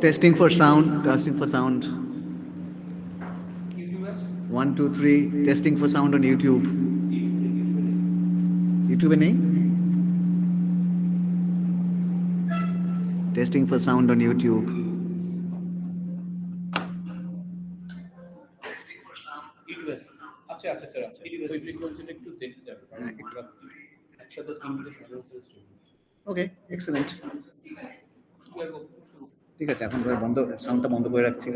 Testing for sound. Testing for sound. 1, 2, 3. Testing for sound on YouTube. YouTube नहीं? Testing for sound on YouTube. আচ্ছা আচ্ছা sir আচ্ছা ওই ফ্রিকোয়েন্সিটা একটু দেখতে যাবে কারণ আমরা একসাথে তিনটে সাইলেন্সার স্টুডিও ওকে, এক্সেলেন্ট। ঠিক আছে, এখন বন্ধ, সাউন্ডটা বন্ধ করে রাখছি।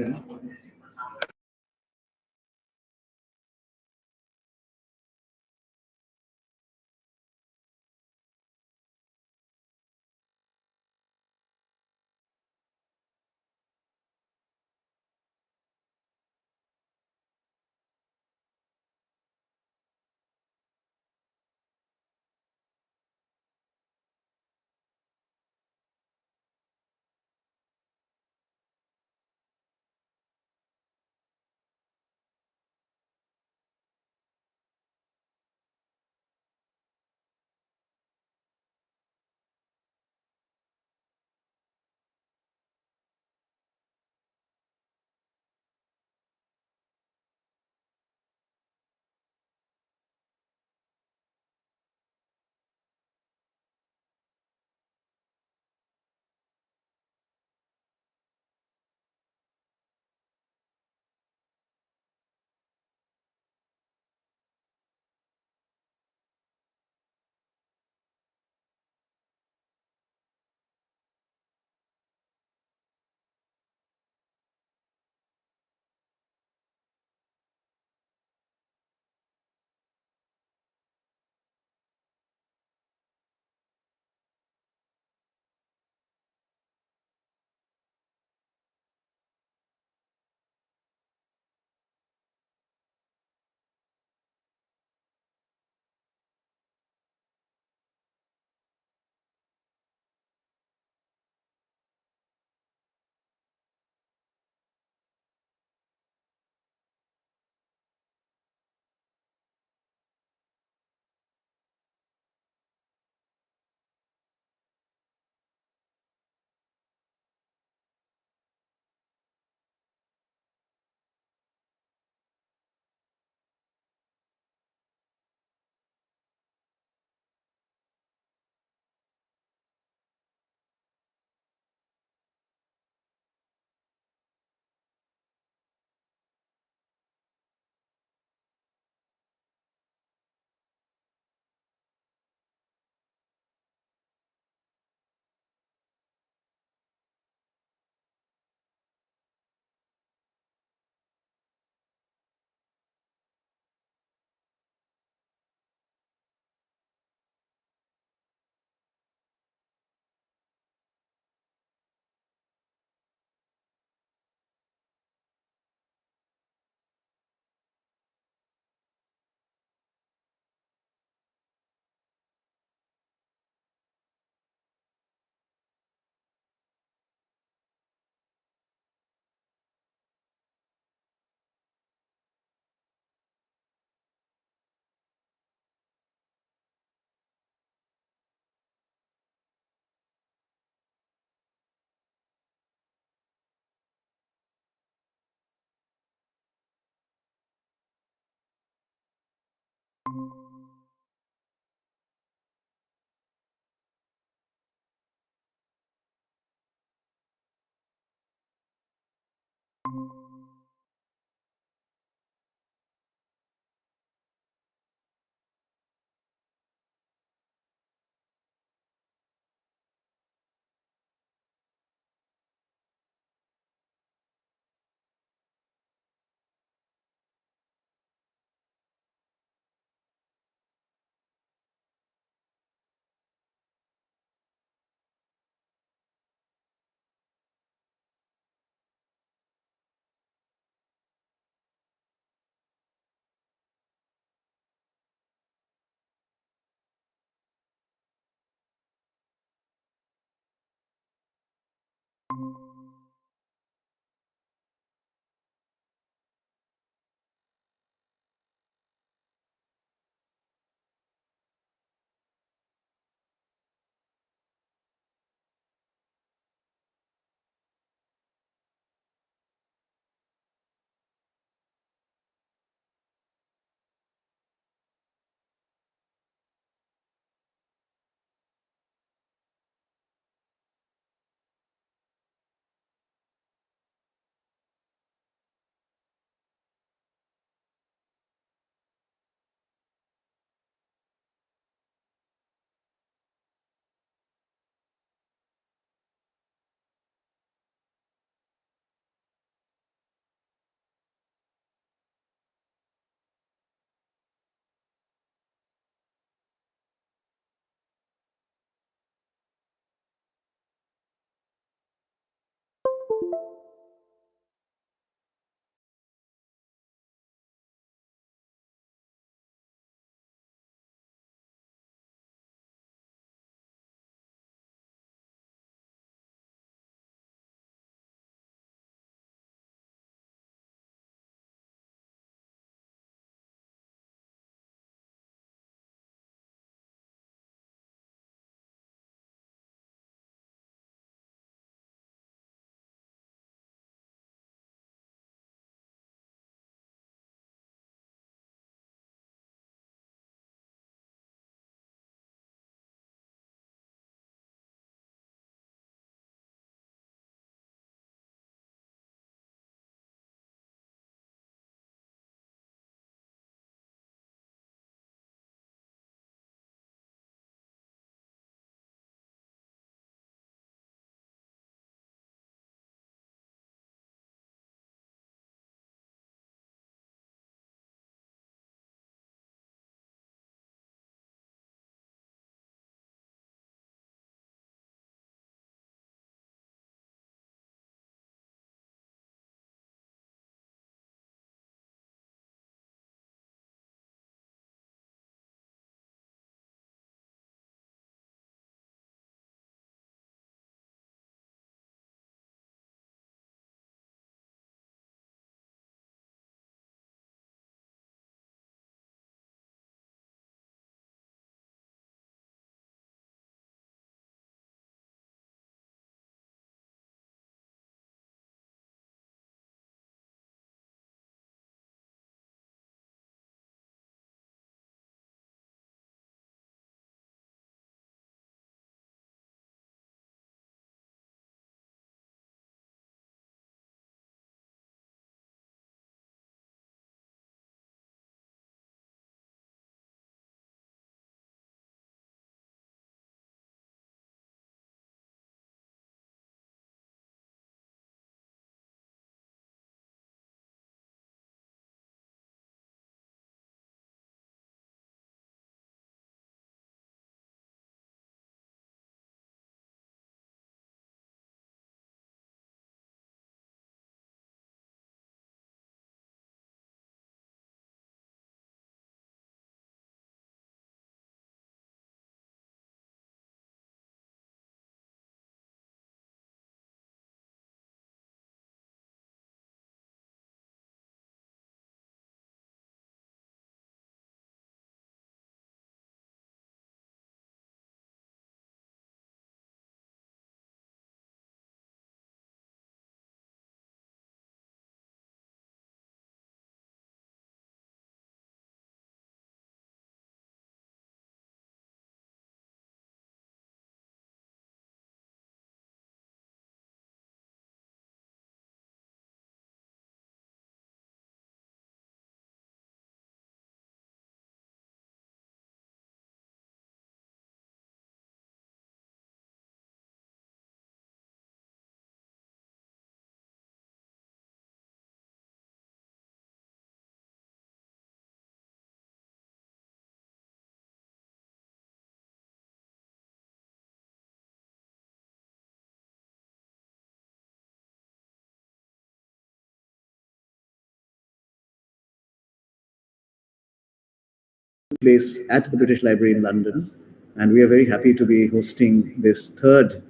Place at the British Library in London, and we are very happy to be hosting this third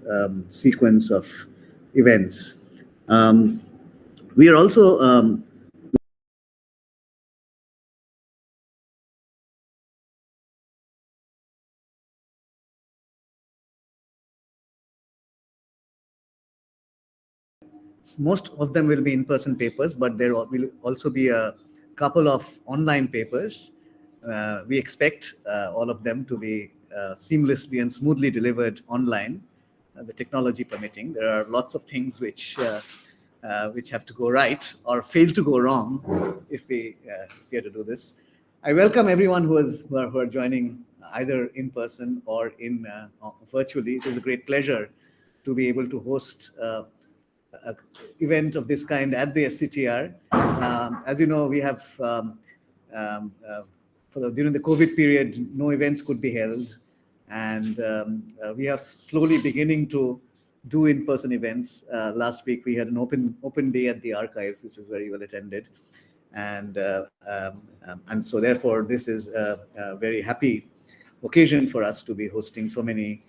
sequence of events. Um, we are also most of them will be in-person papers, but there will also be a couple of online papers. We expect all of them to be seamlessly and smoothly delivered online, the technology permitting. There are lots of things which have to go right or fail to go wrong if we are to do this. I welcome everyone who are joining either in person or in virtually. It is a great pleasure to be able to host a event of this kind at the SCTR. As you know, we have um, uh, during the COVID period, no events could be held, and we are slowly beginning to do in-person events. Last week we had an open day at the archives, which is very well attended, and so therefore this is a very happy occasion for us to be hosting so many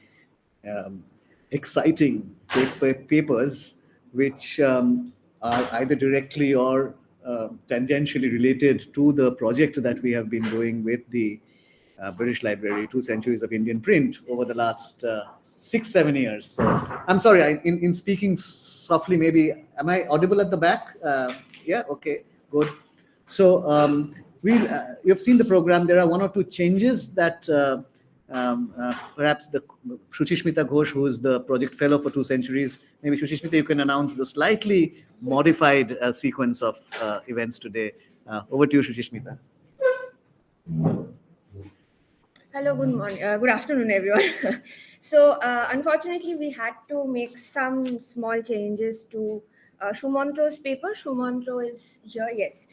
um, exciting papers which are either directly or tangentially related to the project that we have been doing with the British Library, 2 centuries of Indian print over the last 6-7 years. So I'm sorry, in speaking softly, maybe, am I audible at the back? Yeah, okay, good. So you've seen the program. There are one or two changes that perhaps the Shuchishmita Ghosh, who is the project fellow for 2 centuries, maybe Shuchishmita, you can announce the slightly modified sequence of events today. Over to you, Shuchishmita. Hello, good morning, good afternoon, everyone. So, unfortunately, we had to make some small changes to Shumantro's paper. Shumantro is here, yes.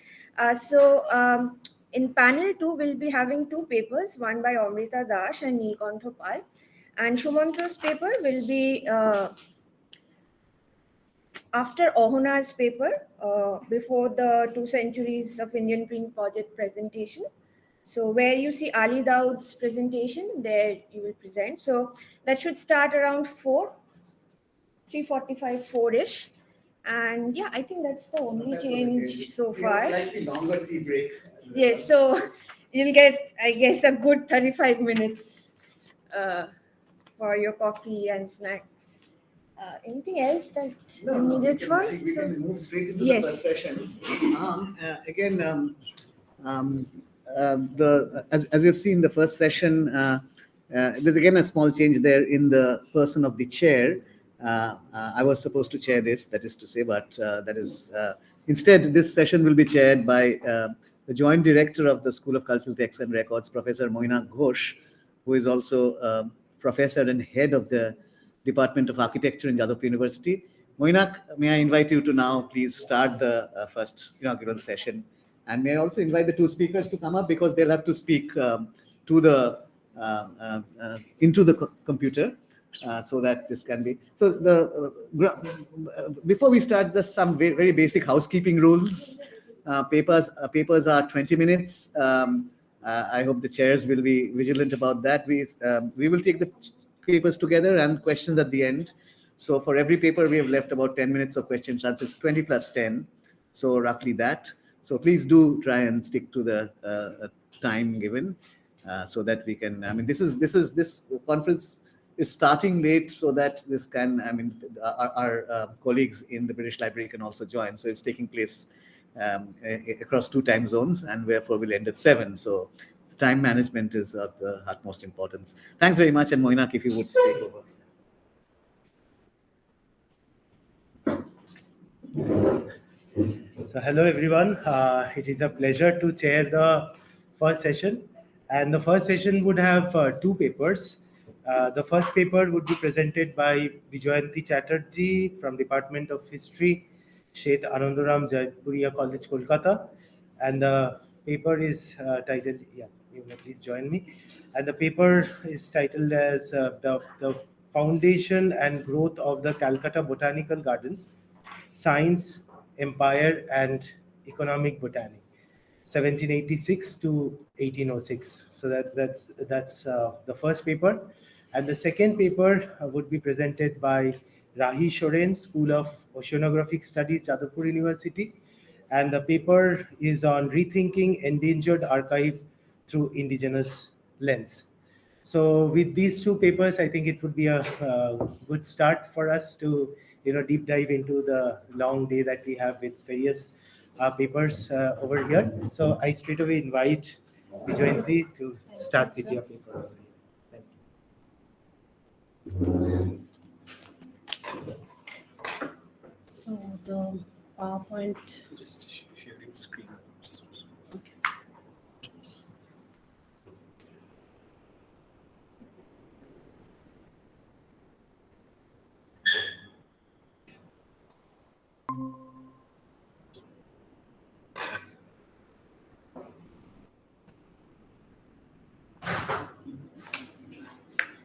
In panel 2, we'll be having two papers, one by Amrita Dash and Neelkantha Pal. And Shumantro's paper will be after Ohona's paper, before the 2 centuries of Indian print project presentation. So where you see Ali Daud's presentation, there you will present. So that should start around 3:45, 4-ish. And yeah, I think that's the only change so far. Slightly longer tea break. Yes, so you'll get, I guess, a good 35 minutes for your coffee and snacks. Anything else that you needed for? We can move straight into Yes. the first session. Again, as you've seen, the first session, there's again a small change there in the person of the chair. I was supposed to chair this, that is to say, but that is instead this session will be chaired by the Joint Director of the School of Cultural Texts and Records, Professor Moinak Ghosh, who is also professor and head of the Department of Architecture in Jadavpur University. Moinak, may I invite you to now please start the first inaugural session, and may I also invite the two speakers to come up because they'll have to speak to the into the computer. So that this can be so before we start, just some very basic housekeeping rules. Papers are 20 minutes. I hope the chairs will be vigilant about that. We will take the papers together and questions at the end. So for every paper we have left about 10 minutes of questions. It's 20 plus 10, so roughly that. So please do try and stick to the time given, so that we can, I mean, this conference is starting late so that this can, I mean, our colleagues in the British Library can also join. So it's taking place across 2 time zones, and therefore we'll end at 7. So time management is of the utmost importance. Thanks very much, and Moinak, if you would take over. So hello everyone, it is a pleasure to chair the first session, and the first session would have 2 papers. The first paper would be presented by Vijayanti Chatterjee from Department of History, Shet Anandaram Jaipuria College, Kolkata, and the paper is titled, yeah, you may please join me, and the paper is titled as the Foundation and Growth of the Calcutta Botanical Garden, Science, Empire, and Economic Botany, 1786 to 1806. So that's the first paper, and the second paper would be presented by Rahi Soren, School of Oceanographic Studies, Jadavpur University, and the paper is on rethinking endangered archive through indigenous lens. So with these 2 papers, I think it would be a good start for us to deep dive into the long day that we have with various papers over here. So I straight away invite Vijayanti to start with your paper. Thank you. So the PowerPoint. Just sharing screen.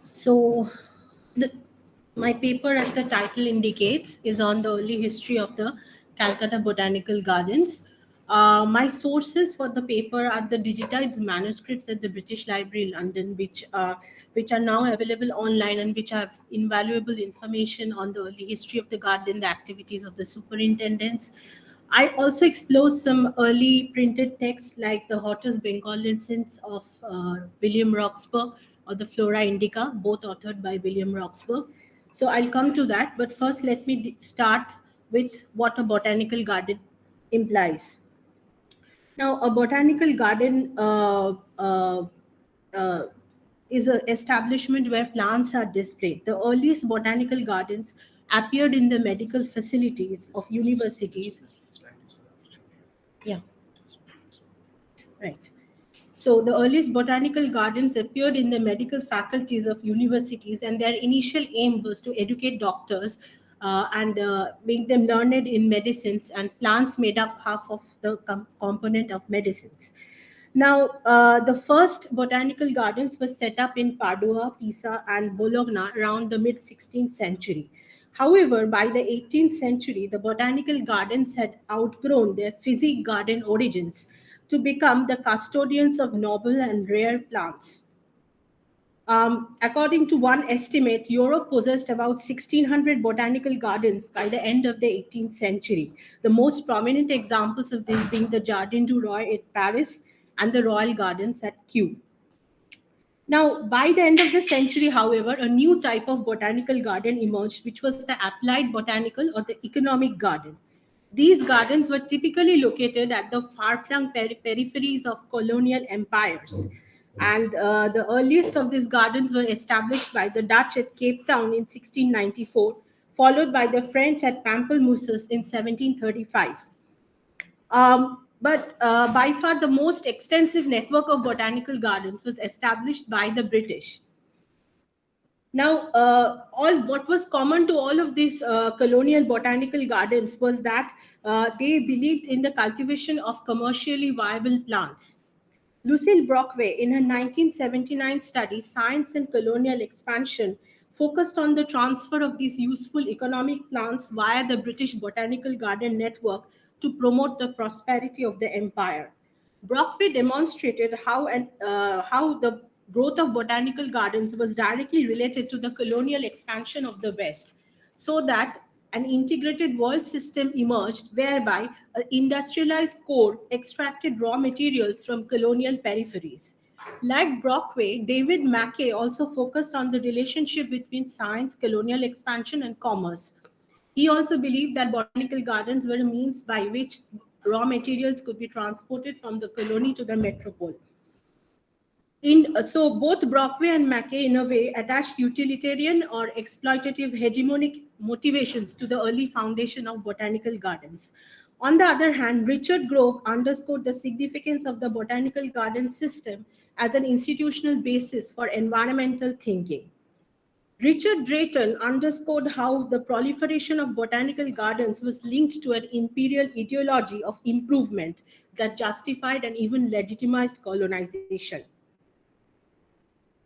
So My paper, as the title indicates, is on the early history of the Calcutta Botanical Gardens. My sources for the paper are the digitized manuscripts at the British Library, London, which are now available online and which have invaluable information on the early history of the garden, the activities of the superintendents. I also explore some early printed texts like the Hortus Bengalensis of William Roxburgh or the Flora Indica, both authored by William Roxburgh. So I'll come to that, but first let me start with what a botanical garden implies. Now, a botanical garden uh, is an establishment where plants are displayed. The earliest botanical gardens appeared in the medical facilities of universities. Yeah, right. So the earliest botanical gardens appeared in the medical faculties of universities, and their initial aim was to educate doctors and make them learned in medicines, and plants made up half of the component of medicines. Now, the first botanical gardens were set up in Padua, Pisa, and Bologna around the mid 16th century. However, by the 18th century, the botanical gardens had outgrown their physique garden origins to become the custodians of noble and rare plants. According to one estimate, Europe possessed about 1600 botanical gardens by the end of the 18th century. The most prominent examples of this being the Jardin du Roi at Paris and the Royal Gardens at Kew. Now, by the end of the century, however, a new type of botanical garden emerged, which was the applied botanical or the economic garden. These gardens were typically located at the far-flung peripheries of colonial empires. And the earliest of these gardens were established by the Dutch at Cape Town in 1694, followed by the French at Pamplemousses in 1735. But by far the most extensive network of botanical gardens was established by the British. Now, all what was common to all of these colonial botanical gardens was that they believed in the cultivation of commercially viable plants. Lucille Brockway, in her 1979 study, Science and Colonial Expansion, focused on the transfer of these useful economic plants via the British Botanical Garden Network to promote the prosperity of the empire. Brockway demonstrated how the growth of botanical gardens was directly related to the colonial expansion of the West, so that an integrated world system emerged whereby an industrialized core extracted raw materials from colonial peripheries. Like Brockway, David Mackay also focused on the relationship between science, colonial expansion, and commerce. He also believed that botanical gardens were a means by which raw materials could be transported from the colony to the metropole. So both Brockway and Mackay, in a way, attached utilitarian or exploitative hegemonic motivations to the early foundation of botanical gardens. On the other hand, Richard Grove underscored the significance of the botanical garden system as an institutional basis for environmental thinking. Richard Drayton underscored how the proliferation of botanical gardens was linked to an imperial ideology of improvement that justified and even legitimized colonization.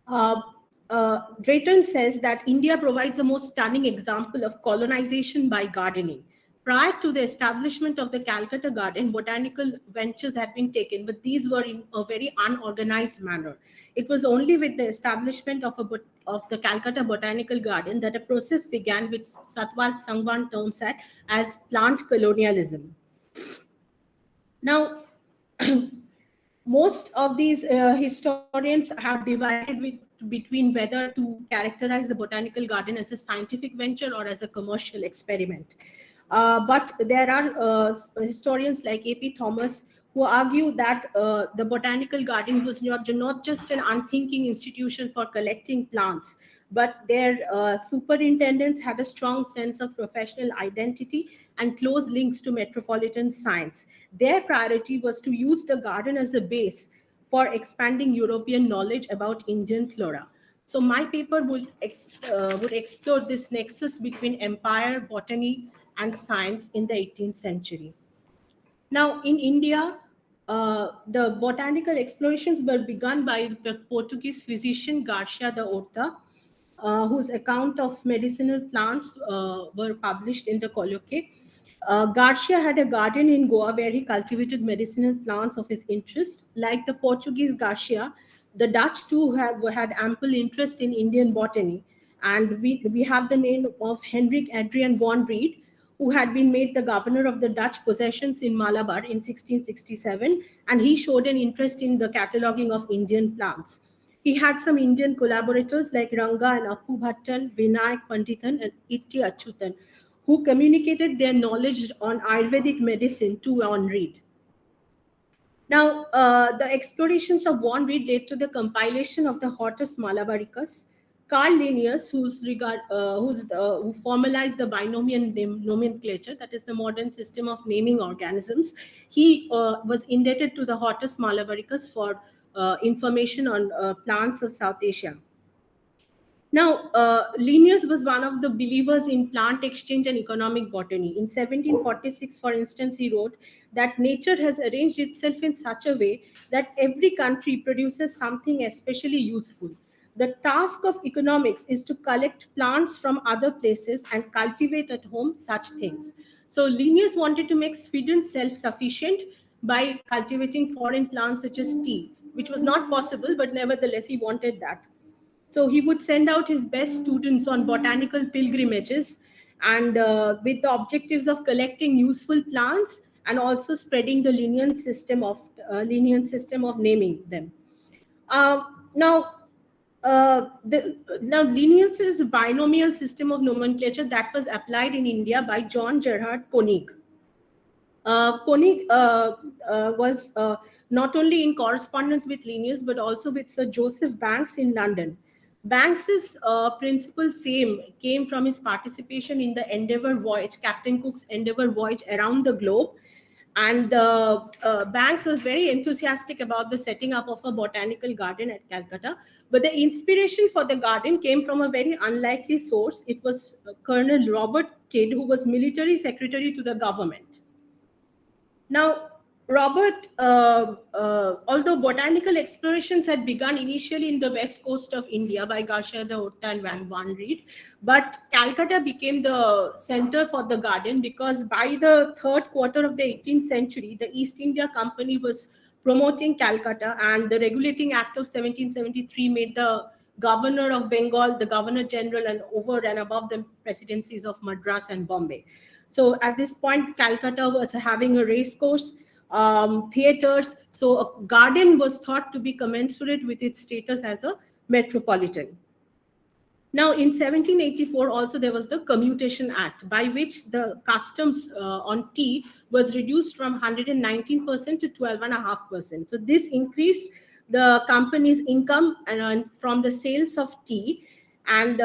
Uh, Drayton says that India provides a most stunning example of colonization by gardening. Prior to the establishment of the Calcutta Garden, botanical ventures had been taken, but these were in a very unorganized manner. It was only with the establishment of the Calcutta Botanical Garden that a process began which Satwal Sangwan terms as plant colonialism. Now, most of these historians have divided between whether to characterize the botanical garden as a scientific venture or as a commercial experiment. But there are historians like A.P. Thomas who argue that the botanical garden was not just an unthinking institution for collecting plants, but their superintendents had a strong sense of professional identity and close links to metropolitan science. Their priority was to use the garden as a base for expanding European knowledge about Indian flora. So my paper would explore this nexus between empire, botany, and science in the 18th century. Now, in India, the botanical explorations were begun by the Portuguese physician Garcia da Horta. whose account of medicinal plants were published in the colloquy. Garcia had a garden in Goa where he cultivated medicinal plants of his interest. Like the Portuguese Garcia, the Dutch too had ample interest in Indian botany. And we have the name of Hendrik Adrian von Reed, who had been made the governor of the Dutch possessions in Malabar in 1667, and he showed an interest in the cataloguing of Indian plants. He had some Indian collaborators like Ranga and Appu Bhattan, Vinayak Pandithan, and Itti Achyutan, who communicated their knowledge on Ayurvedic medicine to Von Reed. Now, the explorations of Von Reed led to the compilation of the Hortus Malabaricus. Carl Linnaeus, who formalized the binomial nomenclature, that is the modern system of naming organisms, he was indebted to the Hortus Malabaricus for information on plants of South Asia. Now, Linnaeus was one of the believers in plant exchange and economic botany. In 1746, for instance, he wrote that nature has arranged itself in such a way that every country produces something especially useful. The task of economics is to collect plants from other places and cultivate at home such things. So Linnaeus wanted to make Sweden self-sufficient by cultivating foreign plants such as tea, which was not possible, but nevertheless he wanted that. So he would send out his best students on botanical pilgrimages, and with the objectives of collecting useful plants and also spreading the Linnean system of naming them. Now, Linnaeus's binomial system of nomenclature that was applied in India by John Gerhard Koenig. Koenig was not only in correspondence with Linnaeus but also with Sir Joseph Banks in London. Banks's principal fame came from his participation in the Endeavour voyage, Captain Cook's Endeavour voyage around the globe. And Banks was very enthusiastic about the setting up of a botanical garden at Calcutta. But the inspiration for the garden came from a very unlikely source. It was Colonel Robert Kidd, who was military secretary to the government. Now, Robert, although botanical explorations had begun initially in the west coast of India by Garcia de Hota and Van Reed, but Calcutta became the center for the garden because by the third quarter of the 18th century, the East India Company was promoting Calcutta, and the Regulating Act of 1773 made the governor of Bengal the governor general, and over and above the presidencies of Madras and Bombay. So at this point, Calcutta was having a race course, theaters. So a garden was thought to be commensurate with its status as a metropolitan. Now, in 1784, also there was the Commutation Act, by which the customs on tea was reduced from 119% to 12.5%. So this increased the company's income from the sales of tea, and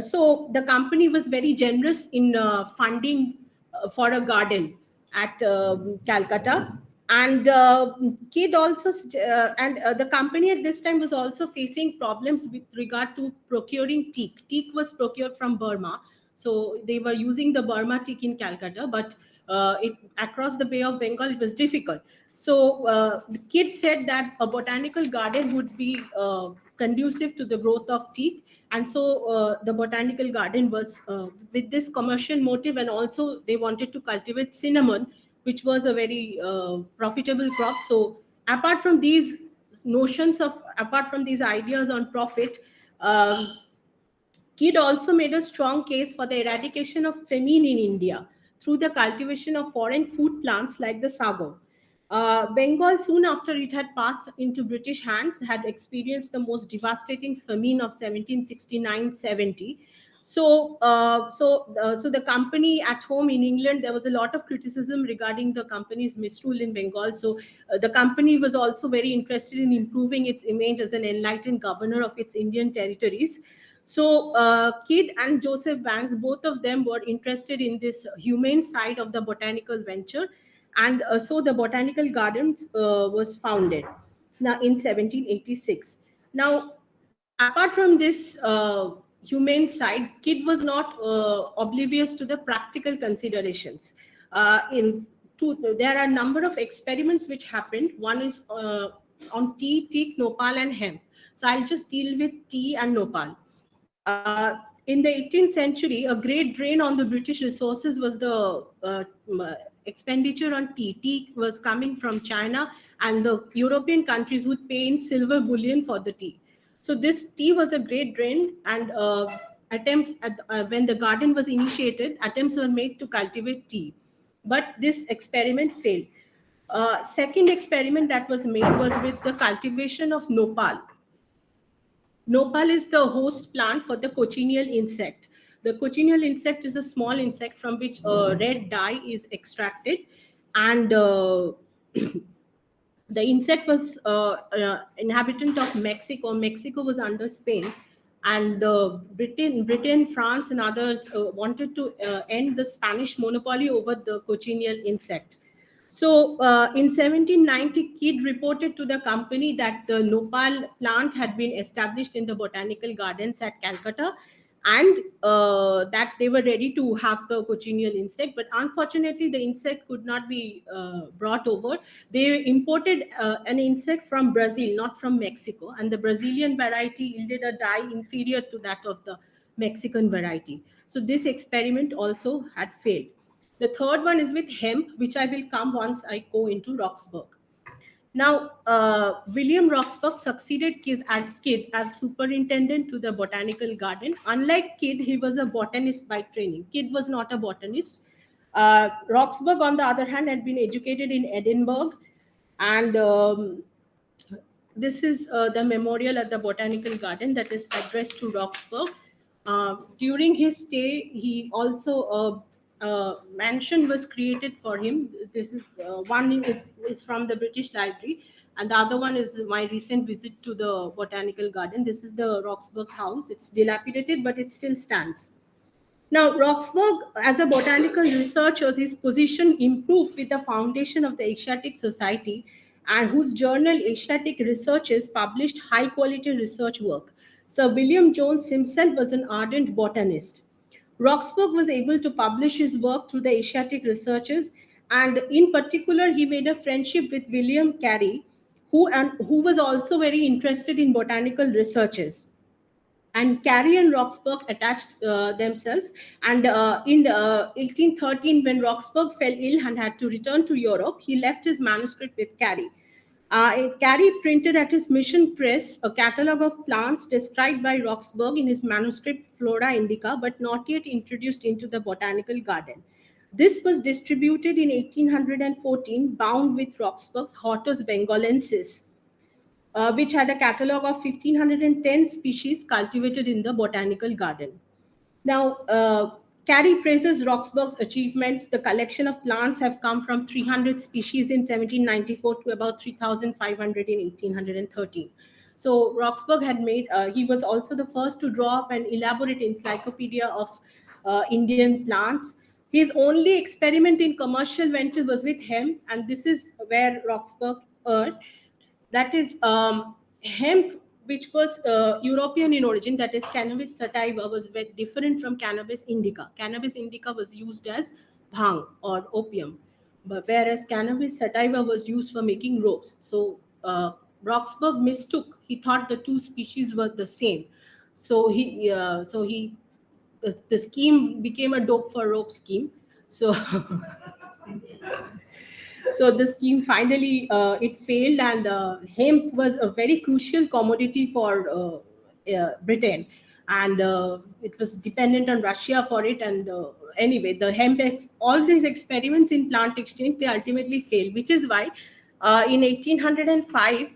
so the company was very generous in funding for a garden at Calcutta. And Kidd also, the company at this time was also facing problems with regard to procuring teak. Teak was procured from Burma, so they were using the Burma teak in Calcutta, but across the Bay of Bengal it was difficult. So Kidd said that a botanical garden would be conducive to the growth of teak, and so the botanical garden was with this commercial motive, and also they wanted to cultivate cinnamon, which was a very profitable crop. So apart from these ideas on profit, Kidd also made a strong case for the eradication of famine in India through the cultivation of foreign food plants like the sago. Bengal, soon after it had passed into British hands, had experienced the most devastating famine of 1769-70. So the company at home in England, there was a lot of criticism regarding the company's misrule in Bengal. So the company was also very interested in improving its image as an enlightened governor of its Indian territories. So Kidd and Joseph Banks, both of them were interested in this humane side of the botanical venture. And so the Botanical Gardens was founded now in 1786. Now, apart from this humane side, Kidd was not oblivious to the practical considerations. There are a number of experiments which happened. One is on tea, teak, nopal, and hemp. So I'll just deal with tea and nopal. In the 18th century, a great drain on the British resources was the expenditure on tea. Tea was coming from China, and the European countries would pay in silver bullion for the tea. So this tea was a great drain, and attempts at, when the garden was initiated, attempts were made to cultivate tea, but this experiment failed. Second experiment that was made was with the cultivation of nopal. Nopal is the host plant for the cochineal insect. The cochineal insect is a small insect from which a red dye is extracted, and the insect was inhabitant of Mexico. Mexico was under Spain, and Britain, France, and others wanted to end the Spanish monopoly over the cochineal insect. So in 1790, Kidd reported to the company that the nopal plant had been established in the botanical gardens at Calcutta, and that they were ready to have the cochineal insect. But unfortunately, the insect could not be brought over. They imported an insect from Brazil, not from Mexico, and the Brazilian variety yielded a dye inferior to that of the Mexican variety. So this experiment also had failed. The third one is with hemp, which I will come once I go into Roxburgh. Now, William Roxburgh succeeded Kidd as superintendent to the botanical garden. Unlike Kidd, he was a botanist by training. Kidd was not a botanist. Roxburgh, on the other hand, had been educated in Edinburgh, and this is the memorial at the botanical garden that is addressed to Roxburgh. During his stay, he also mansion was created for him. This is one is from the British Library, and the other one is my recent visit to the botanical garden. This is the Roxburgh's house. It's dilapidated, but it still stands. Now, Roxburgh, as a botanical researcher, his position improved with the foundation of the Asiatic Society, and whose journal Asiatic Researches published high-quality research work. Sir William Jones himself was an ardent botanist. Roxburgh was able to publish his work through the Asiatic Researches, and in particular, he made a friendship with William Carey, who was also very interested in botanical researches. And Carey and Roxburgh attached themselves. And in 1813, when Roxburgh fell ill and had to return to Europe, he left his manuscript with Carey. Carey printed at his mission press a catalogue of plants described by Roxburgh in his manuscript Flora Indica, but not yet introduced into the botanical garden. This was distributed in 1814, bound with Roxburgh's Hortus Bengalensis, which had a catalogue of 1510 species cultivated in the botanical garden. Now, Carey praises Roxburgh's achievements. The collection of plants have come from 300 species in 1794 to about 3,500 in 1813. So Roxburgh had made, he was also the first to draw up an elaborate encyclopedia of Indian plants. His only experiment in commercial venture was with hemp, and this is where Roxburgh earned. That is hemp, which was European in origin, that is Cannabis sativa, was very different from Cannabis indica. Cannabis indica was used as bhang or opium, but whereas Cannabis sativa was used for making ropes. So Roxburgh mistook. He thought the two species were the same. So the scheme became a dope for rope scheme. So so the scheme finally it failed, and hemp was a very crucial commodity for Britain, and it was dependent on Russia for it. And anyway, the all these experiments in plant exchange, they ultimately failed, which is why in 1805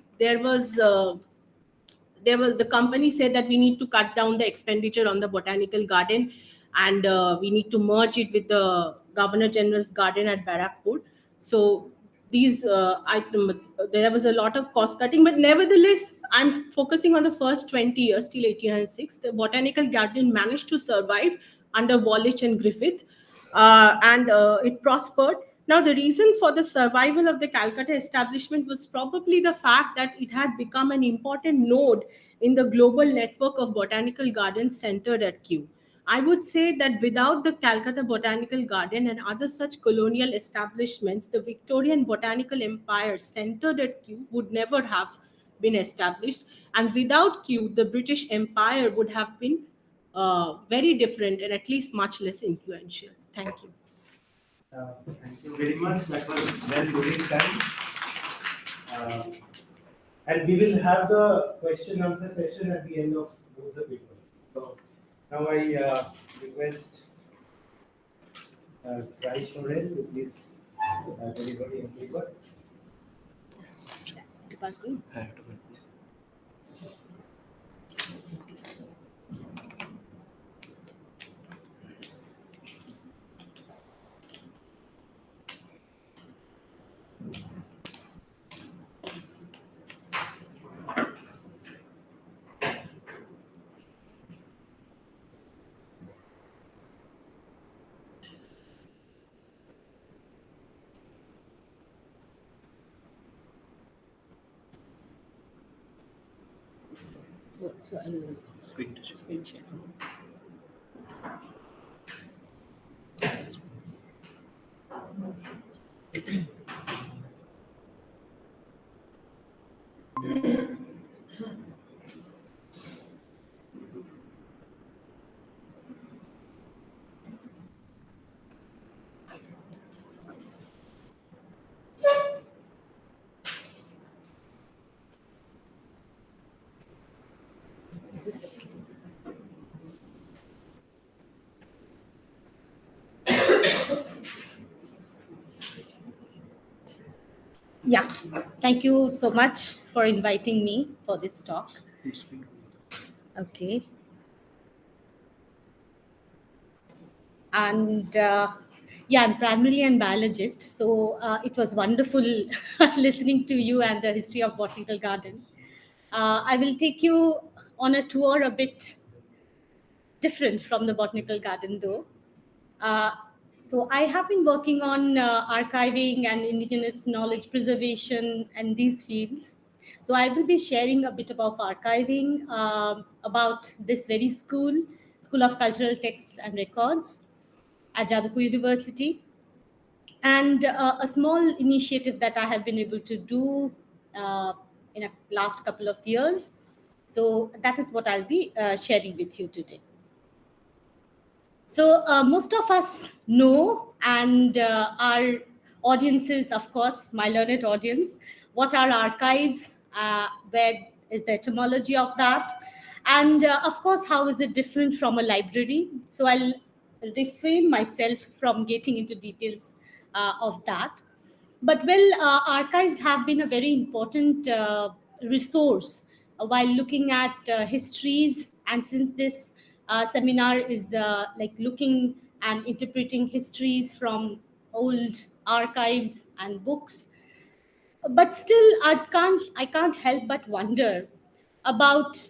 the company said that we need to cut down the expenditure on the botanical garden, and we need to merge it with the Governor General's garden at Barakpur. So these there was a lot of cost cutting, but nevertheless, I'm focusing on the first 20 years till 1806. The botanical garden managed to survive under Wallich and Griffith, and it prospered. Now, the reason for the survival of the Calcutta establishment was probably the fact that it had become an important node in the global network of botanical gardens centered at Kew. I would say that without the Calcutta Botanical Garden and other such colonial establishments, the Victorian Botanical Empire centered at Kew would never have been established. And without Kew, the British Empire would have been very different and at least much less influential. Thank you. Thank you very much. That was well within time. And we will have the question answer session at the end of both the papers. So now I request Rai Sorel to please deliver the paper. So I will screen share. This is okay. Yeah, thank you so much for inviting me for this talk. Okay. And yeah, I'm primarily a biologist, so it was wonderful listening to you and the history of botanical garden. I will take you on a tour a bit different from the botanical garden though. So I have been working on archiving and indigenous knowledge preservation and these fields. So I will be sharing a bit about archiving, about this very school, School of Cultural Texts and Records at Jadavpur University, and a small initiative that I have been able to do in a last couple of years. So that is what I'll be sharing with you today. So most of us know, and our audiences, of course, my learned audience, what are archives, where is the etymology of that, and of course, how is it different from a library? So I'll refrain myself from getting into details of that. But well, archives have been a very important resource while looking at histories. And since this seminar is like looking and interpreting histories from old archives and books, but still I can't help but wonder about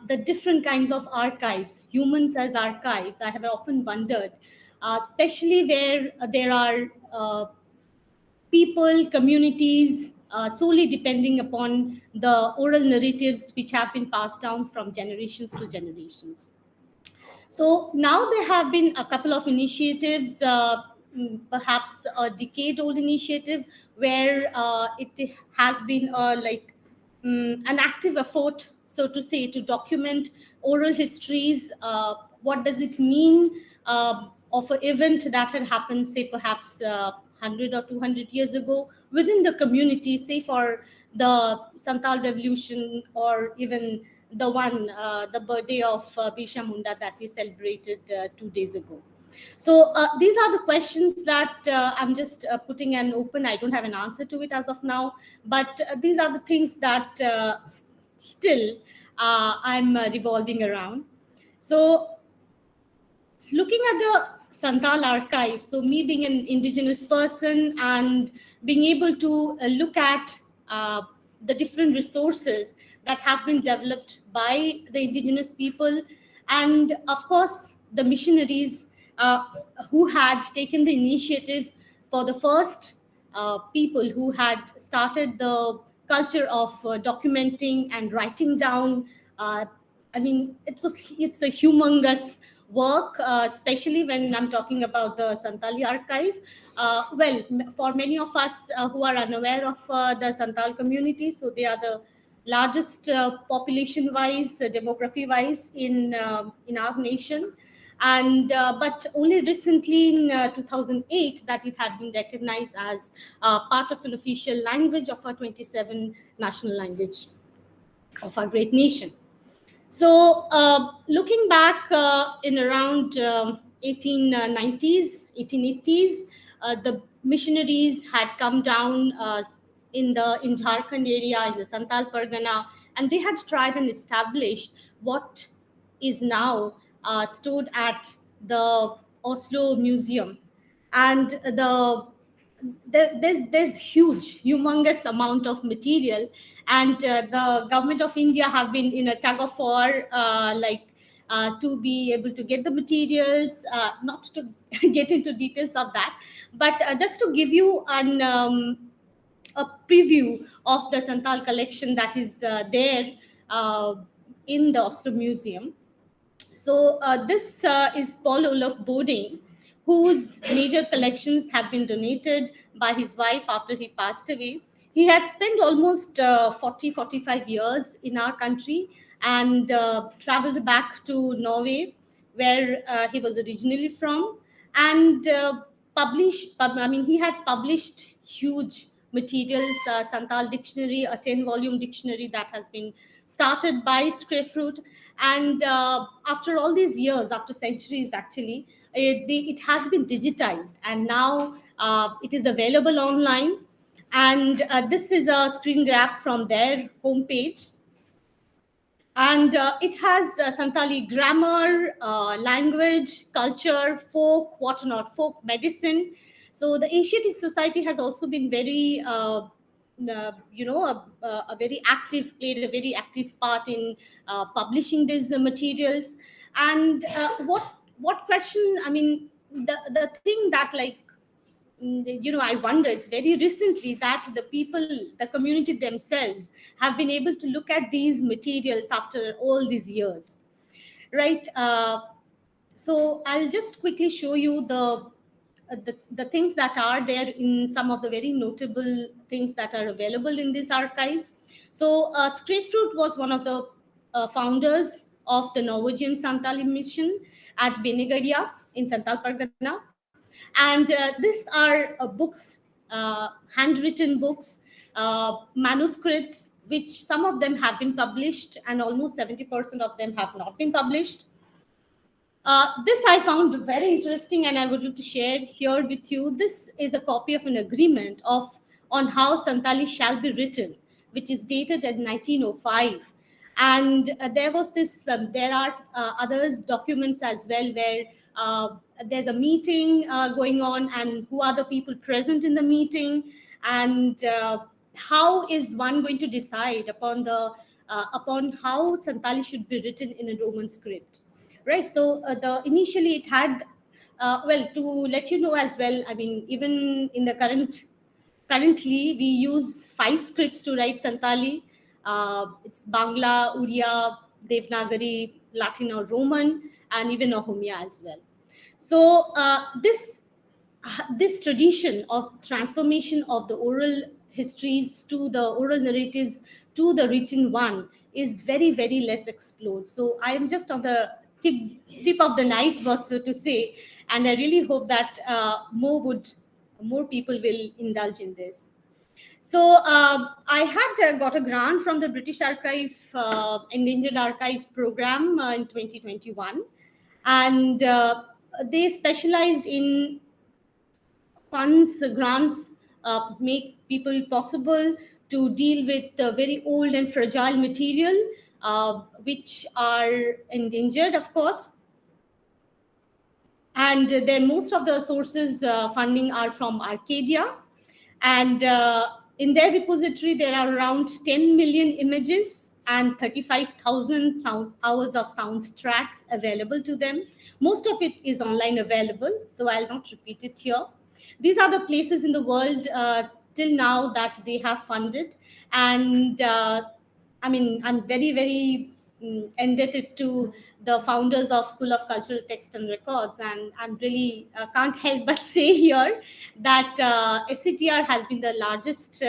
the different kinds of archives, humans as archives. I have often wondered, especially where there are people, communities, solely depending upon the oral narratives which have been passed down from generations to generations. So now there have been a couple of initiatives, perhaps a decade-old initiative, where it has been an active effort, so to say, to document oral histories. What does it mean of an event that had happened, say, perhaps 100 or 200 years ago within the community, say, for the Santal Revolution, or even the birthday of Birsa Munda that we celebrated 2 days ago. So these are the questions that I'm just putting an open. I don't have an answer to it as of now, but these are the things that still I'm revolving around. So looking at the Santal archive, so me being an indigenous person and being able to look at the different resources that have been developed by the indigenous people, and of course the missionaries who had taken the initiative for the first people who had started the culture of documenting and writing down. I mean, it's a humongous work, especially when I'm talking about the Santali archive. For many of us who are unaware of the Santal community, so they are the largest population-wise, demography-wise in our nation. And but only recently in 2008 that it had been recognized as part of an official language of our 27 national language of our great nation. So looking back in around 1890s, 1880s, the missionaries had come down in Jharkhand area, in the Santal Pargana, and they had tried and established what is now stored at the Oslo Museum. And there's huge, humongous amount of material, and the government of India have been in a tug of war, to be able to get the materials. Not to get into details of that, but just to give you a preview of the Santal collection that is there uh, in the Oslo Museum. So this is Paul Olaf Boding, whose major collections have been donated by his wife after he passed away. He had spent almost 45 years in our country and traveled back to Norway, where he was originally from, and he had published huge materials, Santal dictionary, a 10-volume dictionary that has been started by Scrifruit. And after all these years, after centuries actually, it has been digitized, and now it is available online. And this is a screen grab from their homepage. And it has Santali grammar, language, culture, folk, whatnot, folk medicine. So the Asiatic Society has also been very, a very active, played a very active part in publishing these materials. And what question? I mean, the thing that I wonder, it's very recently that the people, the community themselves have been able to look at these materials after all these years, right? So I'll just quickly show you the things that are there in some of the very notable things that are available in these archives. So Scrifruit was one of the founders of the Norwegian Santali mission at Benegadia in Santal Pargana. And these are books, handwritten books, manuscripts, which some of them have been published and almost 70% of them have not been published. This I found very interesting, and I would like to share here with you. This is a copy of an agreement on how Santali shall be written, which is dated at 1905. And there was this. There are others documents as well where there's a meeting going on, and who are the people present in the meeting, and how is one going to decide upon how Santali should be written in a Roman script. Right. So the initially it had, to let you know as well. I mean, even in the currently we use 5 scripts to write Santali. It's Bangla, Uriya, Devanagari, Latin or Roman, and even Ohomia as well. So this tradition of transformation of the oral histories to the oral narratives to the written one is very, very less explored. So I am just on the tip of the iceberg, so to say, and I really hope that more people will indulge in this. So I had got a grant from the British Archive Endangered Archives program in 2021, and they specialized in funds, grants, make people possible to deal with very old and fragile material, which are endangered, of course. And then most of the sources funding are from Arcadia. And in their repository, there are around 10 million images and 35,000 hours of sound tracks available to them. Most of it is online available, so I'll not repeat it here. These are the places in the world till now that they have funded. And I'm very, very indebted to the founders of School of Cultural Text and Records, and I'm really can't help but say here that SCTR has been the largest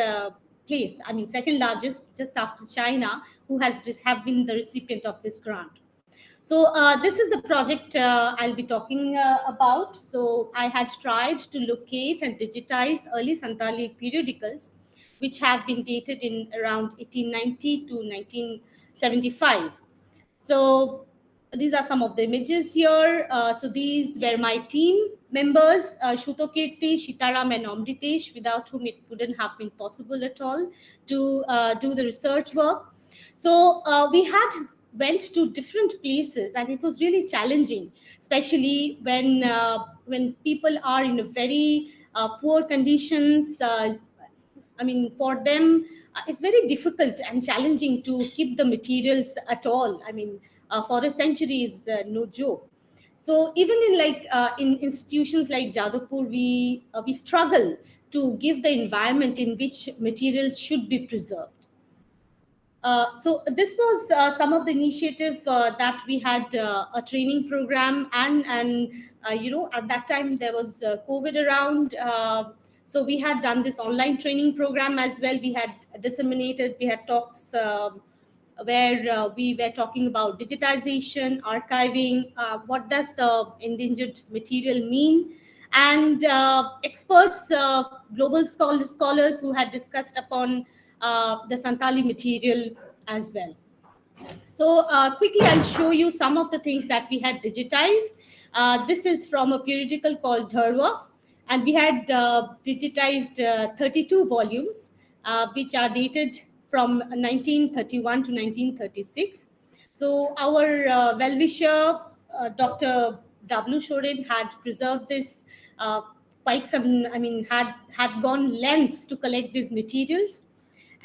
place, I mean, second largest just after China, who has just have been the recipient of this grant. So this is the project I'll be talking about. So I had tried to locate and digitize early Santali periodicals, which have been dated in around 1890 to 1975. So these are some of the images here. So these were my team members, Shutokirti, Shitaram, and Amritesh, without whom it wouldn't have been possible at all to do the research work. So we had went to different places, and it was really challenging, especially when people are in a very poor conditions. I mean, for them, it's very difficult and challenging to keep the materials at all. I mean, for a century is no joke. So even in institutions like Jadavpur, we struggle to give the environment in which materials should be preserved. So this was some of the initiative that we had a training program, and at that time there was COVID around. So we had done this online training program as well. We had disseminated, we had talks where we were talking about digitization, archiving, what does the endangered material mean, and experts, global scholars who had discussed upon the Santali material as well. So quickly, I'll show you some of the things that we had digitized. This is from a periodical called Dharwa, and we had digitized 32 volumes, which are dated from 1931 to 1936. So our well-wisher, Dr. W. Shorin, had preserved this quite some, I mean, had gone lengths to collect these materials.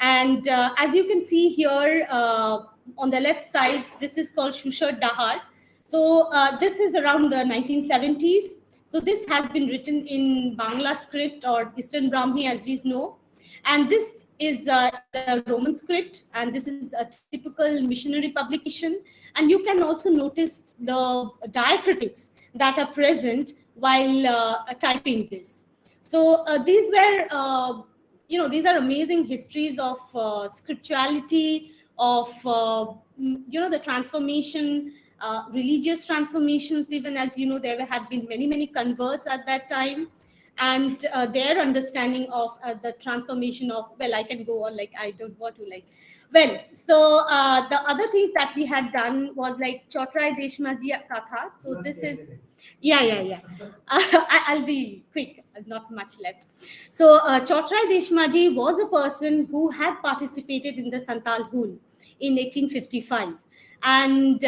And as you can see here on the left side, this is called Shushar Dahar. So this is around the 1970s. So this has been written in Bangla script, or Eastern Brahmi as we know. And this is in the Roman script, and this is a typical missionary publication. And you can also notice the diacritics that are present while typing this. So these were these are amazing histories of scripturality, of the transformation, religious transformations. Even as you know, there had been many converts at that time, and their understanding of the transformation of, well, I can go on, like I don't want to, like, well, so the other things that we had done was like Chotrai Deshmaji Katha. So this is yeah. I'll be quick, not much left. So Chotrai Deshmaji was a person who had participated in the Santal Hul in 1855, and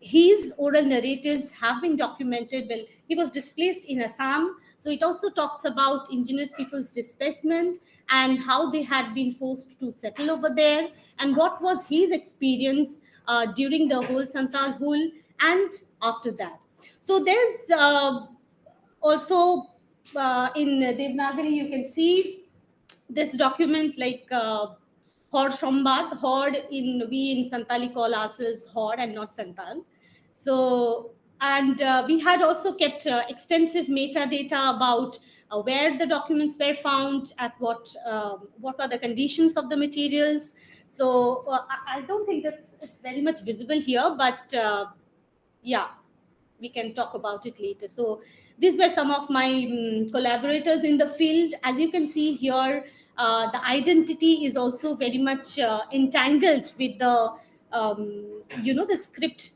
his oral narratives have been documented. Well, he was displaced in Assam, so it also talks about indigenous people's displacement and how they had been forced to settle over there, and what was his experience during the whole Santal Hul and after that. So there's also in Devanagari, you can see this document, like Hord Shambad. Hord, we in Santali call ourselves Hord and not Santal. So, and we had also kept extensive metadata about where the documents were found, at what are the conditions of the materials. So I don't think it's very much visible here, but yeah, we can talk about it later. So these were some of my collaborators in the field. As you can see here, the identity is also very much entangled with the the script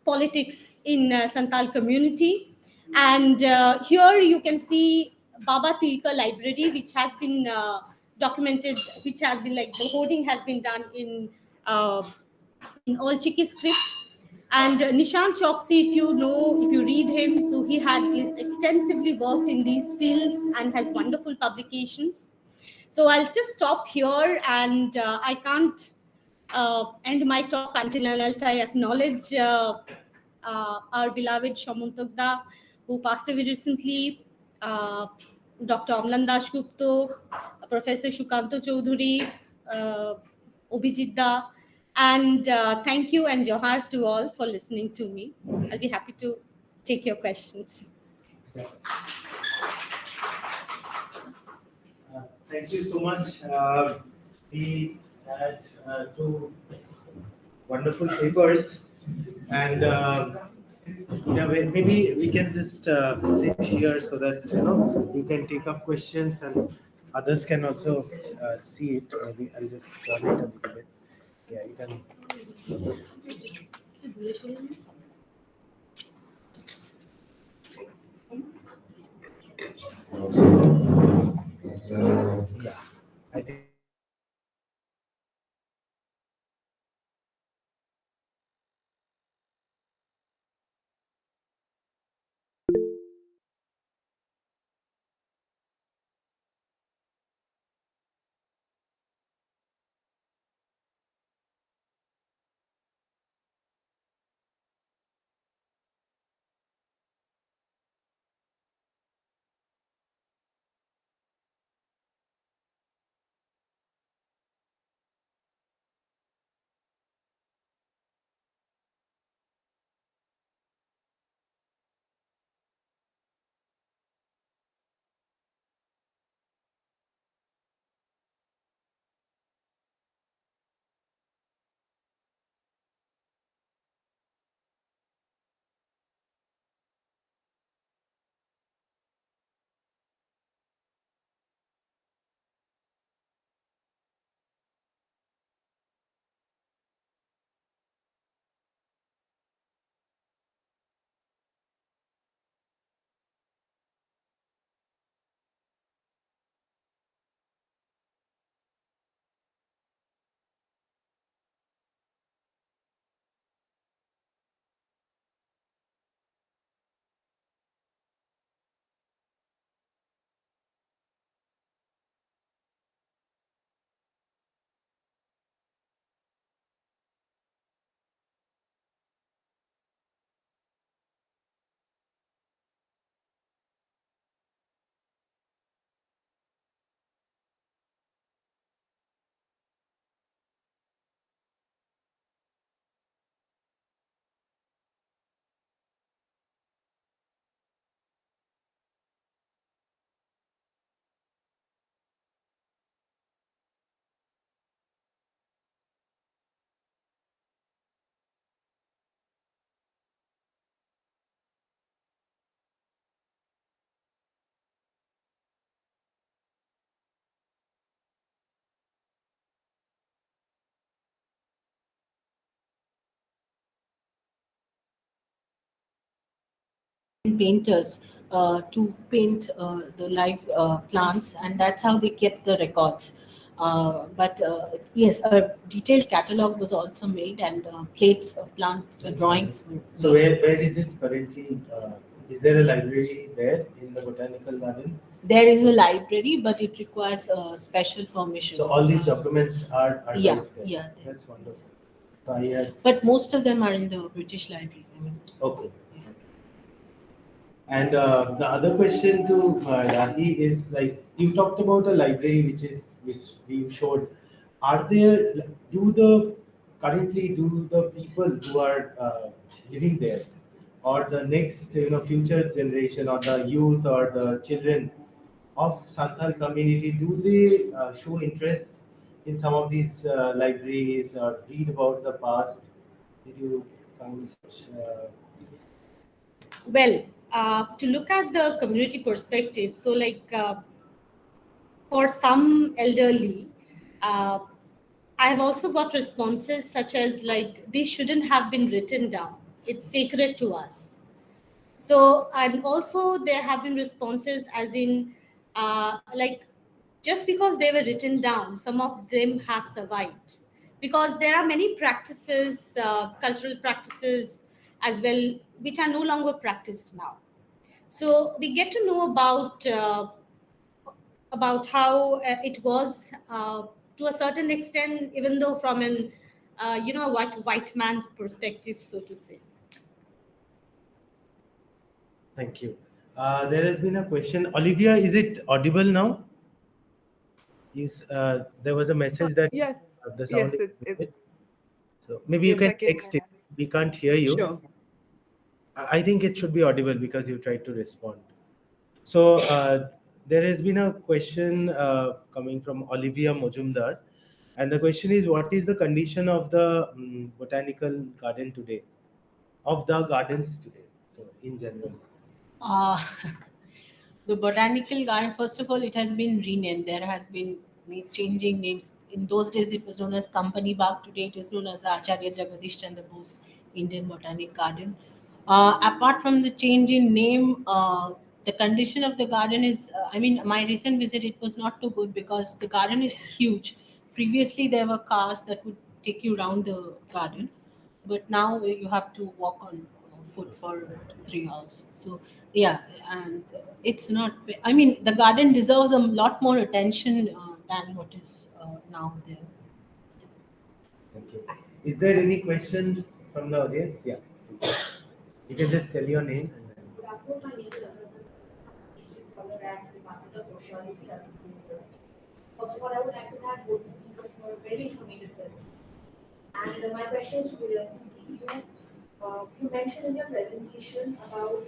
politics in Santal community. And here you can see Baba Tilka Library, which has been documented, which has been, like, the hoarding has been done in all Chiki script. And Nishant Choksi, if you read him, so he had extensively worked in these fields and has wonderful publications. So I'll just stop here, and I can't end my talk until unless I acknowledge our beloved Shamuntagda, who passed away recently, Dr. Amlan Das Gupta, Professor Shukanto Chaudhuri, Obhijit Da, and thank you and Johar to all for listening to me. I'll be happy to take your questions. Thank you so much. We had two wonderful papers, and yeah, maybe we can just sit here so that you can take up questions and others can also see it. Maybe I'll just turn it a little bit. Yeah, you can. Yeah, I think. Painters to paint the live plants, and that's how they kept the records. But yes, a detailed catalog was also made, and plates of plant drawings were So made. where is it currently? Is there a library there in the botanical garden? There is a library, but it requires special permission. So all these documents are Yeah, archived there. yeah. That's wonderful. So I had, But most of them are in the British Library. I mean, okay. yeah. And the other question to Rahi is, like, you talked about a library which we showed. Are there, do the people who are living there, or the next future generation, or the youth, or the children of Santhal community, do they show interest in some of these libraries or read about the past? Did you find such? Well, to look at the community perspective, so like for some elderly, uh, I have also got responses such as like these shouldn't have been written down. It's sacred to us. So, and also there have been responses as in like just because they were written down, some of them have survived because there are many practices, cultural practices as well, which are no longer practiced now. So we get to know about how it was to a certain extent, even though from an white man's perspective, so to say. Thank you. There has been a question. Olivia, is it audible now? There was a message that Yes, the sound yes, is it's muted. So maybe you yes, can I can hear text it. We can't hear you. Sure. I think it should be audible because you tried to respond. So There has been a question coming from Olivia Mojumdar, and the question is, what is the condition of the botanical garden today, of the gardens today? So, in general. Uh, the botanical garden, first of all, it has been renamed. There has been changing names. In those days, it was known as Company Bagh. Today, it is known as Acharya Jagadish Chandra Bose Indian Botanic Garden. Apart from the change in name, the condition of the garden is, my recent visit, it was not too good because the garden is huge. Previously, there were cars that would take you around the garden, but now you have to walk on foot for 3 hours. So yeah, and it's not, the garden deserves a lot more attention than what is now there. Thank you. Is there any question from the audience? Yeah. Please. You can just tell your name and then. Good afternoon, my name is Jadavpur. Is scholar at Department of Sociology at the University. First of all, I would like to thank both the speakers for a very informative presentation. And my question is to you mentioned in your presentation about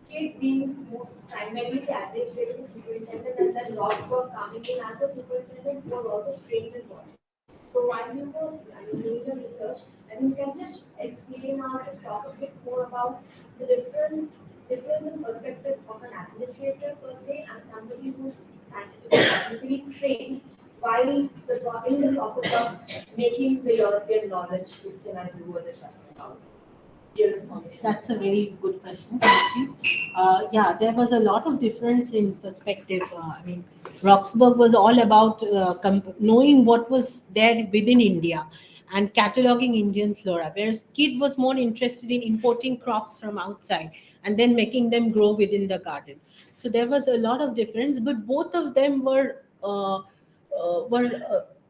it being most primarily the administrative superintendent and then Roxburgh coming in as a superintendent who was also trained in botany. So while you were doing your research, you can just explain or just talk a bit more about the difference in perspective of an administrator per se and somebody who's scientifically trained while in the process of making the European knowledge system as you were discussing about. That's a very good question. Thank you. Yeah, there was a lot of difference in perspective. Roxburgh was all about knowing what was there within India and cataloging Indian flora, whereas Kidd was more interested in importing crops from outside and then making them grow within the garden. So there was a lot of difference, but both of them were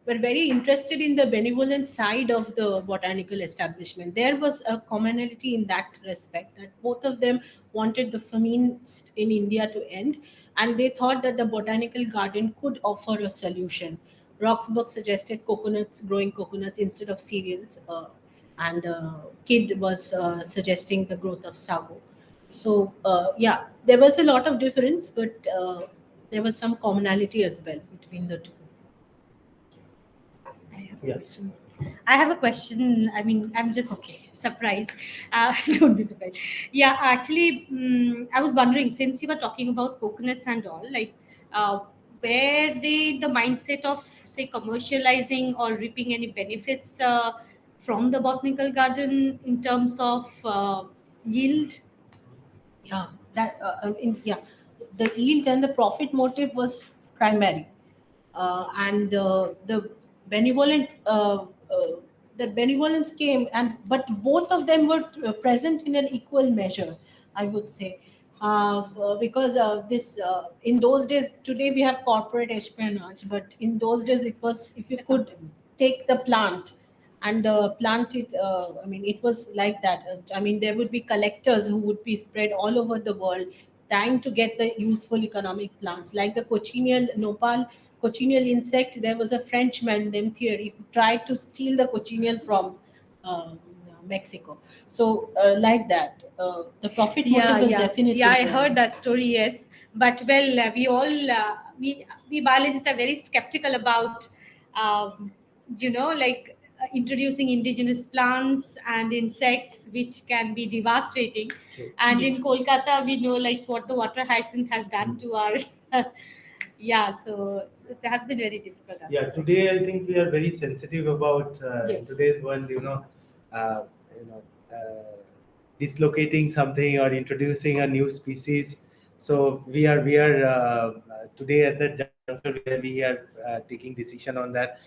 were very interested in the benevolent side of the botanical establishment. There was a commonality in that respect, that both of them wanted the famine in India to end, and they thought that the botanical garden could offer a solution. Roxburgh suggested growing coconuts instead of cereals, and Kidd was suggesting the growth of sago. So yeah, there was a lot of difference, but there was some commonality as well between the two. Yeah. I have a question. I'm just surprised. Don't be surprised. Yeah, actually, I was wondering, since you were talking about coconuts and all, like, were they the mindset of, say, commercializing or reaping any benefits from the botanical garden in terms of yield? Yeah, the yield and the profit motive was primary, and benevolent the benevolence came, and but both of them were present in an equal measure, I would say. Because this in those days, today we have corporate espionage, but in those days it was, if you could take the plant and plant it, it was like that. There would be collectors who would be spread all over the world trying to get the useful economic plants, like the cochineal insect. There was a Frenchman named Thierry who tried to steal the cochineal from uh, Mexico. So like that, the profit motive was definitely Yeah, I there. heard that story. Yes, but well, we all we biologists are very skeptical about, like introducing indigenous plants and insects, which can be devastating. And in Kolkata, we know like what the water hyacinth has done to our. Yeah, so it has been very difficult. Yeah, today I think we are very sensitive about in Yes. today's world, uh, you know, dislocating something or introducing a new species. So we are today at that juncture where we are taking decision on that.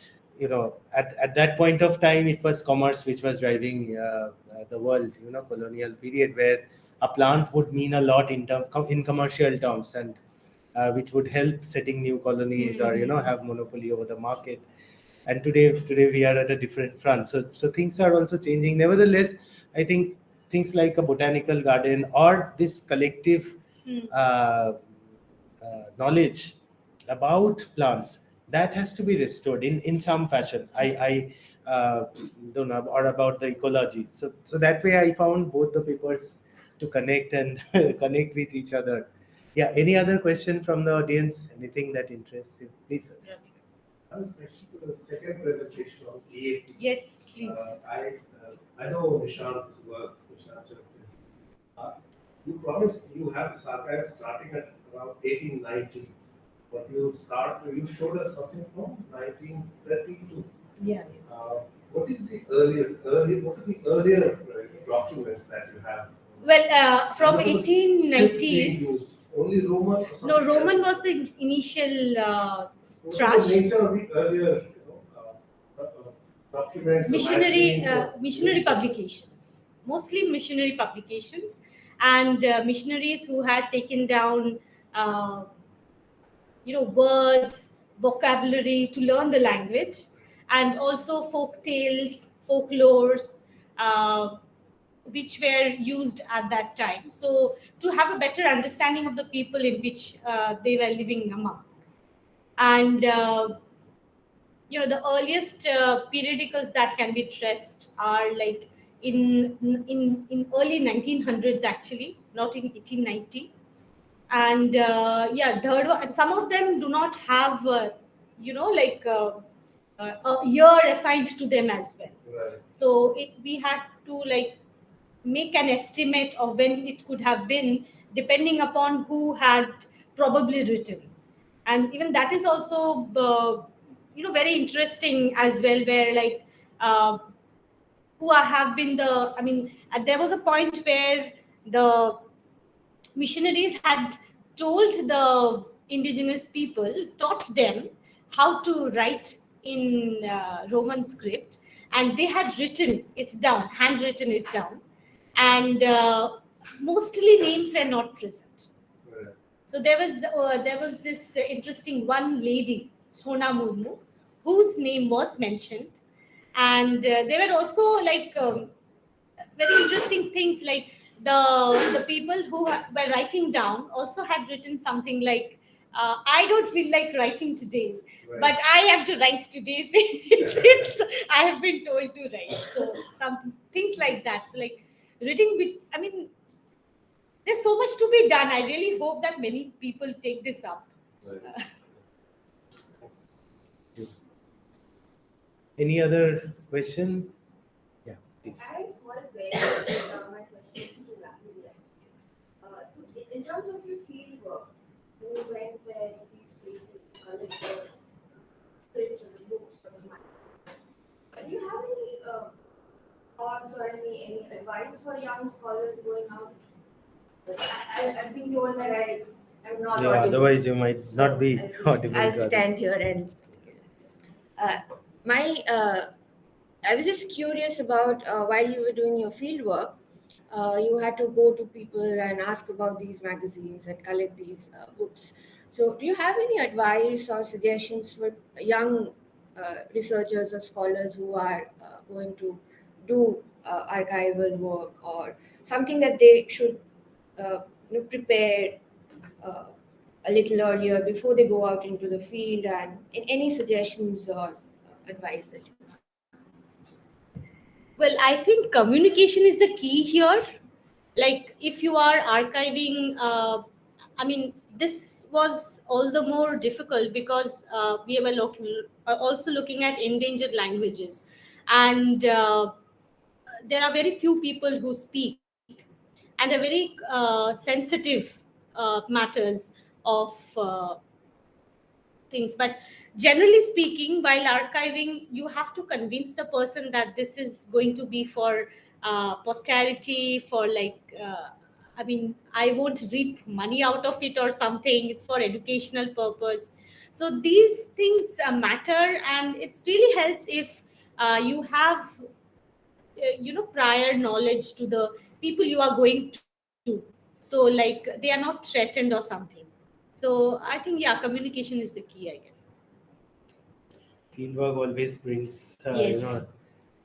At that point of time, it was commerce which was driving the world. Colonial period where a plant would mean a lot in commercial terms, and which would help setting new colonies or have monopoly over the market. And today we are at a different front. So things are also changing. Nevertheless, I think things like a botanical garden or this collective knowledge about plants, that has to be restored in some fashion. I don't know, or about the ecology. So that way I found both the papers to connect and connect with each other. Yeah, any other question from the audience? Anything that interests you? Please, sir. I have a question to the second presentation on EAP. Yes, please. I know Nishant's work, Nishant Jones. You promised you have this archive starting at around 1890, but you showed us something from 1932. Yeah. What is the earlier documents that you have? Well, from What was scripts being 1890s. used? Only Roman or something No, Roman else? was the initial What tranche. was the nature of the earlier documents? or magazines or- Missionary publications, mostly missionary publications, and missionaries who had taken down uh, words, vocabulary to learn the language, and also folk tales, folklores, uh, which were used at that time, so to have a better understanding of the people in which they were living among. And the earliest periodicals that can be traced are like in early 1900s, actually, not in 1890. And Dhardwa, and some of them do not have a year assigned to them as well. Right. So we had to make an estimate of when it could have been, depending upon who had probably written. And even that is also very interesting as well, where uh, have been there was a point where the missionaries had told the indigenous people, taught them how to write in Roman script, and they had written it down, handwritten it down, and mostly names were not present. Right. So there was this interesting one lady, Sona Murmu, whose name was mentioned, and there were also very interesting things, like the people who were writing down also had written something like, I don't feel like writing today, Right. but I have to write today since I have been told to write. So some things like that. So reading, there's so much to be done. I really hope that many people take this up. Right. Any other question? Yeah, please. I have a small question. My question is to Rahul. So, in terms of your field work, when you went there to these places, collectors, scripts, and books, do you have any thoughts or any advice for young scholars going out? I've been told that I'm not Yeah, audible. otherwise you might not be audible to I'll others. stand here and I was just curious about while you were doing your field work, you had to go to people and ask about these magazines and collect these books. So, do you have any advice or suggestions for young researchers or scholars who are going to do archival work, or something that they should prepare a little earlier before they go out into the field, and any suggestions or advice that you have? Well, I think communication is the key here. Like if you are archiving, this was all the more difficult because we were also looking at endangered languages, and there are very few people who speak, and a very sensitive matters of things. But generally speaking, while archiving, you have to convince the person that this is going to be for posterity, for I won't reap money out of it or something, it's for educational purpose. So these things matter, and it really helps if you have prior knowledge to the people you are going to, so they are not threatened or something. So I think, yeah, communication is the key, I guess. Fieldwork always brings Yes.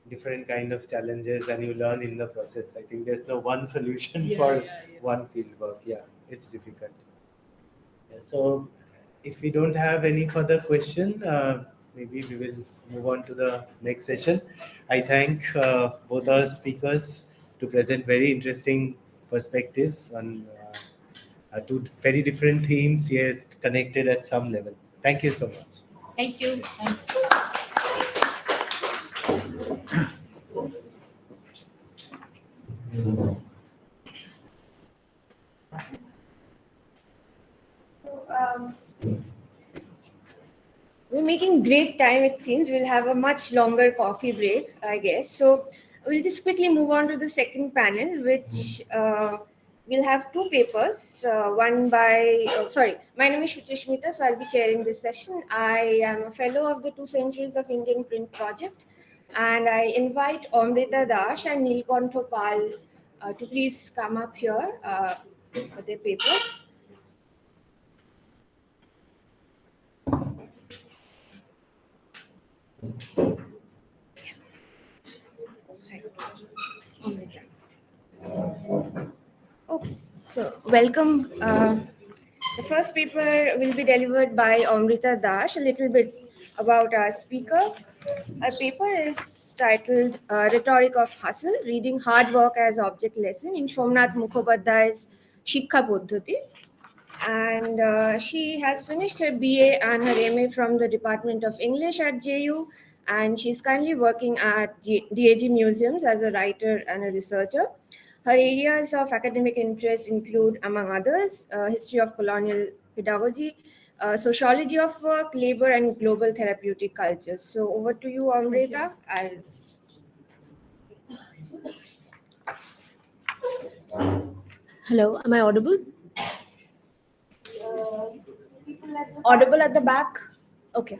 different kind of challenges, and you learn in the process. I think there's no one solution Yeah, for yeah, yeah. one fieldwork. Yeah, it's difficult. Yeah, so if we don't have any further question, maybe we will move on to the next session. I thank both our speakers to present very interesting perspectives on Two very different themes, yet connected at some level. Thank you so much. Thank you. So, we're making great time, it seems. We'll have a much longer coffee break, I guess. So we'll just quickly move on to the second panel, which we'll have two papers. One by, my name is Shruti, so I'll be chairing this session. I am a fellow of the 2 Centuries of Indian Print project, and I invite Amrita Dash and Neelkantha Pal to please come up here for their papers. Okay, so welcome. The first paper will be delivered by Amrita Dash. A little bit about our speaker. Our paper is titled Rhetoric of Hustle, Reading Hard Work as Object Lesson in Somnath Mukhopadhyay's Shikha Paddhati. And she has finished her BA and her MA from the Department of English at JU, and she's currently working at DAG Museums as a writer and a researcher. Her areas of academic interest include, among others, history of colonial pedagogy, sociology of work, labor, and global therapeutic cultures. So over to you, Amrita. Hello, am I audible? Audible at the back? Okay.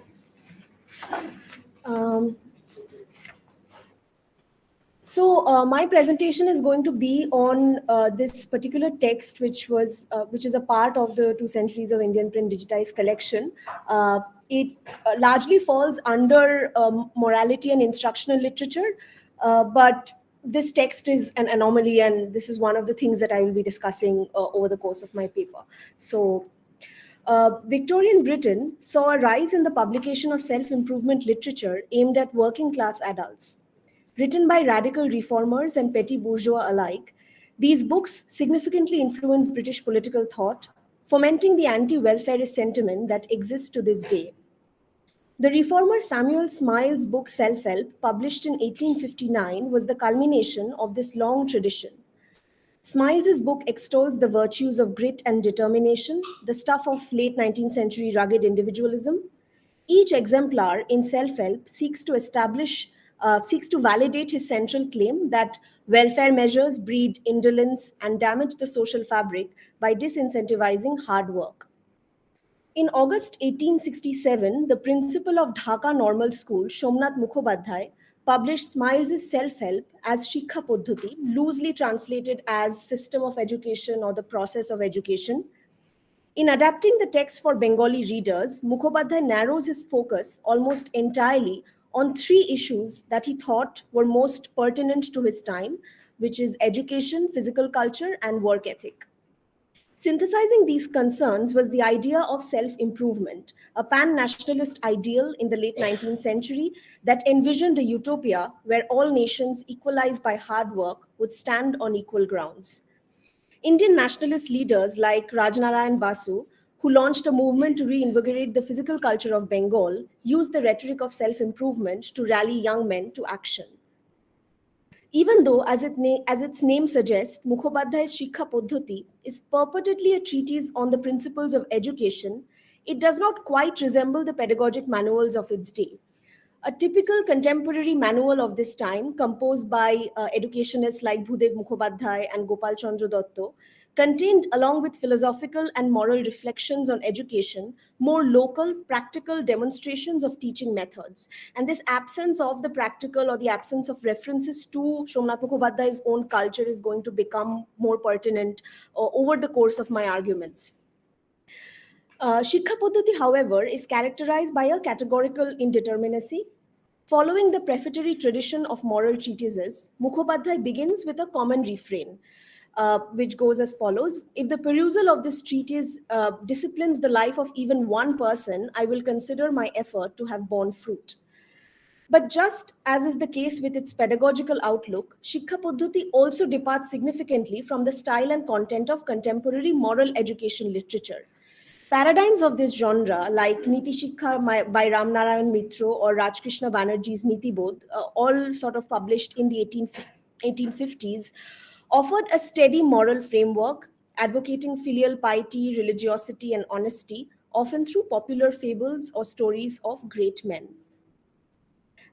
So my presentation is going to be on this particular text, which is a part of the 2 Centuries of Indian Print digitized collection. It largely falls under morality and instructional literature, but this text is an anomaly, and this is one of the things that I will be discussing over the course of my paper. So Victorian Britain saw a rise in the publication of self-improvement literature aimed at working-class adults. Written by radical reformers and petty bourgeois alike, these books significantly influenced British political thought, fomenting the anti-welfarist sentiment that exists to this day. The reformer Samuel Smiles' book Self-Help, published in 1859, was the culmination of this long tradition. Smiles' book extols the virtues of grit and determination, the stuff of late 19th century rugged individualism. Each exemplar in Self-Help seeks to validate his central claim that welfare measures breed indolence and damage the social fabric by disincentivizing hard work. In August 1867, the principal of Dhaka Normal School, Somnath Mukhopadhyay, published Smiles' Self-Help as Shikha Paddhati, loosely translated as System of Education or the Process of Education. In adapting the text for Bengali readers, Mukhopadhyay narrows his focus almost entirely on 3 issues that he thought were most pertinent to his time, which is education, physical culture, and work ethic. Synthesizing these concerns was the idea of self-improvement, a pan-nationalist ideal in the late 19th century that envisioned a utopia where all nations equalized by hard work would stand on equal grounds. Indian nationalist leaders like Rajnarayan Basu, who launched a movement to reinvigorate the physical culture of Bengal, used the rhetoric of self-improvement to rally young men to action. Even though, as its name suggests, Mukhopadhyay's Shikha Paddhati is purportedly a treatise on the principles of education, it does not quite resemble the pedagogic manuals of its day. A typical contemporary manual of this time, composed by educationists like Bhudev Mukhopadhyay and Gopal Chandra Dotto, contained, along with philosophical and moral reflections on education, more local, practical demonstrations of teaching methods. And this absence of the practical or the absence of references to Somnath Mukhopadhyay's own culture is going to become more pertinent over the course of my arguments. Shikha Paddhati, however, is characterized by a categorical indeterminacy. Following the prefatory tradition of moral treatises, Mukhopadhyay begins with a common refrain, which goes as follows: if the perusal of this treatise disciplines the life of even one person, I will consider my effort to have borne fruit. But just as is the case with its pedagogical outlook, Shiksha Paddhati also departs significantly from the style and content of contemporary moral education literature. Paradigms of this genre, like Niti Shikha by Ramnarayan Mitra or Rajkrishna Banerjee's Niti Bodh, all sort of published in the 1850s, offered a steady moral framework, advocating filial piety, religiosity, and honesty, often through popular fables or stories of great men.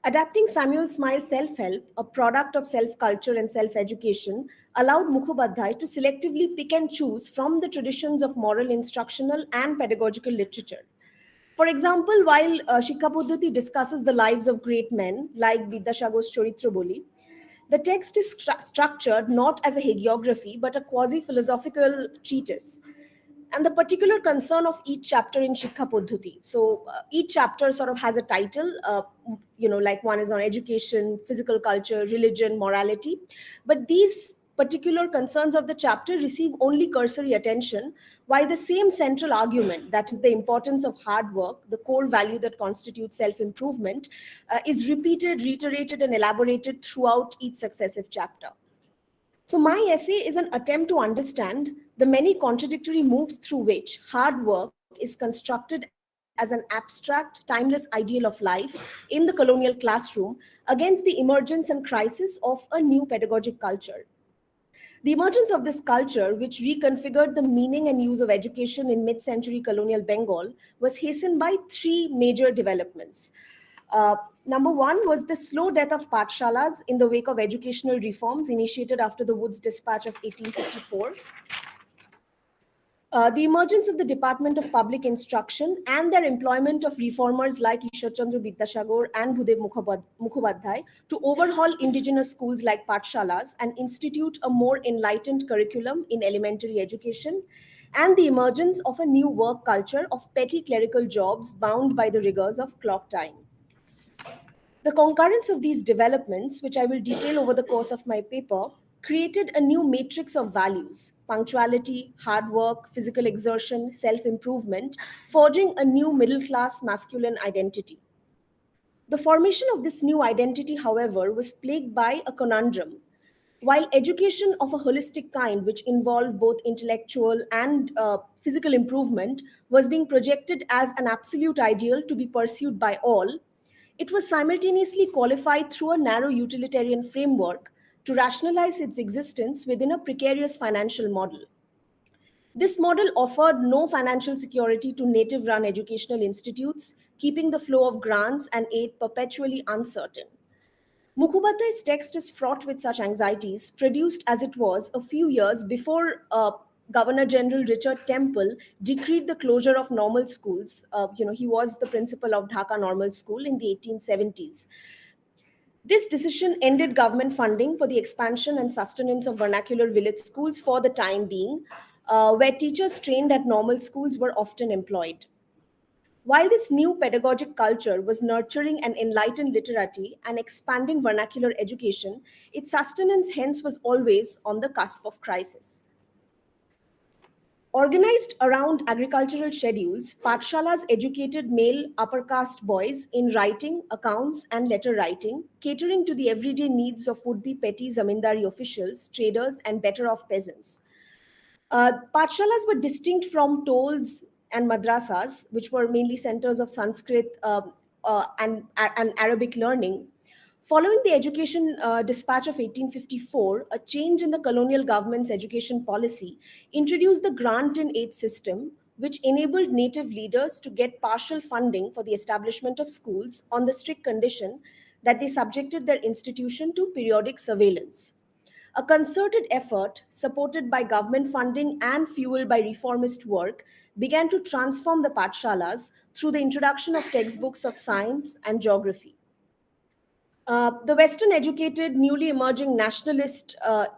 Adapting Samuel Smiles' self-help, a product of self-culture and self-education, allowed Mukhopadhyay to selectively pick and choose from the traditions of moral instructional and pedagogical literature. For example, while Shiksha Paddhati discusses the lives of great men, like Vidyasagar's Charitra Boli, the text is structured not as a hagiography, but a quasi-philosophical treatise, and the particular concern of each chapter in Shiksha Paddhati. So each chapter sort of has a title, like one is on education, physical culture, religion, morality. But these particular concerns of the chapter receive only cursory attention, while the same central argument, that is the importance of hard work, the core value that constitutes self-improvement, is repeated, reiterated, and elaborated throughout each successive chapter. So my essay is an attempt to understand the many contradictory moves through which hard work is constructed as an abstract, timeless ideal of life in the colonial classroom against the emergence and crisis of a new pedagogic culture. The emergence of this culture, which reconfigured the meaning and use of education in mid-century colonial Bengal, was hastened by three major developments. Number one was the slow death of Pathshalas in the wake of educational reforms initiated after the Woods Dispatch of 1854. The emergence of the Department of Public Instruction and their employment of reformers like Ishwar Chandra Vidyasagar and Bhudev Mukhopadhyay to overhaul indigenous schools like Pathshalas and institute a more enlightened curriculum in elementary education, and the emergence of a new work culture of petty clerical jobs bound by the rigors of clock time. The concurrence of these developments, which I will detail over the course of my paper, created a new matrix of values: punctuality, hard work, physical exertion, self-improvement, forging a new middle-class masculine identity. The formation of this new identity, however, was plagued by a conundrum. While education of a holistic kind, which involved both intellectual and physical improvement, was being projected as an absolute ideal to be pursued by all, it was simultaneously qualified through a narrow utilitarian framework to rationalize its existence within a precarious financial model. This model offered no financial security to native-run educational institutes, keeping the flow of grants and aid perpetually uncertain. Mukhopadhyay's text is fraught with such anxieties, produced as it was a few years before Governor General Richard Temple decreed the closure of normal schools. He was the principal of Dhaka Normal School in the 1870s. This decision ended government funding for the expansion and sustenance of vernacular village schools for the time being, where teachers trained at normal schools were often employed. While this new pedagogic culture was nurturing an enlightened literati and expanding vernacular education, its sustenance hence was always on the cusp of crisis. Organized around agricultural schedules, Pathshalas educated male upper caste boys in writing, accounts, and letter writing, catering to the everyday needs of would-be petty zamindari officials, traders, and better-off peasants. Pathshalas were distinct from tolls and madrasas, which were mainly centers of Sanskrit and Arabic learning. Following the Education Dispatch of 1854, a change in the colonial government's education policy introduced the grant and aid system, which enabled native leaders to get partial funding for the establishment of schools on the strict condition that they subjected their institution to periodic surveillance. A concerted effort, supported by government funding and fueled by reformist work, began to transform the Pathshalas through the introduction of textbooks of science and geography. The Western educated, newly emerging nationalist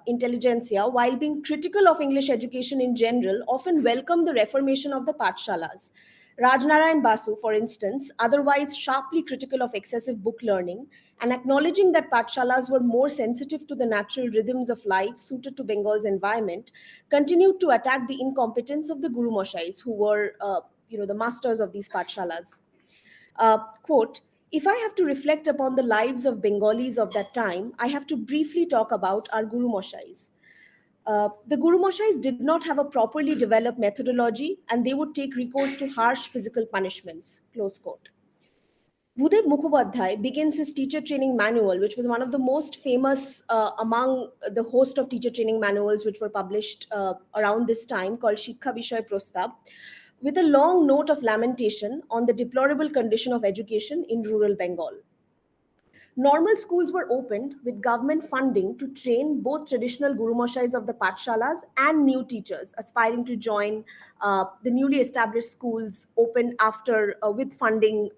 intelligentsia, while being critical of English education in general, often welcomed the reformation of the Pathshalas. Rajnarayan Basu, for instance, otherwise sharply critical of excessive book learning, and acknowledging that Pathshalas were more sensitive to the natural rhythms of life suited to Bengal's environment, continued to attack the incompetence of the Guru Moshais, who were the masters of these Pathshalas. Quote, If I have to reflect upon the lives of Bengalis of that time, I have to briefly talk about our Guru Moshais. The Guru Moshais did not have a properly developed methodology, and they would take recourse to harsh physical punishments. Close quote. Bhudev Mukhopadhyay begins his teacher training manual, which was one of the most famous among the host of teacher training manuals which were published around this time, called Shiksha Vishay Prostab, with a long note of lamentation on the deplorable condition of education in rural Bengal. Normal schools were opened with government funding to train both traditional Guru Moshais of the Pathshalas and new teachers aspiring to join the newly established schools opened after with funding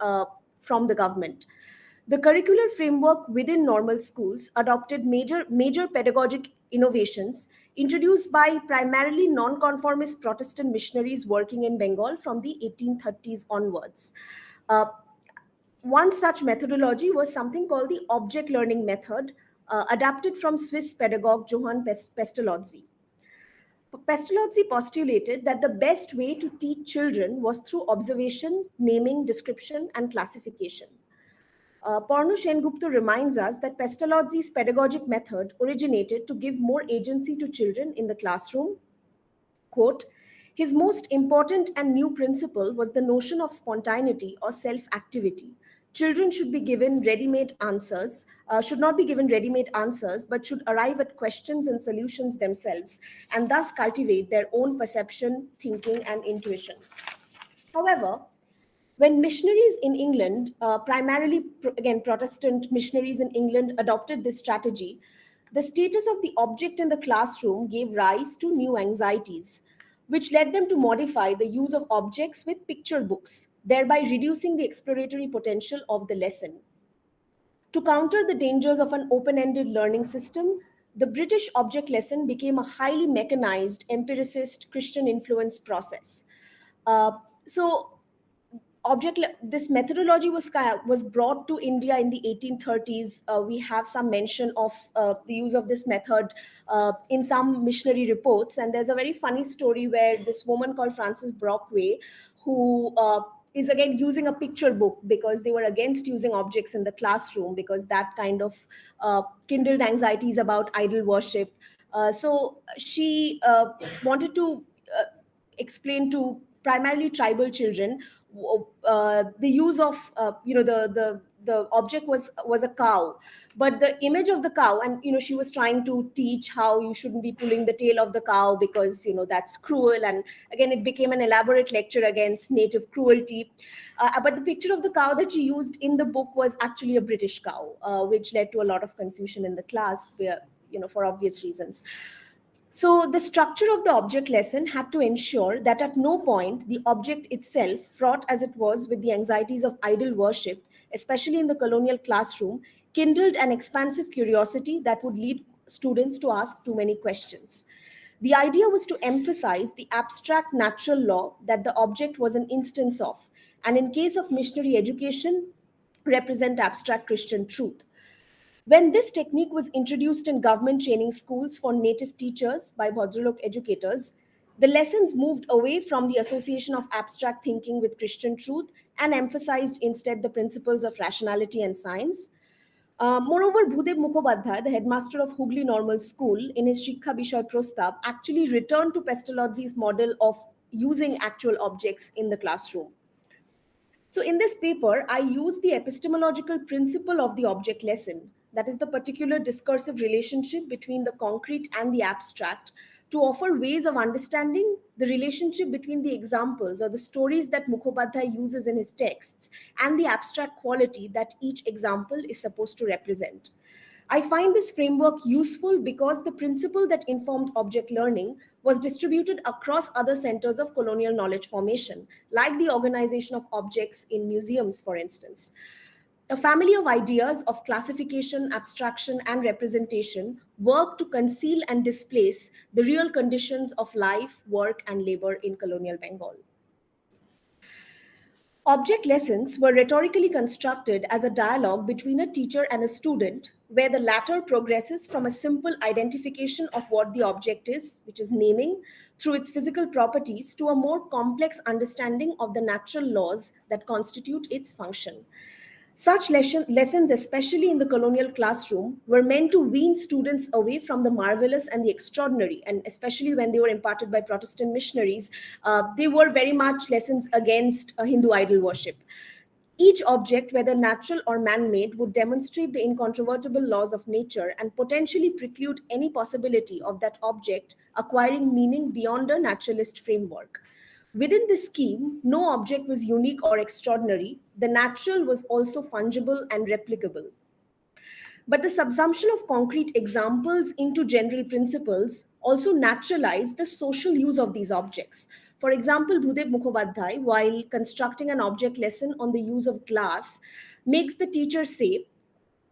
from the government. The curricular framework within normal schools adopted major pedagogic innovations introduced by primarily non-conformist Protestant missionaries working in Bengal from the 1830s onwards. Uh, One such methodology was something called the object learning method, adapted from Swiss pedagogue Johann Pestalozzi. Pestalozzi postulated that the best way to teach children was through observation, naming, description, and classification. Porno Sengupta reminds us that Pestalozzi's pedagogic method originated to give more agency to children in the classroom. Quote, his most important and new principle was the notion of spontaneity or self-activity. Children should be given ready-made answers, should not be given ready-made answers, but should arrive at questions and solutions themselves, and thus cultivate their own perception, thinking, and intuition. However, when missionaries in England, primarily again Protestant missionaries in England, adopted this strategy, the status of the object in the classroom gave rise to new anxieties, which led them to modify the use of objects with picture books, thereby reducing the exploratory potential of the lesson. To counter the dangers of an open-ended learning system, the British object lesson became a highly mechanized, empiricist, Christian-influenced process. So this methodology was brought to India in the 1830s. We have some mention of the use of this method in some missionary reports, and there's a very funny story where this woman called Frances Brockway, who is again using a picture book because they were against using objects in the classroom because that kind of kindled anxieties about idol worship. So she wanted to explain to primarily tribal children the use of the object was a cow, but the image of the cow, and she was trying to teach how you shouldn't be pulling the tail of the cow because that's cruel, and again it became an elaborate lecture against native cruelty. But the picture of the cow that she used in the book was actually a British cow, which led to a lot of confusion in the class, for obvious reasons. So the structure of the object lesson had to ensure that at no point the object itself, fraught as it was with the anxieties of idol worship, especially in the colonial classroom, kindled an expansive curiosity that would lead students to ask too many questions. The idea was to emphasize the abstract natural law that the object was an instance of, and in case of missionary education, represent abstract Christian truth. When this technique was introduced in government training schools for native teachers by Bhadralok educators, the lessons moved away from the association of abstract thinking with Christian truth and emphasized instead the principles of rationality and science. Moreover, Bhudev Mukhopadhyay, the headmaster of Hooghly Normal School, in his Shiksha Vishay Prostab, actually returned to Pestalozzi's model of using actual objects in the classroom. So in this paper, I use the epistemological principle of the object lesson, that is the particular discursive relationship between the concrete and the abstract, to offer ways of understanding the relationship between the examples or the stories that Mukhopadhyay uses in his texts and the abstract quality that each example is supposed to represent. I find this framework useful because the principle that informed object learning was distributed across other centers of colonial knowledge formation, like the organization of objects in museums, for instance. A family of ideas of classification, abstraction, and representation work to conceal and displace the real conditions of life, work, and labor in colonial Bengal. Object lessons were rhetorically constructed as a dialogue between a teacher and a student, where the latter progresses from a simple identification of what the object is, which is naming, through its physical properties, to a more complex understanding of the natural laws that constitute its function. Such lessons, especially in the colonial classroom, were meant to wean students away from the marvelous and the extraordinary, and especially when they were imparted by Protestant missionaries, they were very much lessons against Hindu idol worship. Each object, whether natural or man-made, would demonstrate the incontrovertible laws of nature and potentially preclude any possibility of that object acquiring meaning beyond a naturalist framework. Within this scheme, no object was unique or extraordinary. The natural was also fungible and replicable. But the subsumption of concrete examples into general principles also naturalized the social use of these objects. For example, Bhudev Mukhopadhyay, while constructing an object lesson on the use of glass, makes the teacher say,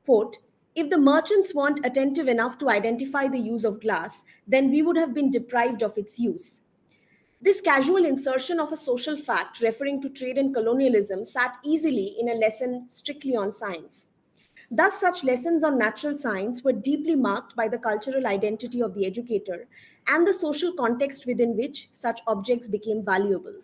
quote, if the merchants weren't attentive enough to identify the use of glass, then we would have been deprived of its use. This casual insertion of a social fact referring to trade and colonialism sat easily in a lesson strictly on science. Thus, such lessons on natural science were deeply marked by the cultural identity of the educator and the social context within which such objects became valuable.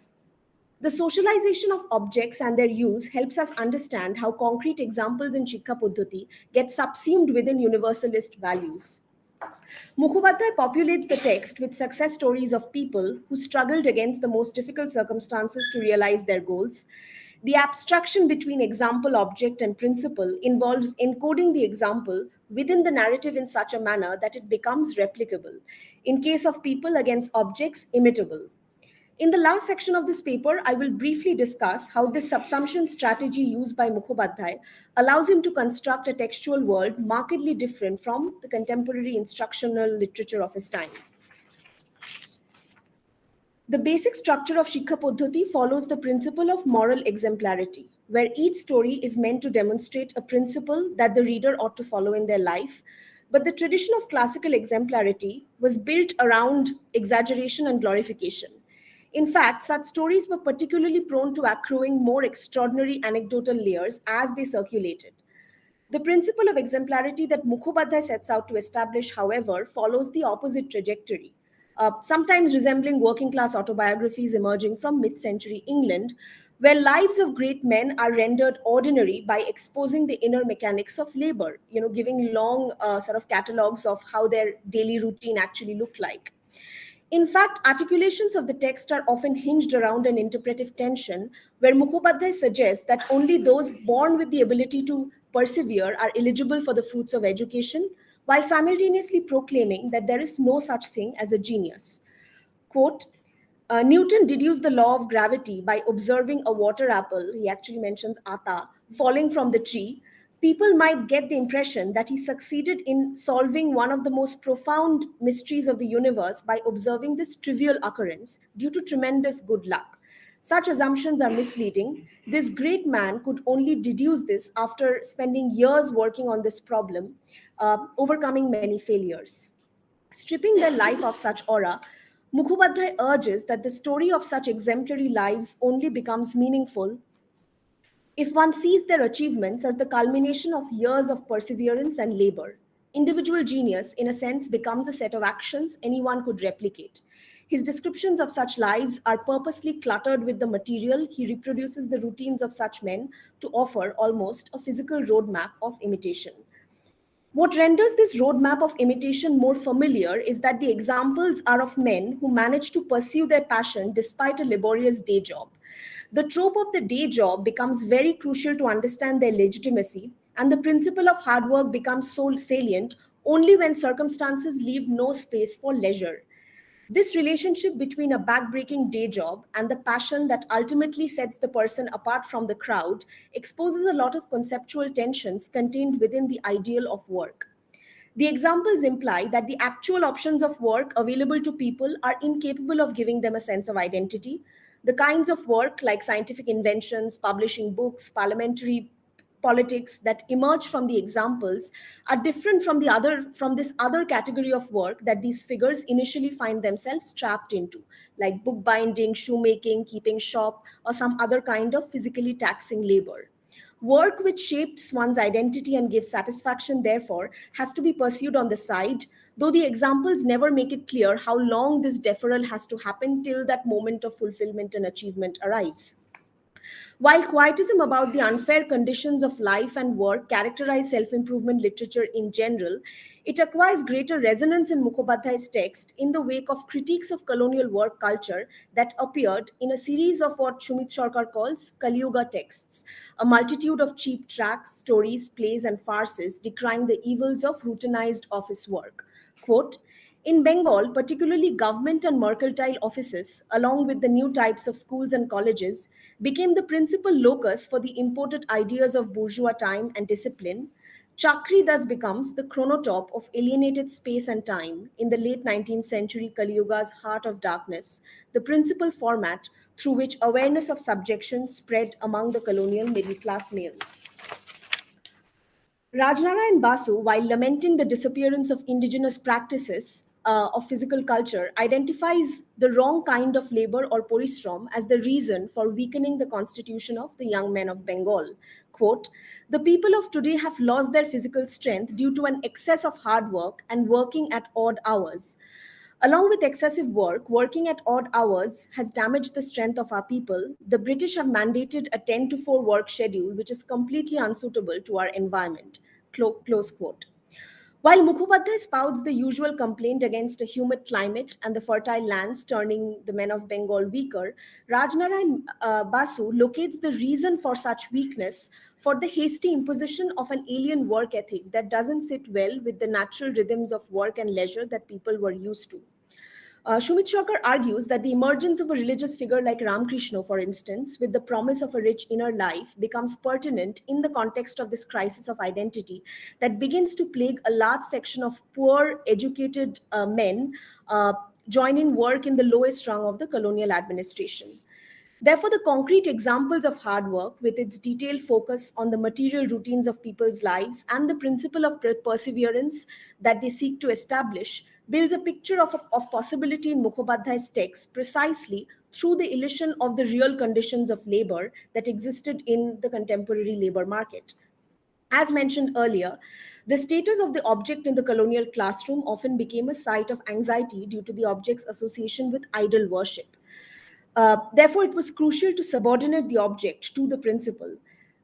The socialization of objects and their use helps us understand how concrete examples in Shikha Paddhati get subsumed within universalist values. Mukhopadhyay populates the text with success stories of people who struggled against the most difficult circumstances to realize their goals. The abstraction between example, object, and principle involves encoding the example within the narrative in such a manner that it becomes replicable. In case of people against objects, imitable. In the last section of this paper, I will briefly discuss how this subsumption strategy used by Mukhopadhyay allows him to construct a textual world markedly different from the contemporary instructional literature of his time. The basic structure of Shikha Paddhati follows the principle of moral exemplarity, where each story is meant to demonstrate a principle that the reader ought to follow in their life. But the tradition of classical exemplarity was built around exaggeration and glorification. In fact, such stories were particularly prone to accruing more extraordinary anecdotal layers as they circulated. The principle of exemplarity that Mukhopadhyay sets out to establish, however, follows the opposite trajectory, sometimes resembling working class autobiographies emerging from mid century England, where lives of great men are rendered ordinary by exposing the inner mechanics of labor, giving long sort of catalogs of how their daily routine actually looked like. In fact, articulations of the text are often hinged around an interpretive tension where Mukhopadhyay suggests that only those born with the ability to persevere are eligible for the fruits of education, while simultaneously proclaiming that there is no such thing as a genius. Quote, Newton deduced the law of gravity by observing a water apple, he actually mentions Ata, falling from the tree. People might get the impression that he succeeded in solving one of the most profound mysteries of the universe by observing this trivial occurrence due to tremendous good luck. Such assumptions are misleading. This great man could only deduce this after spending years working on this problem, overcoming many failures. Stripping their life of such aura, Mukhopadhyay urges that the story of such exemplary lives only becomes meaningful if one sees their achievements as the culmination of years of perseverance and labor. Individual genius, in a sense, becomes a set of actions anyone could replicate. His descriptions of such lives are purposely cluttered with the material. He reproduces the routines of such men to offer almost a physical roadmap of imitation. What renders this roadmap of imitation more familiar is that the examples are of men who manage to pursue their passion despite a laborious day job. The trope of the day job becomes very crucial to understand their legitimacy, and the principle of hard work becomes so salient only when circumstances leave no space for leisure. This relationship between a backbreaking day job and the passion that ultimately sets the person apart from the crowd exposes a lot of conceptual tensions contained within the ideal of work. The examples imply that the actual options of work available to people are incapable of giving them a sense of identity. The kinds of work, like scientific inventions, publishing books, parliamentary politics, that emerge from the examples are different from this other category of work that these figures initially find themselves trapped into, like bookbinding, shoemaking, keeping shop, or some other kind of physically taxing labor. Work which shapes one's identity and gives satisfaction, therefore, has to be pursued on the side, though the examples never make it clear how long this deferral has to happen till that moment of fulfillment and achievement arrives. While quietism about the unfair conditions of life and work characterize self-improvement literature in general, it acquires greater resonance in Mukhopadhyay's text in the wake of critiques of colonial work culture that appeared in a series of what Shumit Sarkar calls Kaliyuga texts, a multitude of cheap tracts, stories, plays, and farces decrying the evils of routinized office work. Quote, in Bengal, particularly government and mercantile offices, along with the new types of schools and colleges, became the principal locus for the imported ideas of bourgeois time and discipline. Chakri thus becomes the chronotope of alienated space and time in the late 19th century Kaliyuga's heart of darkness, the principal format through which awareness of subjection spread among the colonial middle class males. Rajnarayan Basu, while lamenting the disappearance of indigenous practices of physical culture, identifies the wrong kind of labor or porishram as the reason for weakening the constitution of the young men of Bengal. Quote, the people of today have lost their physical strength due to an excess of hard work and working at odd hours. Along with excessive work, working at odd hours has damaged the strength of our people. The British have mandated a 10 to 4 work schedule, which is completely unsuitable to our environment. Close quote. While Mukhopadhyay spouts the usual complaint against a humid climate and the fertile lands turning the men of Bengal weaker, Rajnarayan Basu locates the reason for such weakness for the hasty imposition of an alien work ethic that doesn't sit well with the natural rhythms of work and leisure that people were used to. Shumit Sarkar argues that the emergence of a religious figure like Ramakrishna, for instance, with the promise of a rich inner life, becomes pertinent in the context of this crisis of identity that begins to plague a large section of poor, educated men joining work in the lowest rung of the colonial administration. Therefore, the concrete examples of hard work, with its detailed focus on the material routines of people's lives and the principle of perseverance that they seek to establish, builds a picture of possibility in Mukhopadhyay's text precisely through the illusion of the real conditions of labor that existed in the contemporary labor market. As mentioned earlier, the status of the object in the colonial classroom often became a site of anxiety due to the object's association with idol worship. Therefore, it was crucial to subordinate the object to the principle.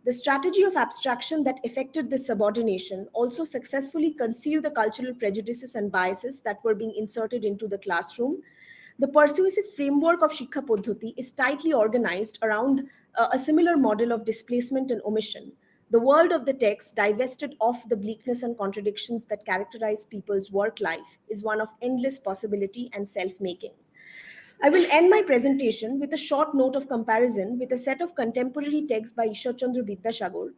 The strategy of abstraction that effected this subordination also successfully concealed the cultural prejudices and biases that were being inserted into the classroom. The persuasive framework of Shikha Paddhati is tightly organized around a similar model of displacement and omission. The world of the text, divested of the bleakness and contradictions that characterize people's work life, is one of endless possibility and self-making. I will end my presentation with a short note of comparison with a set of contemporary texts by Ishwar Chandra Vidyasagar,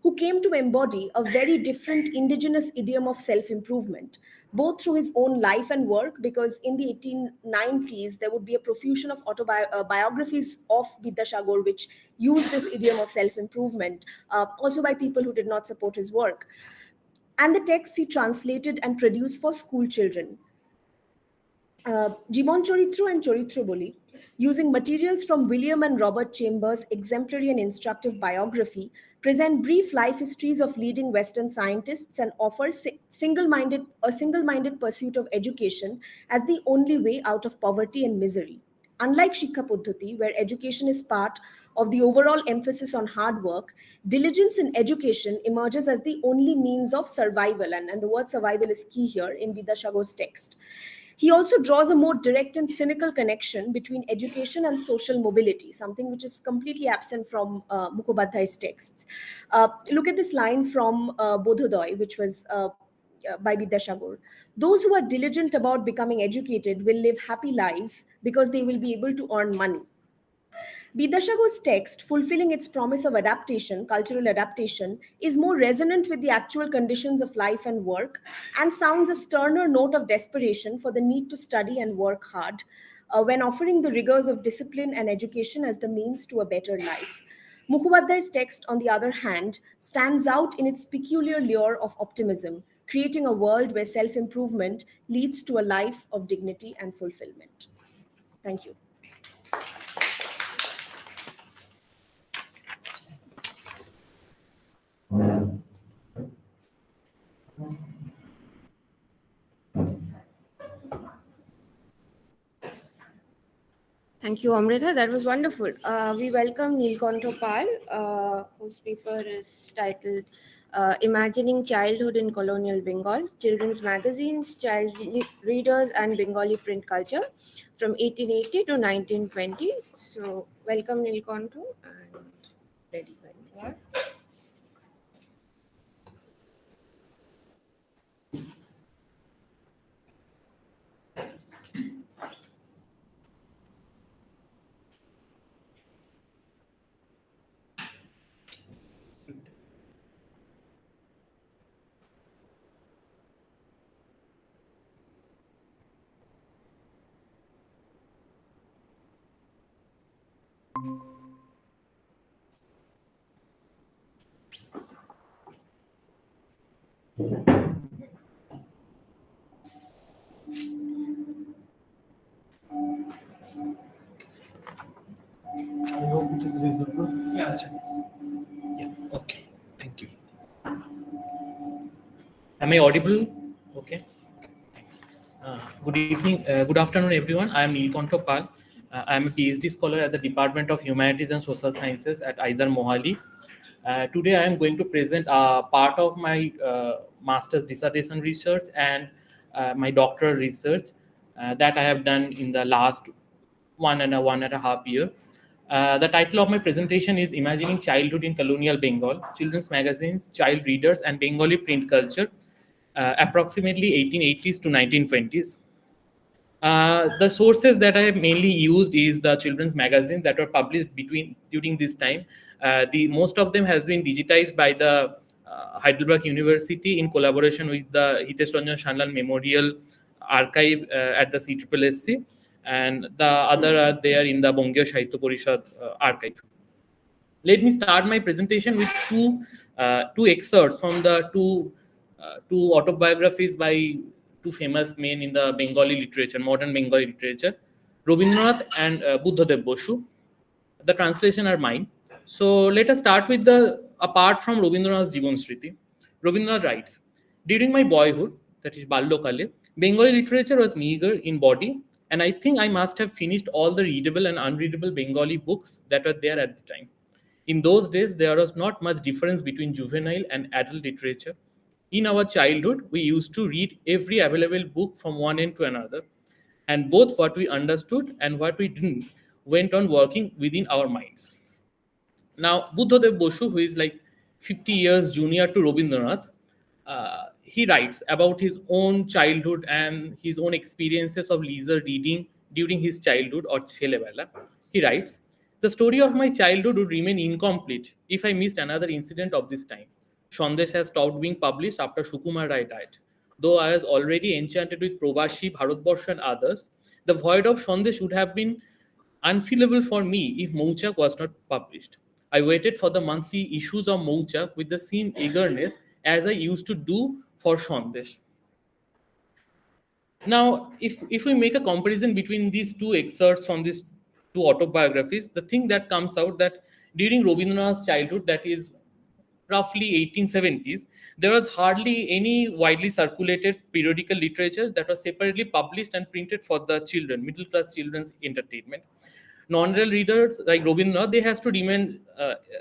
who came to embody a very different indigenous idiom of self-improvement, both through his own life and work, because in the 1890s, there would be a profusion of biographies of Vidyasagar which use this idiom of self-improvement, also by people who did not support his work. And the texts he translated and produced for school children. Jibon Choritro and Choritro Boli, using materials from William and Robert Chambers' exemplary and instructive biography, present brief life histories of leading Western scientists and offer a single-minded pursuit of education as the only way out of poverty and misery. Unlike Shikha Paddhati, where education is part of the overall emphasis on hard work, diligence in education emerges as the only means of survival, and the word survival is key here in Vidyasagar's text. He also draws a more direct and cynical connection between education and social mobility, something which is completely absent from Mukhopadhyay's texts. Look at this line from Bodhodaya, which was by Vidyasagar. Those who are diligent about becoming educated will live happy lives because they will be able to earn money. Vidyasagar's text, fulfilling its promise of adaptation, cultural adaptation, is more resonant with the actual conditions of life and work and sounds a sterner note of desperation for the need to study and work hard when offering the rigors of discipline and education as the means to a better life. Mukhopadhyay's text, on the other hand, stands out in its peculiar lure of optimism, creating a world where self-improvement leads to a life of dignity and fulfillment. Thank you. Thank you, Amrita. That was wonderful. We welcome Neelkanth Pal, whose paper is titled Imagining Childhood in Colonial Bengal, Children's Magazines, Child Readers and Bengali Print Culture from 1880 to 1920. So, welcome Neelkanth and ready when you are. I hope it is visible. Yeah. Okay. Thank you. Am I audible? Okay. Thanks. Good evening. Good afternoon, everyone. I am Neelkanth Pal. I am a PhD scholar at the Department of Humanities and Social Sciences at Aizar Mohali. Today, I am going to present a part of my master's dissertation research and my doctoral research that I have done in the last one and a half year. The title of my presentation is Imagining Childhood in Colonial Bengal, Children's Magazines, Child Readers and Bengali Print Culture, approximately 1880s to 1920s. The sources that I have mainly used is the children's magazines that were published during this time. The most of them has been digitized by the Heidelberg University in collaboration with the Hitesh Ranjan Shanlal Memorial Archive at the CSSC, and the other are there in the Bongiya Sahitya Porishad archive. Let me start my presentation with two excerpts from the two autobiographies by two famous men in the Bengali literature, modern Bengali literature, Rabindranath and Buddhadev Bosu. The translation are mine. So let us start with apart from Rabindranath's Jivan Shriti. Rabindranath writes, during my boyhood, that is Ballokale, Bengali literature was meager in body, and I think I must have finished all the readable and unreadable Bengali books that were there at the time. In those days, there was not much difference between juvenile and adult literature. In our childhood, we used to read every available book from one end to another, and both what we understood and what we didn't went on working within our minds. Now, Buddhadev Bosu, who is like 50 years junior to Rabindranath, he writes about his own childhood and his own experiences of leisure reading during his childhood or Chelebela. He writes, the story of my childhood would remain incomplete if I missed another incident of this time. Sandesh has stopped being published after Sukumar Rai died. Though I was already enchanted with Probashi, Bharatbarsha and others, the void of Sandesh would have been unfillable for me if Mouchak was not published. I waited for the monthly issues of Mouchak with the same eagerness as I used to do for Sandesh. Now, if we make a comparison between these two excerpts from these two autobiographies, the thing that comes out that during Rabindranath's childhood, that is roughly 1870s, there was hardly any widely circulated periodical literature that was separately published and printed for the children, middle class children's entertainment. Non-real readers like Rabindranath, they has to remain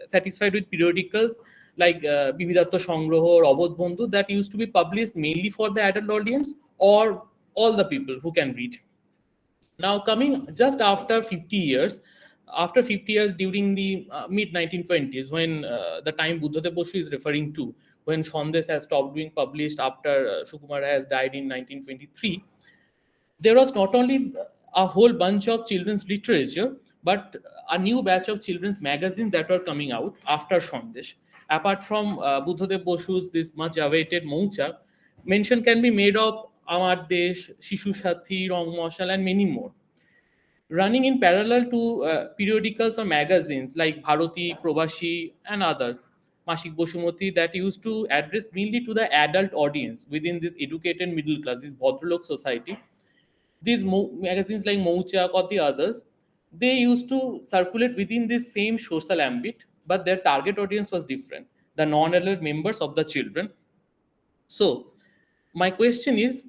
satisfied with periodicals like Bibidatta Sangroho or Abodh Bandhu that used to be published mainly for the adult audience or all the people who can read. Now, coming just after 50 years, during the mid 1920s, when the time Buddhadev Bosu is referring to, when Sandesh has stopped being published after Sukumar has died in 1923, there was not only a whole bunch of children's literature, but a new batch of children's magazines that were coming out after Sandesh. Apart from Buddhadev Bosu's this much awaited Mouchak, mention can be made of Amar Desh, Shishu Sathi, Rong Moshal, and many more. Running in parallel to periodicals or magazines like Bharati, Probashi, and others, Mashik Boshumati, that used to address mainly to the adult audience within this educated middle class, this Bhadralok society. These magazines like Mouchak or the others, they used to circulate within this same social ambit, but their target audience was different, the non-adult members of the children. So my question is,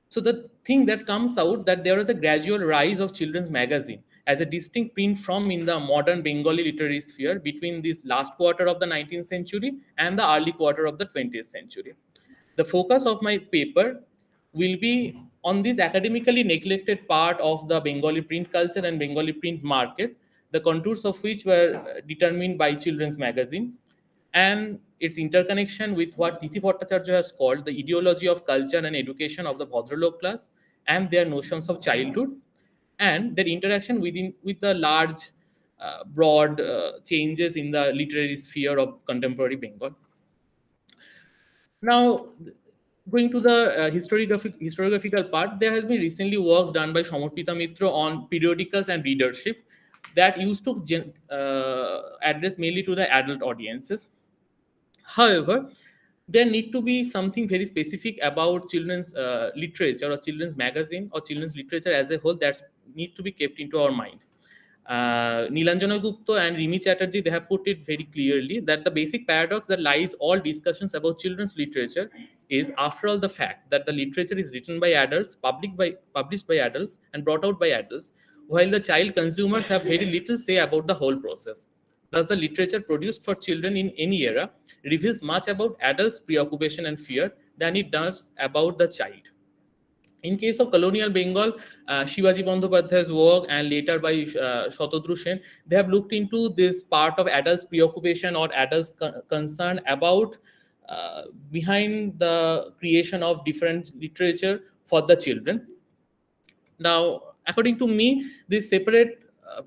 so the thing that comes out that there is a gradual rise of children's magazine as a distinct print from in the modern Bengali literary sphere between this last quarter of the 19th century and the early quarter of the 20th century. The focus of my paper will be on this academically neglected part of the Bengali print culture and Bengali print market, the contours of which were determined by children's magazine, and its interconnection with what Tithi Bhattacharya has called the ideology of culture and education of the Bhadralok class and their notions of childhood, and their interaction with the large, broad changes in the literary sphere of contemporary Bengal. Now, going to the historiographical part, there has been recently works done by Samarpita Mitra on periodicals and readership that used to address mainly to the adult audiences. However, there need to be something very specific about children's literature or children's magazine or children's literature as a whole that need to be kept into our mind. Nilanjana Gupta and Rimi Chatterjee, they have put it very clearly that the basic paradox that lies all discussions about children's literature is, after all, the fact that the literature is written by adults, published by adults, and brought out by adults, while the child consumers have very little say about the whole process. Thus, the literature produced for children in any era reveals much about adults' preoccupation and fear than it does about the child. In case of colonial Bengal, Shivaji Bandyopadhyay's work and later by Shatadru Sen, they have looked into this part of adults' preoccupation or adults' concern about behind the creation of different literature for the children. Now, according to me, this separate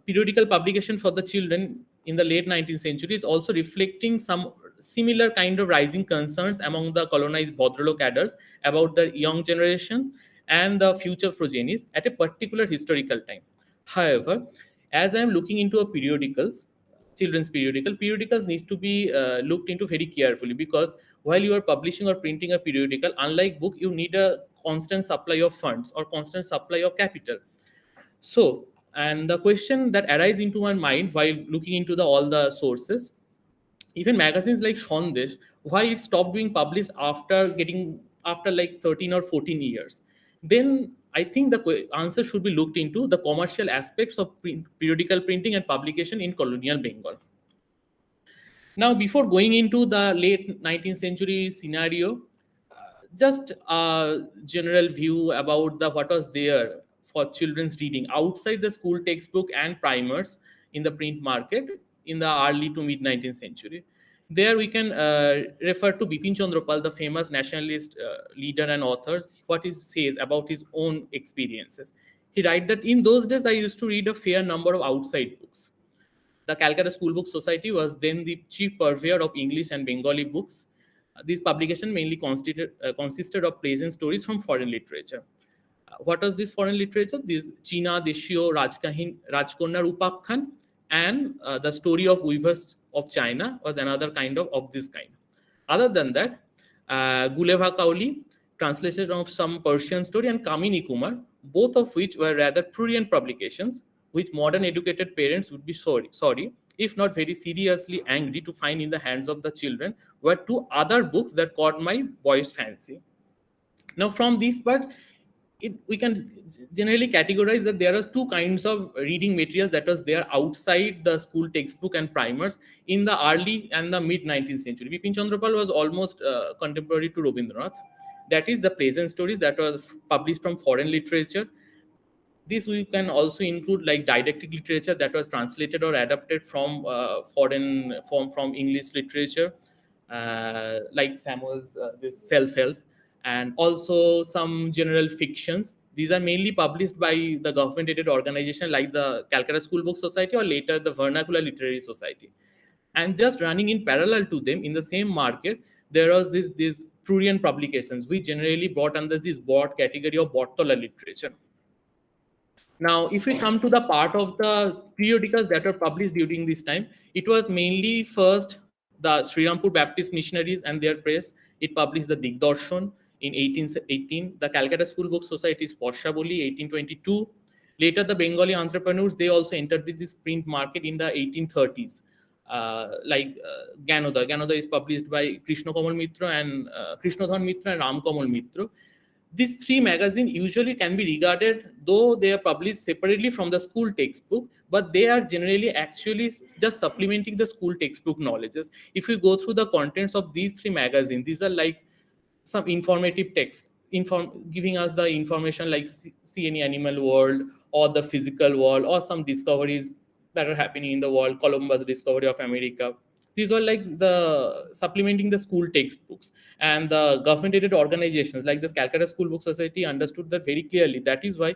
periodical publication for the children in the late 19th century is also reflecting some similar kind of rising concerns among the colonized Bhadralok adults about the young generation and the future progenies at a particular historical time. However, as I am looking into a children's periodicals needs to be looked into very carefully, because while you are publishing or printing a periodical, unlike book, you need a constant supply of funds or constant supply of capital. So, and the question that arises into my mind while looking into all the sources, even magazines like Sandesh, why it stopped being published after like 13 or 14 years? Then I think the answer should be looked into the commercial aspects of periodical printing and publication in colonial Bengal. Now, before going into the late 19th century scenario, just a general view about what was there for children's reading outside the school textbook and primers in the print market in the early to mid 19th century. There we can refer to Bipin Chandra Pal, the famous nationalist leader and author, what he says about his own experiences. He writes that in those days I used to read a fair number of outside books. The Calcutta School Book Society was then the chief purveyor of English and Bengali books. This publication mainly consisted of plays and stories from foreign literature. What was this foreign literature? This China, Deshio, Rajkonna, Upakhan, and the story of weavers of China was another kind of this kind. Other than that, Guleva Kauli, translation of some Persian story, and Kamini Kumar, both of which were rather prurient publications, which modern educated parents would be sorry, if not very seriously angry to find in the hands of the children, were two other books that caught my boy's fancy. Now, from this part, we can generally categorize that there are two kinds of reading materials that was there outside the school textbook and primers in the early and the mid 19th century. Bipin Chandra Pal was almost contemporary to Rabindranath. That is the plays and stories that was published from foreign literature. This we can also include like didactic literature that was translated or adapted from from English literature, like Samuel's this self-help, and also some general fictions. These are mainly published by the government-aided organization like the Calcutta School Book Society or later the Vernacular Literary Society. And just running in parallel to them in the same market, there was these prurient publications, which generally brought under this broad category of Bottola literature. Now, if we come to the part of the periodicals that were published during this time, it was mainly first the Sri Rampur Baptist missionaries and their press. It published the Digdarshan in 1818, the Calcutta School Book Society's Porshaboli, 1822. Later, the Bengali entrepreneurs, they also entered this print market in the 1830s. Like Ganoda. Ganoda is published by Krishnodhan Mitra and Ram Kamal Mitra. These three magazines usually can be regarded, though they are published separately from the school textbook, but they are generally actually just supplementing the school textbook knowledges. If you go through the contents of these three magazines, these are like some informative text, giving us the information like see any animal world or the physical world or some discoveries that are happening in the world, Columbus discovery of America. These are like the supplementing the school textbooks, and the government aided organizations like this Calcutta School Book Society understood that very clearly. That is why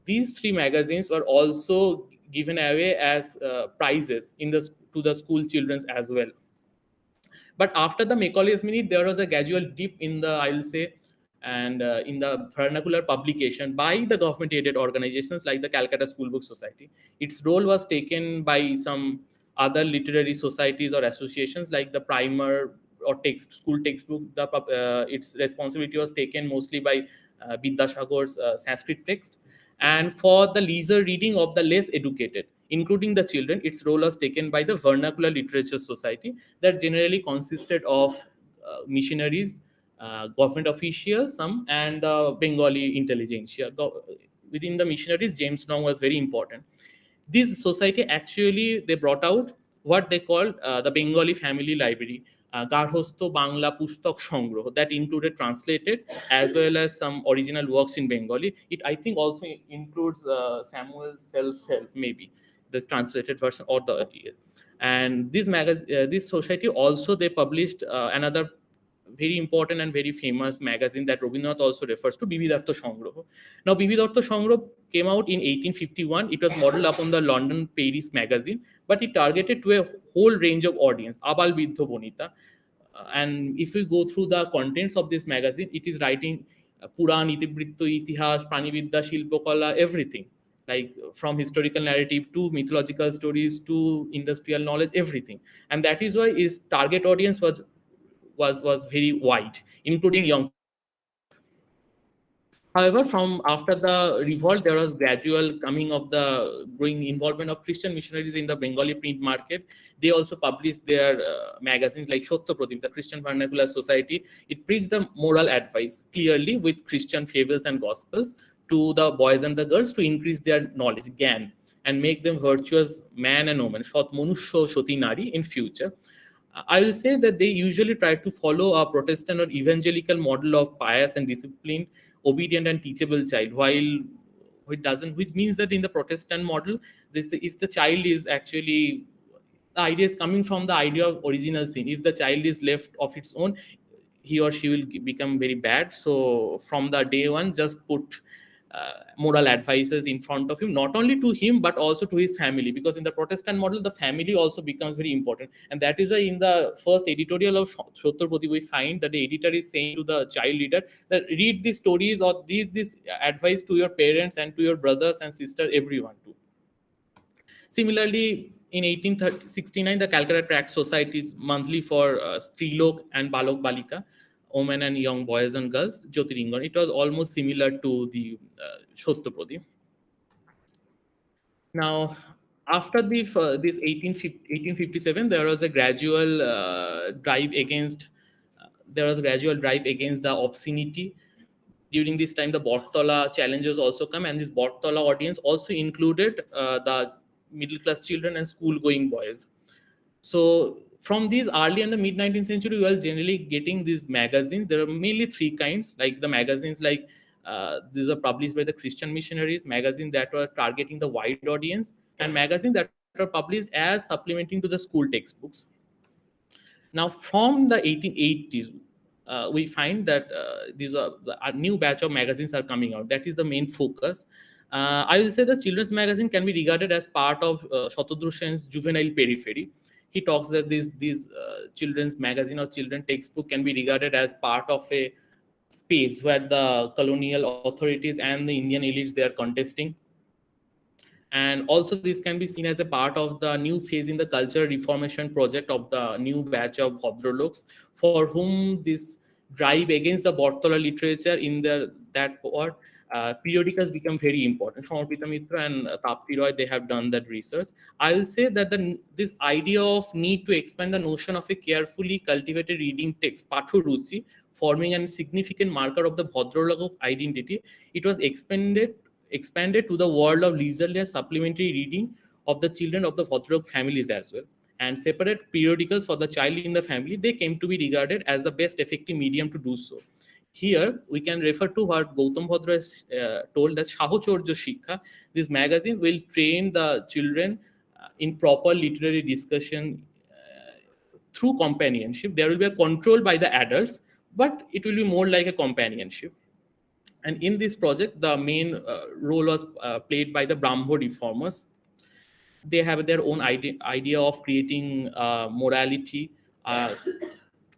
these three magazines were also given away as prizes in the to the school children as well. But after the Macaulay's Minute, there was a gradual dip in the, I will say, and in the vernacular publication by the government-aided organizations like the Calcutta School Book Society. Its role was taken by some other literary societies or associations like the Primer or school textbook. Its responsibility was taken mostly by Vidyasagar's Sanskrit text. And for the leisure reading of the less educated, including the children, its role was taken by the Vernacular Literature Society that generally consisted of missionaries, government officials, some, and Bengali intelligentsia. Within the missionaries, James Long was very important. This society actually, they brought out what they called the Bengali Family Library, Garhostho Bangla Pustok Songgroh, that included translated as well as some original works in Bengali. It, I think, also includes Samuel's Self-Help, maybe this translated version, or the and this magazine, this society also, they published another very important and very famous magazine that Rabindranath also refers to, Bibi Datta Songgroh. Now, Bibi Datta Songgroh came out in 1851. It was modeled upon the London Paris magazine, but it targeted to a whole range of audience, Abal Biddho Bonita. And if we go through the contents of this magazine, it is writing Puran, Itibritto, Itihas, Pranividya, Shilpokala, everything. Like from historical narrative to mythological stories to industrial knowledge, everything. And that is why its target audience was very wide, including young people. However, from after the revolt, there was gradual coming of the growing involvement of Christian missionaries in the Bengali print market. They also published their magazines like Shotya Pradip, the Christian Vernacular Society. It preached the moral advice clearly with Christian fables and gospels to the boys and the girls to increase their knowledge, gyan, and make them virtuous man and woman, Shat Manusho Shoti Nari, in future. I will say that they usually try to follow a Protestant or evangelical model of pious and disciplined, obedient and teachable child, while it doesn't, which means that in the Protestant model, this, if the child is actually, the idea is coming from the idea of original sin. If the child is left of its own, he or she will become very bad. So from the day one, just put moral advices in front of him, not only to him but also to his family, because in the Protestant model the family also becomes very important. And that is why in the first editorial of Shotrapati we find that the editor is saying to the child reader that read these stories or read this advice to your parents and to your brothers and sisters, everyone too. Similarly, in 1869, the Calcutta Tract Society's monthly for Strilok and Balok Balika, women and young boys and girls, Jyotiringan. It was almost similar to the Shottapradip. Now, after this 1857, there was a gradual drive against the obscenity. During this time, the Bortola challenges also come, and this Bortola audience also included the middle class children and school going boys. So from these early and the mid 19th century, we are generally getting these magazines. There are mainly three kinds, like the magazines like these are published by the Christian missionaries, magazines that were targeting the wide audience, and magazines that are published as supplementing to the school textbooks. Now, from the 1880s, we find that these are a new batch of magazines are coming out. That is the main focus. I will say the children's magazine can be regarded as part of Shatadru Sen's juvenile periphery. He talks that these children's magazine or children textbook can be regarded as part of a space where the colonial authorities and the Indian elites, they are contesting. And also this can be seen as a part of the new phase in the cultural reformation project of the new batch of Bhadraloks, for whom this drive against the Bortola literature in that part periodicals become very important. Samarpita Mitra and Tapti Roy, they have done that research. I will say that this idea of need to expand the notion of a carefully cultivated reading text, Patho Ruchi, forming a significant marker of the Bhadralok of identity, it was expanded to the world of leisurely and supplementary reading of the children of the Bhadralok families as well. And separate periodicals for the child in the family, they came to be regarded as the best effective medium to do so. Here, we can refer to what Gautam Bhadra has told, that Sahochorjo Shikha, this magazine will train the children in proper literary discussion through companionship. There will be a control by the adults, but it will be more like a companionship. And in this project, the main role was played by the Brahmo reformers. They have their own idea of creating morality,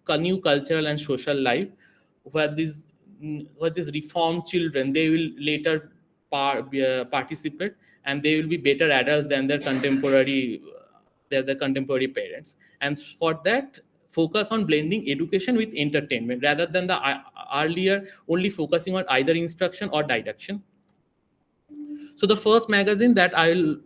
new cultural and social life, where these reformed children, they will later participate, and they will be better adults than their contemporary parents. And for that, focus on blending education with entertainment rather than the earlier only focusing on either instruction or didaction. So the first magazine that I'll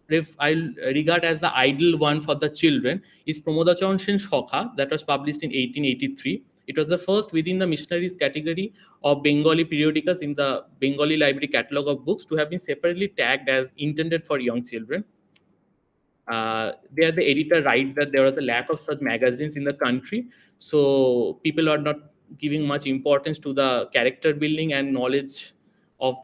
regard as the ideal one for the children is Pramodachon Sen Shokha, that was published in 1883. It was the first within the missionaries category of Bengali periodicals in the Bengali Library Catalogue of Books to have been separately tagged as intended for young children. There, the editor writes that there was a lack of such magazines in the country, so people are not giving much importance to the character building and knowledge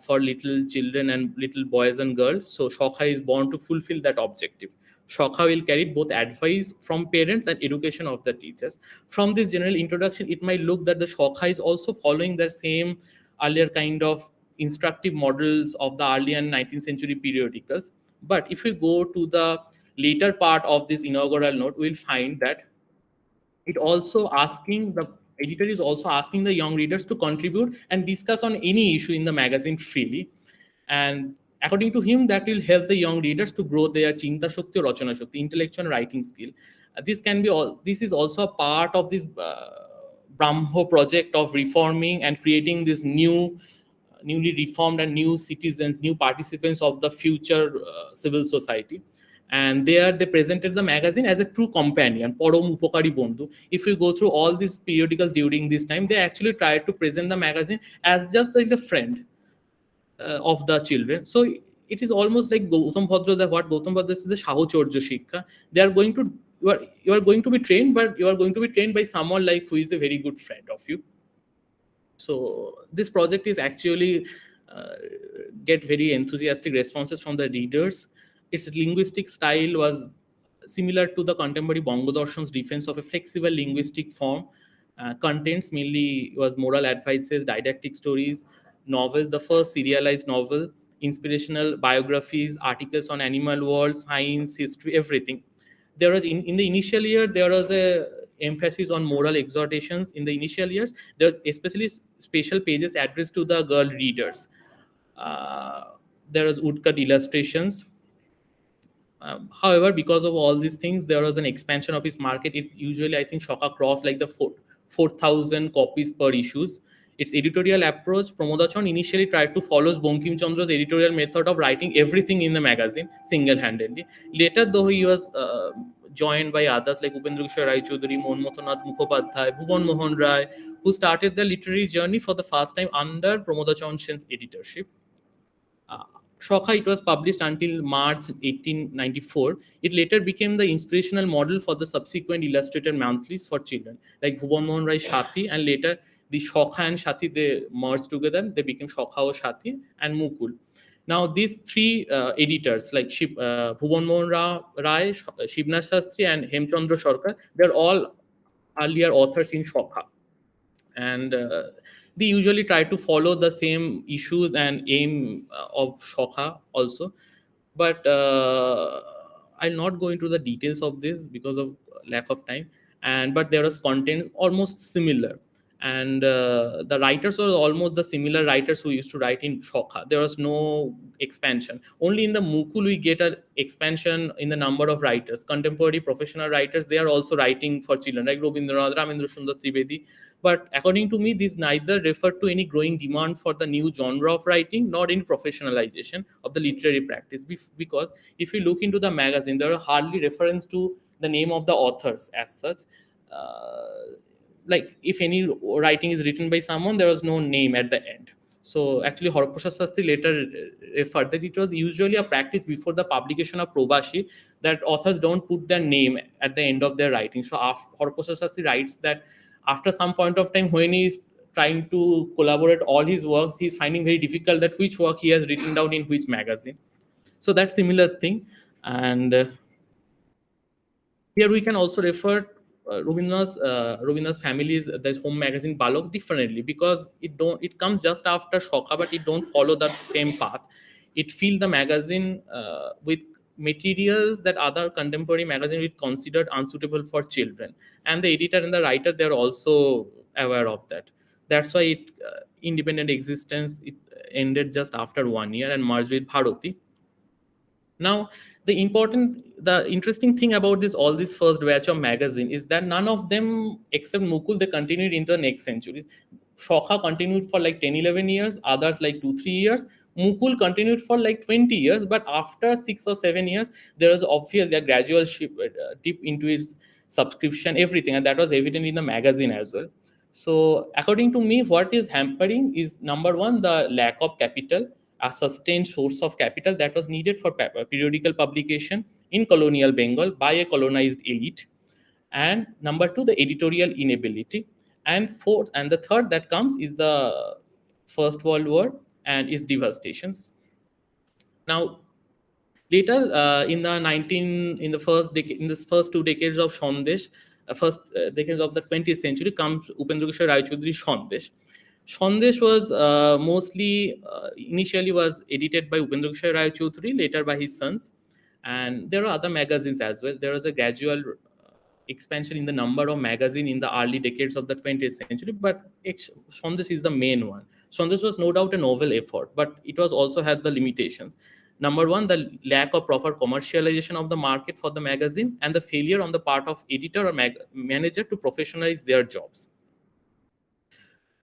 for little children and little boys and girls. So Shokha is born to fulfill that objective. Shokha will carry both advice from parents and education of the teachers. From this general introduction, it might look that the Shokha is also following the same earlier kind of instructive models of the early and 19th century periodicals. But if we go to the later part of this inaugural note, we'll find that the editor is also asking the young readers to contribute and discuss on any issue in the magazine freely. And according to him, that will help the young readers to grow their Chinta Shakti or Rachana Shakti, intellectual and writing skill. This is also a part of this Brahmo project of reforming and creating this newly reformed and new citizens, new participants of the future civil society. And there they presented the magazine as a true companion, Param Upokari Bondhu. If we go through all these periodicals during this time, they actually tried to present the magazine as just like a friend of the children. So it is almost like Gautam Bhadra, what Gautam Bhadra says, the Sahochorjo Shikha. They are going to, you are going to be trained, but you are going to be trained by someone like who is a very good friend of you. So this project is actually get very enthusiastic responses from the readers. Its linguistic style was similar to the contemporary Bongodarshan's defense of a flexible linguistic form. Contents mainly was moral advices, didactic stories, novels, the first serialized novel, inspirational biographies, articles on animal world, science, history, everything. There was in the initial year, there was a emphasis on moral exhortations. In the initial years, there was especially special pages addressed to the girl readers. There was woodcut illustrations. However, because of all these things, there was an expansion of its market. It usually, I think, Shokha crossed like the 4,000 copies per issues. Its editorial approach, Pramodachon initially tried to follow Bankim Chandra's editorial method of writing everything in the magazine single-handedly. Later, though, he was joined by others like Upendra Kishore Rai Chaudhuri, Monmothanath Mukhopadhyay, Bhuban Mohan Rai, who started the literary journey for the first time under Pramodachon Sen's editorship. Shokha, it was published until March 1894. It later became the inspirational model for the subsequent illustrated monthlies for children, like Bhuban Mohan Rai Shathi, and later the Shokha and Shathi, they merged together. They became Shokha or Shathi and Mukul. Now, these three editors, like Bhuban Mohan Rai, Shivnath Shastri, and Hemchandra Sarkar, they're all earlier authors in Shokha. And they usually try to follow the same issues and aim of Shokha also. But I'll not go into the details of this because of lack of time. But there was content almost similar. And the writers were almost the similar writers who used to write in Shokha. There was no expansion. Only in the Mukul we get an expansion in the number of writers. Contemporary professional writers, they are also writing for children, like Rabindranath, Ramendra Sundar Trivedi. But according to me, these neither refer to any growing demand for the new genre of writing, nor any professionalization of the literary practice. Because if you look into the magazine, there are hardly reference to the name of the authors as such. like if any writing is written by someone, there was no name at the end. So actually Horoprasad Sastry later referred that it was usually a practice before the publication of Probashi that authors don't put their name at the end of their writing. So Horoprasad Sastry writes that after some point of time, when he is trying to collaborate all his works, he's finding very difficult that which work he has written down in which magazine. So that similar thing. And here we can also refer Rabindranath's family's the home magazine Balok differently, because it comes just after Shokha, but it don't follow that same path. It fill the magazine with materials that other contemporary magazine would considered unsuitable for children, and the editor and the writer, they're also aware of that. That's why it independent existence, it ended just after 1 year and merged with Bharati. Now, the interesting thing about all this first batch of magazine is that none of them, except Mukul, they continued into the next centuries. Shokha continued for like 10, 11 years, others like 2, 3 years. Mukul continued for like 20 years, but after 6 or 7 years, there was obviously a gradual dip into its subscription, everything, and that was evident in the magazine as well. So, according to me, what is hampering is number one, the lack of capital, a sustained source of capital that was needed for periodical publication in colonial Bengal by a colonized elite. And number two, the editorial inability. And the third that comes is the First World War and its devastations. Now, later in the first 2 decades of Sandesh, first decades of the 20th century, comes Upendra Kishore Rai Chaudhury's Sandesh. Sandesh was mostly initially was edited by Upendra Kishore Rai Chaudhury, later by his sons, and there are other magazines as well. There was a gradual expansion in the number of magazines in the early decades of the 20th century, but Sandesh is the main one. Sandesh was no doubt a novel effort, but it was also had the limitations. Number one, the lack of proper commercialization of the market for the magazine, and the failure on the part of editor or manager to professionalize their jobs.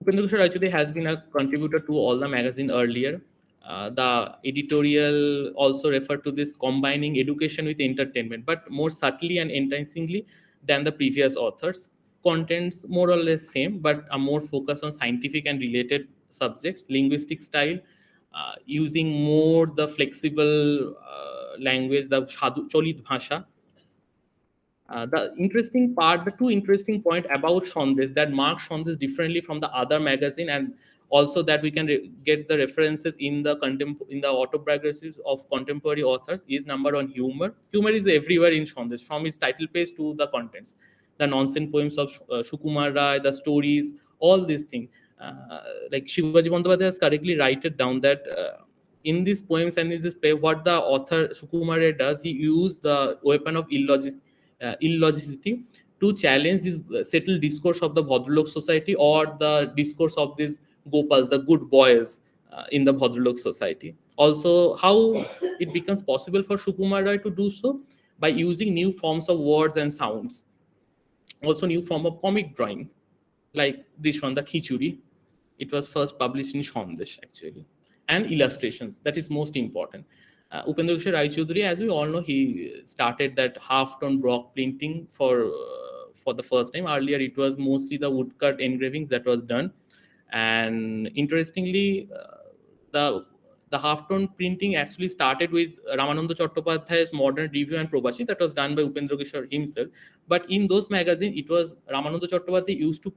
Upendra Kishore Rai Chaudhury has been a contributor to all the magazine earlier. The editorial also referred to this combining education with entertainment, but more subtly and enticingly than the previous authors. Contents more or less same, but are more focused on scientific and related subjects, linguistic style, using more the flexible language, the Cholit Bhasha. The two interesting point about Sandesh that mark Sandesh differently from the other magazine, and also that we can get the references in the autobiographies of contemporary authors, is number one, humor. Humor is everywhere in Sandesh, from its title page to the contents. The nonsense poems of Sukumar Rai, the stories, all these things. Like Shivaji Bandyopadhyay has correctly written down that in these poems and in this play, what the author Sukumar Rai does, he used the weapon of illogicity to challenge this settled discourse of the Bhadralok society, or the discourse of these Gopals, the good boys in the Bhadralok society. Also, how it becomes possible for Sukumar Rai to do so by using new forms of words and sounds. Also, new form of comic drawing, like this one, the Khichuri. It was first published in Sandesh actually, and illustrations. That is most important. Upendra Kishore Rai Chaudhury, as we all know, he started that half-tone block printing for the first time. Earlier, it was mostly the woodcut engravings that was done, and interestingly, the half-tone printing actually started with Ramananda Chattopadhyay's Modern Review and Probashi, that was done by Upendra Kishore himself. But in those magazines, it was Ramananda Chattopadhyay used to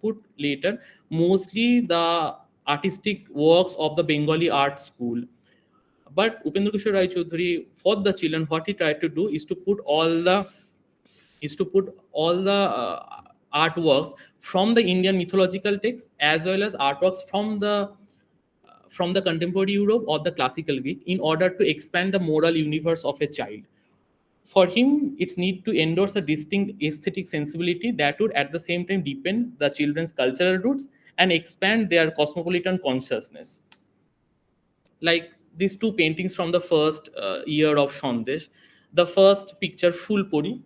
put later mostly the artistic works of the Bengali art school. But Upendra Kishore Rai Chaudhury, for the children, what he tried to do is to put all the artworks from the Indian mythological texts, as well as artworks from the contemporary Europe or the classical Greek, in order to expand the moral universe of a child. For him, it's need to endorse a distinct aesthetic sensibility that would at the same time deepen the children's cultural roots and expand their cosmopolitan consciousness. Like these two paintings from the first year of Sandesh. The first picture, Fulpuri,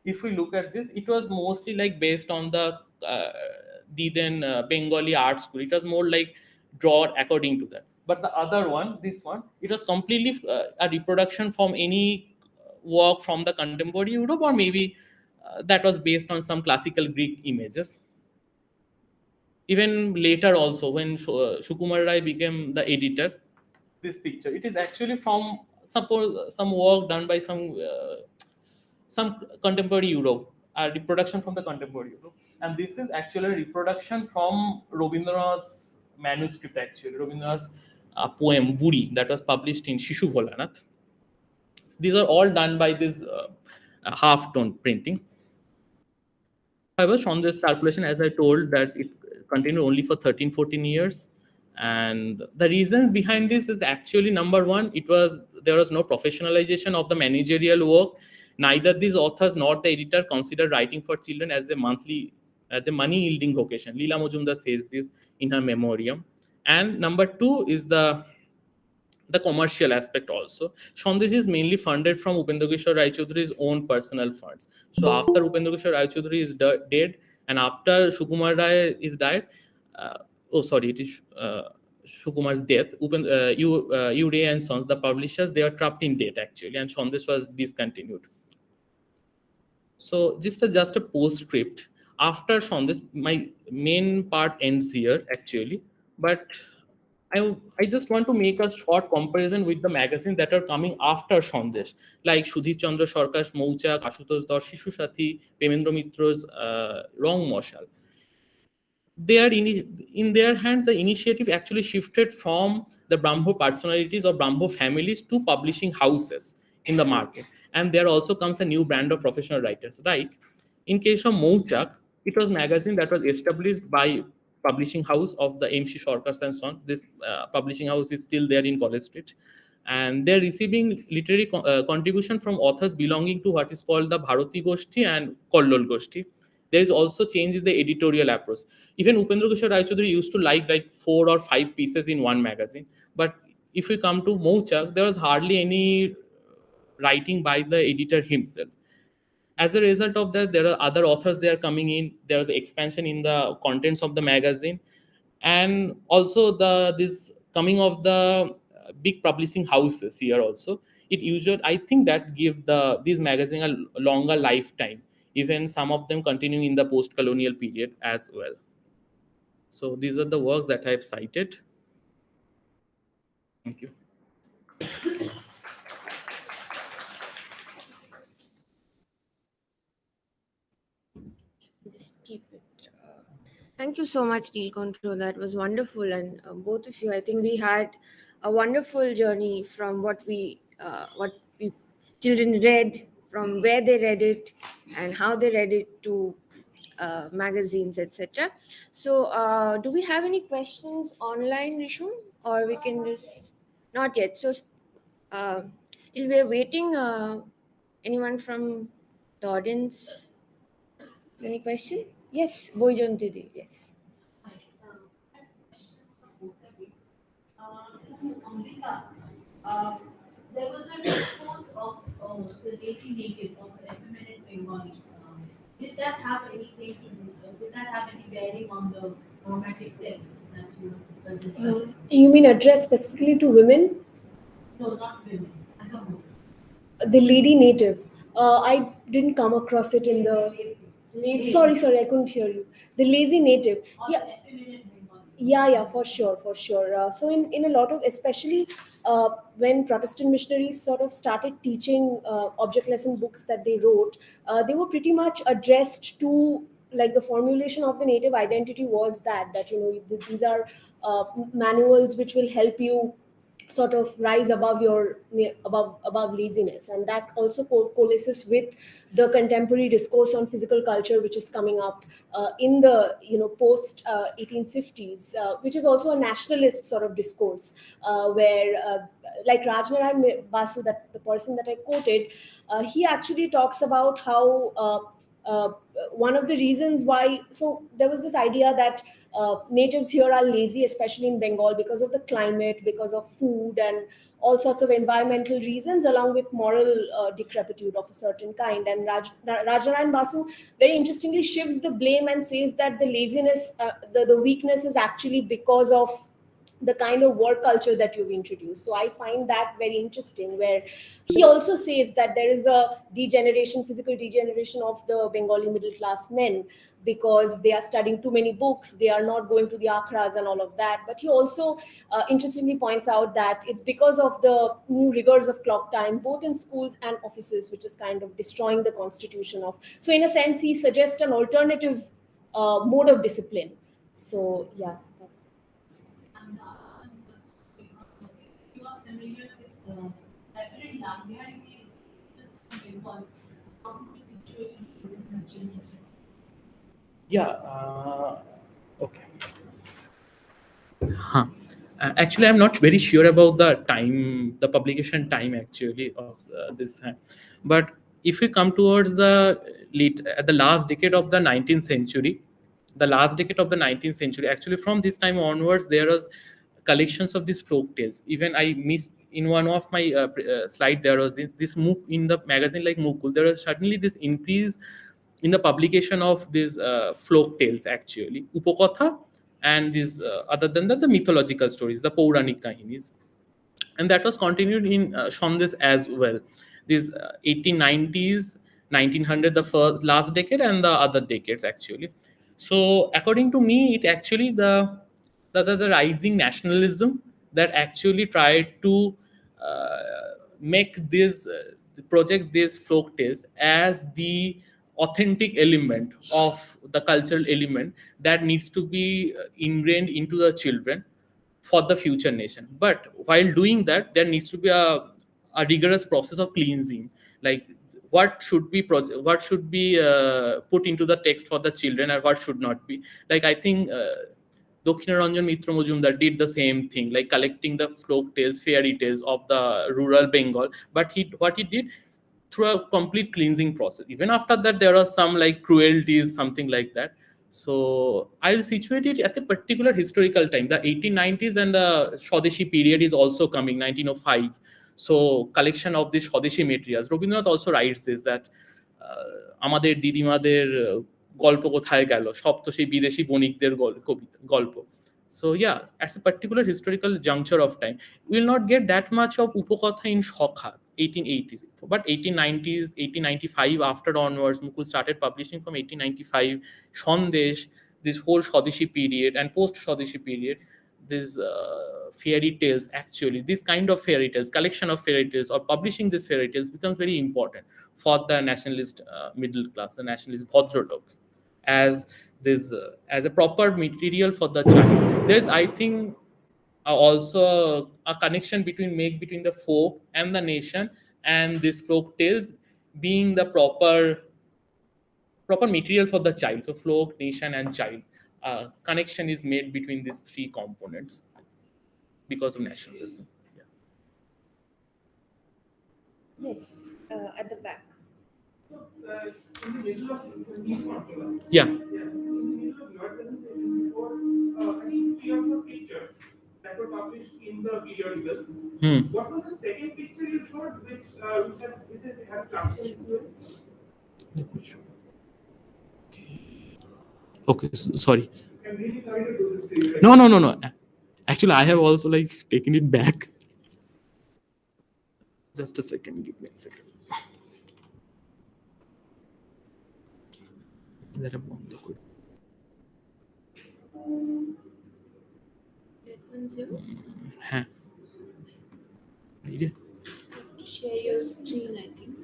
if we look at this, it was mostly like based on the then Bengali art school. It was more like drawn according to that. But the other one, this one, it was completely a reproduction from any work from the contemporary Europe, or maybe that was based on some classical Greek images. even later also, when Shukumar Rai became the editor, this picture, it is actually from suppose some work done by some contemporary Europe, a reproduction from the contemporary Europe, and this is actually a reproduction from Rabindranath's manuscript. Actually, Rabindranath's poem Buri, that was published in Shishu Bholanath. These are all done by this half-tone printing. However, Chandra's circulation, as I told, that it continued only for 13, 14 years. And the reasons behind this is actually, number one, there was no professionalization of the managerial work. Neither these authors nor the editor considered writing for children as a money-yielding vocation. Leela Majumdar says this in her memoriam. And number two is the commercial aspect also. Sandesh is mainly funded from Upendra Kishore Rai Chaudhury's own personal funds. So after Upendra Kishore Rai Chaudhury is dead, and after Shukumar Rai is died, it is Shukumar's death, Ure and Sons, the publishers, they are trapped in debt actually, and Sandesh was discontinued. So just a postscript. After Sandesh, my main part ends here actually, but I just want to make a short comparison with the magazines that are coming after Sandesh, like Sudhir Chandra Sarkar's Mouchak, Ashutosh Dar, Shishu Sathi, Pemendra Mitra's Rong Moshal. They are in their hands, the initiative actually shifted from the Brahmo personalities or Brahmo families to publishing houses in the market. And there also comes a new brand of professional writers, right? In case of Mouchak, it was a magazine that was established by publishing house of the MC Sarkar and son. This publishing house is still there in College Street. And they're receiving literary contribution from authors belonging to what is called the Bharati Goshti and Kollol Goshti. There is also change in the editorial approach. Even Upendra Kishore Rai Chaudhury used to like 4 or 5 pieces in one magazine. But if we come to Mouchak, there was hardly any writing by the editor himself. As a result of that, there are other authors they are coming in. There is expansion in the contents of the magazine, and also this coming of the big publishing houses here also. It usually, I think, that give these magazines a longer lifetime. Even some of them continuing in the post-colonial period as well. So these are the works that I have cited. Thank you. Just keep it. Thank you so much, Deal Control. That was wonderful, and both of you, I think we had a wonderful journey from what we children read, from where they read it, and how they read it, to magazines, etc. So, do we have any questions online, Rishun, or we can just not yet? So, till we are waiting, anyone from the audience? Any question? Yes, Boyjon Didi. Yes. Amrita, there was a discourse of the lazy native of the effeminate Bengali. Did that have anything to do? Did that have any bearing on the normative texts that you were discussing? You mean addressed specifically to women? No, not women, as a whole. The lady native. I didn't come across it in the. Sorry, I couldn't hear you. The lazy native. Or Yeah. the effeminate Bengali. Yeah, for sure. So in a lot of, especially when Protestant missionaries sort of started teaching object lesson books that they wrote, they were pretty much addressed to, like, the formulation of the native identity was that these are manuals which will help you sort of rise above your above laziness, and that also coalesces with the contemporary discourse on physical culture which is coming up in the post 1850s, which is also a nationalist sort of discourse, where like Rajnarayan Basu, that the person that I quoted, he actually talks about how one of the reasons why, so there was this idea that natives here are lazy, especially in Bengal, because of the climate, because of food, and all sorts of environmental reasons, along with moral decrepitude of a certain kind. And Rajnarayan Basu very interestingly shifts the blame and says that the laziness, the weakness is actually because of the kind of work culture that you've introduced. So I find that very interesting, where he also says that there is a degeneration, physical degeneration of the Bengali middle class men, because they are studying too many books, they are not going to the akhras and all of that. But he also interestingly points out that it's because of the new rigors of clock time, both in schools and offices, which is kind of destroying the constitution of. So in a sense, he suggests an alternative mode of discipline. So yeah. And you are familiar with Reverend Lamia case in Bengal, how to situate in the children's. Yeah. Okay. Huh. Actually, I'm not very sure about the time, the publication time actually of this time. But if we come towards the at the last decade of the 19th century, actually from this time onwards, there was collections of these folk tales. Even I missed in one of my slide, there was this in the magazine like Mukul, there was suddenly this increase in the publication of these folk tales actually, upakatha, and these other than that the mythological stories, the Pauranik kahinis, and that was continued in Sandesh as well. These 1890s, 1900, the first last decade, and the other decades actually. So according to me, it actually the rising nationalism that actually tried to uh, make this project these folk tales as the authentic element of the cultural element that needs to be ingrained into the children for the future nation. But while doing that, there needs to be a rigorous process of cleansing, like what should be put into the text for the children and what should not be. Like I think Dakshiнаরঞ্জন Mitra Mujumdar did the same thing, like collecting the folk tales, fairy tales of the rural Bengal. But what he did through a complete cleansing process. Even after that, there are some like cruelties, something like that. So I will situate it at a particular historical time. The 1890s and the Swadeshi period is also coming, 1905. So collection of these Swadeshi materials. Rabindranath also writes this, that আমাদের দিদিমাদের গল্প কোথায় গেল, সব তো সেই বিদেশি বণিকদের গল্প. So yeah, at a particular historical juncture of time, we will not get that much of upakatha in Shokha, 1880s. But 1890s, 1895 after onwards, Mukul started publishing from 1895, Sandesh, this whole Swadeshi period and post-Swadeshi period, these fairy tales actually, this kind of fairy tales, collection of fairy tales or publishing these fairy tales becomes very important for the nationalist middle class, the nationalist Bhadrolok, as this as a proper material for the child. There's, I think, also a connection between the folk and the nation, and these folk tales being the proper material for the child. So folk, nation, and child, connection is made between these three components because of nationalism. Yes, at the back. In the middle of Yeah. in the middle of your presentation, you showed, I think, 3 or 4 pictures that were published in the periodicals. What was the second picture you showed, which has classical influence? Okay, sorry. I'm really sorry to do this to you. No. Actually, I have also like taken it back. Just a second, give me a second. That one's you. Huh. Share your screen, I think.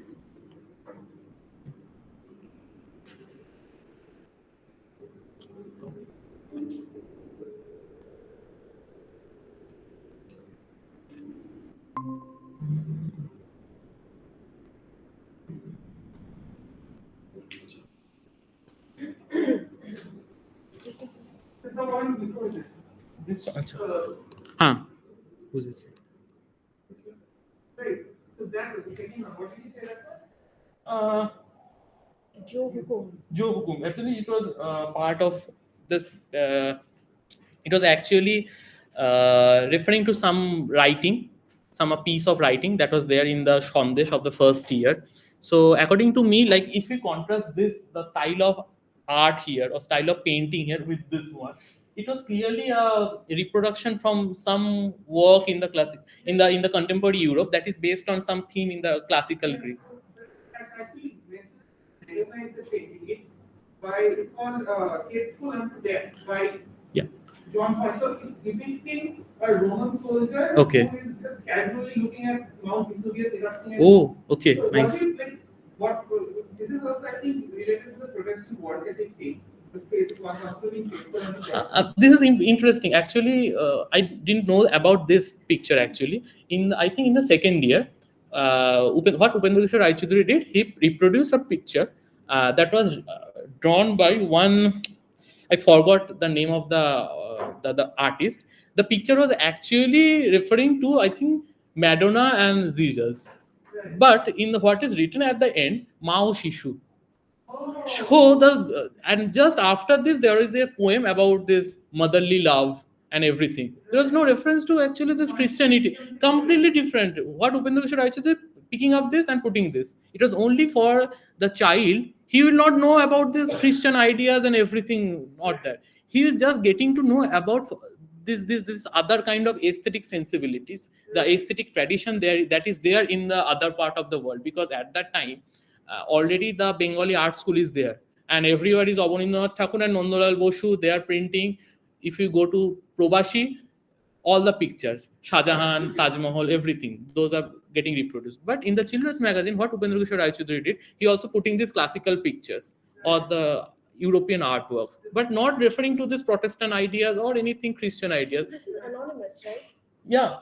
The one before this. This one. Huh. Who's it? Right. So that was the second one. What did you say that was? Jo Hukum. Jo Hukum. Actually, it was part of this. It was actually referring to some writing, a piece of writing that was there in the Sandesh of the first year. So according to me, like if we contrast this, the style of art here or style of painting here with this one, it was clearly a reproduction from some work in the classic in the contemporary Europe that is based on some theme in the classical Greek. Actually, recognize the painting. It's called Faithful Unto Death by Yeah. John Paul. So it's depicting a Roman soldier Okay. who is just casually looking at Mount Vesuvius erupting. Oh, okay, So nice. what is like what this is also I think related to the Protestant work ethic thing. The faith one must have been faithful unto death. This is interesting. Actually, I didn't know about this picture. Actually, I think in the second year, what Upendra Kishore Raichaudhuri did, he reproduced a picture that was drawn by one. I forgot the name of the artist. The picture was actually referring to, I think, Madonna and Jesus, but in what is written at the end, Mao Shishu. So and just after this, there is a poem about this motherly love and everything. There was no reference to actually this Christianity. Completely different. What Upendra Kishore Raichaudhuri picking up this and putting this. It was only for the child. He will not know about this Christian ideas and everything. Not that he is just getting to know about this other kind of aesthetic sensibilities, the aesthetic tradition there that is there in the other part of the world. Because at that time, already the Bengali art school is there, and everywhere is Abanindranath Thakur and Nandalal Bosu. They are printing. If you go to Probashi, all the pictures, Shah Jahan, Taj Mahal, everything, those are getting reproduced. But in the children's magazine, what Upendra Kishore Raichaudhuri did, he also putting these classical pictures or the European artworks, but not referring to these Protestant ideas or anything Christian ideas. This is anonymous, right? Yeah,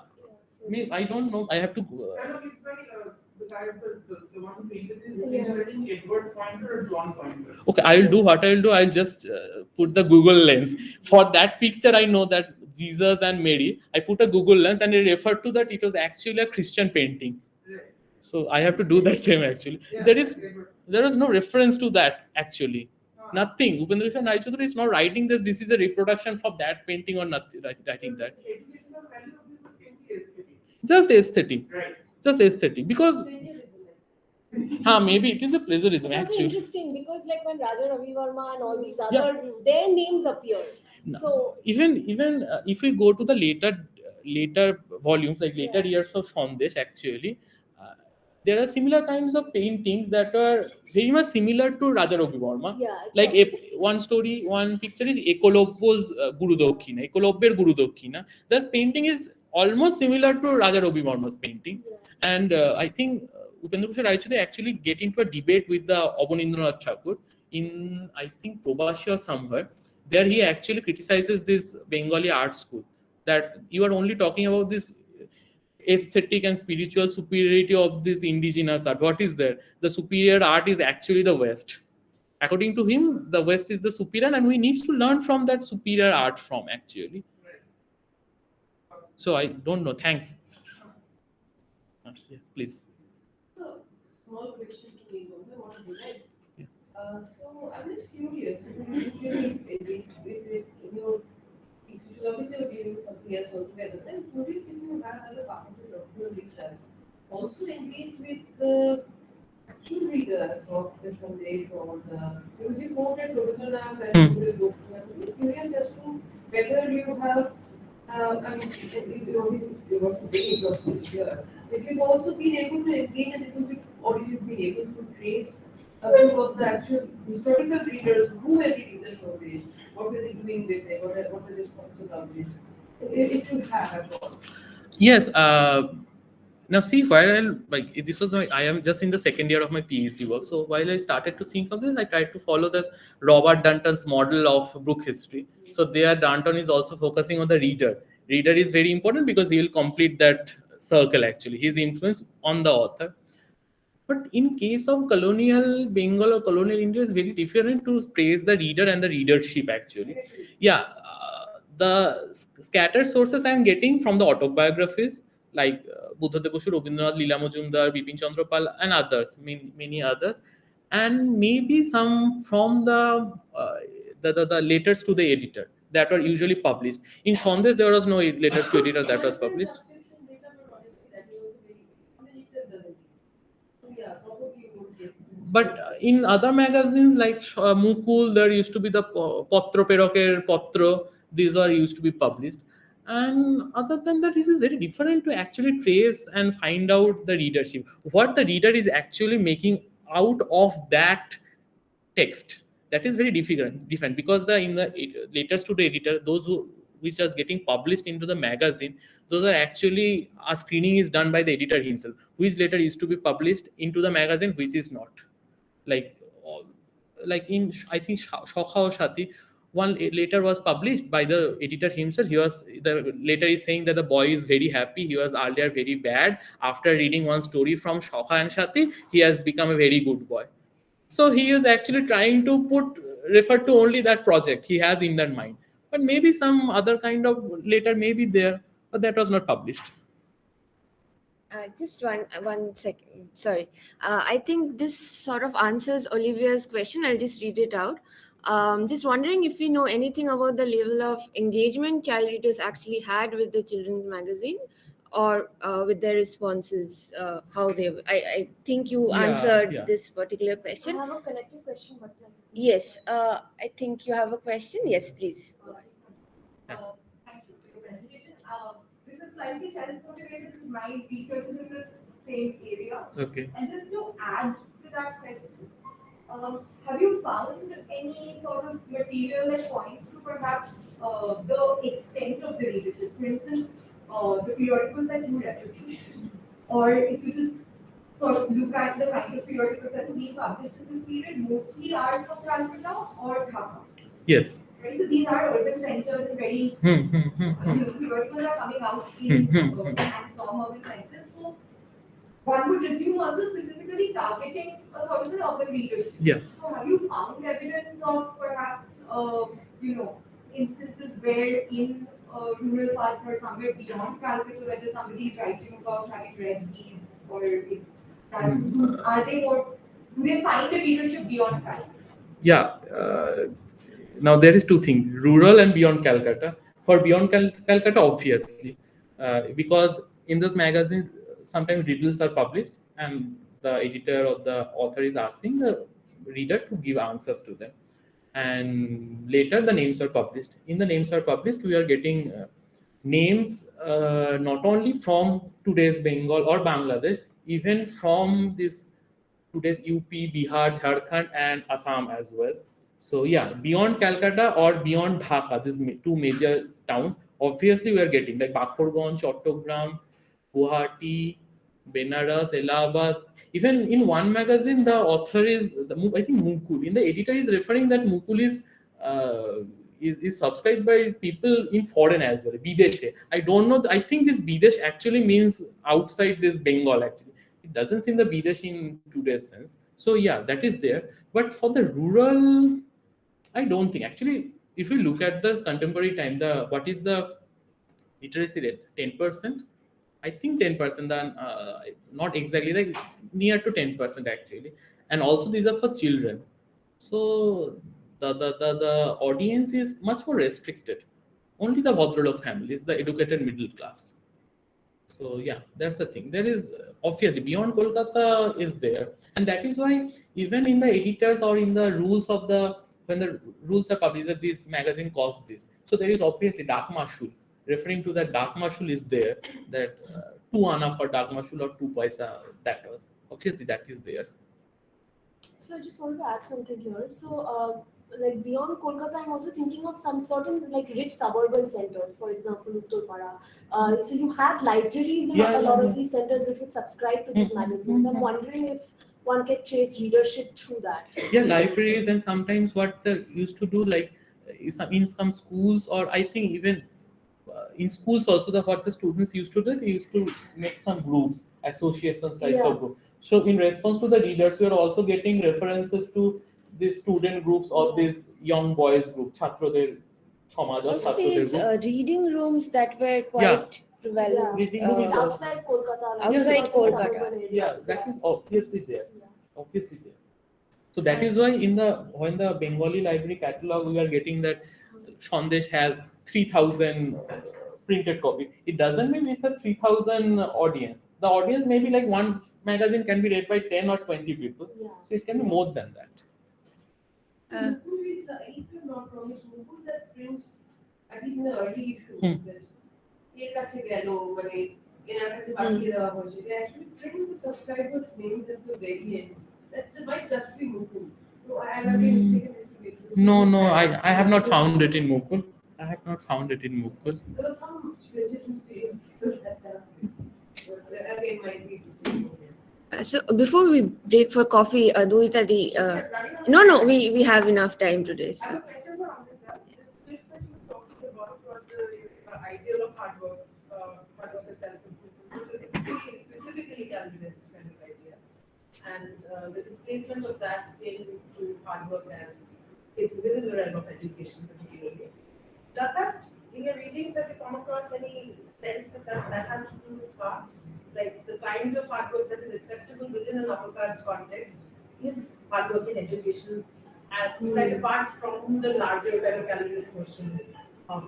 So, I don't know. I have to. I know it's very the guy the one who painted this is writing Edward Pointer or John Pointer. Okay, I'll do what I'll do. I'll just put the Google lens for that picture. I know that Jesus and Mary. I put a Google lens and I referred to that it was actually a Christian painting. So I have to do that same actually. Yeah, There is no reference to that actually. Nothing. Upendra Kishore Raichaudhuri is not writing this. This is a reproduction from that painting or nothing. Writing that. Educational value of this is simply aesthetic. Just aesthetic. Right. Just aesthetic. Because maybe it is a plagiarism it's also actually. interesting because like when Raja Ravi Verma and all these other, Yeah. their names appear. No. So Even if we go to the later volumes, like later years of Sandesh, actually, there are similar kinds of paintings that are very much similar to Raja Ravi Verma. yeah, Like one picture is Ekolobbo's Guru Dakshina, Ekolobber Guru Dakshina. This painting is almost similar to Raja Ravi Verma's painting. And I think Upendra Kishore Raichaudhuri actually get into a debate with the Abanindranath Thakur in, I think, Probashi or somewhere. There he actually criticizes this Bengali art school, that you are only talking about this aesthetic and spiritual superiority of this indigenous art. What is there? The superior art is actually the West. According to him, the West is the superior, and we need to learn from that superior art from actually. So I don't know. Thanks. Yeah, please. Small question to me, I want to do that. Yeah. So I'm just curious, with your piece, which is obviously you're dealing with something else altogether, but I'm curious if you have as a partner document research also engage with the actual readers of the Sandesh or the, because you quoted Rabindranath and Bosu. I'm curious as to whether you have, I mean, you're also very exhaustive here. If you've also been able to engage a little bit, or you've been able to trace a few of the actual historical readers who were reading the Sandesh, what were they doing with it, what were the thoughts about it, if you have at all. Yes. Now see, while I am just in the second year of my PhD work. So while I started to think of this, I tried to follow this Robert Dunton's model of book history. So there, Dunton is also focusing on the reader. Reader is very important because he will complete that circle actually. His influence on the author. But in case of colonial Bengal or colonial India, is very different to praise the reader and the readership actually. Yeah, the scattered sources I am getting from the autobiographies like Buddhadev Bosu, Rabindranath, Leela Majumdar, Bipin Chandra Pal, and others, many others, and maybe some from the letters to the editor that were usually published. In Sandesh, there was no letters to editor that was published. But in other magazines like Mukul, there used to be the Patro Peroker Patro. these are used to be published. And other than that, it is very different to actually trace and find out the readership, what the reader is actually making out of that text. That is very different because the in the letters to the editor, those who which are getting published into the magazine, those are actually a screening is done by the editor himself, which letter is to be published into the magazine, which is not. Like like in I think Shokha or Shati, one letter was published by the editor himself. He was the letter is saying that the boy is very happy. He was earlier very bad. After reading one story from Shokha and Shati, he has become a very good boy. So he is actually trying to refer to only that project he has in that mind. But maybe some other kind of letter may be there, but that was not published. Just one second. Sorry. I think this sort of answers Olivia's question. I'll just read it out. Just wondering if you know anything about the level of engagement child readers actually had with the children's magazine, or with their responses. How they. I think you answered this particular I question. have a connected question, but Yes. I think you have a question. Yes, please. Go ahead. Thank you for your presentation. This is slightly self-motivated because my research is in the same area. Okay. And just to add to that question, have you found any sort of material that points to perhaps the extent of the readership? For instance, the periodicals that you refer to, or if you just sort of look at the kind of periodicals that are being published in this period, mostly are from Calcutta or Dhaka. Yes. Right, so these are urban centers and very periodicals are coming out in and from urban centers. So one would presume also specifically targeting a sort of an urban readership. Yeah. So have you found evidence of perhaps instances where in rural parts or somewhere beyond Calcutta, whether somebody is writing about having read these, or is that are they more, do they find a readership beyond Calcutta? Yeah. Now there is two things: rural and beyond Calcutta. For beyond Calcutta, obviously, because in those magazines sometimes riddles are published, and the editor or the author is asking the reader to give answers to them. And later the names are published. In the names are published, we are getting names not only from today's Bengal or Bangladesh, even from this today's UP, Bihar, Jharkhand, and Assam as well. So yeah, beyond Calcutta or beyond Dhaka, these two major towns, obviously we are getting like Bakhorganj, Chattogram, Guwahati, Benares, Allahabad. Even in one magazine, the author is I think Mukul. In the editor is referring that Mukul is subscribed by people in foreign as well, Bideshe. I don't know. I think this Bidesh actually means outside this Bengal actually. It doesn't seem the Bidesh in today's sense. So yeah, that is there. But for the rural, I don't think actually. If you look at the contemporary time, the what is the literacy rate? 10%. I think 10%. Then not exactly like near to 10% actually. And also these are for children. So the audience is much more restricted. Only the Bhadralok families, the educated middle class. So yeah, that's the thing. There is obviously beyond Kolkata is there, and that is why even in the editors or in the rules of the when the rules are published that this magazine costs this. So there is obviously Dak Mashul. Referring to that Dak Mashul is there that 2 ana for Dak Mashul or 2 paisa, that was obviously that is there. So I just wanted to add something here. So, like beyond Kolkata, I'm also thinking of some certain like rich suburban centers, for example, Uttarpara. So you had libraries in a lot of these centers which would subscribe to these magazines. So I'm wondering if one can trace readership through that. Yeah, libraries, and sometimes what they used to do like in some schools, or I think even in schools also, the what the students used to do, they used to make some groups, associations types of group. So in response to the readers, we are also getting references to these student groups or these young boys group, Chhatroder Samaj or Also, Chhatroder there's group. reading rooms that were quite prevalent. Reading room is also Outside Kolkata. Like Outside certain Kolkata. suburban areas. yeah, that is obviously there. Obviously there. So that is why when the Bengali library catalog we are getting that Sandesh has 3,000 printed copy. It doesn't mean it's a 3,000 audience. The audience may be like one magazine can be read by 10 or 20 people. So it can be more than that. Mukul is, if I'm not wrong, it's Mukul that prints at least in the early issues, that এর কাছে গেল মানে এনার কাছে Hmm. পাঠিয়ে দেওয়া হয়েছে, they actually print the subscribers' names at the very end. That might just be Mukul. So I have been mistaken this to be. No, I have not found it in Mukul. I have not found it in Mukul. There was some specific period that does this. But again, might be the same. So before we break for coffee, Duita, no, we have enough time today. I have So. a question for Amrita. This clip that you were talking about was the ideal of hard work and self-improvement, which is specifically Calvinist kind of idea. And the displacement of that into hard work as within the realm of education particularly. Does that, in your readings, have you come across any sense that has to do with past? Like the kind of hard work that is acceptable within an upper caste context is hard work in education as set apart from the larger kind of Calvinist notion of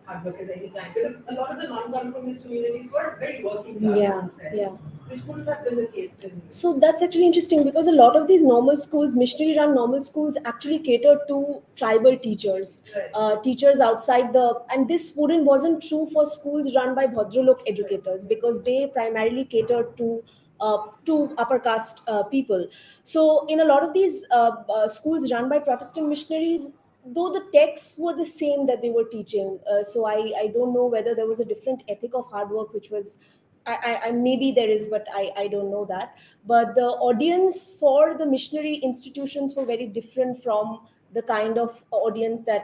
hard work as any kind. Because a lot of the non-conformist communities were very working class in a sense, which wouldn't have been the case in. So that's actually interesting because a lot of these normal schools, missionary-run normal schools, actually cater to tribal teachers, Right. teachers outside the. And this wasn't true for schools run by Bhadralok educators because they primarily catered to upper caste people. So in a lot of these schools run by Protestant missionaries, though the texts were the same that they were teaching, so I don't know whether there was a different ethic of hard work which was. I maybe there is, but I don't know that. But the audience for the missionary institutions were very different from the kind of audience that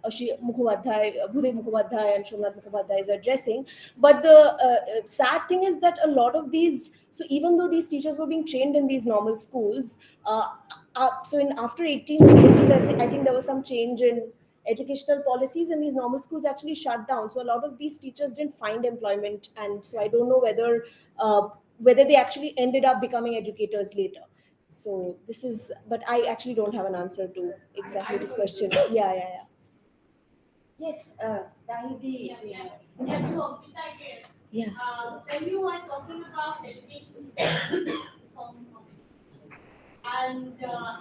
Bhudev Mukhopadhyay and Shomnath Mukhopadhyay is addressing. But the sad thing is that a lot of these, so even though these teachers were being trained in these normal schools, so in after 1870s, I think there was some change in educational policies and these normal schools actually shut down. So a lot of these teachers didn't find employment, and so I don't know whether they actually ended up becoming educators later. So this is, but I actually don't have an answer to exactly this question. Yeah. Yes, Dahidi. Just to Amrita again. Yeah. When you are talking about education reform and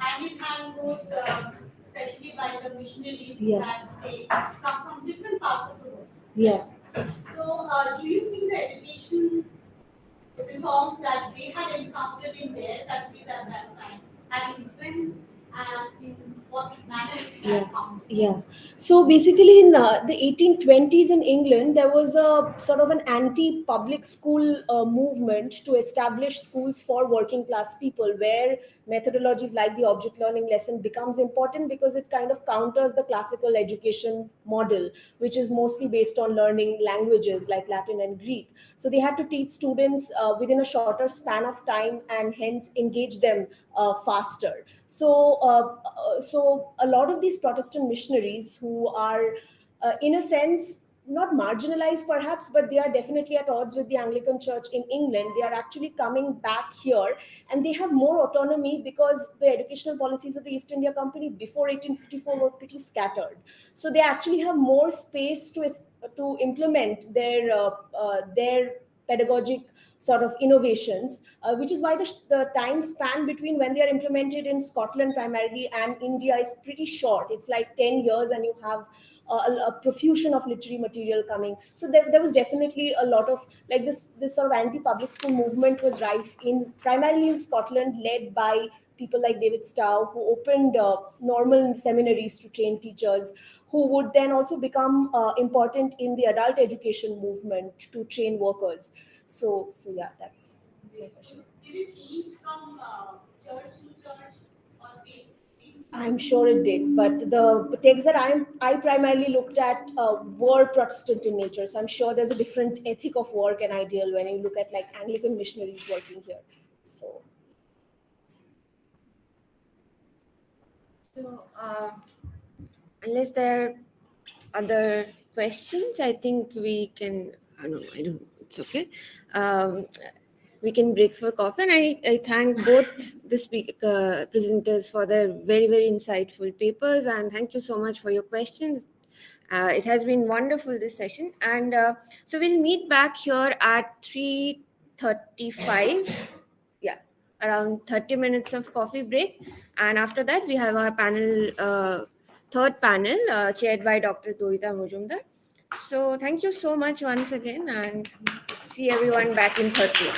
hand in hand goes, especially by the missionaries that say come from different parts of the world. Yeah. So, do you think the education reforms that they had encountered in their countries at that time had influenced, and in what manner it had found? Yeah. So basically, in the 1820s in England, there was a sort of an anti-public school movement to establish schools for working class people, where methodologies like the object learning lesson becomes important because it kind of counters the classical education model, which is mostly based on learning languages like Latin and Greek. So they had to teach students within a shorter span of time and hence engage them faster. So a lot of these Protestant missionaries who are, in a sense, not marginalized perhaps, but they are definitely at odds with the Anglican Church in England. They are actually coming back here, and they have more autonomy because the educational policies of the East India Company before 1854 were pretty scattered. So they actually have more space to implement their pedagogic sort of innovations, which is why the time span between when they are implemented in Scotland primarily and India is pretty short. It's like 10 years and you have a profusion of literary material coming. So there was definitely a lot of like this sort of anti-public school movement was rife primarily in Scotland, led by people like David Stow, who opened normal seminaries to train teachers, who would then also become important in the adult education movement to train workers. So yeah, that's my question. Did it change from church to church or faith? I'm sure it did, but the texts that I primarily looked at were Protestant in nature. So I'm sure there's a different ethic of work and ideal when you look at like Anglican missionaries working here. So Unless there are other questions, I think we can. I don't know. It's okay. We can break for coffee. And I thank both the presenters for their very, very insightful papers. And thank you so much for your questions. It has been wonderful, this session. And so we'll meet back here at 3:35. Yeah, around 30 minutes of coffee break. And after that, we have our panel, third panel, chaired by Dr. Doita Mujumdar. So thank you so much once again, and see everyone back in 30.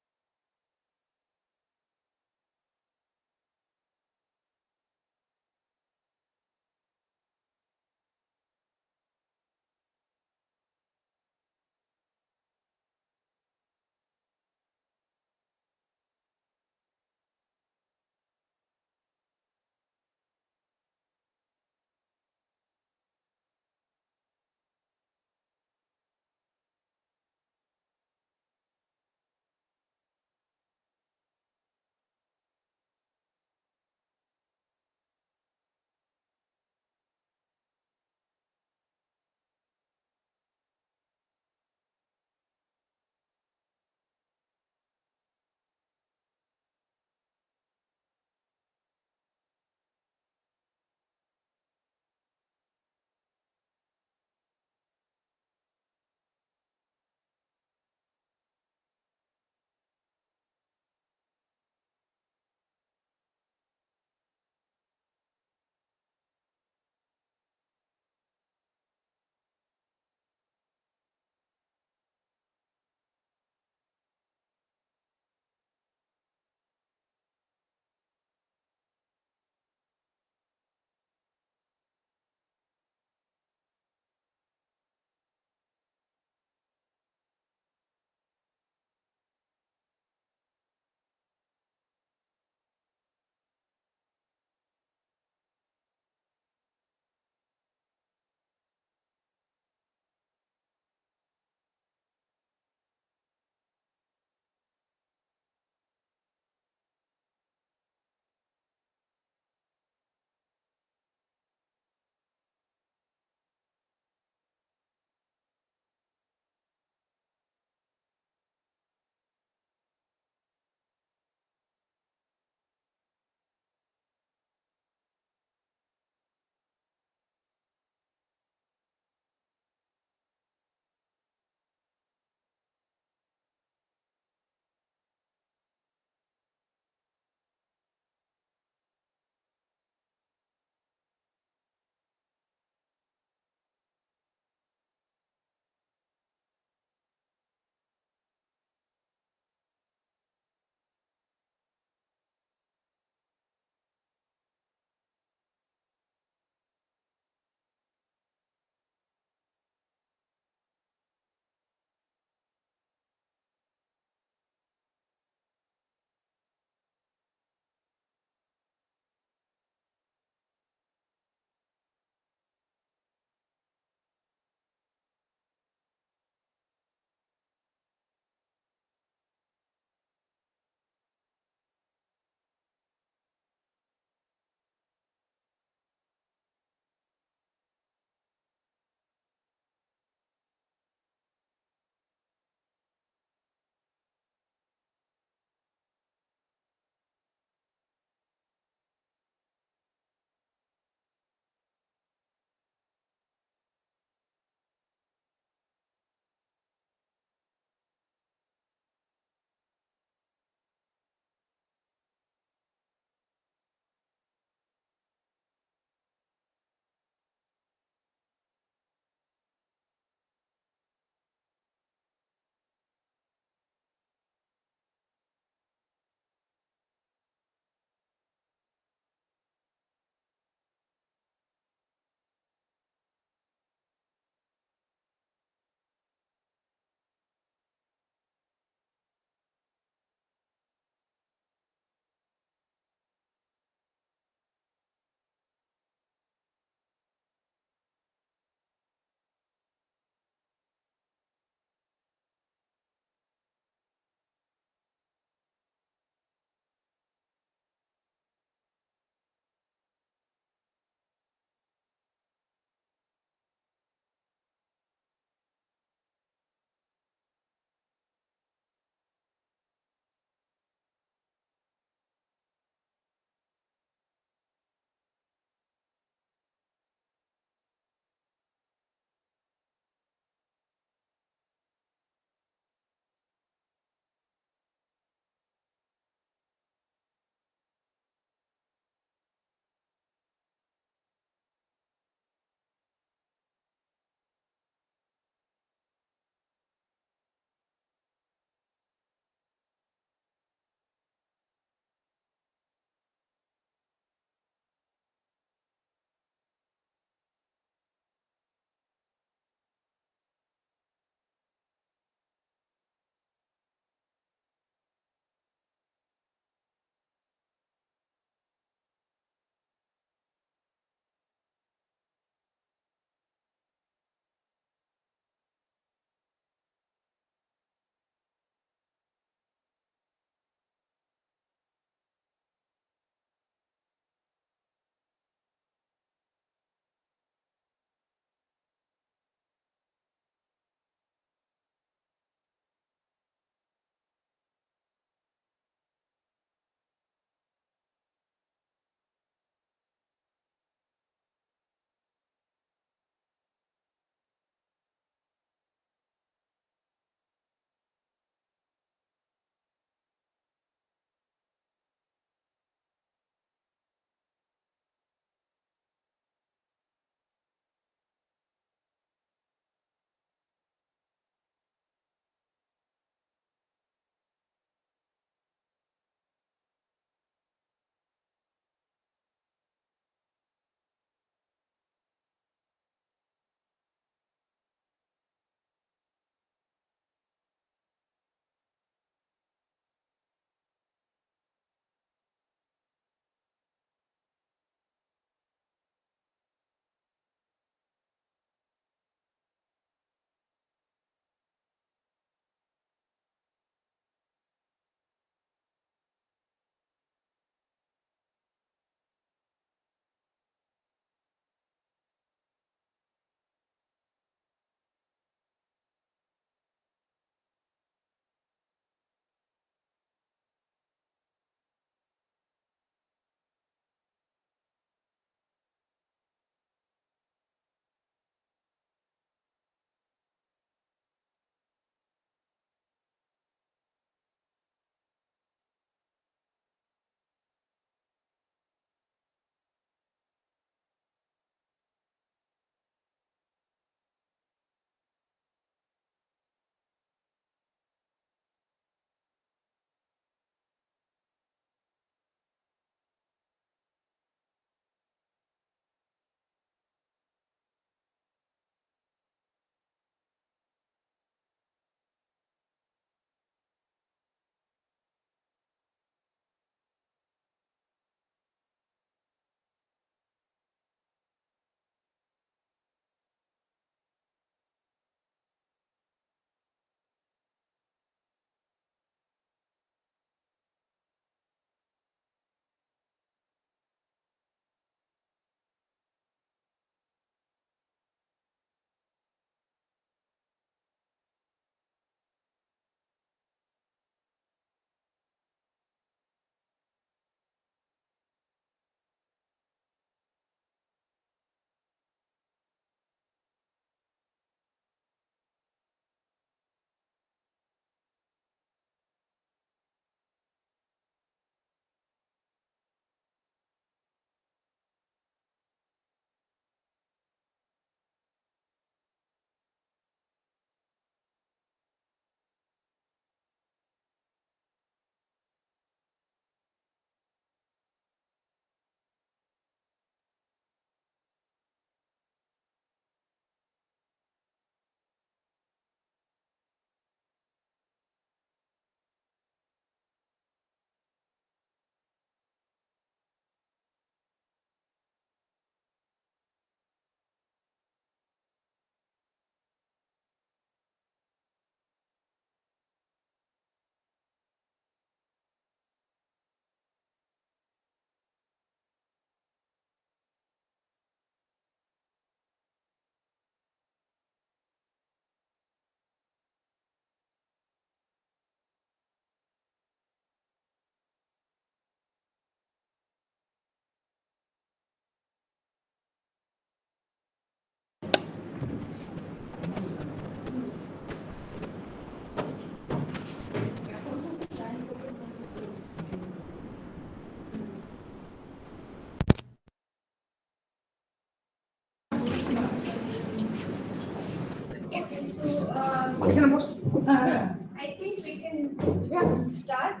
I think we can start.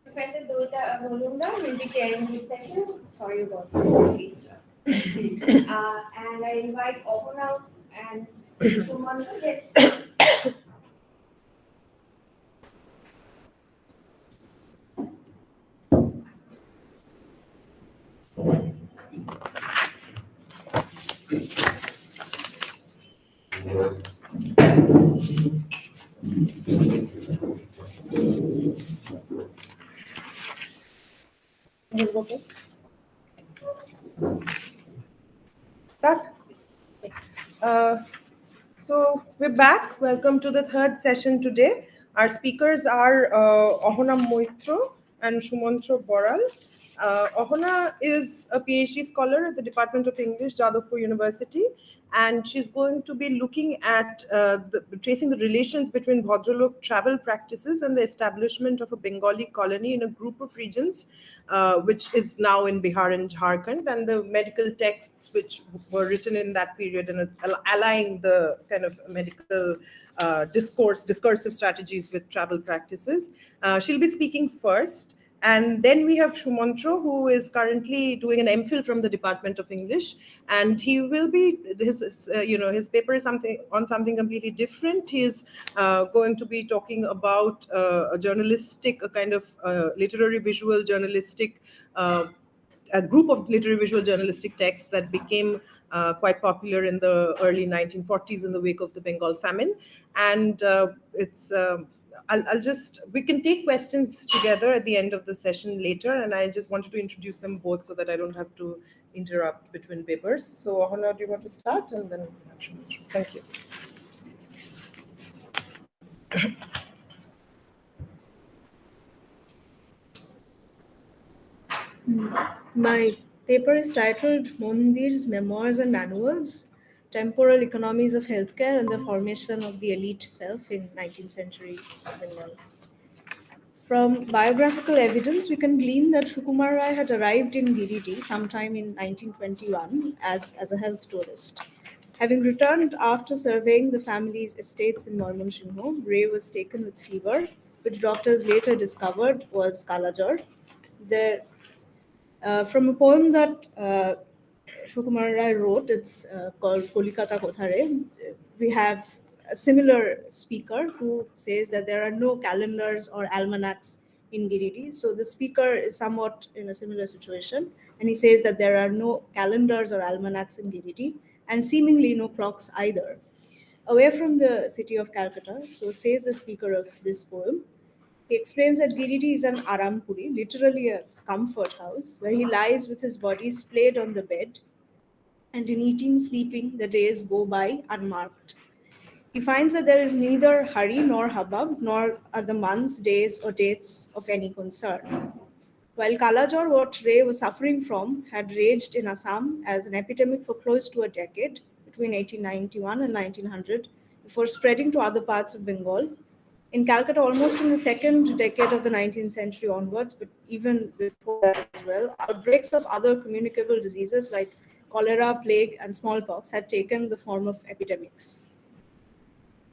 Professor Dolunda will be chairing this session. Sorry about that. And I invite Ohana and Shuman to get started. Start. So we're back. Welcome to the third session today. Our speakers are Ohana Moitro and Shumantro Boral. Ohana is a PhD scholar at the Department of English, Jadavpur University, and she's going to be looking at tracing the relations between Bhadralok travel practices and the establishment of a Bengali colony in a group of regions, which is now in Bihar and Jharkhand, and the medical texts which were written in that period and allying the kind of medical discursive strategies with travel practices. She'll be speaking first. And then we have Shumantro, who is currently doing an MPhil from the Department of English, and he will be his paper is something completely different. He is going to be talking about a kind of literary visual journalistic. A group of literary visual journalistic texts that became quite popular in the early 1940s in the wake of the Bengal famine, and we can take questions together at the end of the session later, and I just wanted to introduce them both so that I don't have to interrupt between papers. So Ohana, do you want to start? And then thank you. My paper is titled Mondir's Memoirs and Manuals, Temporal Economies of Healthcare and the Formation of the Elite Self in 19th Century Bengal. From biographical evidence, we can glean that Sukumar Rai had arrived in Girirdi sometime in 1921 as a health tourist. Having returned after surveying the family's estates in Moymonsinho, Ray was taken with fever, which doctors later discovered was Kalajor. From a poem that Sukumar Rai wrote, it's called Kolikata Kothare, we have a similar speaker who says that there are no calendars or almanacs in Girirdi. So the speaker is somewhat in a similar situation, and he says that there are no calendars or almanacs in Girirdi, and seemingly no clocks either. Away from the city of Calcutta, so says the speaker of this poem, he explains that Girirdi is an arampuri, literally a comfort house, where he lies with his body splayed on the bed, and in eating, sleeping, the days go by unmarked. He finds that there is neither hurry nor hubbub, nor are the months, days, or dates of any concern. While Kalajor, what Ray was suffering from, had raged in Assam as an epidemic for close to a decade, between 1891 and 1900, before spreading to other parts of Bengal. In Calcutta, almost in the second decade of the 19th century onwards, but even before that as well, outbreaks of other communicable diseases like cholera, plague, and smallpox had taken the form of epidemics.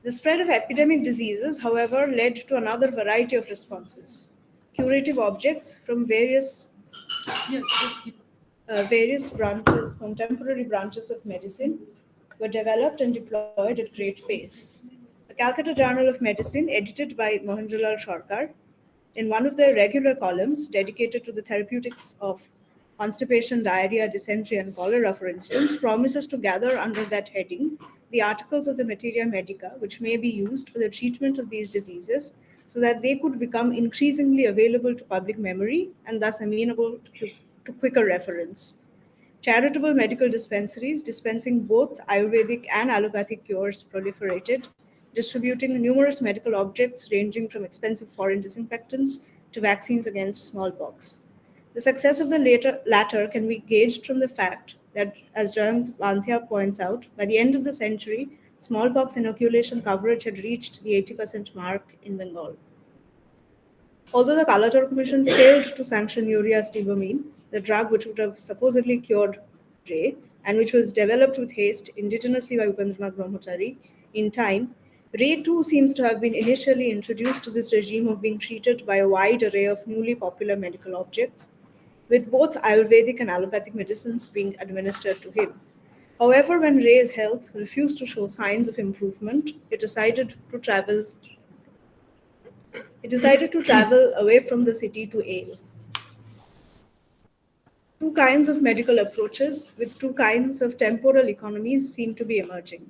The spread of epidemic diseases, however, led to another variety of responses. Curative objects from various branches, contemporary branches of medicine, were developed and deployed at great pace. The Calcutta Journal of Medicine, edited by Mohendralal Sarkar, in one of their regular columns dedicated to the therapeutics of constipation, diarrhea, dysentery, and cholera, for instance, promises to gather under that heading the articles of the Materia Medica, which may be used for the treatment of these diseases so that they could become increasingly available to public memory and thus amenable to quicker reference. Charitable medical dispensaries dispensing both Ayurvedic and allopathic cures proliferated, distributing numerous medical objects ranging from expensive foreign disinfectants to vaccines against smallpox. The success of the latter can be gauged from the fact that, as Jayant Banthia points out, by the end of the century, smallpox inoculation coverage had reached the 80% mark in Bengal. Although the Kalajor Commission failed to sanction urea stibamine, the drug which would have supposedly cured Ray, and which was developed with haste indigenously by Upendranath Brahmachari, in time, Ray too seems to have been initially introduced to this regime of being treated by a wide array of newly popular medical objects, with both Ayurvedic and allopathic medicines being administered to him. However, when Ray's health refused to show signs of improvement, he decided to travel away from the city to Ale. Two kinds of medical approaches with two kinds of temporal economies seem to be emerging.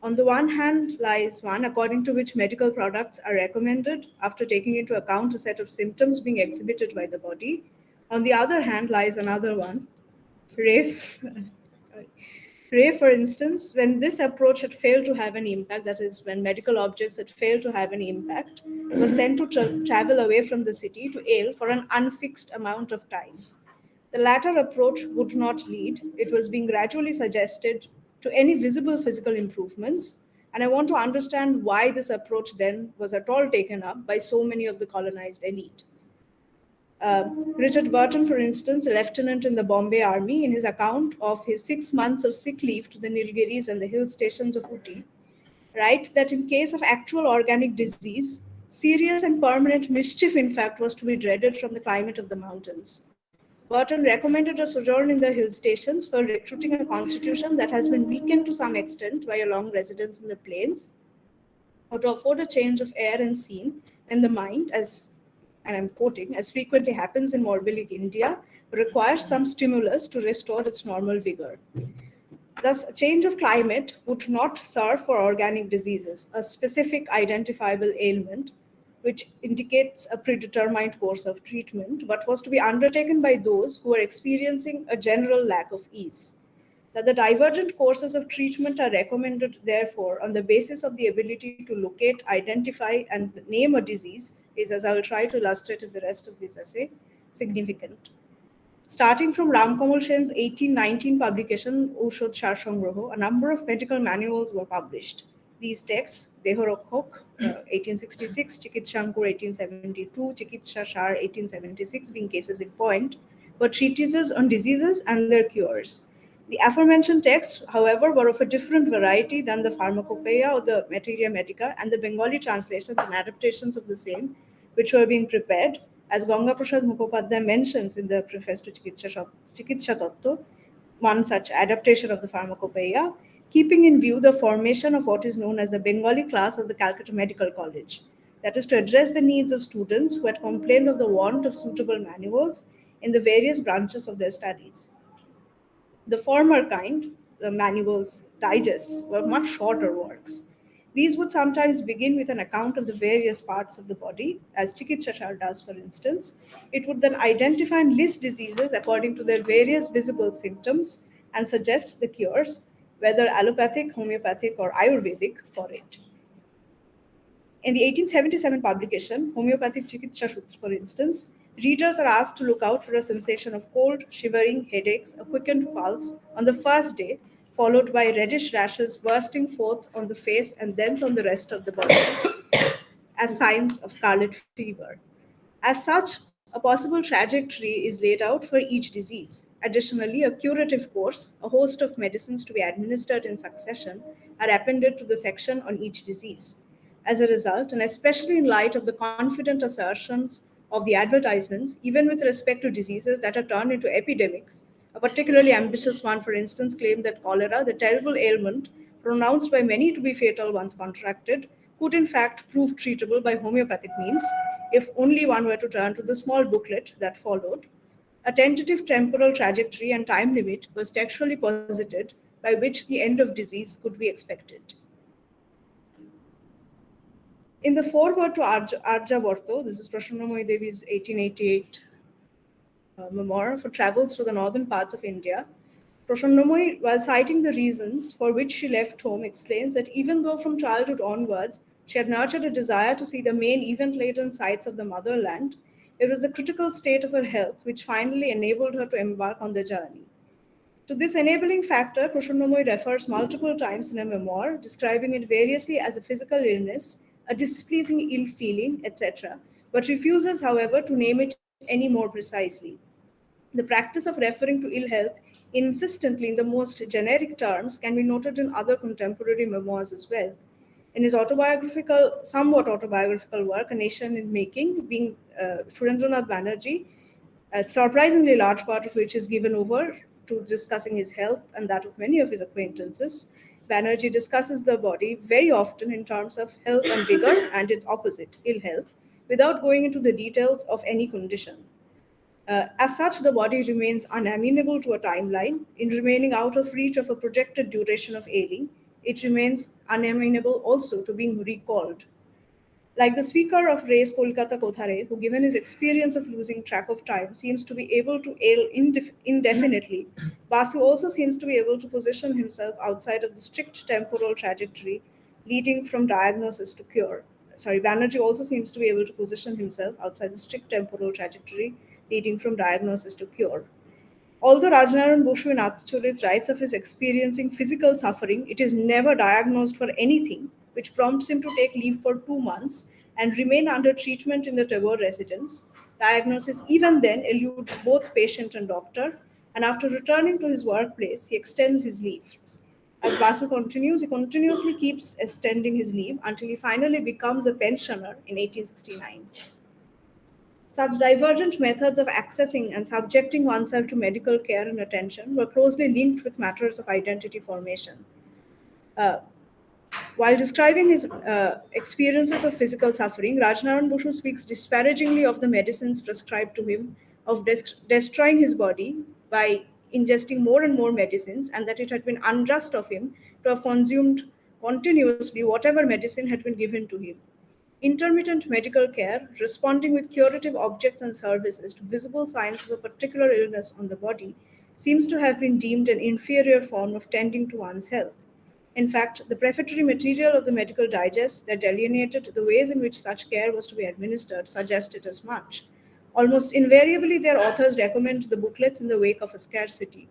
On the one hand lies one according to which medical products are recommended after taking into account a set of symptoms being exhibited by the body. On the other hand lies another one. Ray, sorry. Ray, for instance, when this approach had failed to have any impact, that is, when medical objects had failed to have any impact, was sent to travel away from the city to Ale for an unfixed amount of time. The latter approach would not lead, it was being gradually suggested, to any visible physical improvements, and I want to understand why this approach then was at all taken up by so many of the colonized elite. Richard Burton, for instance, a lieutenant in the Bombay Army, in his account of his 6 months of sick leave to the Nilgiris and the hill stations of Uti, writes that in case of actual organic disease, serious and permanent mischief, in fact, was to be dreaded from the climate of the mountains. Burton recommended a sojourn in the hill stations for recruiting a constitution that has been weakened to some extent by a long residence in the plains, or to afford a change of air and scene, and the mind, as, and I'm quoting, as frequently happens in morbid India, requires some stimulus to restore its normal vigor. Thus, a change of climate would not serve for organic diseases, a specific identifiable ailment, which indicates a predetermined course of treatment, but was to be undertaken by those who are experiencing a general lack of ease. That the divergent courses of treatment are recommended, therefore, on the basis of the ability to locate, identify, and name a disease is, as I will try to illustrate in the rest of this essay, significant. Starting from Ram Kamal Sen's 1819 publication, Ushod Shar Sangroho, a number of medical manuals were published. These texts, Dehorokhok, 1866, Chikitshankur, 1872, Chikitsa Shar, 1876, being cases in point, were treatises on diseases and their cures. The aforementioned texts, however, were of a different variety than the Pharmacopoeia or the Materia Medica and the Bengali translations and adaptations of the same, which were being prepared, as Ganga Prasad Mukhopadhyay mentions in the preface to Chikitsha Tattva, one such adaptation of the Pharmacopoeia, keeping in view the formation of what is known as the Bengali class of the Calcutta Medical College. That is to address the needs of students who had complained of the want of suitable manuals in the various branches of their studies. The former kind, the manuals, digests, were much shorter works. These would sometimes begin with an account of the various parts of the body, as Chikitsa does, for instance. It would then identify and list diseases according to their various visible symptoms and suggest the cures, whether allopathic, homeopathic, or Ayurvedic, for it. In the 1877 publication, Homeopathic Chikitsa Sutra, for instance, readers are asked to look out for a sensation of cold, shivering, headaches, a quickened pulse on the first day, followed by reddish rashes bursting forth on the face and thence on the rest of the body as signs of scarlet fever. As such, a possible trajectory is laid out for each disease. Additionally, a curative course, a host of medicines to be administered in succession, are appended to the section on each disease. As a result, and especially in light of the confident assertions of the advertisements, even with respect to diseases that are turned into epidemics, a particularly ambitious one, for instance, claimed that cholera, the terrible ailment pronounced by many to be fatal once contracted, could in fact prove treatable by homeopathic means if only one were to turn to the small booklet that followed. A tentative temporal trajectory and time limit was textually posited by which the end of disease could be expected. In the foreword to Arjavarto, this is Prasannamoyi Devi's 1888 memoir for travels to the northern parts of India, Prasannamoyi, while citing the reasons for which she left home, explains that even though from childhood onwards she had nurtured a desire to see the main event-laden sights of the motherland, it was the critical state of her health which finally enabled her to embark on the journey. To this enabling factor, Prasannamoyi refers multiple times in a memoir, describing it variously as a physical illness, a displeasing ill feeling, etc., but refuses, however, to name it any more precisely. The practice of referring to ill health insistently in the most generic terms can be noted in other contemporary memoirs as well. In his somewhat autobiographical work, A Nation in Making, being Surendranath Banerjee, a surprisingly large part of which is given over to discussing his health and that of many of his acquaintances, Banerjee discusses the body very often in terms of health and vigor and its opposite, ill health, without going into the details of any condition. As such, the body remains unamenable to a timeline. In remaining out of reach of a projected duration of ailing, it remains unamenable also to being recalled. Like the speaker of Race Kolkata Kothare, who, given his experience of losing track of time, seems to be able to ail indefinitely, Basu also seems to be able to position himself outside of the strict temporal trajectory leading from diagnosis to cure. Banerjee also seems to be able to position himself outside the strict temporal trajectory leading from diagnosis to cure. Although Rajnaran Boshu in Atcholit writes of his experiencing physical suffering, it is never diagnosed for anything, which prompts him to take leave for 2 months and remain under treatment in the Tagore residence. Diagnosis even then eludes both patient and doctor, and after returning to his workplace, he extends his leave. As Basu continues, he continuously keeps extending his leave until he finally becomes a pensioner in 1869. Such divergent methods of accessing and subjecting oneself to medical care and attention were closely linked with matters of identity formation. Uh, while describing his experiences of physical suffering, Rajnaran Boshu speaks disparagingly of the medicines prescribed to him, of destroying his body by ingesting more and more medicines, and that it had been unjust of him to have consumed continuously whatever medicine had been given to him. Intermittent medical care, responding with curative objects and services to visible signs of a particular illness on the body, seems to have been deemed an inferior form of tending to one's health. In fact, the prefatory material of the medical digest that delineated the ways in which such care was to be administered suggested as much. Almost invariably, their authors recommend the booklets in the wake of a scarcity.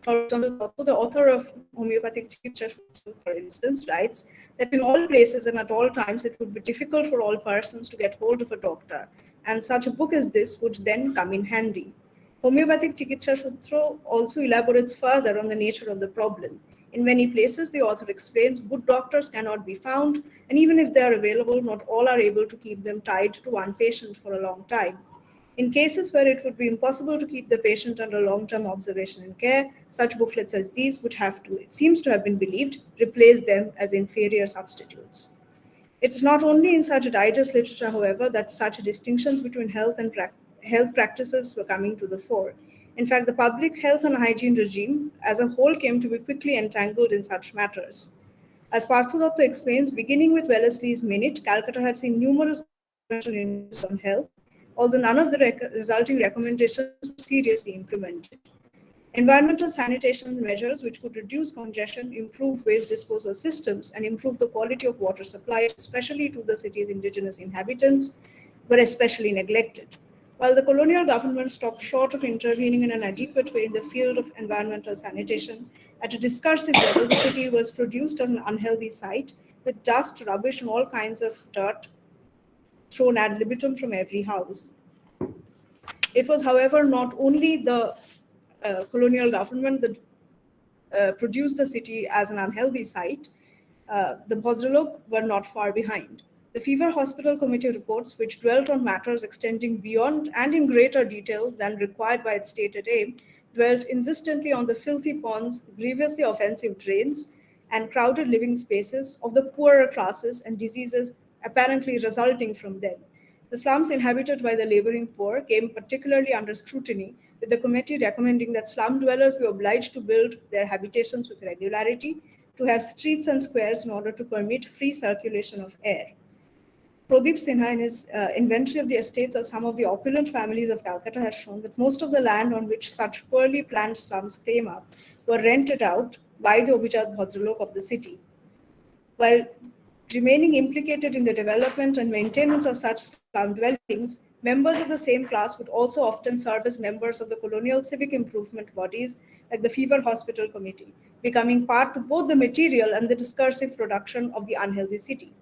The author of Homeopathic Chikitsa Sutra, for instance, writes that in all places and at all times it would be difficult for all persons to get hold of a doctor, and such a book as this would then come in handy. Homeopathic Chikitsa Sutra also elaborates further on the nature of the problem. In many places, the author explains good doctors cannot be found, and even if they are available, not all are able to keep them tied to one patient for a long time. In cases where it would be impossible to keep the patient under long-term observation and care, such booklets as these would have to, it seems to have been believed, replace them as inferior substitutes. It is not only in such digest literature, however, that such distinctions between health practices were coming to the fore. In fact, the public health and hygiene regime as a whole came to be quickly entangled in such matters. As Parthu Datta explains, beginning with Wellesley's Minute, Calcutta had seen numerous initiatives on health, although none of the resulting recommendations were seriously implemented. Environmental sanitation measures which could reduce congestion, improve waste disposal systems, and improve the quality of water supply, especially to the city's indigenous inhabitants, were especially neglected. While the colonial government stopped short of intervening in an adequate way in the field of environmental sanitation, at a discursive level, the city was produced as an unhealthy site with dust, rubbish, and all kinds of dirt thrown ad libitum from every house. It was, however, not only the colonial government that produced the city as an unhealthy site, the Bhadralok were not far behind. The Fever Hospital Committee reports, which dwelt on matters extending beyond and in greater detail than required by its stated aim, dwelt insistently on the filthy ponds, grievously offensive drains, and crowded living spaces of the poorer classes and diseases apparently resulting from them. The slums inhabited by the laboring poor came particularly under scrutiny, with the committee recommending that slum dwellers be obliged to build their habitations with regularity, to have streets and squares in order to permit free circulation of air. Pradeep Sinha, in his inventory of the estates of some of the opulent families of Calcutta, has shown that most of the land on which such poorly planned slums came up were rented out by the Obijat Bhadralok of the city. While remaining implicated in the development and maintenance of such slum dwellings, members of the same class would also often serve as members of the colonial civic improvement bodies like the Fever Hospital Committee, becoming part to both the material and the discursive production of the unhealthy city.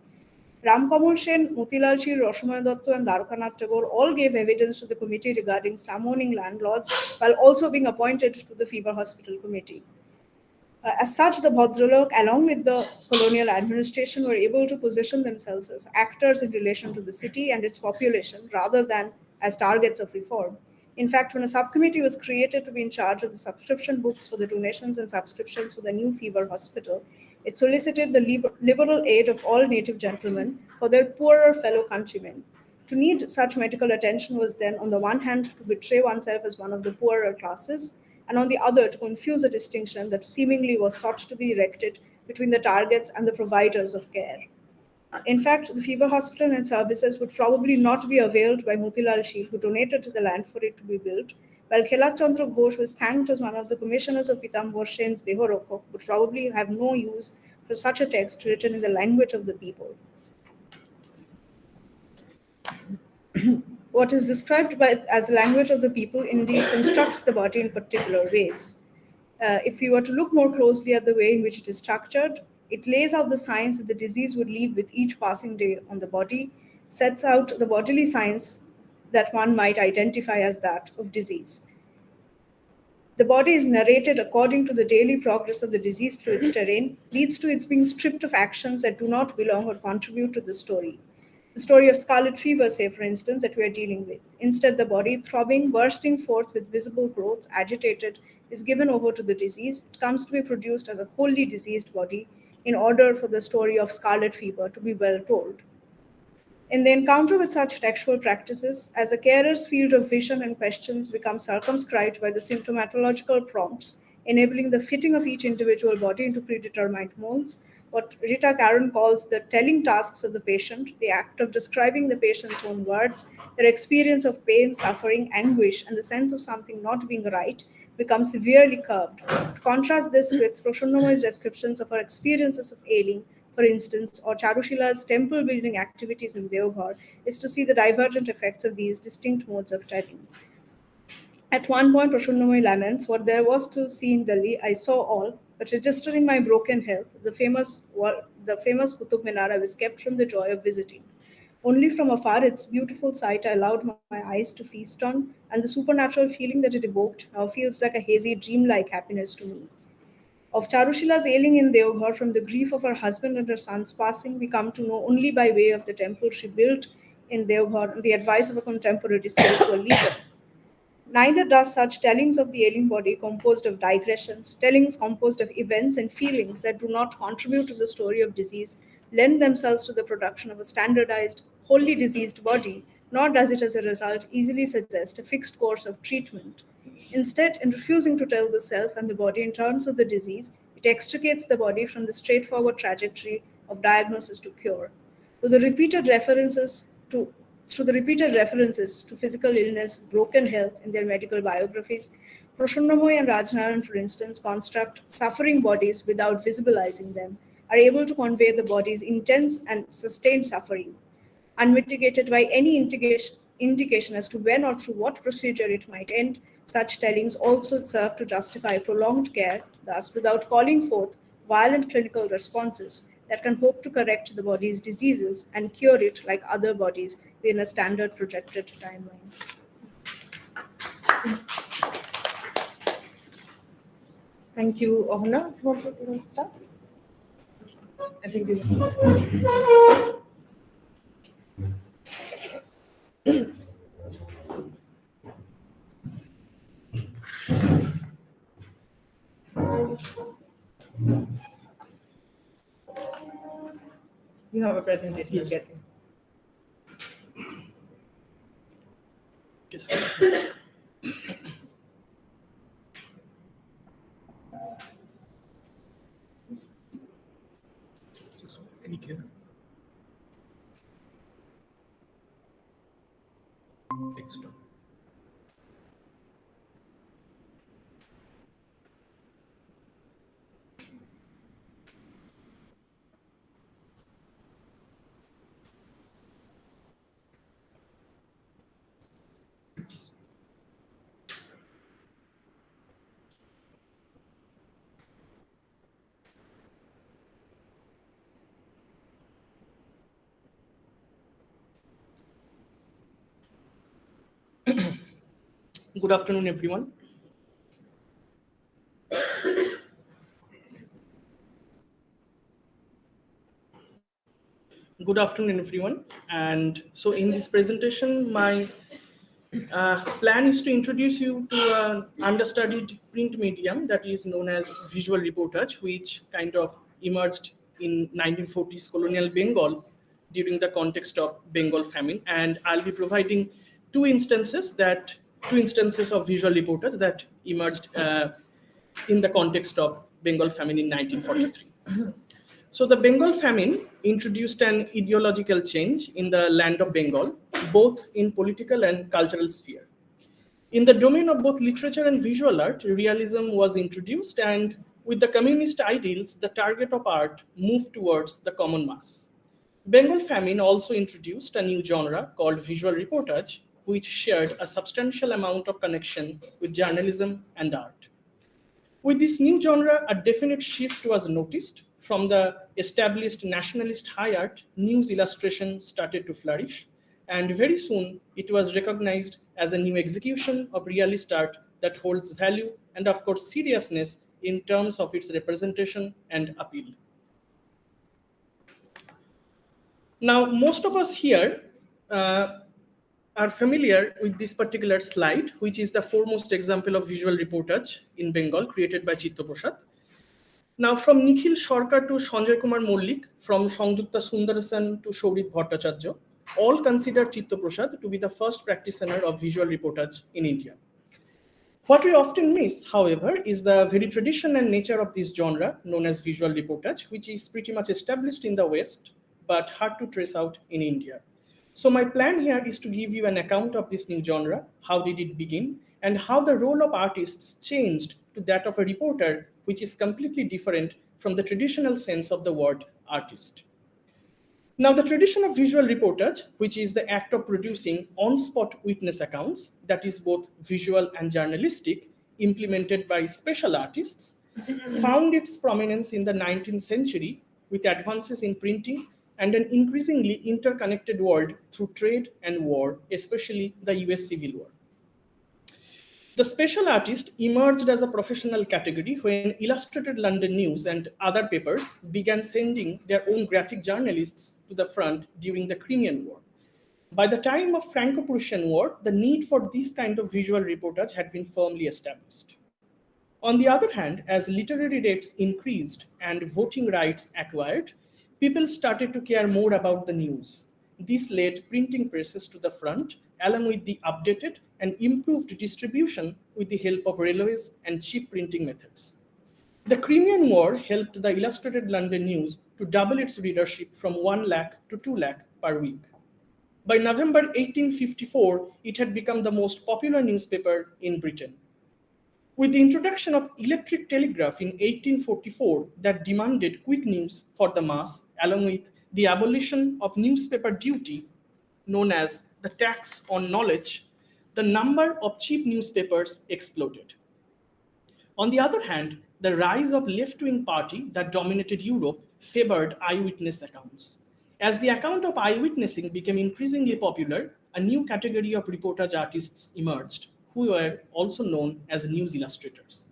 Ramkamal Sen, Motilal Shil, Roshamay Datta, and Dwarkanath Tagore all gave evidence to the committee regarding slum-owning landlords while also being appointed to the Fever Hospital Committee. As such, the Bhadralok, along with the colonial administration, were able to position themselves as actors in relation to the city and its population rather than as targets of reform. In fact, when a subcommittee was created to be in charge of the subscription books for the donations and subscriptions for the new Fever Hospital, it solicited the liberal aid of all native gentlemen for their poorer fellow countrymen. To need such medical attention was then, on the one hand, to betray oneself as one of the poorer classes, and on the other, to confuse a distinction that seemingly was sought to be erected between the targets and the providers of care. In fact, the Fever Hospital and services would probably not be availed by Motilal Shil, who donated the land for it to be built, while Khelat Chandra Ghosh was thanked as one of the commissioners of Pitambor Sen's Dehorokok, would probably have no use for such a text written in the language of the people. What is described as the language of the people indeed constructs the body in particular ways. If we were to look more closely at the way in which it is structured, it lays out the signs that the disease would leave with each passing day on the body, sets out the bodily signs that one might identify as that of disease. The body is narrated according to the daily progress of the disease through its terrain, leads to its being stripped of actions that do not belong or contribute to the story. The story of scarlet fever, say, for instance, that we are dealing with. Instead, the body, throbbing, bursting forth with visible growths, agitated, is given over to the disease. It comes to be produced as a wholly diseased body in order for the story of scarlet fever to be well told. In the encounter with such textual practices, as the carer's field of vision and questions becomes circumscribed by the symptomatological prompts, enabling the fitting of each individual body into predetermined molds, what Rita Karen calls the telling tasks of the patient, the act of describing the patient's own words, their experience of pain, suffering, anguish, and the sense of something not being right, becomes severely curbed. To contrast this with Proshonomoy's descriptions of her experiences of ailing, for instance, or Charushila's temple building activities in Deoghar, is to see the divergent effects of these distinct modes of telling. At one point, Proshonomoy laments, what there was to see in Delhi, I saw all, but registering my broken health, the famous Qutub Minara was kept from the joy of visiting. Only from afar, its beautiful sight I allowed my eyes to feast on, and the supernatural feeling that it evoked now feels like a hazy, dreamlike happiness to me. Of Charushila's ailing in Deoghar from the grief of her husband and her son's passing, we come to know only by way of the temple she built in Deoghar and the advice of a contemporary spiritual leader. Neither does such tellings of the ailing body composed of digressions, tellings composed of events and feelings that do not contribute to the story of disease, lend themselves to the production of a standardized, wholly diseased body, nor does it as a result easily suggest a fixed course of treatment. Instead, in refusing to tell the self and the body in terms of the disease, it extricates the body from the straightforward trajectory of diagnosis to cure. Through the repeated references to through the repeated references to physical illness, broken health in their medical biographies, Proshonomoy and Rajnaran, for instance, construct suffering bodies without visibilizing them, are able to convey the body's intense and sustained suffering, unmitigated by any indication as to when or through what procedure it might end. Such tellings also serve to justify prolonged care, thus, without calling forth violent clinical responses that can hope to correct the body's diseases and cure it like other bodies within a standard projected timeline. Thank you, Ohana. You want to start? I think you. You have a presentation, Yes. I'm guessing. Yes. Thank you. Next one. Good afternoon, everyone. Good afternoon, everyone. And so in this presentation, my plan is to introduce you to an understudied print medium that is known as visual reportage, which kind of emerged in 1940s colonial Bengal during the context of Bengal famine. And I'll be providing two instances of visual reportage that emerged in the context of Bengal famine in 1943. So the Bengal famine introduced an ideological change in the land of Bengal, both in political and cultural sphere. In the domain of both literature and visual art, realism was introduced, and with the communist ideals, the target of art moved towards the common mass. Bengal famine also introduced a new genre called visual reportage, which shared a substantial amount of connection with journalism and art. With this new genre, a definite shift was noticed. From the established nationalist high art, news illustration started to flourish, and very soon it was recognized as a new execution of realist art that holds value and, of course, seriousness in terms of its representation and appeal. Now, most of us here are familiar with this particular slide, which is the foremost example of visual reportage in Bengal created by Chitta Prasad. Now, from Nikhil Sarkar to Sanjay Kumar Mollik, from Sanjukta Sundarasan to Shaurit Bhattacharya, all consider Chitta Prasad to be the first practitioner of visual reportage in India. What we often miss, however, is the very tradition and nature of this genre known as visual reportage, which is pretty much established in the West, but hard to trace out in India. So my plan here is to give you an account of this new genre, how did it begin, and how the role of artists changed to that of a reporter, which is completely different from the traditional sense of the word artist. Now, the tradition of visual reportage, which is the act of producing on-spot witness accounts, that is both visual and journalistic, implemented by special artists, found its prominence in the 19th century with advances in printing and an increasingly interconnected world through trade and war, especially the US Civil War. The special artist emerged as a professional category when Illustrated London News and other papers began sending their own graphic journalists to the front during the Crimean War. By the time of Franco-Prussian War, the need for this kind of visual reportage had been firmly established. On the other hand, as literary rates increased and voting rights acquired, people started to care more about the news. This led printing presses to the front, along with the updated and improved distribution with the help of railways and cheap printing methods. The Crimean War helped the Illustrated London News to double its readership from 1 lakh to 2 lakh per week. By November 1854, it had become the most popular newspaper in Britain. With the introduction of electric telegraph in 1844 that demanded quick news for the mass, along with the abolition of newspaper duty, known as the tax on knowledge, the number of cheap newspapers exploded. On the other hand, the rise of left-wing party that dominated Europe favored eyewitness accounts. As the account of eyewitnessing became increasingly popular, a new category of reportage artists emerged, who were also known as news illustrators.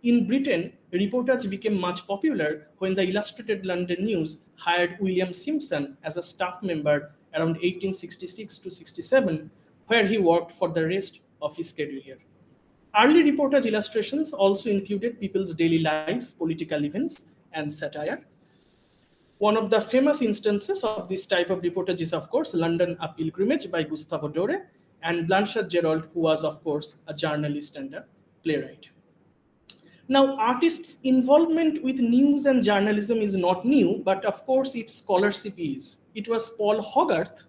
In Britain, reportage became much popular when the Illustrated London News hired William Simpson as a staff member around 1866 to 67, where he worked for the rest of his career. Early reportage illustrations also included people's daily lives, political events, and satire. One of the famous instances of this type of reportage is, of course, London A Pilgrimage by Gustavo Dore, and Blanchard Gerald, who was, of course, a journalist and a playwright. Now, artists' involvement with news and journalism is not new, but of course, its scholarship is. It was Paul Hogarth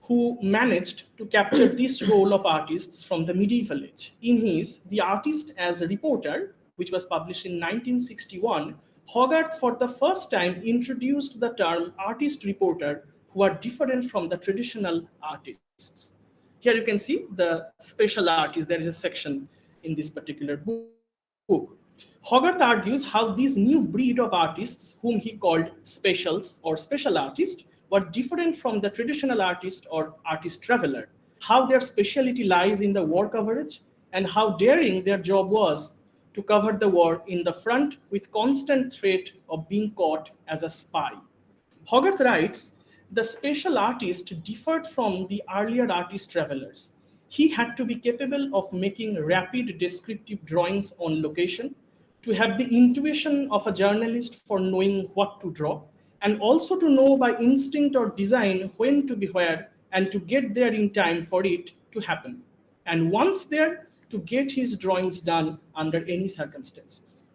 who managed to capture this role of artists from the medieval age. In his The Artist as a Reporter, which was published in 1961, Hogarth for the first time introduced the term artist reporter, who are different from the traditional artists. Here you can see the special artists. There is a section in this particular book. Hogarth argues how these new breed of artists, whom he called specials or special artists, were different from the traditional artist or artist traveler. how their specialty lies in the war coverage, and how daring their job was to cover the war in the front with constant threat of being caught as a spy. Hogarth writes, the special artist differed from the earlier artist travelers. He had to be capable of making rapid descriptive drawings on location, to have the intuition of a journalist for knowing what to draw, and also to know by instinct or design when to be where and to get there in time for it to happen. And once there, to get his drawings done under any circumstances.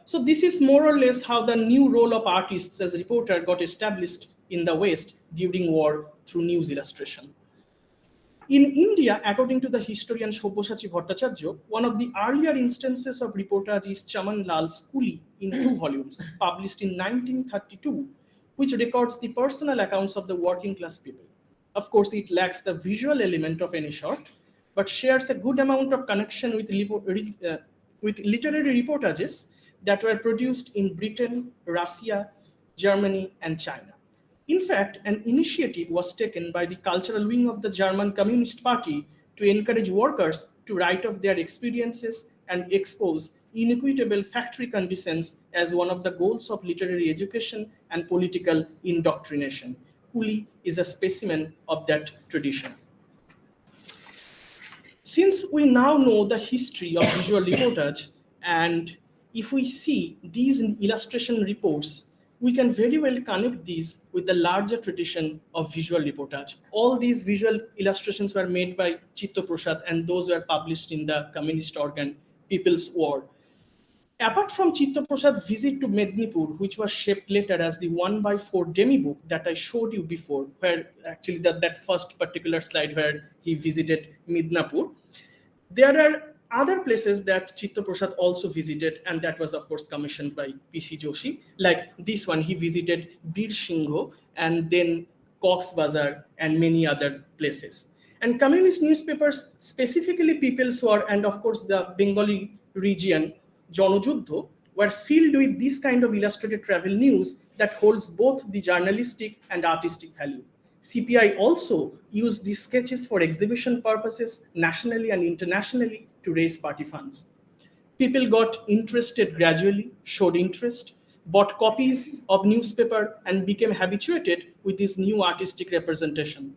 So this is more or less how the new role of artists as reporter got established in the West during war through news illustration. In India, according to the historian Sabyasachi Bhattacharya, one of the earlier instances of reportage is Chaman Lal's Coolie in 2 volumes, published in 1932, which records the personal accounts of the working class people. Of course, it lacks the visual element of any sort, but shares a good amount of connection with literary reportages that were produced in Britain, Russia, Germany, and China. In fact, an initiative was taken by the cultural wing of the German Communist Party to encourage workers to write of their experiences and expose inequitable factory conditions as one of the goals of literary education and political indoctrination. Coolie is a specimen of that tradition. Since we now know the history of visual reportage, and if we see these illustration reports, we can very well connect these with the larger tradition of visual reportage. All these visual illustrations were made by Chitta Prasad, and those were published in the communist organ People's War. Apart from Chitta Prasad's visit to Mednipur, which was shaped later as the 1/4 demi book that I showed you before, where actually that first particular slide where he visited Midnapur, there are other places that Chitta Prasad also visited, and that was of course commissioned by P.C. Joshi. Like this one, he visited Bir Singho and then Cox's Bazar and many other places. And communist newspapers, specifically People's War and of course the Bengali region, Jonojuddho, were filled with this kind of illustrated travel news that holds both the journalistic and artistic value. CPI also used these sketches for exhibition purposes nationally and internationally to raise party funds. People got interested gradually, showed interest, bought copies of newspaper, and became habituated with this new artistic representation.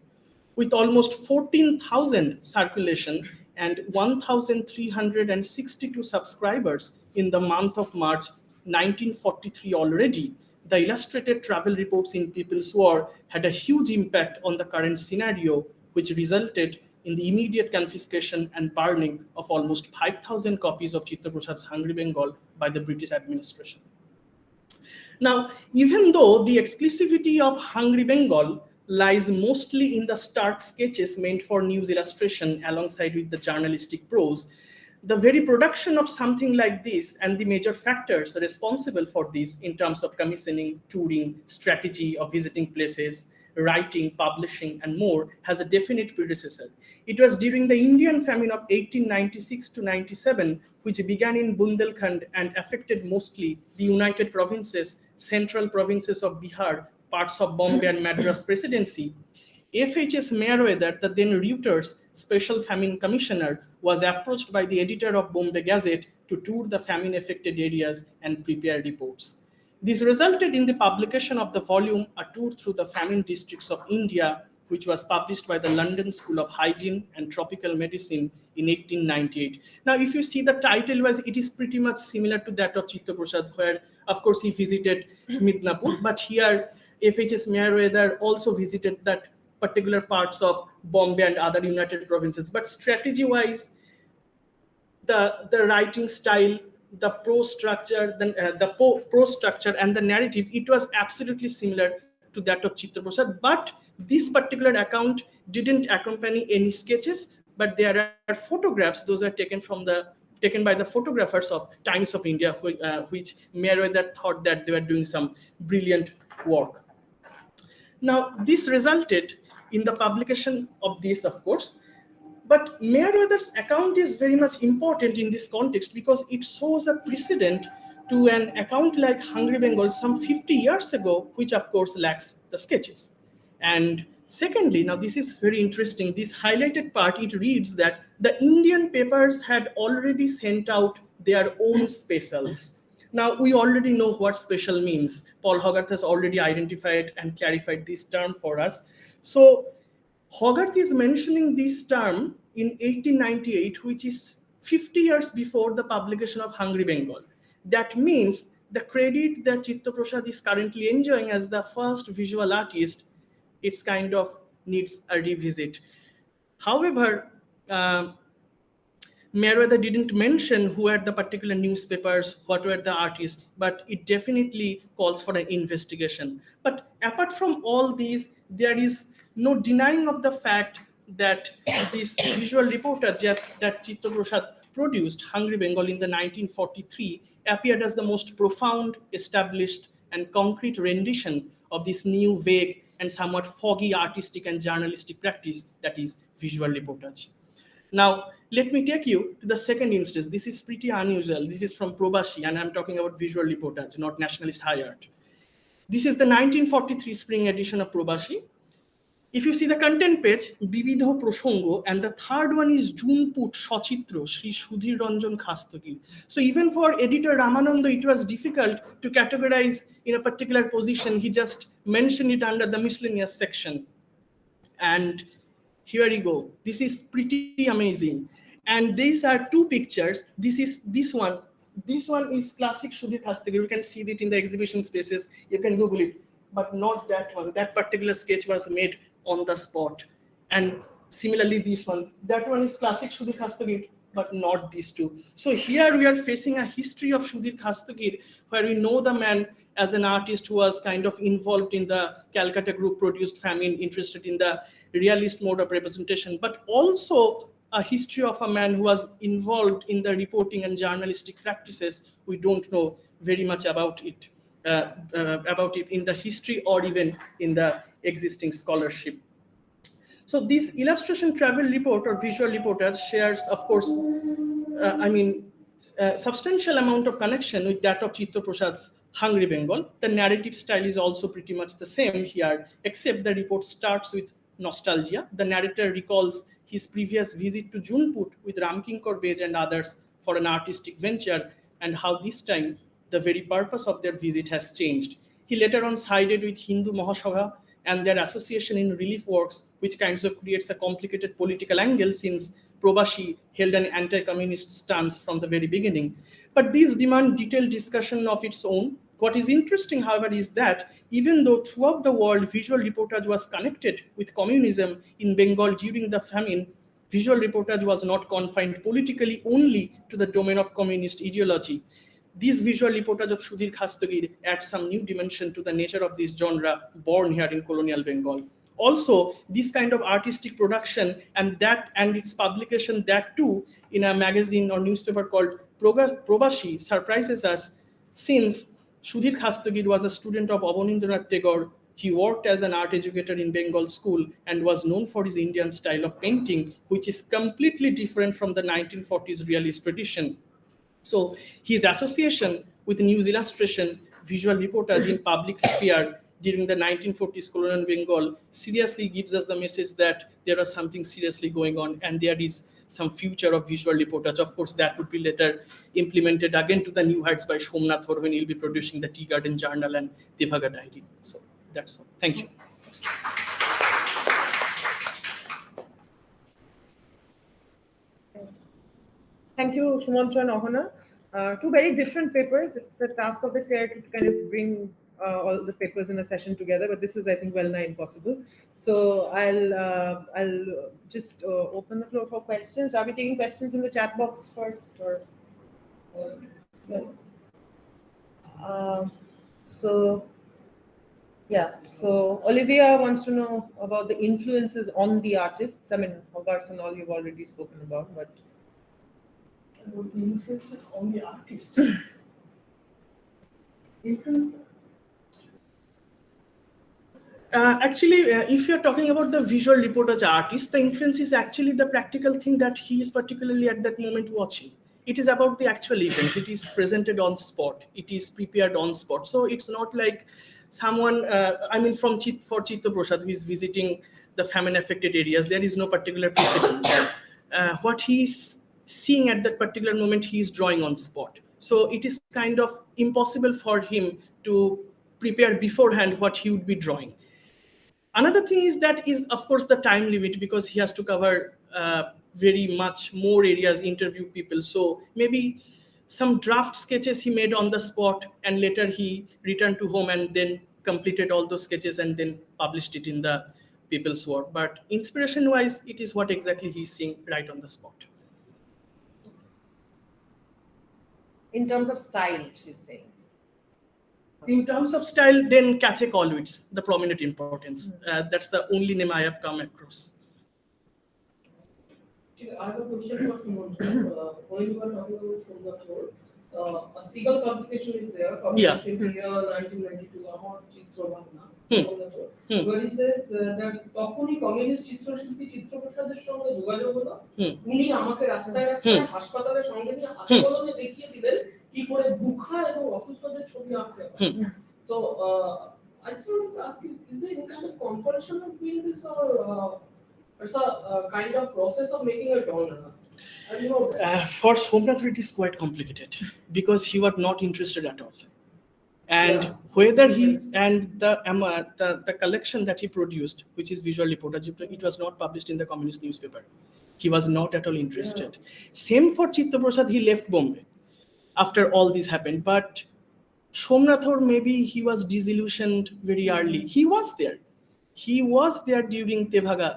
With almost 14,000 circulation and 1,362 subscribers in the month of March 1943 already, the illustrated travel reports in People's War had a huge impact on the current scenario, which resulted in the immediate confiscation and burning of almost 5,000 copies of Chitta Prasad's Hungry Bengal by the British administration. Now, even though the exclusivity of Hungry Bengal lies mostly in the stark sketches meant for news illustration alongside with the journalistic prose, the very production of something like this and the major factors responsible for this in terms of commissioning, touring, strategy of visiting places, writing, publishing, and more has a definite predecessor. It was during the Indian famine of 1896 to 97, which began in Bundelkhand and affected mostly the United Provinces, central provinces of Bihar, parts of Bombay and Madras Presidency. FHS Mayweather, the then Reuters Special Famine Commissioner, was approached by the editor of Bombay Gazette to tour the famine-affected areas and prepare reports. This resulted in the publication of the volume A Tour Through the Famine Districts of India, which was published by the London School of Hygiene and Tropical Medicine in 1898. Now, if you see the title it is pretty much similar to that of Chitta Prasad, where of course he visited Midnapur, but here FHS Mayweather also visited that particular parts of Bombay and other United Provinces. But strategy-wise, the writing style, the prose structure, prose structure and the narrative, it was absolutely similar to that of Chitta Prasad. But this particular account didn't accompany any sketches, but there are photographs. Those are taken by the photographers of Times of India, which Mayweather thought that they were doing some brilliant work. Now, this resulted in the publication of this, of course. But Mayweather's account is very much important in this context because it shows a precedent to an account like Hungry Bengal some 50 years ago, which of course lacks the sketches. And Secondly, now this is very interesting, this highlighted part, it reads that the Indian papers had already sent out their own specials. Now, we already know what special means. Paul Hogarth has already identified and clarified this term for us. So, Hogarth is mentioning this term in 1898, which is 50 years before the publication of Hungry Bengal. That means the credit that Chitta Prasad is currently enjoying as the first visual artist, it's kind of needs a revisit. However, Meriwether didn't mention who had the particular newspapers, what were the artists, but it definitely calls for an investigation. But apart from all these, there is no denying of the fact that this visual reporter that Chitta Prasad produced, Hungry Bengal, in the 1943, appeared as the most profound, established, and concrete rendition of this new, vague, and somewhat foggy artistic and journalistic practice that is visual reportage. Now, let me take you to the second instance. This is pretty unusual. This is from Probashi, and I'm talking about visual reportage, not nationalist high art. This is the 1943 spring edition of Probashi. If you see the content page, Bibidho Proshongo, and the third one is Junput Sochitro, Sri Sudhir Ranjan Khastagir. So even for editor Ramananda, it was difficult to categorize in a particular position. He just mentioned it under the miscellaneous section. And here you go. This is pretty amazing. And these are two pictures. This one. This one is classic Sudhir Khastagir. You can see it in the exhibition spaces. You can Google it, but not that one. That particular sketch was made on the spot. And similarly, this one. That one is classic Sudhir Khastagir, but not these two. So here we are facing a history of Sudhir Khastagir, where we know the man as an artist who was kind of involved in the Calcutta group produced famine, interested in the realist mode of representation, but also a history of a man who was involved in the reporting and journalistic practices. We don't know very much about it in the history or even in the existing scholarship. So this illustration travel report or visual reportage shares, of course, substantial amount of connection with that of Chitta Prasad's Hungry Bengal. The narrative style is also pretty much the same here, except the report starts with nostalgia. The narrator recalls his previous visit to Junput with Ramkinkar Bej and others for an artistic venture, and how this time the very purpose of their visit has changed. He later on sided with Hindu Mahasabha and their association in relief works, which kinds of creates a complicated political angle since Probashi held an anti-communist stance from the very beginning. But these demand detailed discussion of its own. What is interesting, however, is that even though throughout the world visual reportage was connected with communism, in Bengal during the famine, visual reportage was not confined politically only to the domain of communist ideology. This visual reportage of Sudhir Khastagir adds some new dimension to the nature of this genre born here in colonial Bengal. Also, this kind of artistic production and its publication, that too in a magazine or newspaper called Probashi, surprises us, since Sudhir Khastagir was a student of Abanindranath Tagore. He worked as an art educator in Bengal school and was known for his Indian style of painting, which is completely different from the 1940s realist tradition. So his association with news illustration, visual reportage in public sphere during the 1940s colonial Bengal seriously gives us the message that there is something seriously going on and there is some future of visual reportage. Of course, that would be later implemented again to the new heights by Somnath when he'll be producing the Tea Garden Journal and Devaga Diary. So that's all. Thank you. Thank you, Sumantra and Ahona. Two very different papers. It's the task of the chair to kind of bring all the papers in a session together, but this is, I think, well nigh impossible. So I'll just open the floor for questions. Are we taking questions in the chat box first, or no? So Olivia wants to know about the influences on the artists. I mean, Hogarth and all you've already spoken about, but about the influences on the artists. Actually, if you're talking about the visual reportage artist, the influence is actually the practical thing that he is particularly at that moment watching. it is about the actual events. It is presented on spot. It is prepared on spot. So it's not like someone, for Chitta Prasad, who is visiting the famine affected areas, there is no particular precedent. What he's seeing at that particular moment, he is drawing on spot. So it is kind of impossible for him to prepare beforehand what he would be drawing. Another thing is that is, of course, the time limit, because he has to cover very much more areas, interview people. So maybe some draft sketches he made on the spot, and later he returned to home and then completed all those sketches and then published it in the people's work. But inspiration-wise, it is what exactly he's seeing right on the spot. In terms of style, she's saying. In terms of style, then Cathay Colwitz, the prominent importance. That's the only name I have come across. I have a question for Sumant. When you were talking about Sumant, a single publication is there, published in the year 1992, Amar Chitra Bhagna, where he says that তখনই communist চিত্রশিল্পী চিত্রপ্রসাদের সঙ্গে যোগাযোগ হলো, উনি আমাকে রাস্তায় রাস্তায় হাসপাতালের সঙ্গে নিয়ে হাতে কলমে দেখিয়ে দিলেন কি করে ভুখা এবং অসুস্থদের ছবি আঁকতে হয়। তো I just wanted to ask you, is there any kind of compulsion of doing this, or it's a kind of process of making a genre? For Somnath, it is quite complicated because he was not interested at all. And whether he and the collection that he produced, which is visual reportage, it was not published in the communist newspaper. He was not at all interested. Same for Chitta Prasad, he left Bombay after all this happened. But Somnathor, maybe he was disillusioned very early. He was there. He was there during Tevaga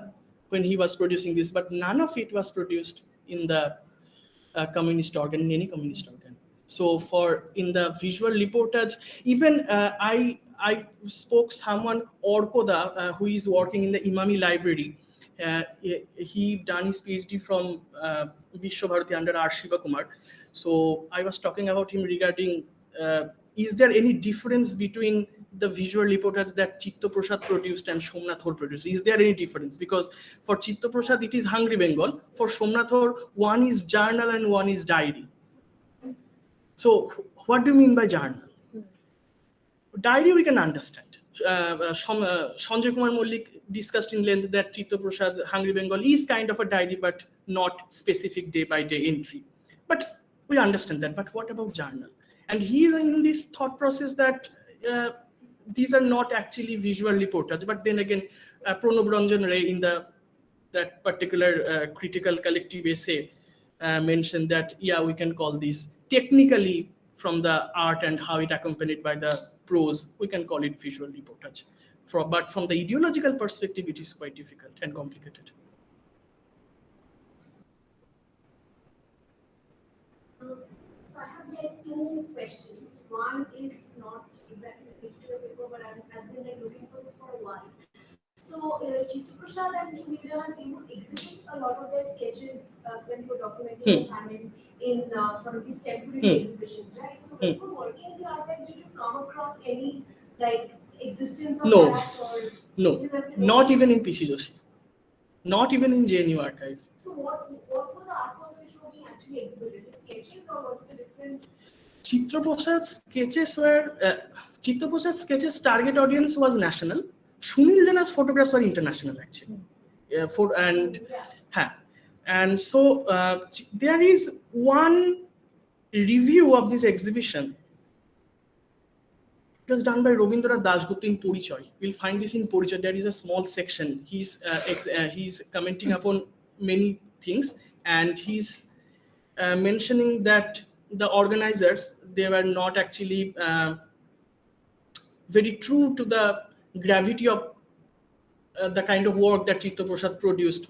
when he was producing this, but none of it was produced in the communist organ, in any communist organ. So for in the visual reportage, even I spoke someone, Orkoda, who is working in the Imami library. He done his PhD from Vishwabharati under R. Shiva Kumar. So I was talking about him regarding, is there any difference between the visual reportage that Chitta Prasad produced and Somnathor produced? Is there any difference? Because for Chitta Prasad, it is Hungry Bengal. For Somnathor, one is journal and one is diary. So what do you mean by journal? Diary we can understand. Sanjay Kumar Mollik discussed in length that Chitta Prasad's Hungry Bengal is kind of a diary, but not specific day-by-day entry. But we understand that. But what about journal? And he is in this thought process that these are not actually visual reportage. But then again, Pranab Ranjan Ray in that particular critical collective essay mentioned that, yeah, we can call this technically from the art and how it accompanied by the prose, we can call it visual reportage. But from the ideological perspective, it is quite difficult and complicated. So I have like two questions. One is not exactly related to the paper, but I've been like looking for this for a while. So Chitta Prasad and Sumitra, they would exhibit a lot of their sketches when they were documenting the famine in sort of these temporary exhibitions, right? So when you were working in the archives, did you come across any like existence of that? Or no, not even in PC Joshi, not even in JNU archive. So what were the artworks which were being actually exhibited? The sketches, or was it a different? Chitta Prasad's sketches target audience was national. Sunil Jana's photographs are international actually. And so there is one review of this exhibition. It was done by Robindranath Dasgupta in Porichoy. We'll find this in Porichoy. There is a small section. He's commenting upon many things, and he's mentioning that the organizers, they were not actually very true to the gravity of the kind of work that Chitta Prasad produced.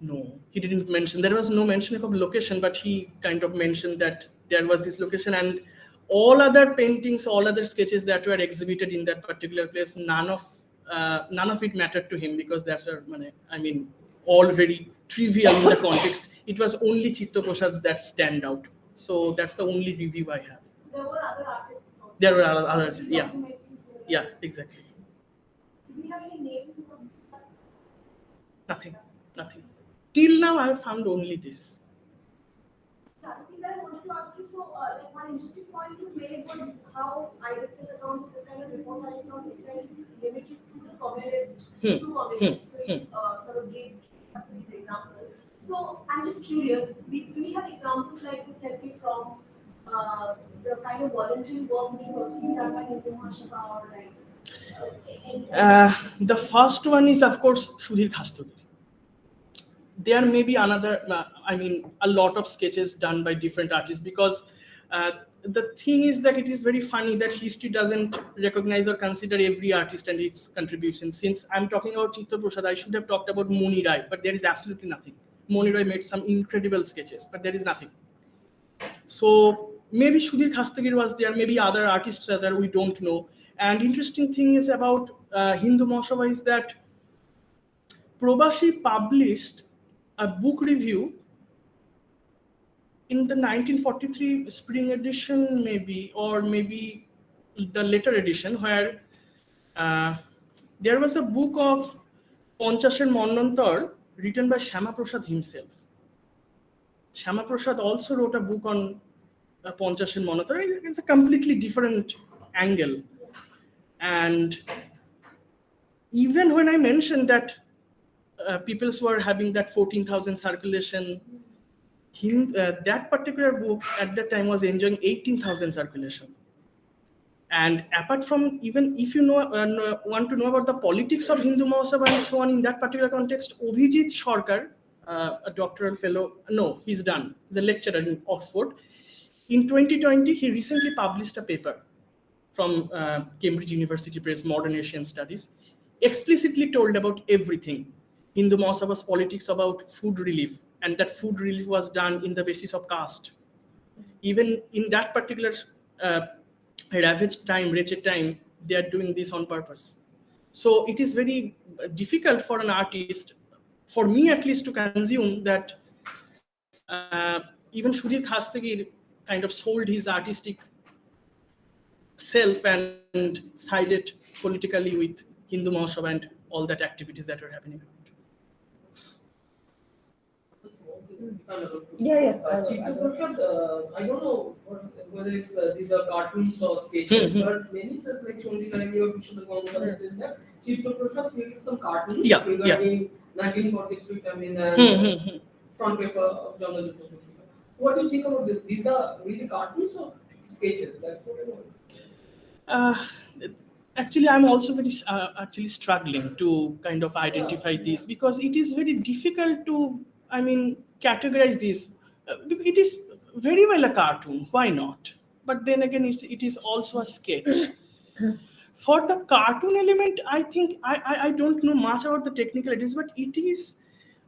No, he didn't mention. There was no mention of location, but he kind of mentioned that there was this location, and all other paintings, all other sketches that were exhibited in that particular place, none of it mattered to him, because that's all very trivial in the context. It was only Chitta Prasad's that stand out. So that's the only review I have. So there were other artists also. There were other artists, yeah. Yeah, exactly. Do we have any names of Nothing. till now I have found only this. The other thing that I wanted to ask you, so like one interesting point you made was how eyewitness accounts of this kind of report that is not necessarily limited to the communists, to communists. So you sort of gave these examples. So I'm just curious, do we have examples like this, let's say, from the kind of voluntary work which is also being done by Hindu Mahasabha or like? The first one is, of course, Sudhir Khasturi. There may be another, a lot of sketches done by different artists, because the thing is that it is very funny that history doesn't recognize or consider every artist and its contribution. Since I'm talking about Chitta Prasad, I should have talked about Moni Rai, but there is absolutely nothing. Moni Rai made some incredible sketches, but there is nothing. So maybe Sudhir Khastagir was there, maybe other artists are there, we don't know. And interesting thing is about Hindu Mahasabha is that Probashi published a book review in the 1943 spring edition, maybe, or maybe the later edition, where there was a book of Ponchasher Monnantar written by Shama Prasad himself. Shama Prasad also wrote a book on Ponchasher Monnantar. It's a completely different angle. And even when I mentioned that people were having that 14,000 circulation, that particular book at that time was enjoying 18,000 circulation. And apart from, even if you want to know about the politics of Hindu Mahasabha and so on in that particular context, Abhijit Sarkar, a doctoral fellow, no, he's done. He's a lecturer in Oxford. In 2020, he recently published a paper from Cambridge University Press, Modern Asian Studies, explicitly told about everything. Hindu Mahasabha's politics about food relief, and that food relief was done in the basis of caste. Even in that particular ravaged time, wretched time, they are doing this on purpose. So it is very difficult for an artist, for me at least, to consume that even Sudhir Khastagir kind of sold his artistic self and sided politically with Hindu Mahasabha and all that activities that are happening. Chitta Prasad, I don't know whether it's these are cartoons or sketches, but many says like Chondi Karami or Vishnu Gangotara says that Chitta Prasad created some cartoons regarding 1943 famine and front paper of Jungle. What do you think about this? These are really cartoons or sketches? That's what I want. Actually, I'm also very actually struggling to kind of identify this, because it is very difficult to, categorize this. It is very well a cartoon, why not? But then again, it is also a sketch. For the cartoon element, I think, I don't know much about the technicalities, but it is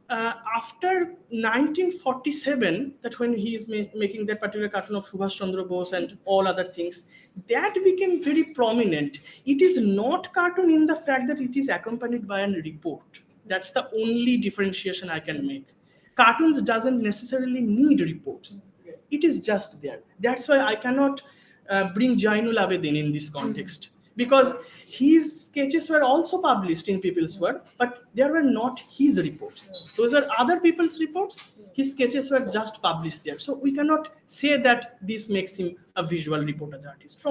after 1947, that when he is making that particular cartoon of Subhash Chandra Bose and all other things, that became very prominent. It is not cartoon in the fact that it is accompanied by a report. That's the only differentiation I can make. Cartoons doesn't necessarily need reports. It is just there. That's why I cannot bring Jainul Abedin in this context, because his sketches were also published in People's World, but there were not his reports. Those are other people's reports. His sketches were just published there. So we cannot say that this makes him a visual reportage artist.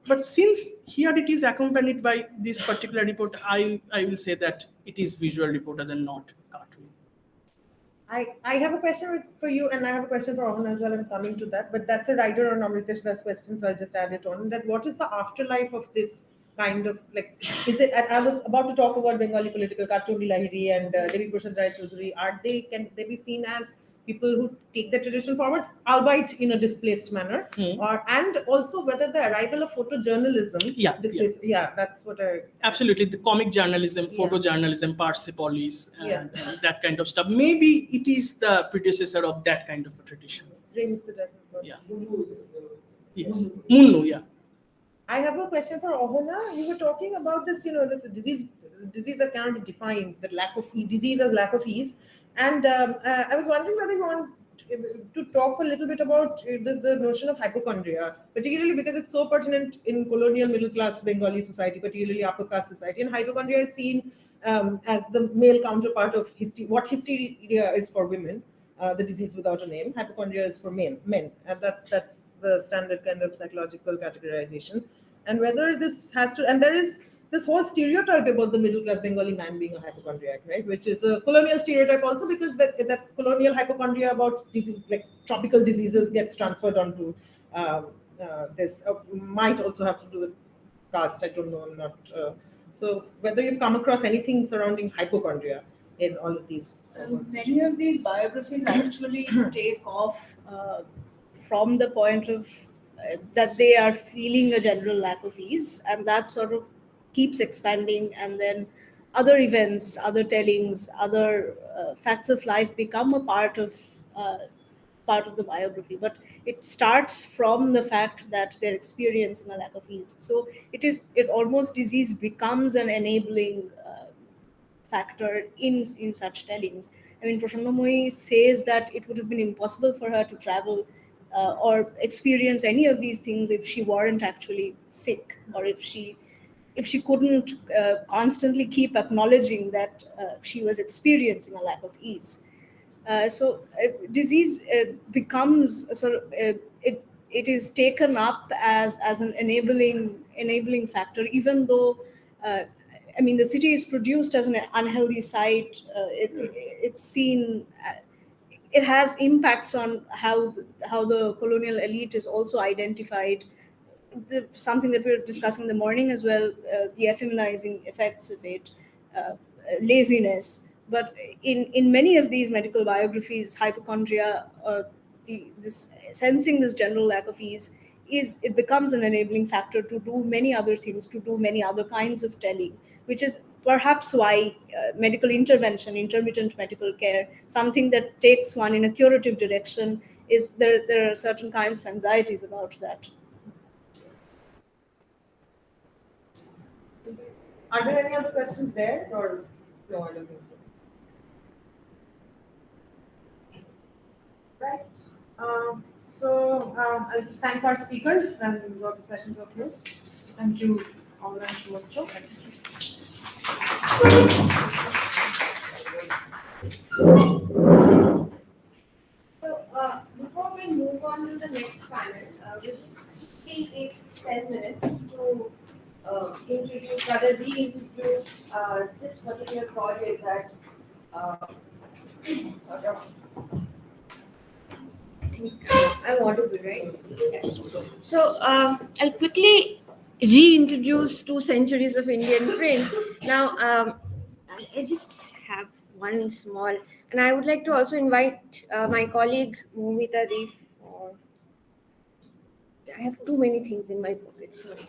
But since here it is accompanied by this particular report, I will say that it is visual reportage and not cartoon. I have a question for you, and I have a question for Ahun as well. I'm coming to that, but that's a writer on Amritesh Das question, so I'll just add it on. That what is the afterlife of this kind of, like, is it? I was about to talk about Bengali political cartoon Lahiri and Devi Prasad Rai Chaudhary. Can they be seen as people who take the tradition forward, albeit in a displaced manner, and also whether the arrival of photojournalism, that's what I absolutely, the comic journalism, photojournalism, Persepolis, and that kind of stuff. Maybe it is the predecessor of that kind of a tradition. Yes, Munnu, I have a question for Ahuna. You were talking about this, this disease that cannot be defined, the lack of disease as lack of ease. And I was wondering whether you want to talk a little bit about the notion of hypochondria, particularly because it's so pertinent in colonial middle class Bengali society, particularly upper caste society. And hypochondria is seen as the male counterpart of what hysteria is for women, the disease without a name. Hypochondria is for men, and that's the standard kind of psychological categorization. And whether this has to, and there is this whole stereotype about the middle class Bengali man being a hypochondriac, right? Which is a colonial stereotype also, because that colonial hypochondria about disease, like tropical diseases, gets transferred onto this. Might also have to do with caste. I don't know. I'm not. So whether you've come across anything surrounding hypochondria in all of these. Many of these biographies actually take off from the point of that they are feeling a general lack of ease, and that sort of keeps expanding, and then other events, other tellings, other facts of life become a part of the biography. But it starts from the fact that they're experiencing a lack of ease. So it almost disease becomes an enabling factor in such tellings. I mean, Prashannamoyi says that it would have been impossible for her to travel or experience any of these things if she weren't actually sick, or if she couldn't constantly keep acknowledging that she was experiencing a lack of ease. So disease becomes sort of it is taken up as an enabling factor, even though I mean the city is produced as an unhealthy site. It's seen. It has impacts on how the colonial elite is also identified. Something that we were discussing in the morning as well, the effeminizing effects of it, laziness. But in many of these medical biographies, hypochondria, this sensing this general lack of ease, it becomes an enabling factor to do many other things, to do many other kinds of telling, which is perhaps why medical intervention, intermittent medical care, something that takes one in a curative direction, is there are certain kinds of anxieties about that. Are there any other questions there, or no? I don't think so. Right. I'll just thank our speakers and draw the session to a close. Thank you, all and Sumantra. So before we move on to the next panel, we'll just take 10 minutes to introduce, rather reintroduce this particular project that sort of, I'm audible, right? Yeah. So I'll quickly reintroduce 2 centuries of Indian print. Now, I just have one small, and I would like to also invite my colleague Momita Deep. I have too many things in my pocket, sorry.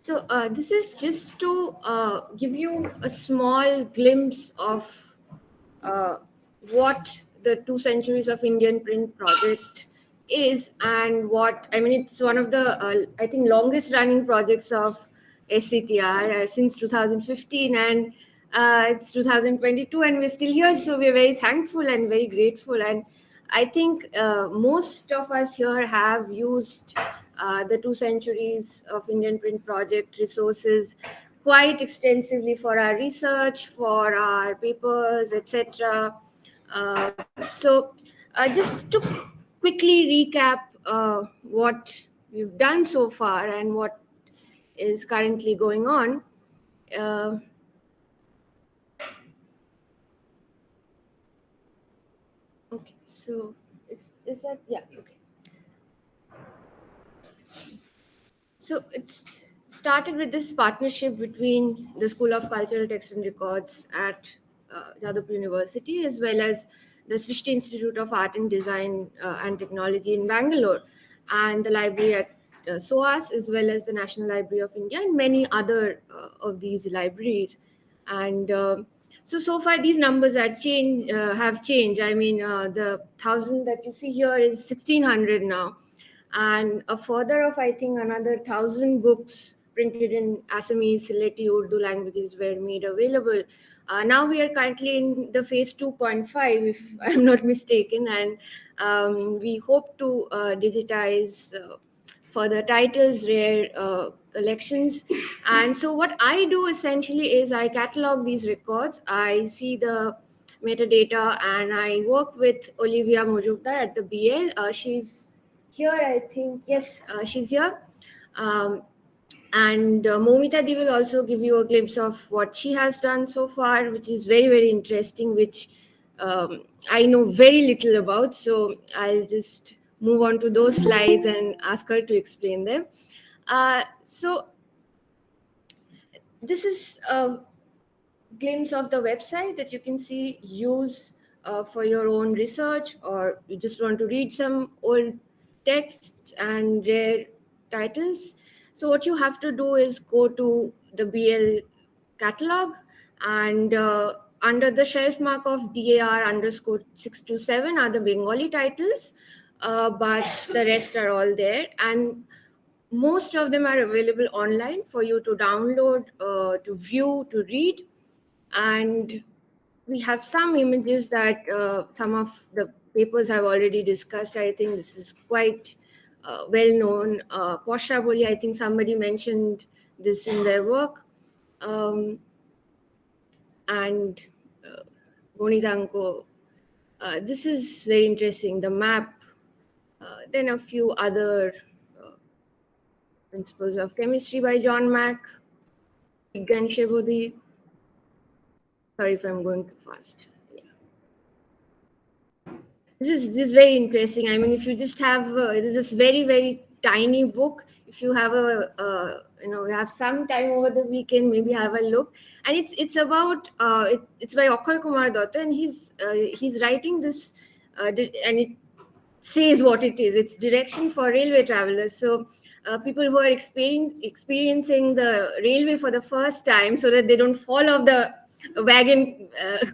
So this is just to give you a small glimpse of what the 2 centuries of Indian print project is, and what, I mean, it's one of the I think longest running projects of SCTR since 2015, and it's 2022 and we're still here, so we're very thankful and very grateful. And I think most of us here have used the 2 centuries of Indian print project resources quite extensively for our research, for our papers, etc. So just to quickly recap what we've done so far and what is currently going on. Okay, so is that, yeah, okay. So it's started with this partnership between the School of Cultural Texts and Records at Jadavpur University, as well as the Srishti Institute of Art and Design and Technology in Bangalore, and the library at SOAS, as well as the National Library of India, and many other of these libraries. And so far these numbers have changed. I mean, the 1,000 that you see here is 1,600 now, and a further of, I think, another 1,000 books printed in Assamese, Sylheti, Urdu languages were made available. Now we are currently in the phase 2.5, if I'm not mistaken, and we hope to digitize further titles, rare collections. And so what I do essentially is I catalog these records, I see the metadata, and I work with Olivia Mojumdar at the BL. She's here, I think. Yes, she's here. And Momita Di will also give you a glimpse of what she has done so far, which is very, very interesting, which I know very little about. So I'll just move on to those slides and ask her to explain them. So this is a glimpse of the website that you can see, use for your own research, or you just want to read some old texts and rare titles. So what you have to do is go to the BL catalog, and under the shelf mark of DAR underscore 627 are the Bengali titles, but the rest are all there, and most of them are available online for you to download, to view, to read. And we have some images that some of the papers have already discussed. I think this is quite well known. Posha Boli, I think somebody mentioned this in their work. And Gonidanko, this is very interesting, the map. Then a few other Principles of Chemistry by John Mack, Ganshebodi. Sorry if I'm going too fast. Yeah. This is very interesting. I mean, if you just have this is this very, very tiny book. If you have you have some time over the weekend, maybe have a look. And it's about it's by Akshay Kumar Datta, and he's writing this and it says what it is. It's direction for railway travelers. So people who are experiencing the railway for the first time, so that they don't fall off the wagon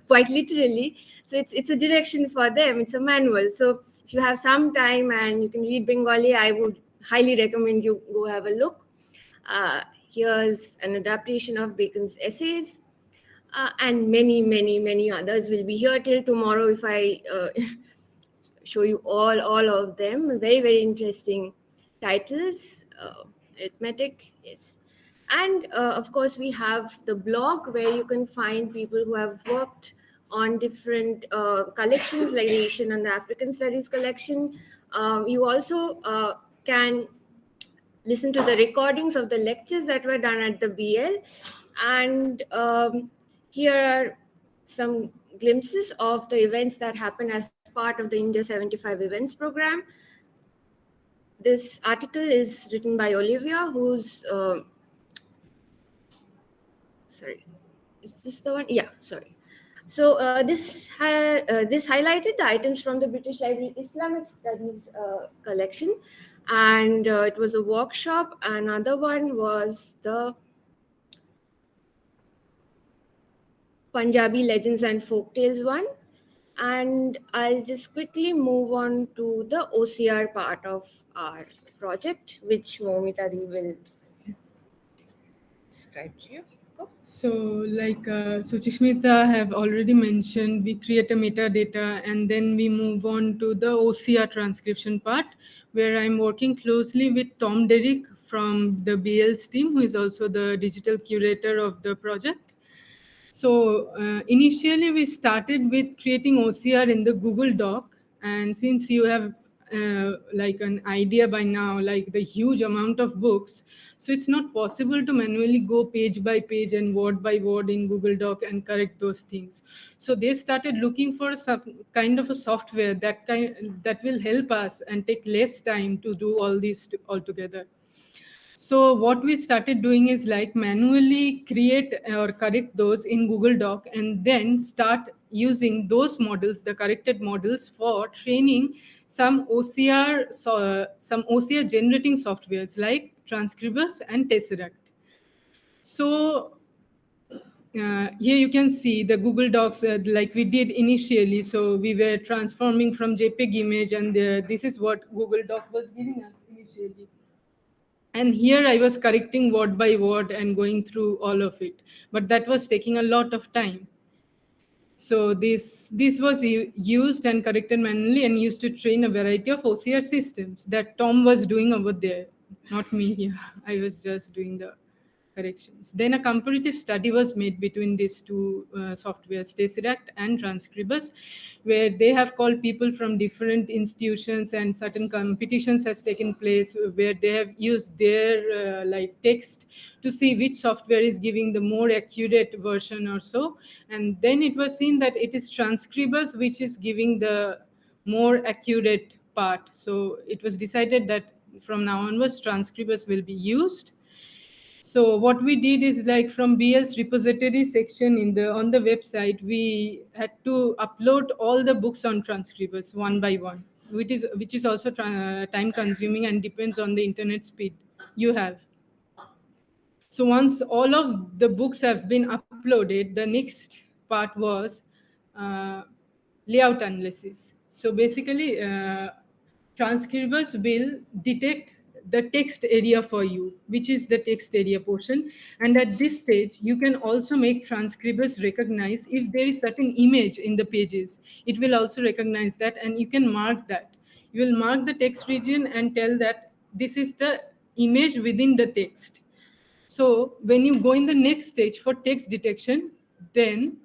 quite literally. So it's a direction for them. It's a manual. So if you have some time and you can read Bengali, I would highly recommend you go have a look. Here's an adaptation of Bacon's essays, and many, many, many others will be here till tomorrow if I show you all of them. Very, very interesting titles. Arithmetic, yes. And of course, we have the blog where you can find people who have worked on different collections, like the Asian and the African Studies collection. You also can listen to the recordings of the lectures that were done at the BL. And here are some glimpses of the events that happen as part of the India 75 events program. This article is written by Olivia, who's sorry, is this the one? Yeah, sorry. So this highlighted the items from the British Library Islamic Studies collection, and it was a workshop. Another one was the Punjabi Legends and Folktales one. And I'll just quickly move on to the OCR part of our project, which Momita Di will describe to you. Go. So, like Suchishmita have already mentioned, we create a metadata and then we move on to the OCR transcription part, where I'm working closely with Tom Derrick from the BL's team, who is also the digital curator of the project. So initially we started with creating OCR in the Google Doc, and since you have like an idea by now, like the huge amount of books, so it's not possible to manually go page by page and word by word in Google Doc and correct those things. So they started looking for some kind of a software that will help us and take less time to do all these all together. So what we started doing is like manually create or correct those in Google Doc and then start using those models, the corrected models, for training some OCR generating softwares like Transcribus and Tesseract. So here you can see the Google Docs like we did initially. So we were transforming from JPEG image, and this is what Google Doc was giving us initially. And here I was correcting word by word and going through all of it, but that was taking a lot of time. So this was used and corrected manually and used to train a variety of OCR systems that Tom was doing over there, not me here. I was just doing the corrections. Then a comparative study was made between these two softwares, Tesseract and Transcribus, where they have called people from different institutions, and certain competitions has taken place where they have used their like text to see which software is giving the more accurate version or so. And then it was seen that it is Transcribus which is giving the more accurate part. So it was decided that from now onwards, Transcribus will be used. So what we did is like from BL's repository section on the website, we had to upload all the books on Transcribus one by one, which is also time consuming and depends on the internet speed you have. So once all of the books have been uploaded, the next part was layout analysis. So basically, Transcribers will detect the text area for you, which is the text area portion. And at this stage, you can also make Transcribers recognize if there is certain image in the pages. It will also recognize that, and you can mark that. You will mark the text region and tell that this is the image within the text. So when you go in the next stage for text detection, then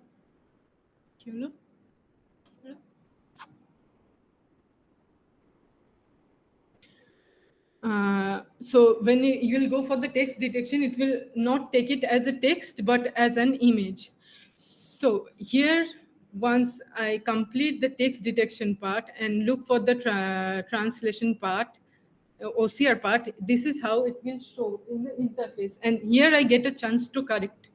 so when you will go for the text detection, it will not take it as a text but as an image. So here, once I complete the text detection part and look for the translation part, OCR part, this is how it will show in the interface. And here I get a chance to correct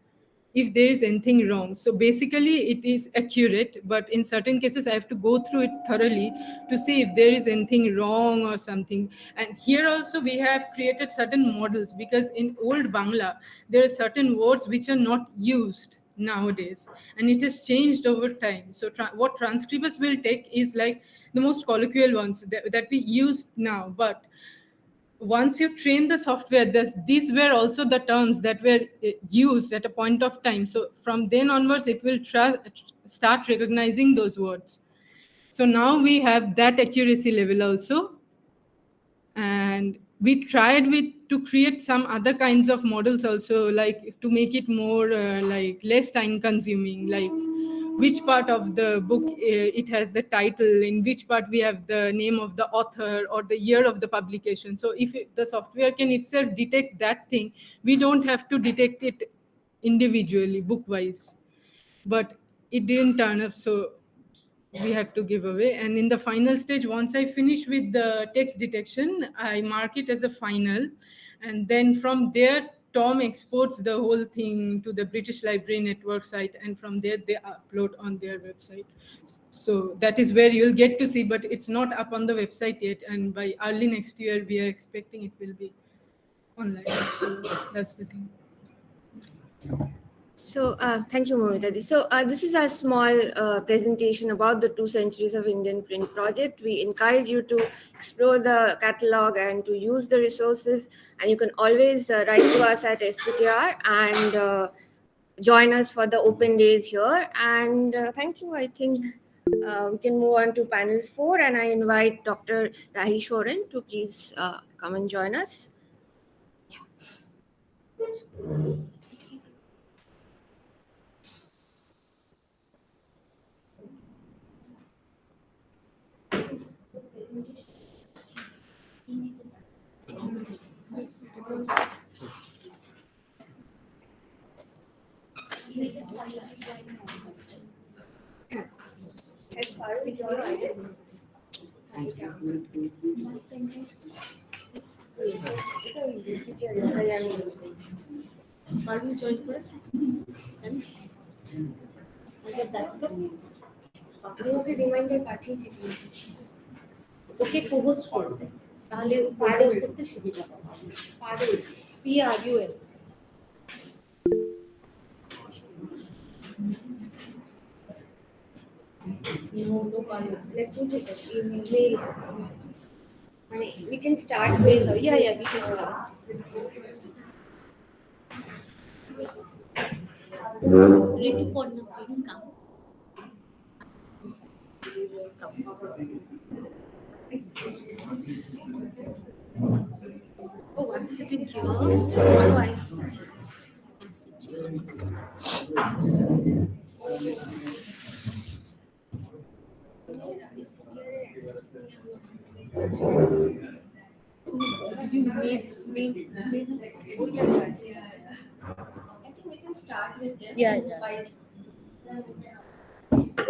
if there is anything wrong. So basically it is accurate, but in certain cases I have to go through it thoroughly to see if there is anything wrong or something. And here also we have created certain models, because in old Bangla there are certain words which are not used nowadays, and it has changed over time. So what Transcribers will take is like the most colloquial ones that we use now, but once you train the software, these were also the terms that were used at a point of time. So from then onwards, it will start recognizing those words. So now we have that accuracy level also. And we tried to create some other kinds of models also, like to make it more like less time consuming, like which part of the book it has the title, in which part we have the name of the author or the year of the publication. So if the software can itself detect that thing, we don't have to detect it individually book wise. But it didn't turn up, so we had to give away. And in the final stage, once I finish with the text detection, I mark it as a final, and then from there Tom exports the whole thing to the British Library Network site, and from there they upload on their website. So that is where you'll get to see, but it's not up on the website yet, and by early next year we are expecting it will be online. So that's the thing. So thank you, Momitadi. So this is a small presentation about the 2 Centuries of Indian Print project. We encourage you to explore the catalog and to use the resources. And you can always write to us at SCTR and join us for the open days here. And thank you. I think we can move on to panel 4, and I invite Dr. Rahi Shoren to please come and join us. As far as your idea. এটা SCTR এটাই আমি বলছি। পারুল join করেছে জানিস? আমি ওকে reminder পাঠিয়েছি কিন্তু। ওকে co-host করতে, তাহলে পারুল। present করতে সুবিধা হবে। পারুল। PRUL। No, Parul. Let me just email. We can start with Yeah, we can start. Rituparna, please come. Oh, I'm sitting here. Oh, I'm sitting. I'm sitting. Did you make I think we can start with them. Yeah.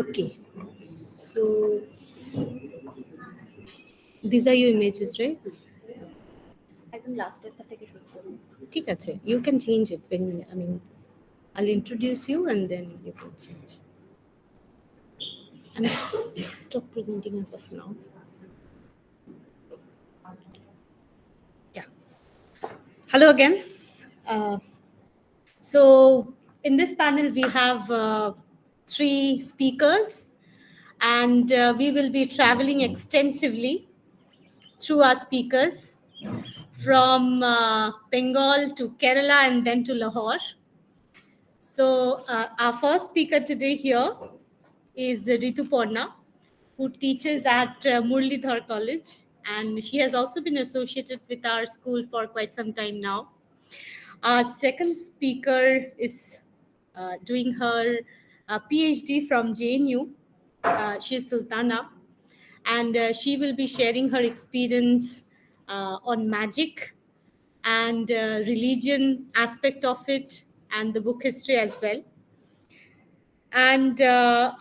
Okay. So these are your images, right? I think last step থেকে শুরু করব। ঠিক আছে. You can change it when I'll introduce you and then you can change. And stop presenting as of now. Yeah. Hello again. So in this panel we have 3 speakers, and we will be traveling extensively through our speakers from Bengal to Kerala and then to Lahore. So our first speaker today here is Rituparna, who teaches at Murlidhar College, and she has also been associated with our school for quite some time now. Our second speaker is doing her PhD from JNU. She is Sultana, and she will be sharing her experience on magic and religion aspect of it, and the book history as well. And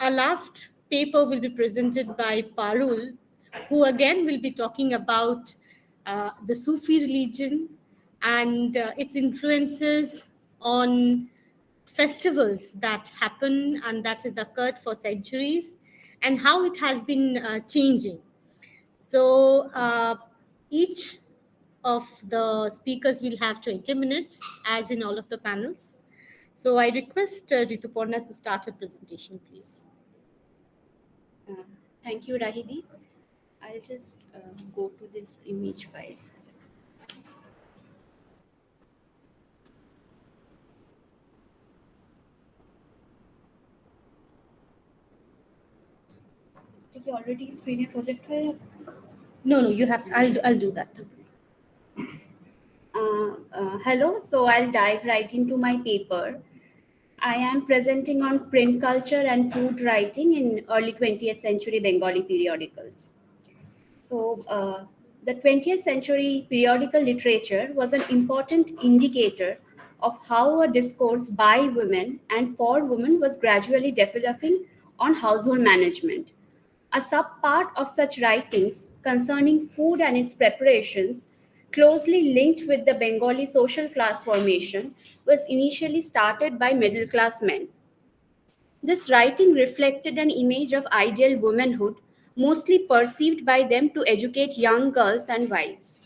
our last paper will be presented by Parul, who again will be talking about the Sufi religion and its influences on festivals that happen and that has occurred for centuries, and how it has been changing. So each of the speakers will have 20 minutes, as in all of the panels. So I request Rituparna to start her presentation, please. Thank you, Rahidi. I'll just go to this image file. Did you already screen a project file? No, you have to. I'll do that. Hello, so I'll dive right into my paper. I am presenting on print culture and food writing in early 20th century Bengali periodicals. So the 20th century periodical literature was an important indicator of how a discourse by women and for women was gradually developing on household management. A subpart of such writings concerning food and its preparations, closely linked with the Bengali social class formation, was initially started by middle class men. This writing reflected an image of ideal womanhood, mostly perceived by them to educate young girls and wives.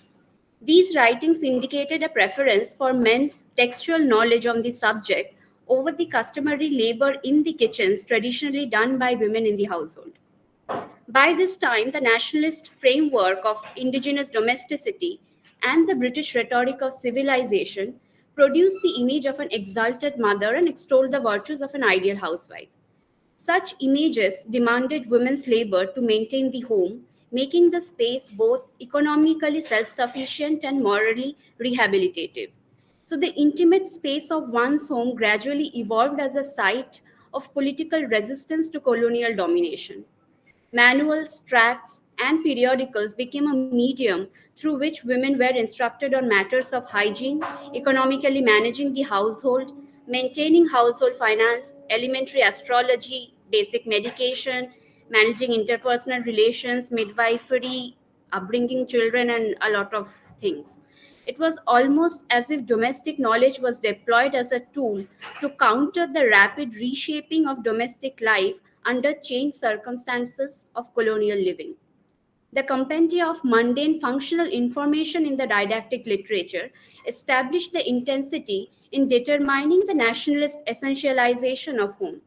These writings indicated a preference for men's textual knowledge on the subject over the customary labor in the kitchens traditionally done by women in the household. By this time, the nationalist framework of indigenous domesticity and the British rhetoric of civilization produced the image of an exalted mother and extolled the virtues of an ideal housewife. Such images demanded women's labor to maintain the home, making the space both economically self-sufficient and morally rehabilitative. So the intimate space of one's home gradually evolved as a site of political resistance to colonial domination. Manuals, tracts, and periodicals became a medium through which women were instructed on matters of hygiene, economically managing the household, maintaining household finance, elementary astrology, basic medication, managing interpersonal relations, midwifery, upbringing children, and a lot of things. It was almost as if domestic knowledge was deployed as a tool to counter the rapid reshaping of domestic life under changed circumstances of colonial living. The compendia of mundane functional information in the didactic literature established the intensity in determining the nationalist essentialization of home.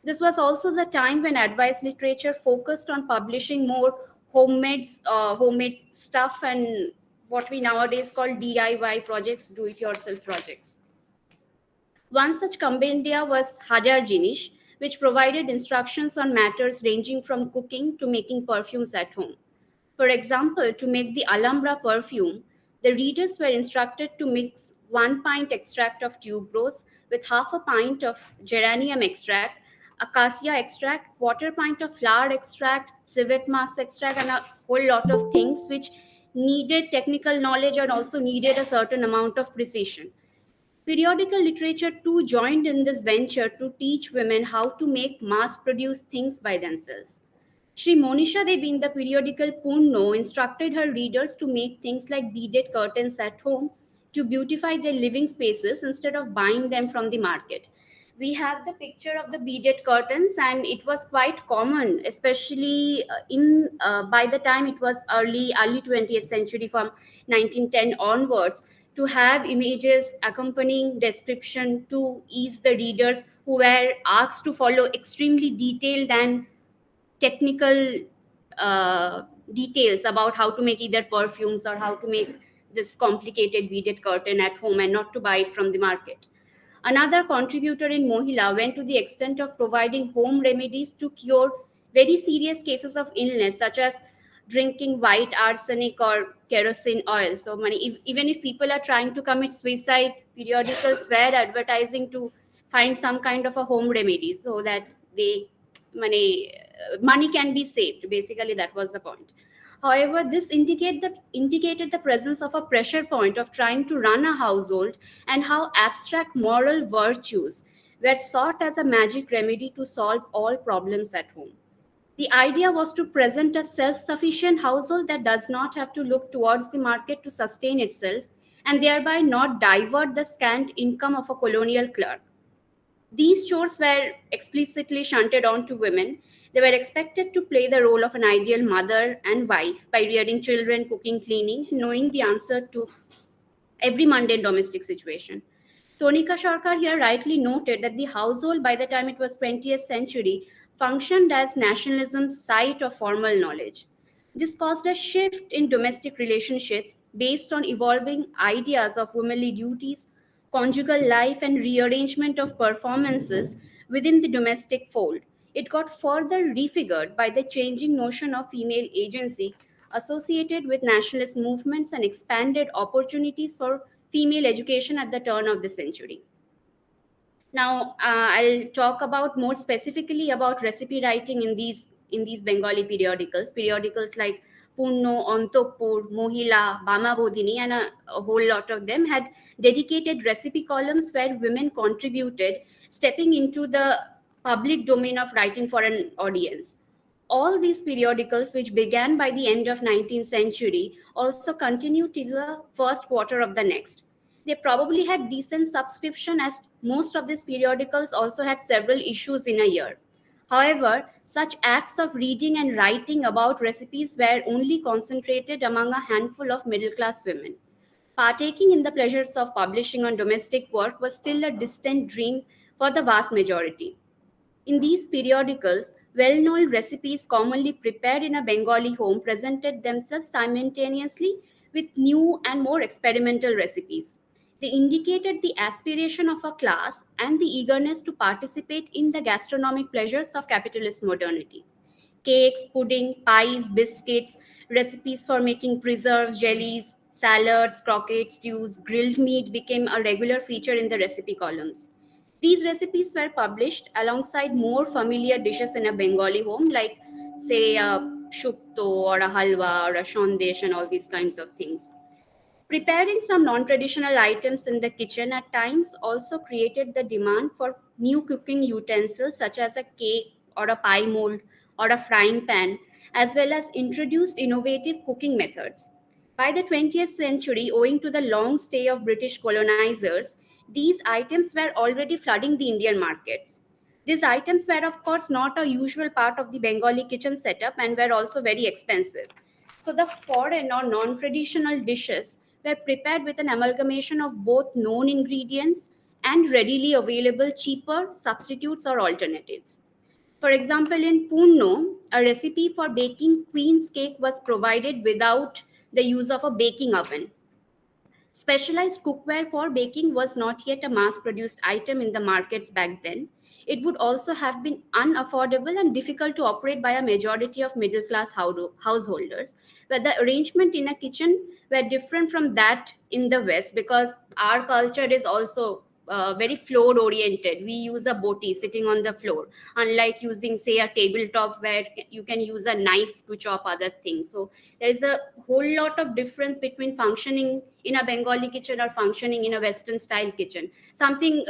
This was also the time when advice literature focused on publishing more homemade stuff and what we nowadays call DIY projects, do-it-yourself projects. One such compendia was Hajar Jinish, which provided instructions on matters ranging from cooking to making perfumes at home. For example, to make the Alhambra perfume, the readers were instructed to mix 1 pint extract of tuberose with half a pint of geranium extract, acacia extract, quarter pint of flower extract, civet mass extract, and a whole lot of things which needed technical knowledge and also needed a certain amount of precision. Periodical literature too joined in this venture to teach women how to make mass produced things by themselves. Sri Monisha Devi in the periodical Punno instructed her readers to make things like beaded curtains at home to beautify their living spaces instead of buying them from the market. We have the picture of the beaded curtains, and it was quite common, especially in by the time it was early 20th century, from 1910 onwards, to have images accompanying description to ease the readers who were asked to follow extremely detailed and technical details about how to make either perfumes or how to make this complicated beaded curtain at home and not to buy it from the market. Another contributor in Mohila went to the extent of providing home remedies to cure very serious cases of illness, such as drinking white arsenic or kerosene oil. So, even if people are trying to commit suicide, periodicals were advertising to find some kind of a home remedy so that money can be saved. Basically, that was the point. However, this indicated the presence of a pressure point of trying to run a household and how abstract moral virtues were sought as a magic remedy to solve all problems at home. The idea was to present a self-sufficient household that does not have to look towards the market to sustain itself and thereby not divert the scant income of a colonial clerk. These chores were explicitly shunted on to women. They were expected to play the role of an ideal mother and wife by rearing children, cooking, cleaning, knowing the answer to every mundane domestic situation. Tonika Sarkar here rightly noted that the household, by the time it was 20th century, functioned as nationalism's site of formal knowledge. This caused a shift in domestic relationships based on evolving ideas of womanly duties, conjugal life, and rearrangement of performances within the domestic fold. It got further refigured by the changing notion of female agency associated with nationalist movements and expanded opportunities for female education at the turn of the century. Now, I'll talk about more specifically about recipe writing in these Bengali periodicals like Punno, Antopur, Mohila, Bama Bodhini, and a whole lot of them had dedicated recipe columns where women contributed, stepping into the public domain of writing for an audience. All these periodicals, which began by the end of 19th century, also continued till the first quarter of the next. They probably had decent subscription, as most of these periodicals also had several issues in a year. However, such acts of reading and writing about recipes were only concentrated among a handful of middle-class women. Partaking in the pleasures of publishing on domestic work was still a distant dream for the vast majority. In these periodicals, well-known recipes commonly prepared in a Bengali home presented themselves simultaneously with new and more experimental recipes. They indicated the aspiration of a class and the eagerness to participate in the gastronomic pleasures of capitalist modernity. Cakes, pudding, pies, biscuits, recipes for making preserves, jellies, salads, croquettes, stews, grilled meat became a regular feature in the recipe columns. These recipes were published alongside more familiar dishes in a Bengali home, like, say, a shukto or a halwa or a shondesh and all these kinds of things. Preparing some non-traditional items in the kitchen at times also created the demand for new cooking utensils such as a cake or a pie mold or a frying pan, as well as introduced innovative cooking methods. By the 20th century, owing to the long stay of British colonizers, these items were already flooding the Indian markets. These items were, of course, not a usual part of the Bengali kitchen setup and were also very expensive. So the foreign or non-traditional dishes were prepared with an amalgamation of both known ingredients and readily available cheaper substitutes or alternatives. For example, in Purno, a recipe for baking queen's cake was provided without the use of a baking oven. Specialized cookware for baking was not yet a mass produced item in the markets back then. It would also have been unaffordable and difficult to operate by a majority of middle class householders, where the arrangement in a kitchen were different from that in the West, because our culture is also very floor oriented. We use a boti sitting on the floor, unlike using, say, a tabletop where you can use a knife to chop other things. So there is a whole lot of difference between functioning in a Bengali kitchen or functioning in a Western style kitchen. Something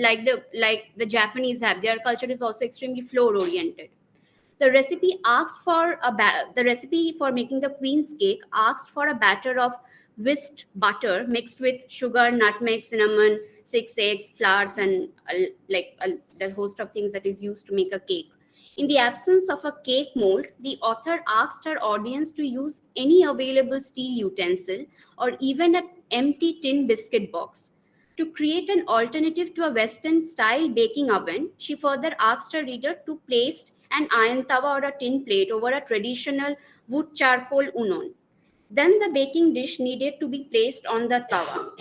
like the Japanese have. Their culture is also extremely floor oriented. The recipe for making the queen's cake asked for a batter of whisked butter mixed with sugar, nutmeg, cinnamon, 6 eggs, flours, and the host of things that is used to make a cake. In the absence of a cake mold, the author asked her audience to use any available steel utensil or even an empty tin biscuit box. To create an alternative to a Western style baking oven, she further asked her reader to place an iron tawa or a tin plate over a traditional wood charcoal unon. Then the baking dish needed to be placed on the tawa.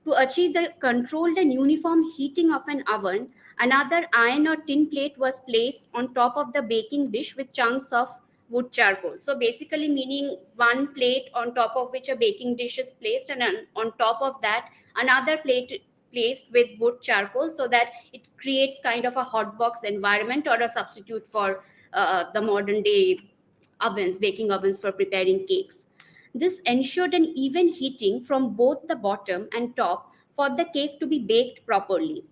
To achieve the controlled and uniform heating of an oven, another iron or tin plate was placed on top of the baking dish with chunks of wood charcoal. So basically meaning one plate on top of which a baking dish is placed, and on top of that another plate is placed with wood charcoal, so that it creates kind of a hot box environment or a substitute for the modern day baking ovens for preparing cakes. This ensured an even heating from both the bottom and top for the cake to be baked properly.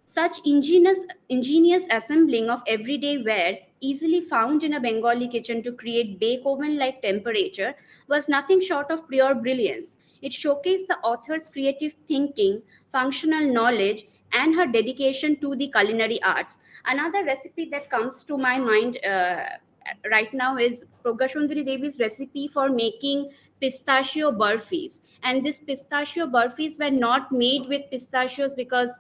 Such ingenious assembling of everyday wares, easily found in a Bengali kitchen to create bake oven like temperature, was nothing short of pure brilliance. It showcased the author's creative thinking, functional knowledge, and her dedication to the culinary arts. Another recipe that comes to my mind right now is Progashundari Devi's recipe for making pistachio burfis. And these pistachio burfis were not made with pistachios because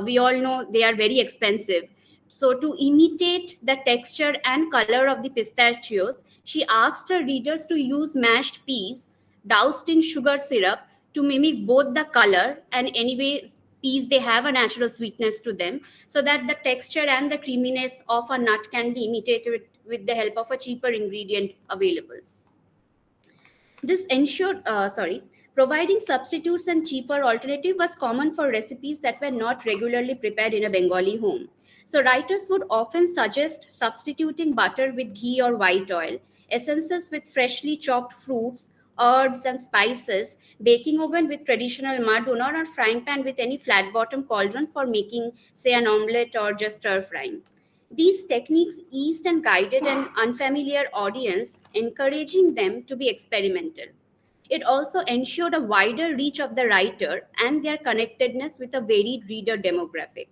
we all know they are very expensive. So, to imitate the texture and color of the pistachios, she asked her readers to use mashed peas doused in sugar syrup to mimic both the color and, anyway, peas they have a natural sweetness to them, so that the texture and the creaminess of a nut can be imitated with the help of a cheaper ingredient available. This providing substitutes and cheaper alternative was common for recipes that were not regularly prepared in a Bengali home. So writers would often suggest substituting butter with ghee or white oil, essences with freshly chopped fruits, herbs and spices, baking oven with traditional mud or a frying pan with any flat bottom cauldron for making, say, an omelette or just stir frying. These techniques eased and guided an unfamiliar audience, encouraging them to be experimental. It also ensured a wider reach of the writer and their connectedness with a varied reader demographic.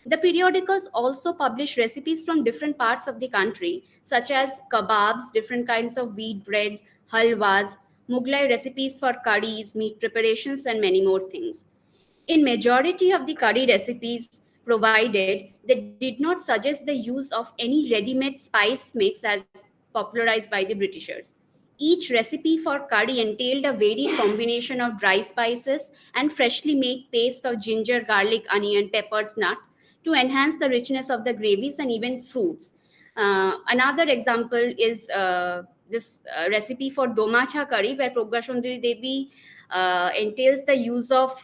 The periodicals also publish recipes from different parts of the country, such as kebabs, different kinds of wheat bread, halwas, Mughlai recipes for curries, meat preparations, and many more things. In majority of the curry recipes provided, they did not suggest the use of any ready-made spice mix as popularized by the Britishers. Each recipe for curry entailed a varied combination of dry spices and freshly made paste of ginger, garlic, onion, peppers, nut to enhance the richness of the gravies and even fruits. Another example is this recipe for domacha curry, where Progashundari Devi entails the use of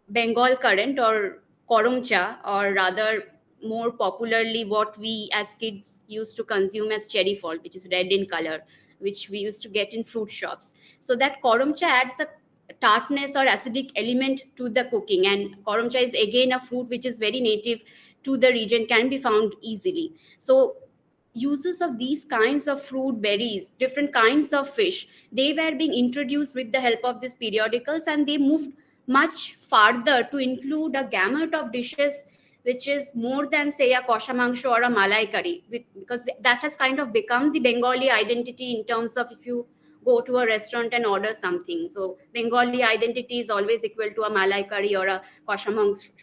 Bengal currant or koromcha, or rather more popularly what we as kids used to consume as cherry fall, which is red in color, which we used to get in fruit shops. So that koromcha adds a tartness or acidic element to the cooking, and koromcha is again a fruit which is very native to the region, can be found easily. So uses of these kinds of fruit, berries, different kinds of fish, they were being introduced with the help of these periodicals, and they moved much farther to include a gamut of dishes which is more than, say, a kosha mangsho or a malai curry, because that has kind of become the Bengali identity in terms of if you go to a restaurant and order something. So Bengali identity is always equal to a malai curry or a kosha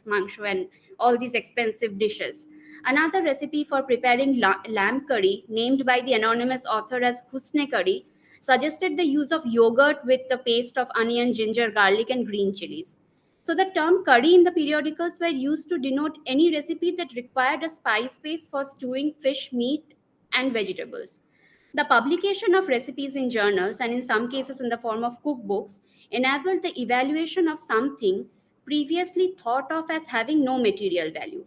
mangsho and all these expensive dishes. Another recipe for preparing lamb curry, named by the anonymous author as Husne curry, suggested the use of yogurt with the paste of onion, ginger, garlic, and green chilies. So the term curry in the periodicals were used to denote any recipe that required a spice base for stewing fish, meat, and vegetables. The publication of recipes in journals, and in some cases in the form of cookbooks, enabled the evaluation of something previously thought of as having no material value.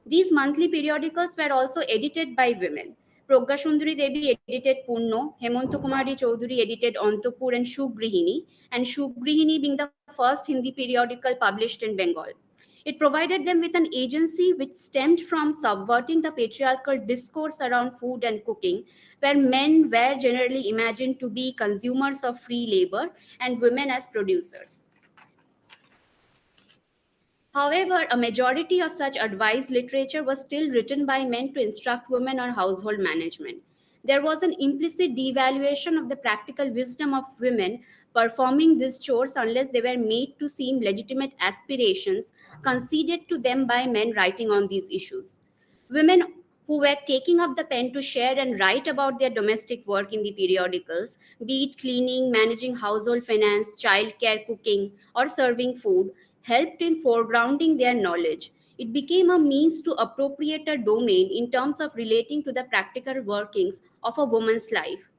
These monthly periodicals were also edited by women. Pragya Sundari Devi edited Punno, Hemanto Kumari Chaudhuri edited Antapur and Shugrihini being the first Hindi periodical published in Bengal. It provided them with an agency which stemmed from subverting the patriarchal discourse around food and cooking, where men were generally imagined to be consumers of free labor and women as producers. However, a majority of such advice literature was still written by men to instruct women on household management. There was an implicit devaluation of the practical wisdom of women performing these chores unless they were made to seem legitimate aspirations conceded to them by men writing on these issues. Women who were taking up the pen to share and write about their domestic work in the periodicals, be it cleaning, managing household finance, childcare, cooking, or serving food, helped in foregrounding their knowledge. It became a means to appropriate a domain in terms of relating to the practical workings of a woman's life.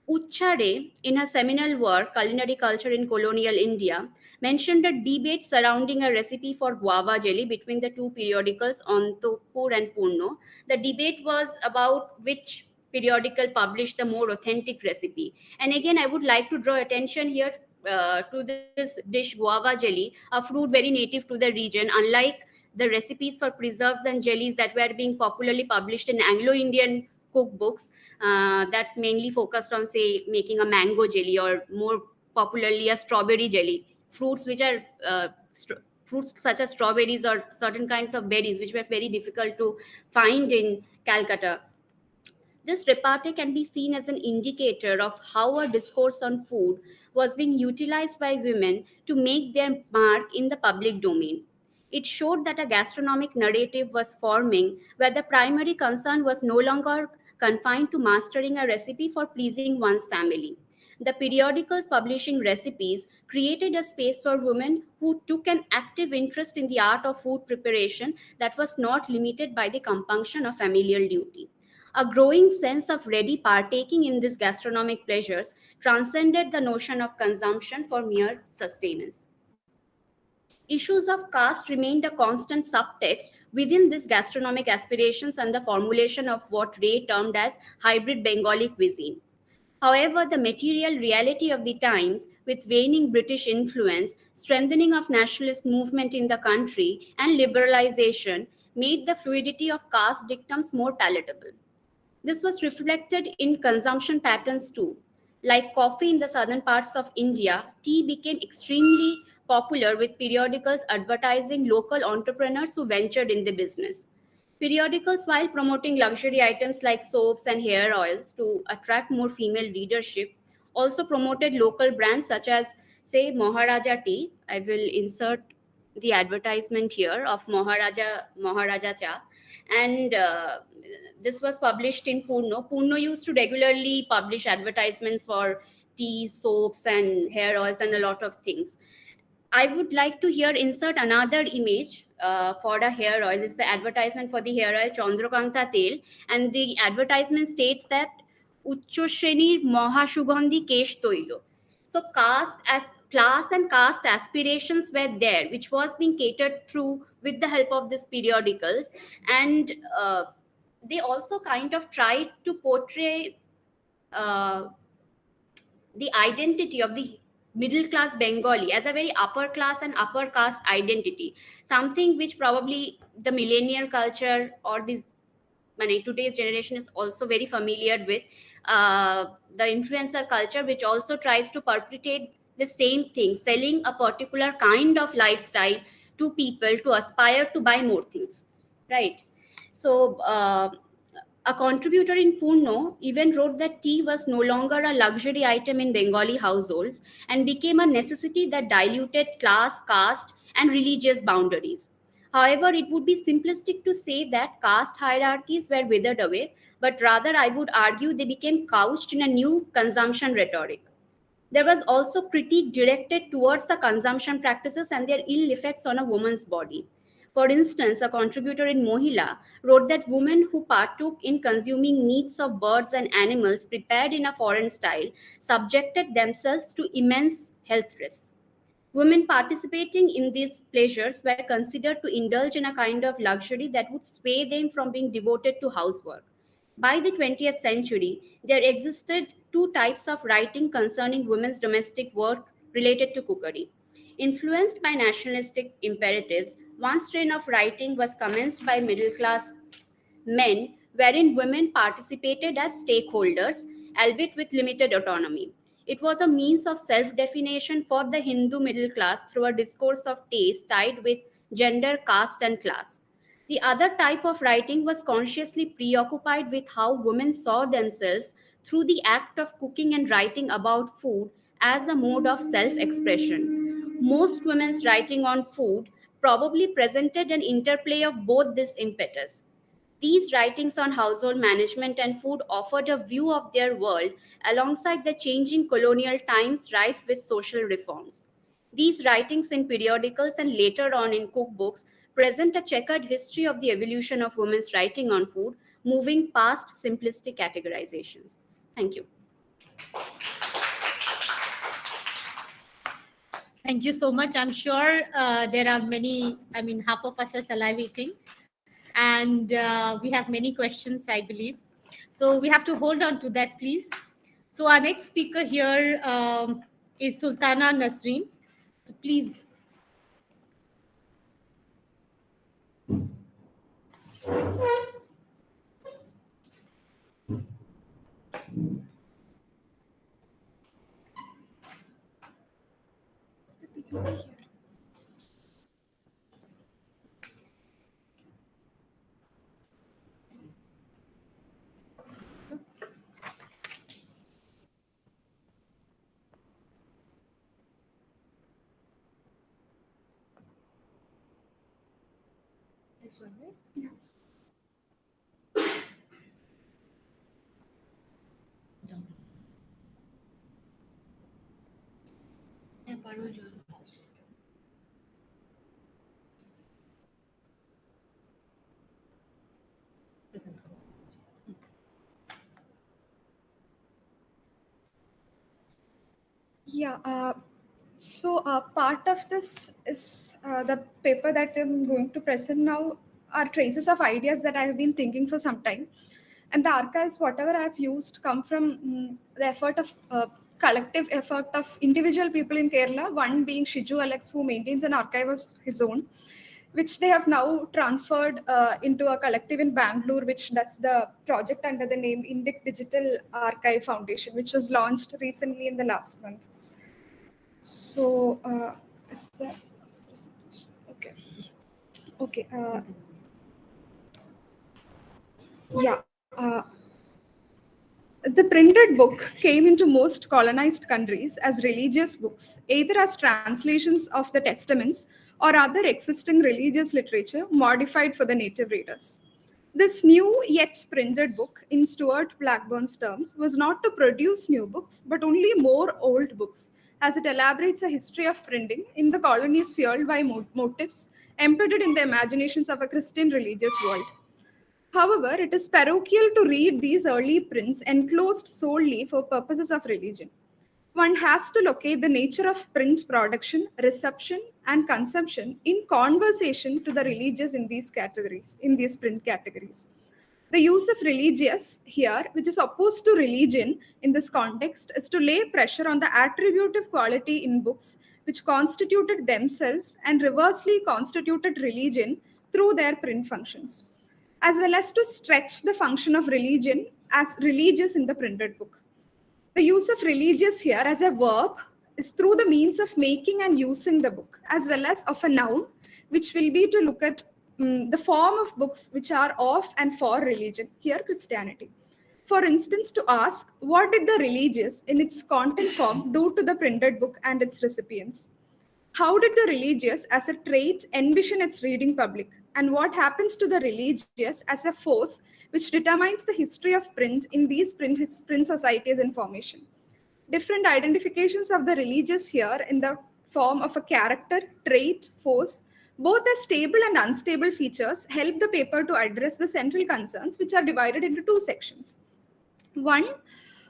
Ucha Ray, in her seminal work, Culinary Culture in Colonial India, mentioned a debate surrounding a recipe for guava jelly between the two periodicals, Antapur and Purno. The debate was about which periodical published the more authentic recipe. And again, I would like to draw attention here to this dish, guava jelly, a fruit very native to the region, unlike the recipes for preserves and jellies that were being popularly published in Anglo-Indian cookbooks that mainly focused on, say, making a mango jelly or more popularly a strawberry jelly. Fruits which are fruits such as strawberries or certain kinds of berries which were very difficult to find in Calcutta. This repartee can be seen as an indicator of how a discourse on food was being utilized by women to make their mark in the public domain. It showed that a gastronomic narrative was forming where the primary concern was no longer confined to mastering a recipe for pleasing one's family. The periodicals publishing recipes created a space for women who took an active interest in the art of food preparation that was not limited by the compunction of familial duty. A growing sense of ready partaking in these gastronomic pleasures transcended the notion of consumption for mere sustenance. Issues of caste remained a constant subtext within these gastronomic aspirations and the formulation of what Ray termed as hybrid Bengali cuisine. However, the material reality of the times, with waning British influence, strengthening of nationalist movement in the country, and liberalization, made the fluidity of caste dictums more palatable. This was reflected in consumption patterns too. Like coffee in the southern parts of India, tea became extremely popular with periodicals advertising local entrepreneurs who ventured in the business. Periodicals, while promoting luxury items like soaps and hair oils to attract more female readership, also promoted local brands such as, say, Maharaja tea. I will insert the advertisement here of Maharaja Cha, and this was published in Purno. Purno used to regularly publish advertisements for tea, soaps, and hair oils, and a lot of things. I would like to here insert another image for the hair oil. This is the advertisement for the hair oil Chandrakanta Tel, and the advertisement states that Uchcho Shrenir Mahashugandhi Kesh Toilo. So class and caste aspirations were there, which was being catered through with the help of these periodicals, and they also kind of tried to portray uh, the identity of the middle class Bengali as a very upper class and upper caste identity, something which probably the millennial culture or this today's generation is also very familiar with the influencer culture, which also tries to perpetrate the same thing, selling a particular kind of lifestyle to people to aspire to buy more things, right? So a contributor in Puno even wrote that tea was no longer a luxury item in Bengali households and became a necessity that diluted class, caste, and religious boundaries. However, it would be simplistic to say that caste hierarchies were withered away, but rather I would argue they became couched in a new consumption rhetoric. There was also critique directed towards the consumption practices and their ill effects on a woman's body. For instance, a contributor in Mohila wrote that women who partook in consuming meats of birds and animals prepared in a foreign style subjected themselves to immense health risks. Women participating in these pleasures were considered to indulge in a kind of luxury that would sway them from being devoted to housework. By the 20th century, there existed two types of writing concerning women's domestic work related to cookery. Influenced by nationalistic imperatives, one strain of writing was commenced by middle class men, wherein women participated as stakeholders, albeit with limited autonomy. It was a means of self definition for the Hindu middle class through a discourse of taste tied with gender, caste, and class. The other type of writing was consciously preoccupied with how women saw themselves through the act of cooking and writing about food as a mode of self expression. Most women's writing on food probably presented an interplay of both this impetus. These writings on household management and food offered a view of their world alongside the changing colonial times rife with social reforms. These writings in periodicals and later on in cookbooks present a checkered history of the evolution of women's writing on food, moving past simplistic categorizations. Thank you. Thank you so much. I'm sure there are many, half of us are salivating, and we have many questions, I believe. So we have to hold on to that, please. So our next speaker here is Sultana Nasreen. So please. This one, right? Yeah. Yeah, Parul John. Yeah, part of this is the paper that I'm going to present now are traces of ideas that I have been thinking for some time. And the archives, whatever I've used, come from the effort of collective effort of individual people in Kerala, one being Shiju Alex, who maintains an archive of his own, which they have now transferred into a collective in Bangalore, which does the project under the name Indic Digital Archive Foundation, which was launched recently in the last month. So, is that okay? Okay. Yeah. The printed book came into most colonized countries as religious books, either as translations of the testaments or other existing religious literature modified for the native readers. This new yet printed book, in Stuart Blackburn's terms, was not to produce new books, but only more old books, as it elaborates a history of printing in the colonies fueled by motives embedded in the imaginations of a Christian religious world. However, it is parochial to read these early prints enclosed solely for purposes of religion. One has to locate the nature of print production, reception, and consumption in conversation to the religious in these categories, in these print categories. The use of religious here, which is opposed to religion in this context, is to lay pressure on the attributive quality in books which constituted themselves and reversely constituted religion through their print functions. as well as to stretch the function of religion as religious in the printed book. The use of religious here as a verb is through the means of making and using the book, as well as of a noun, which will be to look at the form of books which are of and for religion, here Christianity. For instance, to ask, what did the religious in its content form do to the printed book and its recipients? How did the religious as a trait envision its reading public? And what happens to the religious as a force which determines the history of print in these print societies in formation? Different identifications of the religious here in the form of a character, trait, force, both as stable and unstable features, help the paper to address the central concerns, which are divided into two sections. One,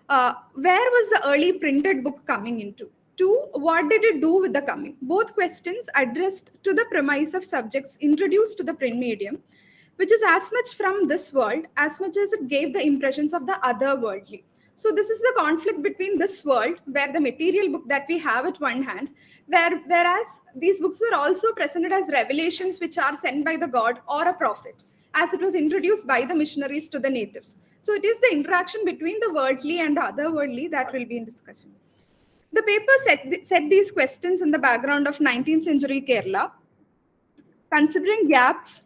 where was the early printed book coming into? Two, what did it do with the coming? Both questions addressed to the premise of subjects introduced to the print medium, which is as much from this world as much as it gave the impressions of the otherworldly. So this is the conflict between this world, where the material book that we have at one hand, whereas these books were also presented as revelations which are sent by the god or a prophet, as it was introduced by the missionaries to the natives. So it is the interaction between the worldly and the otherworldly that will be in discussion. The paper set these questions in the background of 19th century Kerala, considering gaps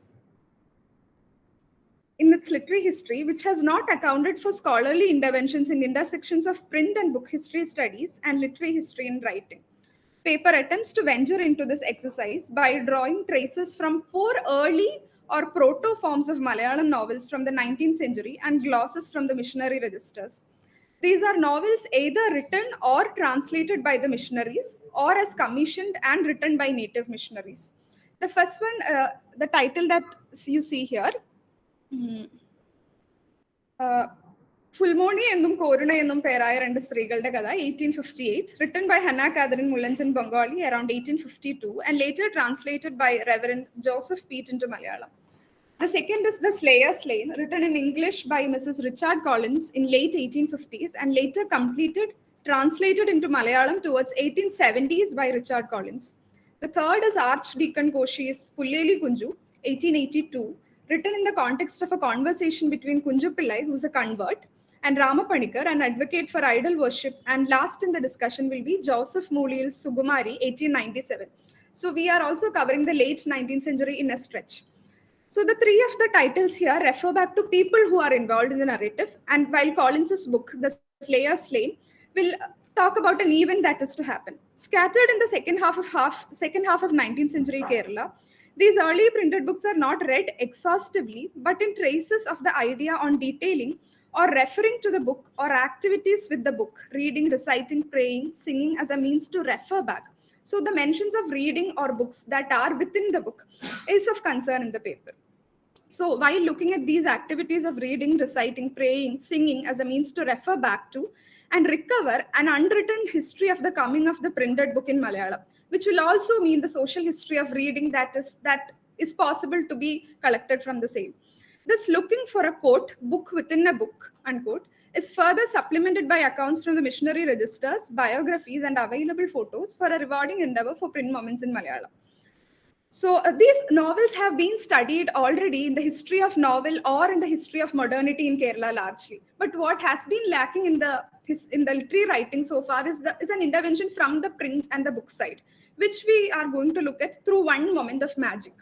in its literary history, which has not accounted for scholarly interventions in intersections of print and book history studies and literary history in writing. Paper attempts to venture into this exercise by drawing traces from 4 early or proto forms of Malayalam novels from the 19th century and glosses from the missionary registers. These are novels either written or translated by the missionaries or as commissioned and written by native missionaries. The first one, the title that you see here, Fulmoni എന്നും Koruna എന്നും പേരായ രണ്ട് സ്ത്രീകളുടെ കഥ 1858, written by Hannah Catherine Mullins in Bengali around 1852 and later translated by Reverend Joseph Peat into Malayalam. The second is The Slayer Slain, written in English by Mrs. Richard Collins in late 1850s and later translated into Malayalam towards 1870s by Richard Collins. The third is Archdeacon Koshi's Pulleli Kunju, 1882, written in the context of a conversation between Kunju Pillai, who's a convert, and Rama Panikar, an advocate for idol worship. And last in the discussion will be Joseph Moolil's Sugumari, 1897. So we are also covering the late 19th century in a stretch. So the three of the titles here refer back to people who are involved in the narrative. And while Collins's book, The Slayer Slain, will talk about an event that is to happen. Scattered in the second half of 19th century Kerala, these early printed books are not read exhaustively, but in traces of the idea on detailing or referring to the book or activities with the book, reading, reciting, praying, singing as a means to refer back. So the mentions of reading or books that are within the book is of concern in the paper. So while looking at these activities of reading, reciting, praying, singing as a means to refer back to and recover an unwritten history of the coming of the printed book in Malayalam, which will also mean the social history of reading that is possible to be collected from the same. This looking for a quote, book within a book, unquote, is further supplemented by accounts from the missionary registers, biographies, and available photos for a rewarding endeavor for print moments in Malayalam. So these novels have been studied already in the history of novel or in the history of modernity in Kerala largely. But what has been lacking in the literary writing so far is an intervention from the print and the book side, which we are going to look at through one moment of magic.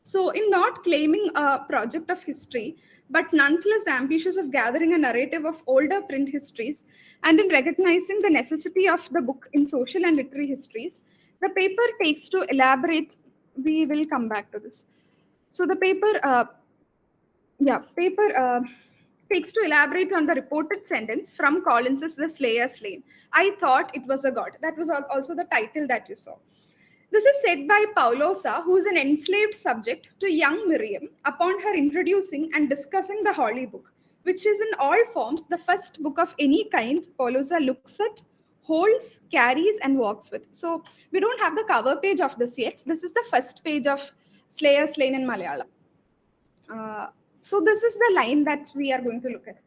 So in not claiming a project of history, but nonetheless ambitious of gathering a narrative of older print histories, and in recognizing the necessity of the book in social and literary histories, the paper takes to elaborate. We will come back to this. So the paper takes to elaborate on the reported sentence from Collins's The Slayer Slain. I thought it was a god. That was also the title that you saw. This is said by Paulosa, who is an enslaved subject, to young Miriam upon her introducing and discussing the Holy Book, which is in all forms the first book of any kind Paulosa looks at, holds, carries, and walks with. So we don't have the cover page of this yet. This is the first page of Slayer Slain in Malayalam. So this is the line that we are going to look at.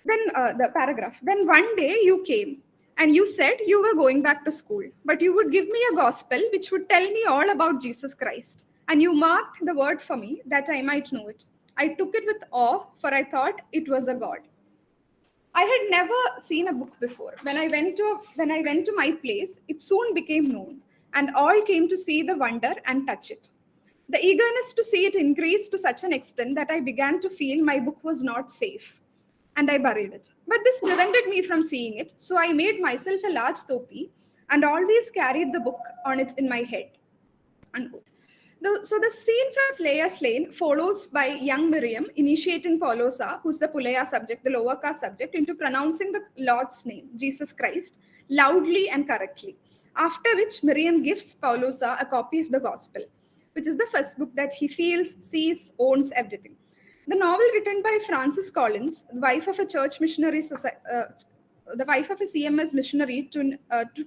Then the paragraph. Then one day you came and you said you were going back to school, but you would give me a gospel which would tell me all about Jesus Christ. And you marked the word for me that I might know it. I took it with awe, for I thought it was a god. I had never seen a book before. When I went to my place, it soon became known, and all came to see the wonder and touch it. The eagerness to see it increased to such an extent that I began to feel my book was not safe, and I buried it. But this prevented me from seeing it, so I made myself a large topi and always carried the book on it in my head. Unquote. So the scene from Slayer Slain follows by young Miriam initiating Paulosa, who's the Pulaya subject, the lower caste subject, into pronouncing the Lord's name, Jesus Christ, loudly and correctly. After which Miriam gives Paulosa a copy of the Gospel, which is the first book that he feels, sees, owns everything. The novel written by Frances Collins, wife of a church missionary, the wife of a CMS missionary to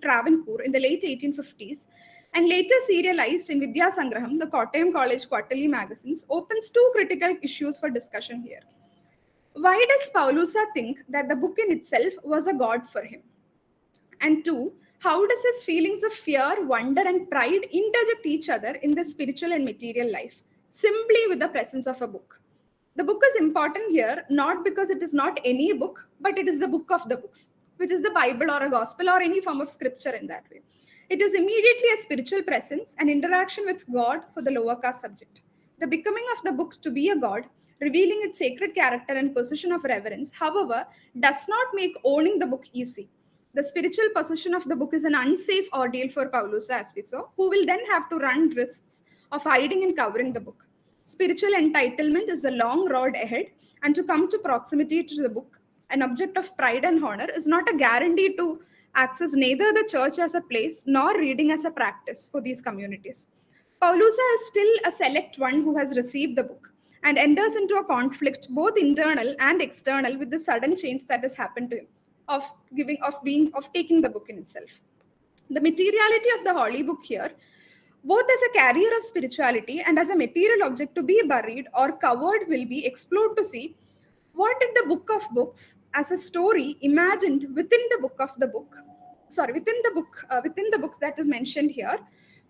Travancore in the late 1850s, and later serialized in Vidya Sangraham, the Kottayam College quarterly magazines, opens two critical issues for discussion here. Why does Paulosa think that the book in itself was a god for him? And two, how does his feelings of fear, wonder, and pride interject each other in the spiritual and material life, simply with the presence of a book? The book is important here, not because it is not any book, but it is the book of the books, which is the Bible or a gospel or any form of scripture in that way. It is immediately a spiritual presence, an interaction with God for the lower caste subject. The becoming of the book to be a god, revealing its sacred character and position of reverence, however, does not make owning the book easy. The spiritual possession of the book is an unsafe ordeal for Paulosa, as we saw, who will then have to run risks of hiding and covering the book. Spiritual entitlement is the long road ahead, and to come to proximity to the book, an object of pride and honor, is not a guarantee to access neither the church as a place nor reading as a practice for these communities. Paulosa is still a select one who has received the book and enters into a conflict, both internal and external, with the sudden change that has happened to him of taking the book in itself. The materiality of the holy book here, both as a carrier of spirituality and as a material object to be buried or covered, will be explored to see what did the book of books as a story imagined within the book that is mentioned here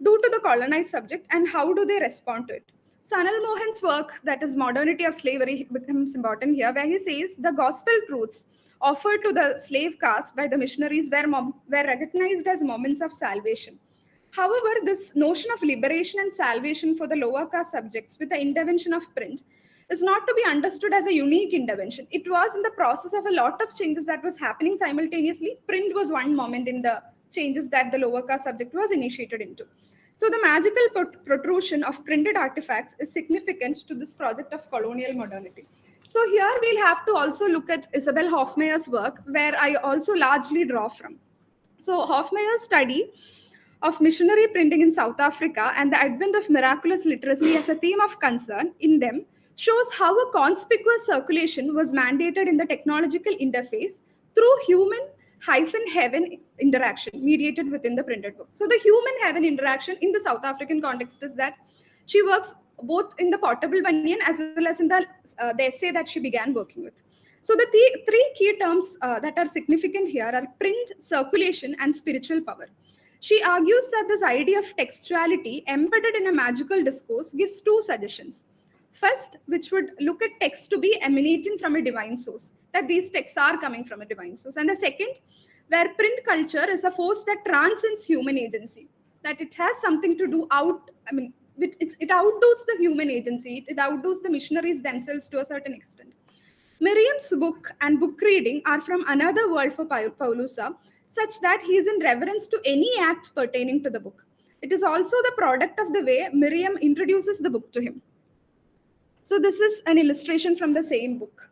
do to the colonized subject, and how do they respond to it. So Anil Mohan's work, that is Modernity of Slavery, becomes important here, where he says the gospel truths offered to the slave caste by the missionaries were recognized as moments of salvation. However, this notion of liberation and salvation for the lower caste subjects with the intervention of print is not to be understood as a unique intervention. It was in the process of a lot of changes that was happening simultaneously. Print was one moment in the changes that the lower caste subject was initiated into. So the magical protrusion of printed artifacts is significant to this project of colonial modernity. So here we'll have to also look at Isabel Hofmeier's work, where I also largely draw from. So Hofmeier's study of missionary printing in South Africa and the advent of miraculous literacy as a theme of concern in them shows how a conspicuous circulation was mandated in the technological interface through human-heaven interaction mediated within the printed book. So the human-heaven interaction in the South African context is that she works both in the portable banyan as well as in the essay that she began working with. So the three key terms that are significant here are print, circulation, and spiritual power. She argues that this idea of textuality embedded in a magical discourse gives two suggestions. First, which would look at text to be emanating from a divine source, that these texts are coming from a divine source. And the second, where print culture is a force that transcends human agency, that it has something to do it outdoes the human agency, it outdoes the missionaries themselves to a certain extent. Miriam's book and book reading are from another world for Paulosa, such that he is in reverence to any act pertaining to the book. It is also the product of the way Miriam introduces the book to him. So this is an illustration from the same book.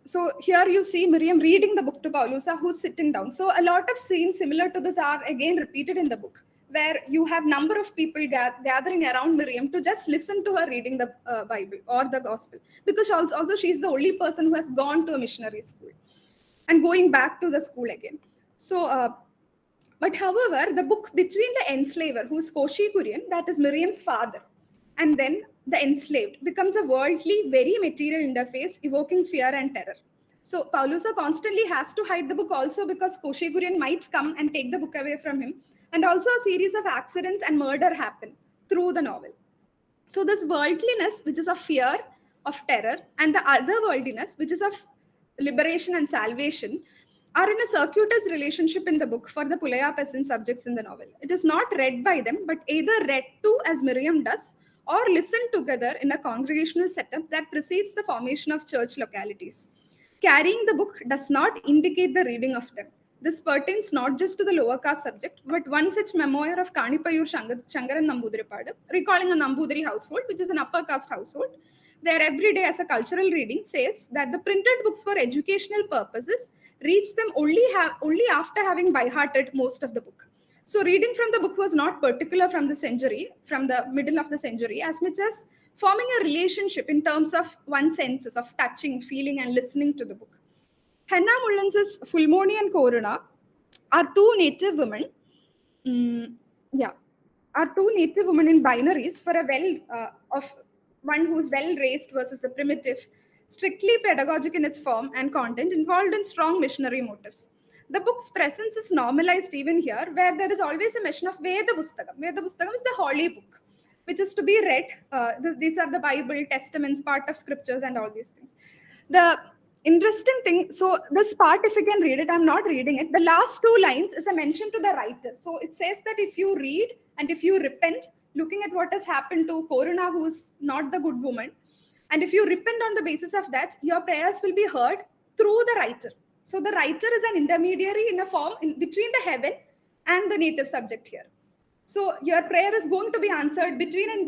So here you see Miriam reading the book to Paulosa, who's sitting down. So a lot of scenes similar to this are again repeated in the book, where you have number of people gathering around Miriam to just listen to her reading the Bible or the Gospel, because also she's the only person who has gone to a missionary school and going back to the school again. So, but however, the book between the enslaver, who is Koshi Kurian, that is Miriam's father, and then the enslaved, becomes a worldly, very material interface, evoking fear and terror. So Paulosa constantly has to hide the book also because Koshi Kurian might come and take the book away from him. And also a series of accidents and murder happen through the novel. So this worldliness, which is of fear, of terror, and the otherworldliness, which is of liberation and salvation, are in a circuitous relationship in the book for the Pulaya peasant subjects in the novel. It is not read by them, but either read to, as Miriam does, or listened together in a congregational setup that precedes the formation of church localities. Carrying the book does not indicate the reading of them. This pertains not just to the lower caste subject, but one such memoir of Kanipayur Shankaran Namboodiripadu, recalling a Namboodiri household, which is an upper caste household. Their everyday as a cultural reading says that the printed books for educational purposes reach them only after having by-hearted most of the book. So reading from the book was not particular from the middle of the century, as much as forming a relationship in terms of one's senses of touching, feeling, and listening to the book. Henna Mullins's Fulmoni and Corona are two native women. Are two native women in binaries for of one who is well raised versus the primitive, strictly pedagogic in its form and content, involved in strong missionary motives. The book's presence is normalized even here, where there is always a mention of Veda Pustakam. Veda Pustakam is the holy book, which is to be read. These are the Bible, Testaments, part of scriptures, and all these things. The interesting thing, so this part, if you can read it, I'm not reading it. The last two lines is a mention to the writer. So it says that if you read and if you repent, looking at what has happened to Corona, who is not the good woman, and if you repent on the basis of that, your prayers will be heard through the writer. So the writer is an intermediary in a form between the heaven and the native subject here. So your prayer is going to be answered between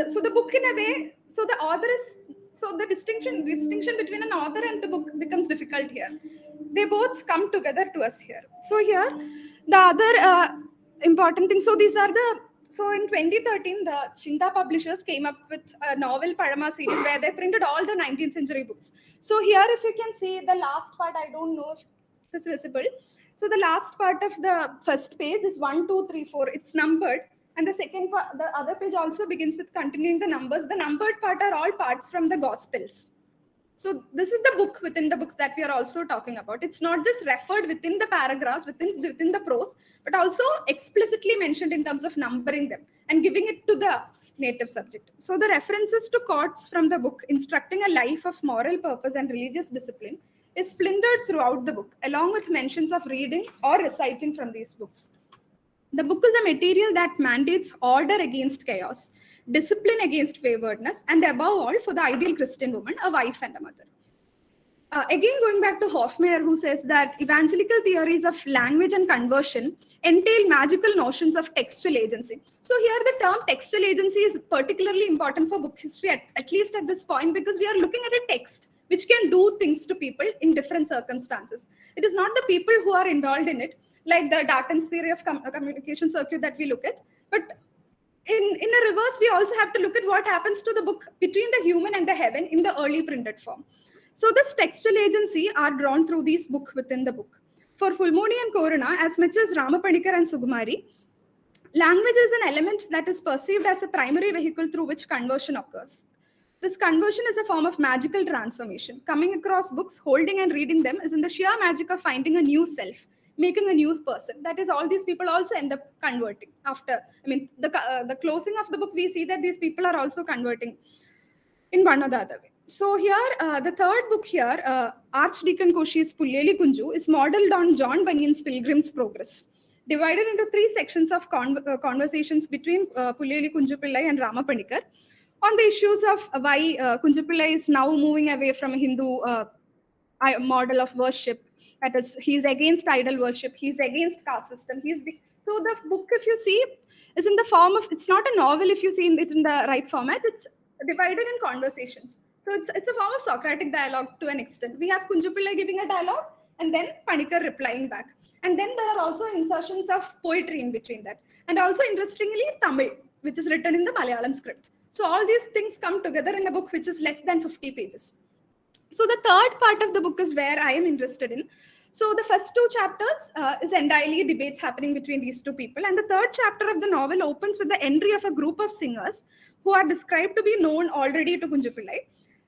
so the book in a way, so the author is, so the distinction between an author and the book becomes difficult here. They both come together to us here. So here, the other important thing, so these are so in 2013, the Chinta publishers came up with a novel Padama series where they printed all the 19th century books. So here, if you can see the last part, I don't know if it's visible. So the last part of the first page is 1, 2, 3, 4. It's numbered. And the second part, the other page also begins with continuing the numbers. The numbered part are all parts from the Gospels. So this is the book within the book that we are also talking about. It's not just referred within the paragraphs, within the prose, but also explicitly mentioned in terms of numbering them and giving it to the native subject. So the references to quotes from the book instructing a life of moral purpose and religious discipline is splintered throughout the book, along with mentions of reading or reciting from these books. The book is a material that mandates order against chaos, discipline against waywardness, and above all, for the ideal Christian woman, a wife and a mother. Again, going back to Hofmeyr, who says that evangelical theories of language and conversion entail magical notions of textual agency. So here the term textual agency is particularly important for book history, at least at this point, because we are looking at a text which can do things to people in different circumstances. It is not the people who are involved in it, like the Darton's theory of communication circuit that we look at, but in a reverse, we also have to look at what happens to the book between the human and the heaven in the early printed form. So this textual agency are drawn through these book within the book. For Fulmoni and Corona, as much as Ramapanikar and Sukumari, language is an element that is perceived as a primary vehicle through which conversion occurs. This conversion is a form of magical transformation. Coming across books, holding and reading them is in the sheer magic of finding a new self, making a new person. That is, all these people also end up converting after. I mean, the closing of the book, we see that these people are also converting in one or the other way. So here, the third book here, Archdeacon Koshi's Pulleli Kunju, is modeled on John Bunyan's Pilgrim's Progress, divided into 3 sections of conversations between Pulleli Kunju Pillai and Ramapanikar on the issues of why Kunju Pillai is now moving away from a Hindu model of worship. That is, he's against idol worship, he's against caste system. So the book, if you see, is in the form of, it's not a novel if you see it in the right format, it's divided in conversations. So it's a form of Socratic dialogue to an extent. We have Kunju Pillai giving a dialogue and then Panikar replying back. And then there are also insertions of poetry in between that. And also, interestingly, Tamil, which is written in the Malayalam script. So all these things come together in a book which is less than 50 pages. So the third part of the book is where I am interested in. So the first 2 chapters is entirely debates happening between these 2 people. And the third chapter of the novel opens with the entry of a group of singers who are described to be known already to Kunju Pillai.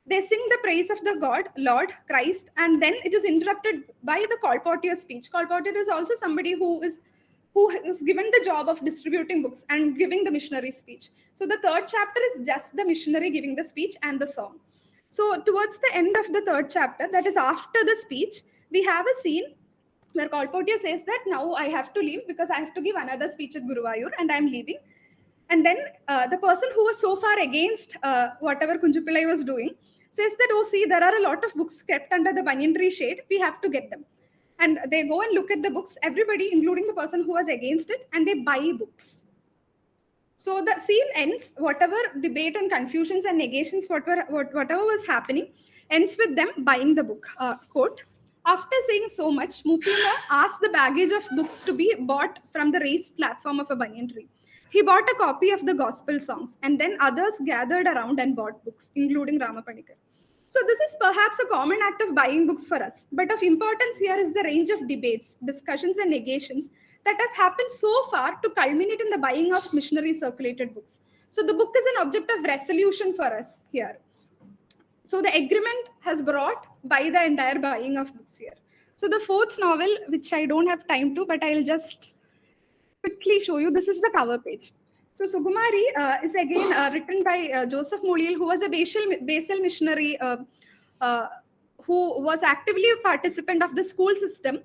They sing the praise of the God, Lord, Christ, and then it is interrupted by the colporteur speech. Colporteur is also somebody who is given the job of distributing books and giving the missionary speech. So the third chapter is just the missionary giving the speech and the song. So towards the end of the third chapter, that is after the speech, we have a scene where Kolpotia says that now I have to leave because I have to give another speech at Guruvayur and I'm leaving. And then the person who was so far against whatever Kunjupillai was doing says that, oh, see, there are a lot of books kept under the banyan tree shade. We have to get them. And they go and look at the books, everybody, including the person who was against it, and they buy books. So the scene ends, whatever debate and confusions and negations, whatever was happening, ends with them buying the book. Quote, after saying so much, Mupima asked the baggage of books to be bought from the raised platform of a banyan tree. He bought a copy of the gospel songs, and then others gathered around and bought books, including Ramapanikar. So this is perhaps a common act of buying books for us, but of importance here is the range of debates, discussions, and negations that have happened so far to culminate in the buying of missionary circulated books. So the book is an object of resolution for us here. So the agreement has brought by the entire buying of books here. So the fourth novel, which I don't have time to, but I'll just quickly show you. This is the cover page. So Sukumari is again written by Joseph Mulial, who was a Basel missionary who was actively a participant of the school system.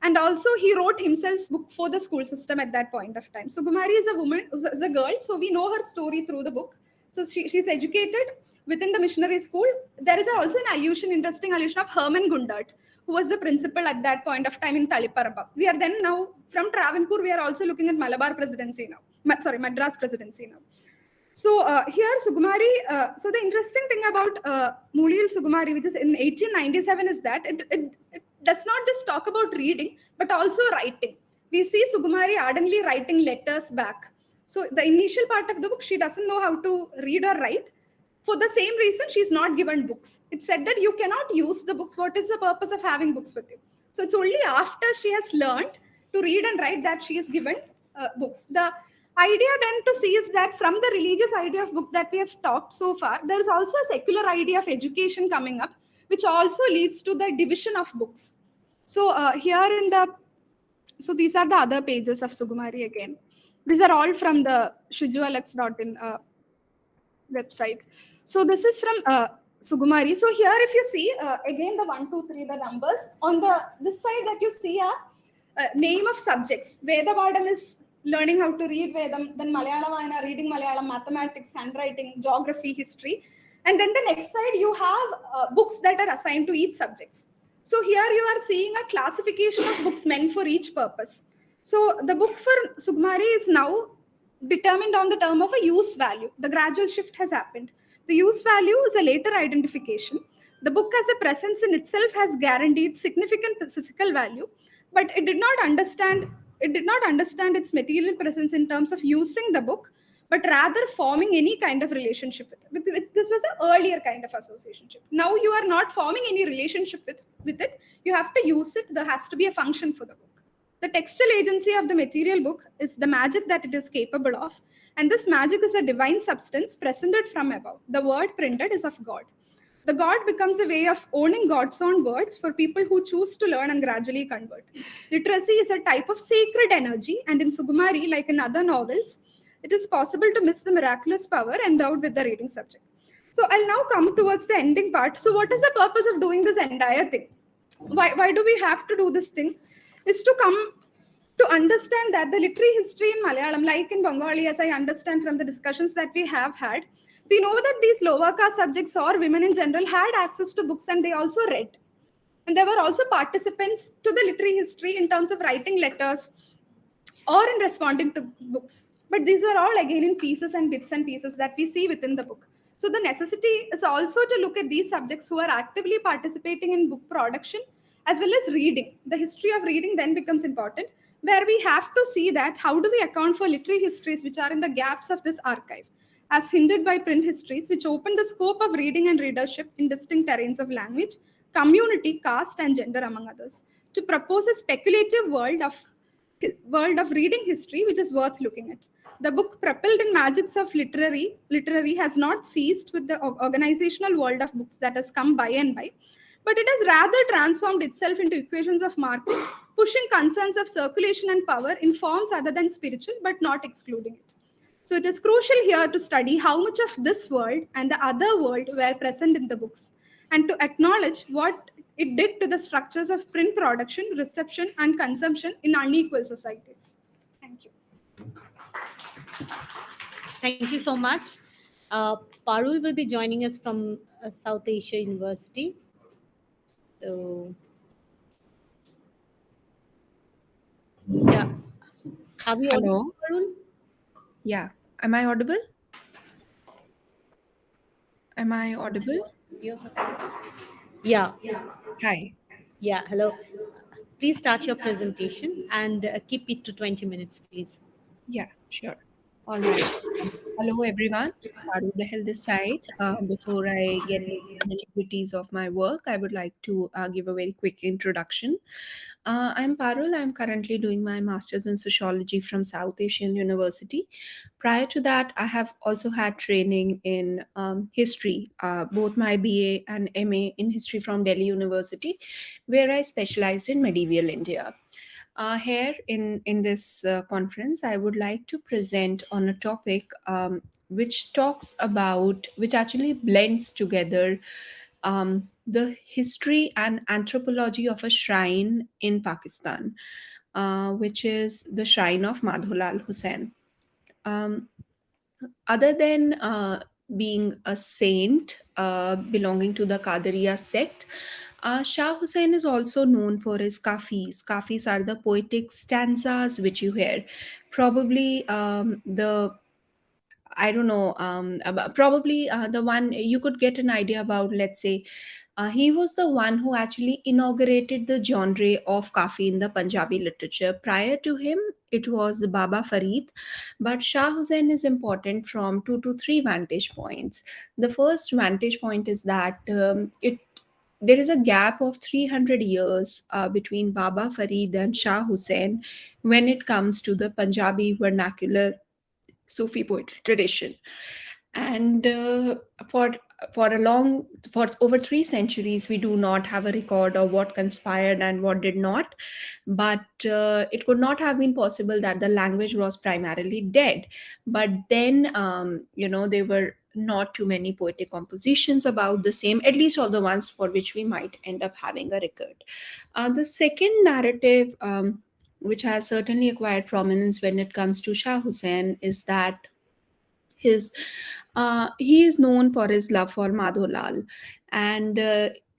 And also he wrote himself book for the school system at that point of time. So Sukumari is a woman, is a girl. So we know her story through the book. So she's educated within the missionary school. There is also an allusion, interesting allusion of Herman Gundert, who was the principal at that point of time in Taliparaba. We are then now, from Travancore, we are also looking at Malabar presidency now. Madras presidency now. So here Sukumari, so the interesting thing about Mulial Sukumari, which is in 1897, is that it does not just talk about reading, but also writing. We see Sukumari ardently writing letters back. So the initial part of the book, she doesn't know how to read or write. For the same reason, she's not given books. It's said that you cannot use the books. What is the purpose of having books with you? So it's only after she has learned to read and write that she is given books. The idea then to see is that from the religious idea of book that we have talked so far, there is also a secular idea of education coming up, which also leads to the division of books. So here in the, so these are the other pages of Sukumari again. These are all from the shujualex.in website. So this is from Sukumari. So here if you see, again the 1, 2, 3, the numbers. On this side that you see are name of subjects. Vedavadam is learning how to read Vedam, then Malayalam, reading Malayalam, mathematics, handwriting, geography, history. And then the next side you have books that are assigned to each subjects. So here you are seeing a classification of books meant for each purpose. So the book for Sukumari is now determined on the term of a use value. The gradual shift has happened. The use value is a later identification. The book as a presence in itself has guaranteed significant physical value, but it did not understand its material presence in terms of using the book, but rather forming any kind of relationship with it. This was an earlier kind of associationship. Now you are not forming any relationship with it. You have to use it. There has to be a function for the book. The textual agency of the material book is the magic that it is capable of. And this magic is a divine substance presented from above. The word printed is of God. The God becomes a way of owning God's own words for people who choose to learn and gradually convert. Literacy is a type of sacred energy, and in Sukumari, like in other novels, it is possible to miss the miraculous power endowed with the reading subject. So I'll now come towards the ending part. So what is the purpose of doing this entire thing? Why do we have to do this thing? Is to come to understand that the literary history in Malayalam, like in Bengali, as I understand from the discussions that we have had, we know that these lower caste subjects or women in general had access to books and they also read. And there were also participants to the literary history in terms of writing letters or in responding to books. But these were all again in pieces and bits and pieces that we see within the book. So the necessity is also to look at these subjects who are actively participating in book production as well as reading. The history of reading then becomes important, where we have to see that how do we account for literary histories which are in the gaps of this archive, as hindered by print histories, which open the scope of reading and readership in distinct terrains of language, community, caste, and gender, among others, to propose a speculative world of reading history which is worth looking at. The book, propelled in magics of literary has not ceased with the organizational world of books that has come by and by, but it has rather transformed itself into equations of marking, pushing concerns of circulation and power in forms other than spiritual, but not excluding it. So it is crucial here to study how much of this world and the other world were present in the books, and to acknowledge what it did to the structures of print production, reception, and consumption in unequal societies. Thank you. Thank you so much. Parul will be joining us from South Asia University. So, yeah. Are we audible, Hello. Parul? Yeah. Am I audible? Am I audible? Yeah. Hi. Yeah. Hello. Please start your presentation and keep it to 20 minutes, please. Yeah, sure. All right. Hello, everyone. Parul Behel this side. Before I get into the nitty-gritties of my work, I would like to give a very quick introduction. I'm Parul. I'm currently doing my master's in sociology from South Asian University. Prior to that, I have also had training in history, both my BA and MA in history from Delhi University, where I specialized in medieval India. Here in this conference, I would like to present on a topic which actually blends together the history and anthropology of a shrine in Pakistan, which is the shrine of Madholal Hussain. Um, Other than being a saint belonging to the Qadiriya sect, Shah Hussain is also known for his kafis. Kafis are the poetic stanzas which you hear. Probably I don't know, probably the one you could get an idea about, let's say, he was the one who actually inaugurated the genre of Kafi in the Punjabi literature. Prior to him, it was Baba Farid, but Shah Hussain is important from 2 to 3 vantage points. The first vantage point is that there is a gap of 300 years between Baba Farid and Shah Hussain when it comes to the Punjabi vernacular Sufi poetry tradition. And for for over 3 centuries, we do not have a record of what conspired and what did not. But it could not have been possible that the language was primarily dead. But then, there were not too many poetic compositions about the same, at least all the ones for which we might end up having a record. The second narrative, which has certainly acquired prominence when it comes to Shah Hussain, is that his he is known for his love for Madholal. And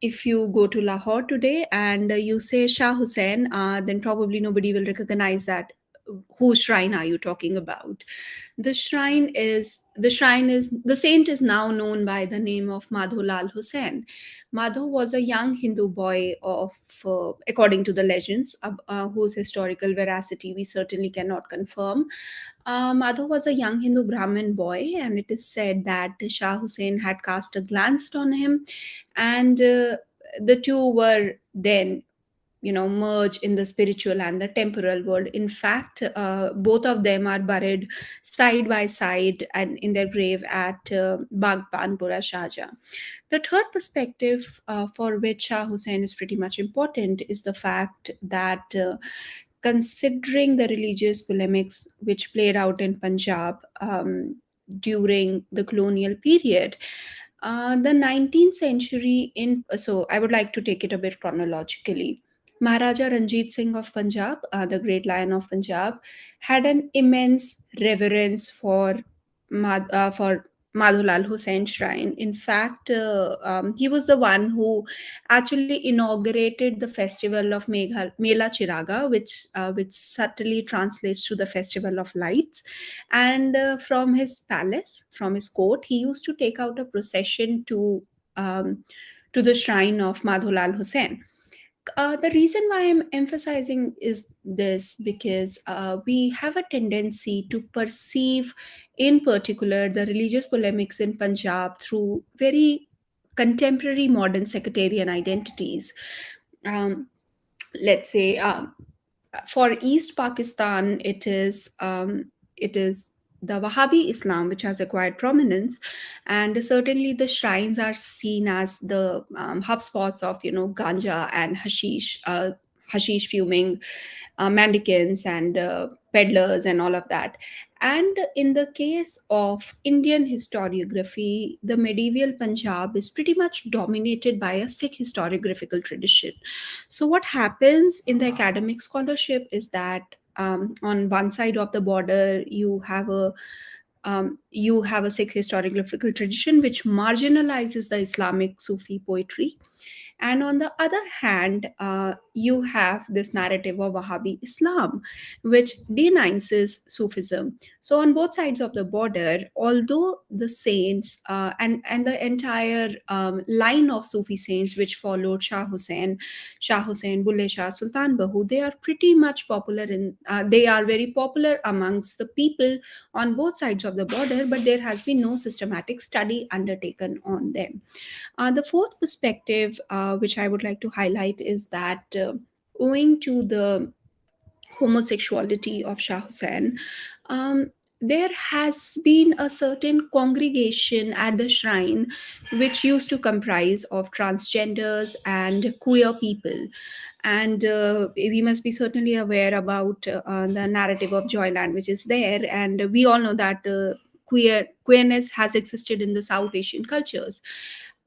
if you go to Lahore today and you say Shah Hussain, then probably nobody will recognize that. Whose shrine are you talking about? The saint is now known by the name of Madholal Hussain. Madho was a young Hindu boy of, according to the legends, whose historical veracity we certainly cannot confirm. Madho was a young Hindu Brahmin boy, and it is said that Shah Hussain had cast a glance on him, and the two were then merge in the spiritual and the temporal world. In fact, both of them are buried side by side and in their grave at Bagbanpura, Shahjahan. The third perspective for which Shah Hussain is pretty much important is the fact that considering the religious polemics which played out in Punjab during the colonial period, the 19th century so I would like to take it a bit chronologically. Maharaja Ranjit Singh of Punjab, the great lion of Punjab, had an immense reverence for Madholal Hussain Shrine. In fact, he was the one who actually inaugurated the festival of Mela Chiraga, which subtly translates to the festival of lights. And from his palace, from his court, he used to take out a procession to the shrine of Madholal Hussain. The reason why I'm emphasizing is this because we have a tendency to perceive, in particular, the religious polemics in Punjab through very contemporary modern sectarian identities. Um, let's say for East Pakistan, it is the Wahhabi Islam which has acquired prominence, and certainly the shrines are seen as the hub spots of ganja and hashish. hashish fuming mendicants and peddlers and all of that. And in the case of Indian historiography, the medieval Punjab is pretty much dominated by a Sikh historiographical tradition. So, what happens in the academic scholarship is that on one side of the border, you have a Sikh historiographical tradition which marginalizes the Islamic Sufi poetry, and on the other hand, you have this narrative of Wahhabi Islam, which denounces Sufism. So, on both sides of the border, although the saints and the entire line of Sufi saints which followed Shah Hussain, Bulle Shah, Sultan Bahu, they are pretty much popular they are very popular amongst the people on both sides of the border, but there has been no systematic study undertaken on them. The fourth perspective, which I would like to highlight, is that owing to the homosexuality of Shah Hussain, there has been a certain congregation at the shrine which used to comprise of transgenders and queer people. And we must be certainly aware about the narrative of Joyland, which is there. And we all know that queerness has existed in the South Asian cultures.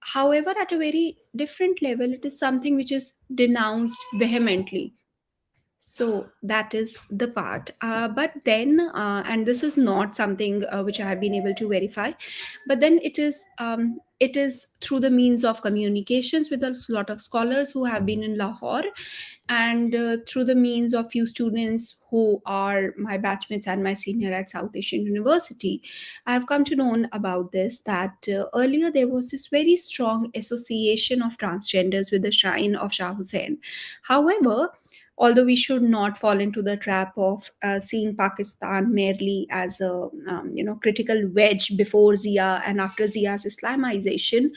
However, at a very different level, it is something which is denounced vehemently. So that is the part. But then, and this is not something which I have been able to verify, but then it is through the means of communications with a lot of scholars who have been in Lahore, and through the means of few students who are my batchmates and my senior at South Asian University, I have come to know about this, that earlier there was this very strong association of transgenders with the shrine of Shah Hussain. However, although we should not fall into the trap of seeing Pakistan merely as a critical wedge before Zia and after Zia's Islamization,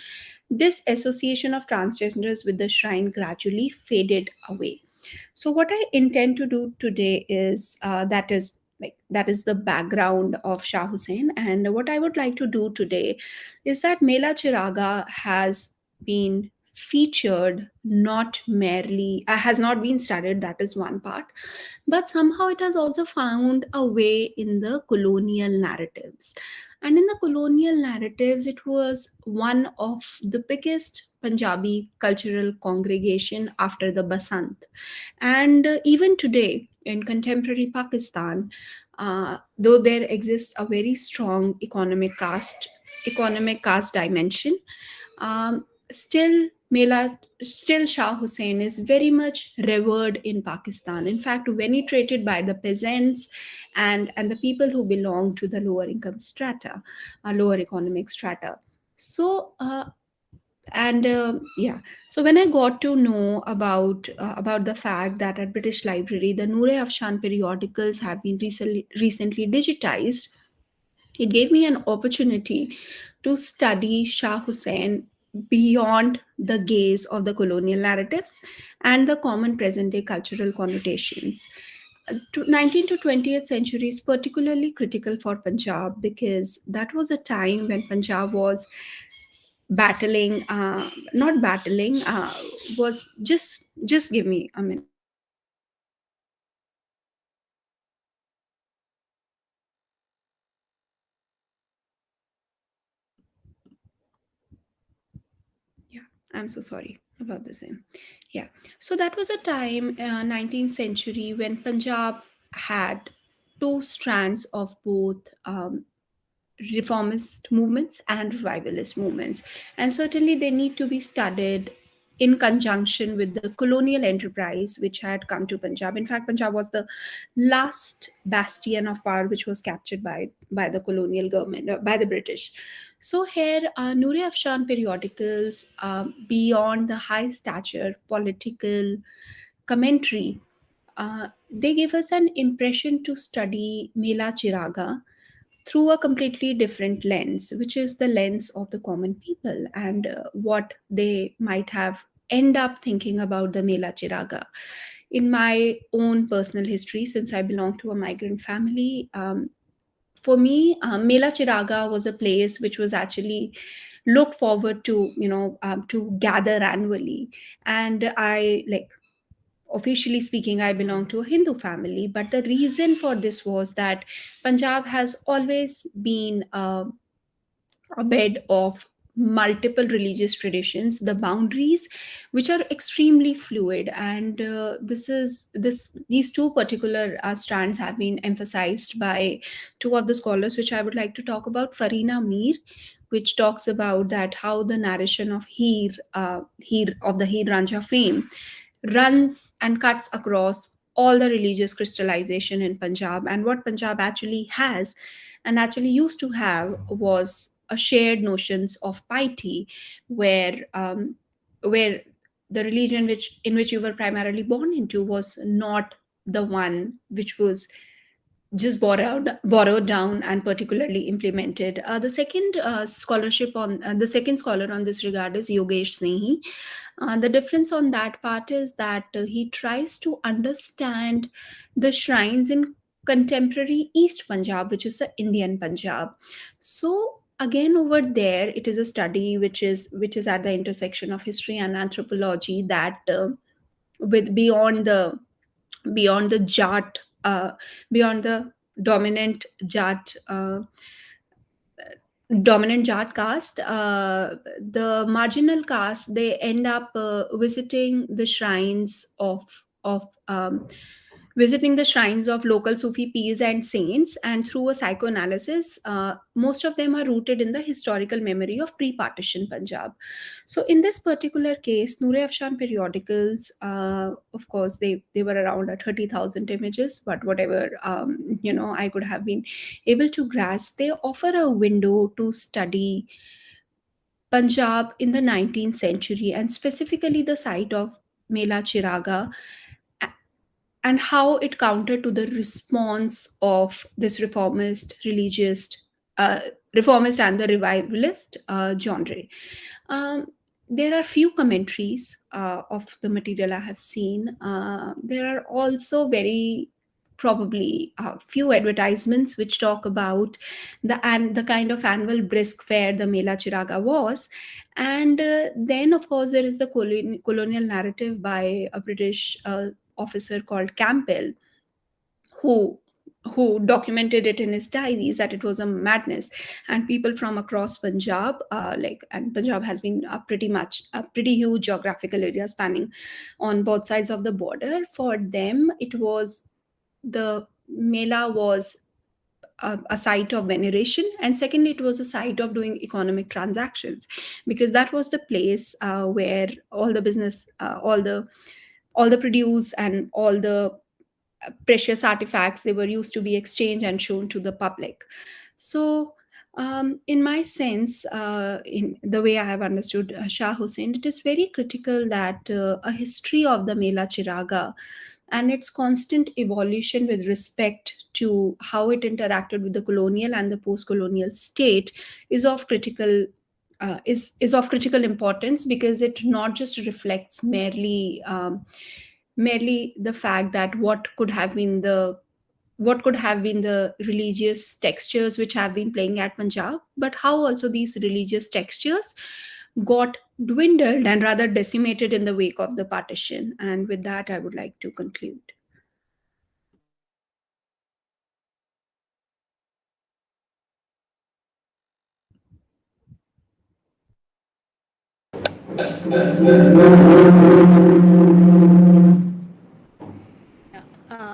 this association of transgenders with the shrine gradually faded away. So what I intend to do today is that is the background of Shah Hussain, and what I would like to do today is that Mela Chiraga has been featured, not merely has not been studied, that is one part, but somehow it has also found a way in the colonial narratives. And in the colonial narratives, it was one of the biggest Punjabi cultural congregation after the Basant. And even today, in contemporary Pakistan, though there exists a very strong economic caste dimension, still Shah Hussain is very much revered in Pakistan. In fact, venerated by the peasants and the people who belong to the lower income strata, lower economic strata. So and yeah, so when I got to know about the fact that at British Library the Noor Afshan periodicals have been recently digitized, it gave me an opportunity to study Shah Hussain beyond the gaze of the colonial narratives and the common present day cultural connotations. 19th to 20th century is particularly critical for Punjab because that was a time when Punjab was battling, not battling, was just give me a minute. Yeah, I'm so sorry about the same. Yeah, so that was a time, 19th century, when Punjab had two strands of both reformist movements and revivalist movements, and certainly they need to be studied in conjunction with the colonial enterprise which had come to Punjab. In fact, Punjab was the last bastion of power which was captured by the colonial government, by the British. So here, Noor Afshan periodicals, beyond the high stature political commentary, they give us an impression to study Mela Chiraga through a completely different lens, which is the lens of the common people and what they might have end up thinking about the Mela Chiraga. In my own personal history, since I belong to a migrant family, for me, Mela Chiraga was a place which was actually looked forward to, to gather annually. And I like officially speaking, I belong to a Hindu family, but the reason for this was that Punjab has always been a bed of multiple religious traditions, the boundaries which are extremely fluid, and these two particular strands have been emphasized by two of the scholars which I would like to talk about. Farina Mir, which talks about that how the narration of Heer of the Heer Ranjha fame runs and cuts across all the religious crystallization in Punjab. And what Punjab actually has and actually used to have was a shared notions of piety, where the religion in which you were primarily born into was not the one which was just borrowed down and particularly implemented. The second scholar on this regard is Yogesh Snehi. The difference on that part is that he tries to understand the shrines in contemporary East Punjab, which is the Indian Punjab. So again, over there, it is a study which is at the intersection of history and anthropology, that with beyond the Jat, beyond the dominant Jat. Dominant Jat caste, the marginal caste, they end up visiting the shrines of local Sufi peers and saints, and through a psychoanalysis, most of them are rooted in the historical memory of pre-partition Punjab. So in this particular case, Noor Afshan periodicals, of course, they were around 30,000 images, but whatever I could have been able to grasp, they offer a window to study Punjab in the 19th century, and specifically the site of Mela Chiraga, and how it countered to the response of this reformist and the revivalist genre. There are few commentaries of the material I have seen. There are also very probably few advertisements which talk about the kind of annual brisk fair the Mela Chiraga was. And then, of course, there is the colonial narrative by a British officer called Campbell, who documented it in his diaries that it was a madness, and people from across Punjab, and Punjab has been a pretty huge geographical area spanning on both sides of the border. For them, it was the Mela was a site of veneration, and secondly, it was a site of doing economic transactions, because that was the place where all the business, all the produce and all the precious artifacts, they were used to be exchanged and shown to the public. So in my sense, in the way I have understood Shah Hussain, it is very critical that a history of the Mela Chiraga and its constant evolution with respect to how it interacted with the colonial and the post-colonial state is of critical is of critical importance, because it not just reflects merely the fact that what could have been the religious textures which have been playing at Punjab, but how also these religious textures got dwindled and rather decimated in the wake of the partition. And with that, I would like to conclude.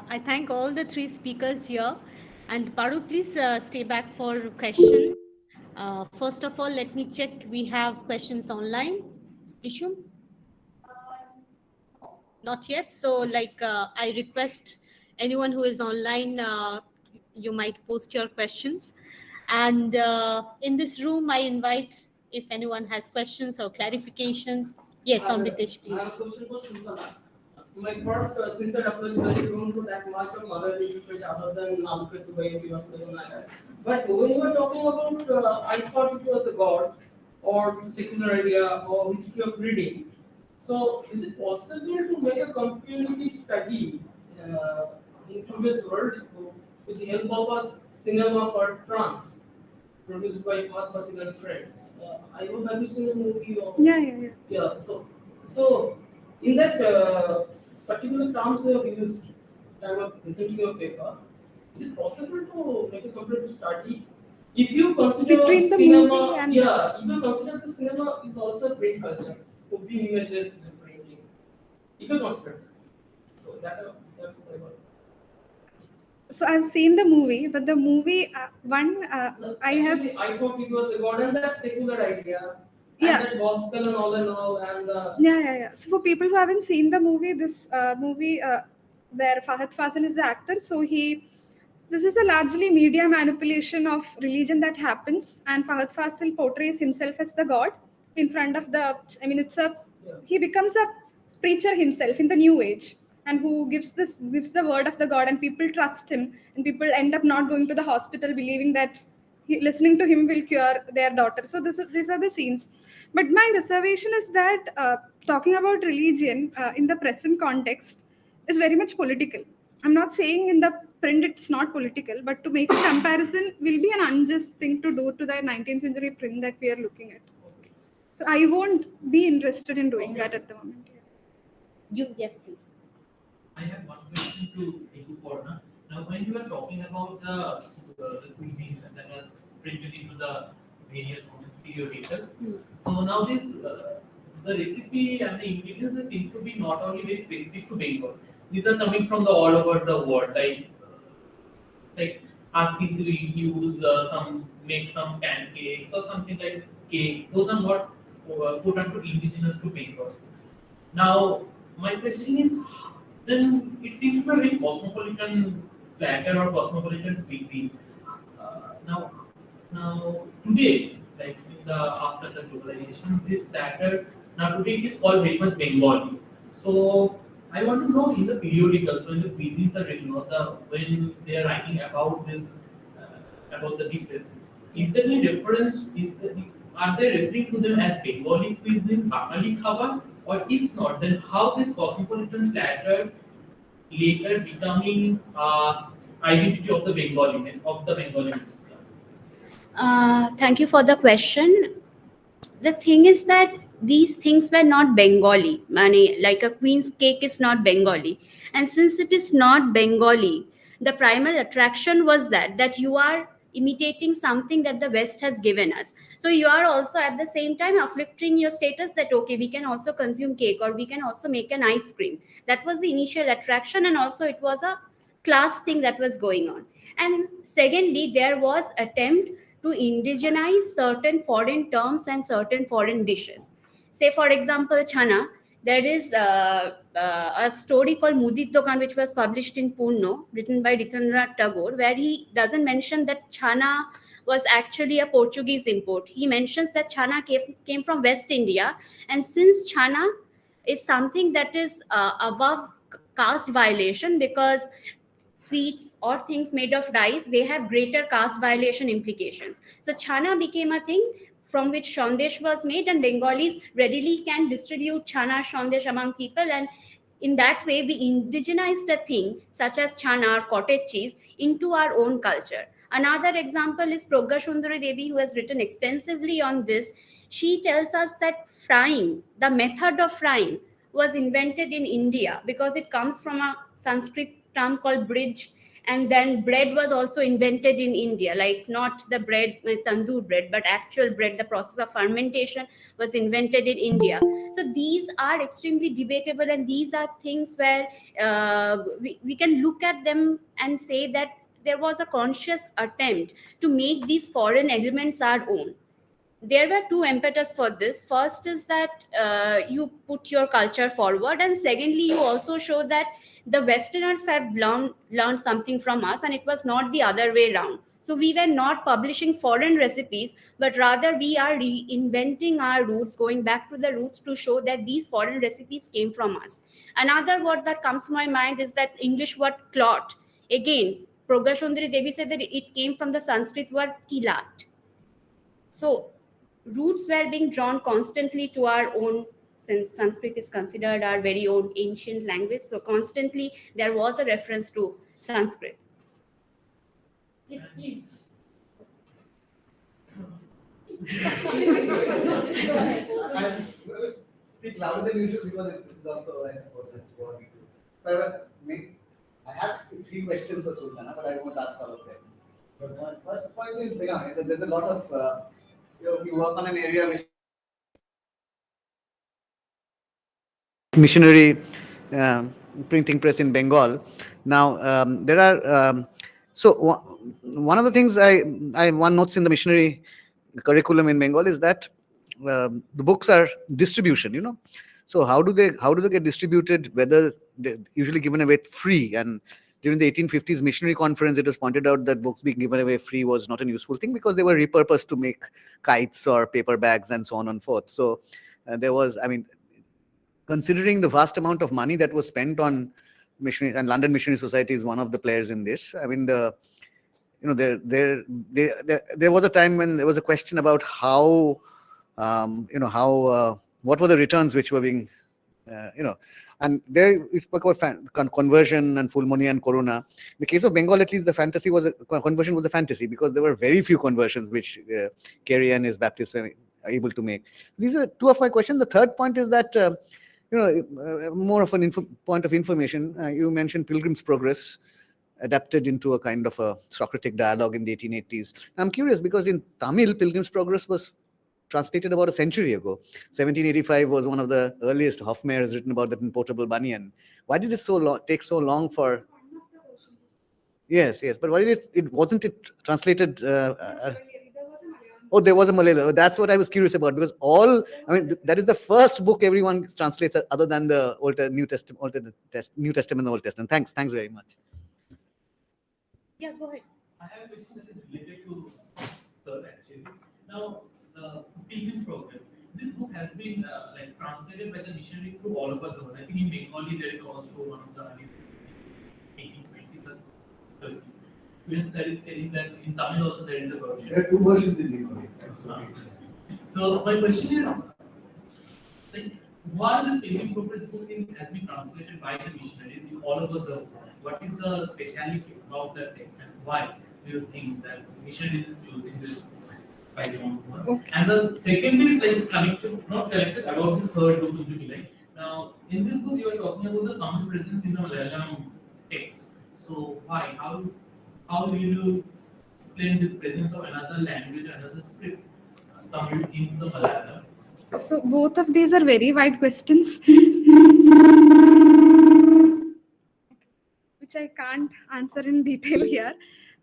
I thank all the three speakers here. And Paru, please stay back for question. First of all, let me check. We have questions online. Ishum? Not yet. So, I request anyone who is online, you might post your questions. And in this room, I invite if anyone has questions or clarifications. Yes, Amritesh, please. My first sincere apology, I don't know that much of other literature other than Namkat way like that. But when you were talking about, I thought it was a god or secular idea or history of reading. So, is it possible to make a comparative study in today's world with the help of a cinema for trance produced by Fahad Fasil and friends? I hope have you seen the movie? Or, Yeah. yeah. So in that particular terms you have used, I am presenting your paper. Is it possible to make a comparative study? If you consider Between the cinema, movie and yeah, if you consider the cinema is also a print culture, moving images and printing. If you consider, so that's so I've seen the movie, but the movie I have. actually, I thought it was regarding that secular idea and Yeah. that gospel and all and Yeah. So for people who haven't seen the movie, this movie where Fahad Fasil is the actor, so this is a largely media manipulation of religion that happens, and Fahad Fasil portrays himself as the god in front of the. I mean, he becomes a preacher himself in the new age, and who gives the word of the god, and people trust him, and people end up not going to the hospital, believing that listening to him will cure their daughter. So these are the scenes. But my reservation is that talking about religion in the present context is very much political. I'm not saying in the print it's not political, but to make a comparison will be an unjust thing to do to the 19th century print that we are looking at. So I won't be interested in doing that at the moment. Yes, please. I have one question to Edu Porna. Now, when you are talking about the cuisine that was printed into the various periodicals, so now the recipe and the ingredients they seem to be not only very specific to Bengal. These are coming from all over the world, like asking to use make some pancakes or something like cake. Those are not put onto indigenous to Bengal. Now, my question is, then it seems to be a very cosmopolitan platter or cosmopolitan cuisine. Now, today, like after the globalization, this platter now today it is called very much Bengali. So I want to know in the periodicals when the cuisines are written or when they are writing about about the dishes, is there any difference? Are they referring to them as Bengali cuisine, Bengali khabar, or if not, then how this cosmopolitan platter later becoming identity of the Bengaliness of the Bengali middle class? Thank you for the question. The thing is that these things were not Bengali. Like a queen's cake is not Bengali. And since it is not Bengali, the primary attraction was that you are imitating something that the West has given us. So you are also at the same time afflicting your status that, okay, we can also consume cake or we can also make an ice cream. That was the initial attraction, and also it was a class thing that was going on. And secondly, there was attempt to indigenize certain foreign terms and certain foreign dishes. Say, for example, chana. There is a story called Mudit Dokan, which was published in Pune, written by Rabindranath Tagore, where he doesn't mention that chana was actually a Portuguese import. He mentions that chana came from West India, and since chana is something that is above caste violation, because sweets or things made of rice, they have greater caste violation implications. So chana became a thing from which shandesh was made, and Bengalis readily can distribute chana shandesh among people, and in that way we indigenized a thing such as chana or cottage cheese into our own culture. Another example is Pragya Sundari Devi, who has written extensively on this. She tells us that frying, the method of frying, was invented in India because it comes from a Sanskrit term called bridge, and then bread was also invented in India, like not the bread, tandoor bread, but actual bread. The process of fermentation was invented in India. So these are extremely debatable, and these are things where we can look at them and say that there was a conscious attempt to make these foreign elements our own. There were two impetus for this. First is that you put your culture forward, and secondly, you also show that the Westerners have learned something from us, and it was not the other way around. So we were not publishing foreign recipes, but rather we are reinventing our roots, going back to the roots to show that these foreign recipes came from us. Another word that comes to my mind is that English word clot. Again, Pragya Sundari Devi said that it came from the Sanskrit word kilat. So roots were being drawn constantly to our own, since Sanskrit is considered our very own ancient language. So constantly there was a reference to Sanskrit. Yes, please. I speak louder than usual because this is also, I suppose, testimony to I have three questions for Sultana, but I won't ask all of them. But the first point is, there's a lot of, you work on an area which missionary printing press in Bengal. Now, there are, one of the things one notes in the missionary curriculum in Bengal is that the books are distribution. So how do they get distributed? Whether they're usually given away free, and during the 1850s missionary conference, it was pointed out that books being given away free was not a useful thing because they were repurposed to make kites or paper bags and so on and forth. So there was, considering the vast amount of money that was spent on missionaries, and London Missionary Society is one of the players in this. There was a time when there was a question about how, what were the returns which were being, and there we spoke about conversion and full money and corona. In the case of Bengal, at least, the fantasy was conversion was a fantasy because there were very few conversions which Kerry and his Baptists were able to make. These are two of my questions. The third point is that more of an point of information. You mentioned Pilgrim's Progress, adapted into a kind of a Socratic dialogue in the 1880s. I'm curious because in Tamil, Pilgrim's Progress was translated about a century ago. 1785 was one of the earliest. Hofmeyr has written about the portable banyan. Why did it take so long for? Yes, but why did it wasn't it translated? Oh, there was a Malayalam. That's what I was curious about, because that is the first book everyone translates other than the New Testament and Old Testament. Thanks very much. Yeah, go ahead. I have a question that is related to Sir actually. Now, Pilgrim's Progress. This book has been translated by the missionaries through all over the world. I think in Bengali there is also one of the 1820s or 30s. Even Sir is telling that in Tamil also there is a version. There are two versions in Bengali. So my question is, why this Pilgrim's Progress book has been translated by the missionaries in all over the world? What is the speciality about the text, and why do you think that missionaries is choosing this by their own work? Okay. And the second is not connected about this third book which you like. Now, in this book you are talking about the common presence in the Malayalam text. So why? How will you explain this presence of another language, another script, Tamil into the Malayalam? So both of these are very wide questions, which I can't answer in detail here.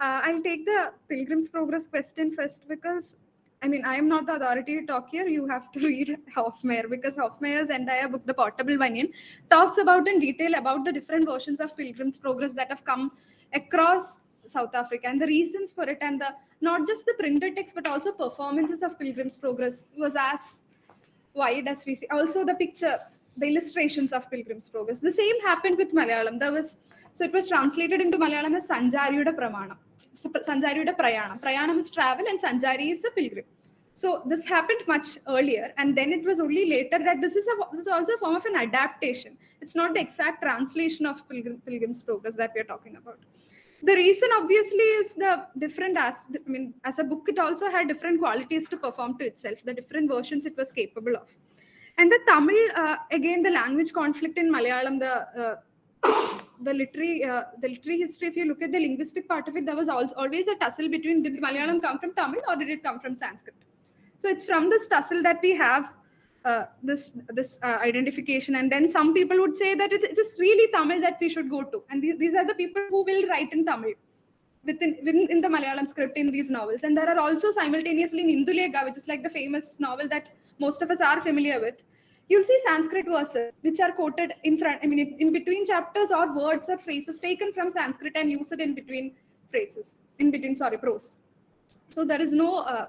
I'll take the Pilgrim's Progress question first because, I am not the authority to talk here. You have to read Hofmeyr, because Hofmeyr's entire book, The Portable Banyan, talks about in detail about the different versions of Pilgrim's Progress that have come across South Africa and the reasons for it, and not just the printed text but also performances of Pilgrim's Progress was as wide as we see. Also the picture, the illustrations of Pilgrim's Progress. The same happened with Malayalam. So it was translated into Malayalam as Sanjariyude Pramanam. Sanjariyude Prayanam. Prayanam is travel and Sanjari is a pilgrim. So this happened much earlier, and then it was only later that this is also a form of an adaptation. It's not the exact translation of Pilgrim's Progress that we are talking about. The reason obviously is the different as a book, it also had different qualities to perform to itself, the different versions it was capable of. And the Tamil, again, the language conflict in Malayalam, the literary history, if you look at the linguistic part of it, there was always a tussle between, did Malayalam come from Tamil or did it come from Sanskrit? So it's from this tussle that we have this identification, and then some people would say that it is really Tamil that we should go to, and these are the people who will write in Tamil within the Malayalam script in these novels. And there are also simultaneously in Indulega, which is like the famous novel that most of us are familiar with, you'll see Sanskrit verses which are quoted in front, in between chapters, or words or phrases taken from Sanskrit and used it in between prose. So there is no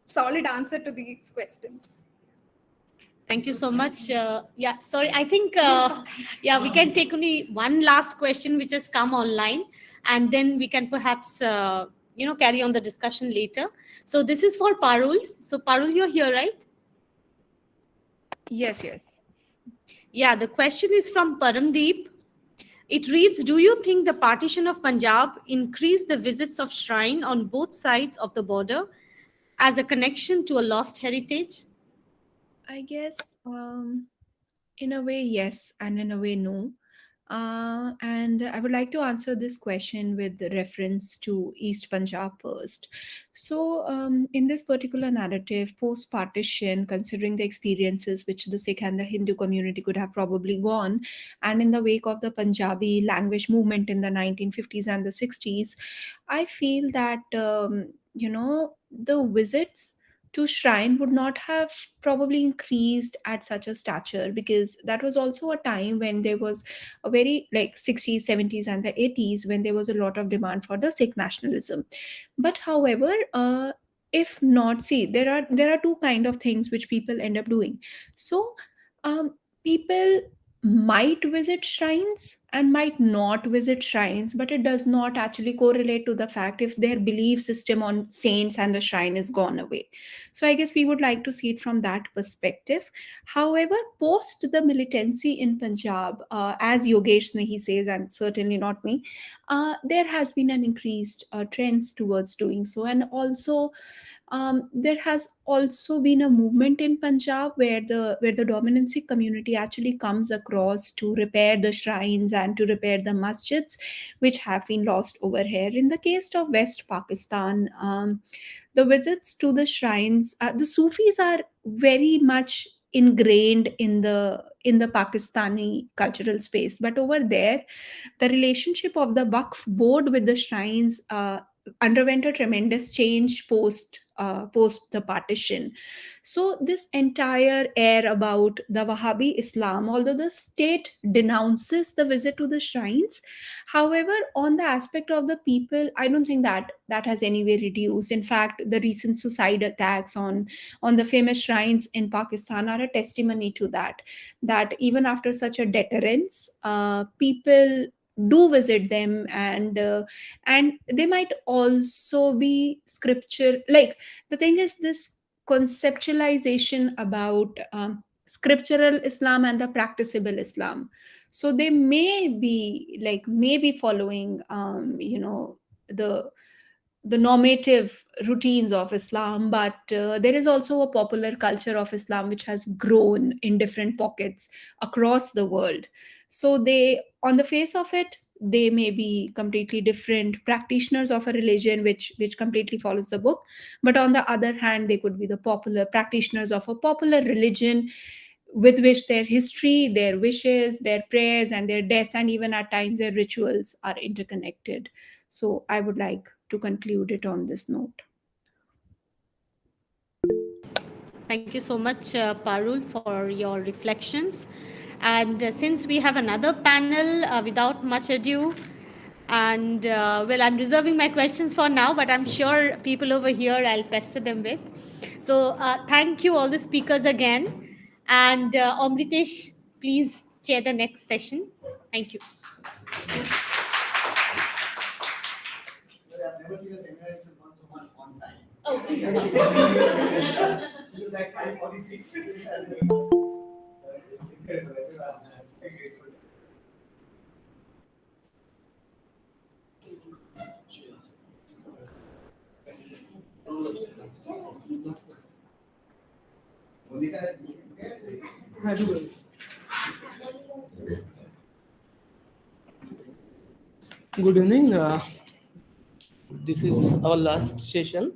solid answer to these questions. Thank you so much. Sorry, I think, we can take only one last question which has come online, and then we can perhaps, carry on the discussion later. So this is for Parul. So Parul, you're here, right? Yes. Yeah, the question is from Paramdeep. It reads, do you think the partition of Punjab increased the visits of shrine on both sides of the border as a connection to a lost heritage? I guess in a way, yes, and in a way, no. And I would like to answer this question with reference to East Punjab first. So, in this particular narrative, post partition, considering the experiences which the Sikh and the Hindu community could have probably gone, and in the wake of the Punjabi language movement in the 1950s and the 60s, I feel that, the visits to shrine would not have probably increased at such a stature, because that was also a time when there was a very, like, 60s, 70s and the 80s, when there was a lot of demand for the Sikh nationalism. But however, if not, see, there are two kind of things which people end up doing. So, people might visit shrines and might not visit shrines, but it does not actually correlate to the fact if their belief system on saints and the shrine is gone away. So I guess we would like to see it from that perspective. However, post the militancy in Punjab, as Yogesh Nehi says, and certainly not me, there has been an increased trends towards doing so. And also, there has also been a movement in Punjab where the dominant Sikh community actually comes across to repair the shrines and to repair the masjids which have been lost over here. In the case of West Pakistan, the visits to the shrines, the Sufis are very much ingrained in the Pakistani cultural space, but over there the relationship of the Waqf board with the shrines underwent a tremendous change post the partition. So this entire air about the Wahhabi Islam, although the state denounces the visit to the shrines, however, on the aspect of the people, I don't think that has anyway reduced. In fact, the recent suicide attacks on the famous shrines in Pakistan are a testimony to that. That even after such a deterrence, people do visit them, and they might also be scripture, like, the thing is this conceptualization about scriptural Islam and the practicable Islam. So they may be following the normative routines of Islam, but there is also a popular culture of Islam which has grown in different pockets across the world. So they, on the face of it, they may be completely different practitioners of a religion which completely follows the book, but on the other hand, they could be the popular practitioners of a popular religion with which their history, their wishes, their prayers, and their deaths, and even at times their rituals are interconnected. So I would like to conclude it on this note. Thank you so much, Parul, for your reflections. And since we have another panel, without much ado, and well, I'm reserving my questions for now, but I'm sure people over here I'll pester them with. So thank you, all the speakers again. And Amritesh, please chair the next session. Thank you. I've never seen a seminar which has gone so much on time. Oh, It was like 5:46. Good evening. This is our last session,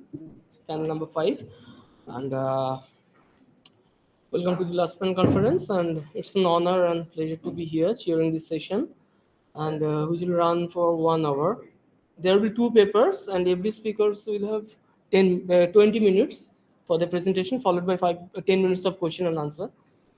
panel number 5, and welcome to the last panel conference. And it's an honor and pleasure to be here chairing this session, and which will run for 1 hour. There will be 2 papers, and every speakers will have 20 minutes for the presentation, followed by 10 minutes of question and answer.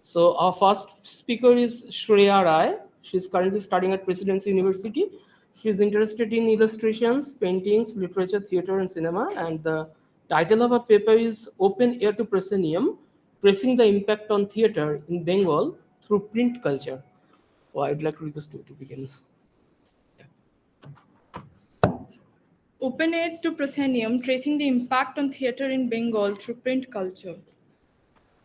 So our first speaker is Shreya Rai. She's currently studying at Presidency University. She's interested in illustrations, paintings, literature, theater, and cinema. And the title of her paper is Open Air to Proscenium, Pressing the Impact on Theater in Bengal Through Print Culture. Well, I'd like to request you to begin. Open Air to Proscenium, Tracing the Impact on Theatre in Bengal Through Print Culture.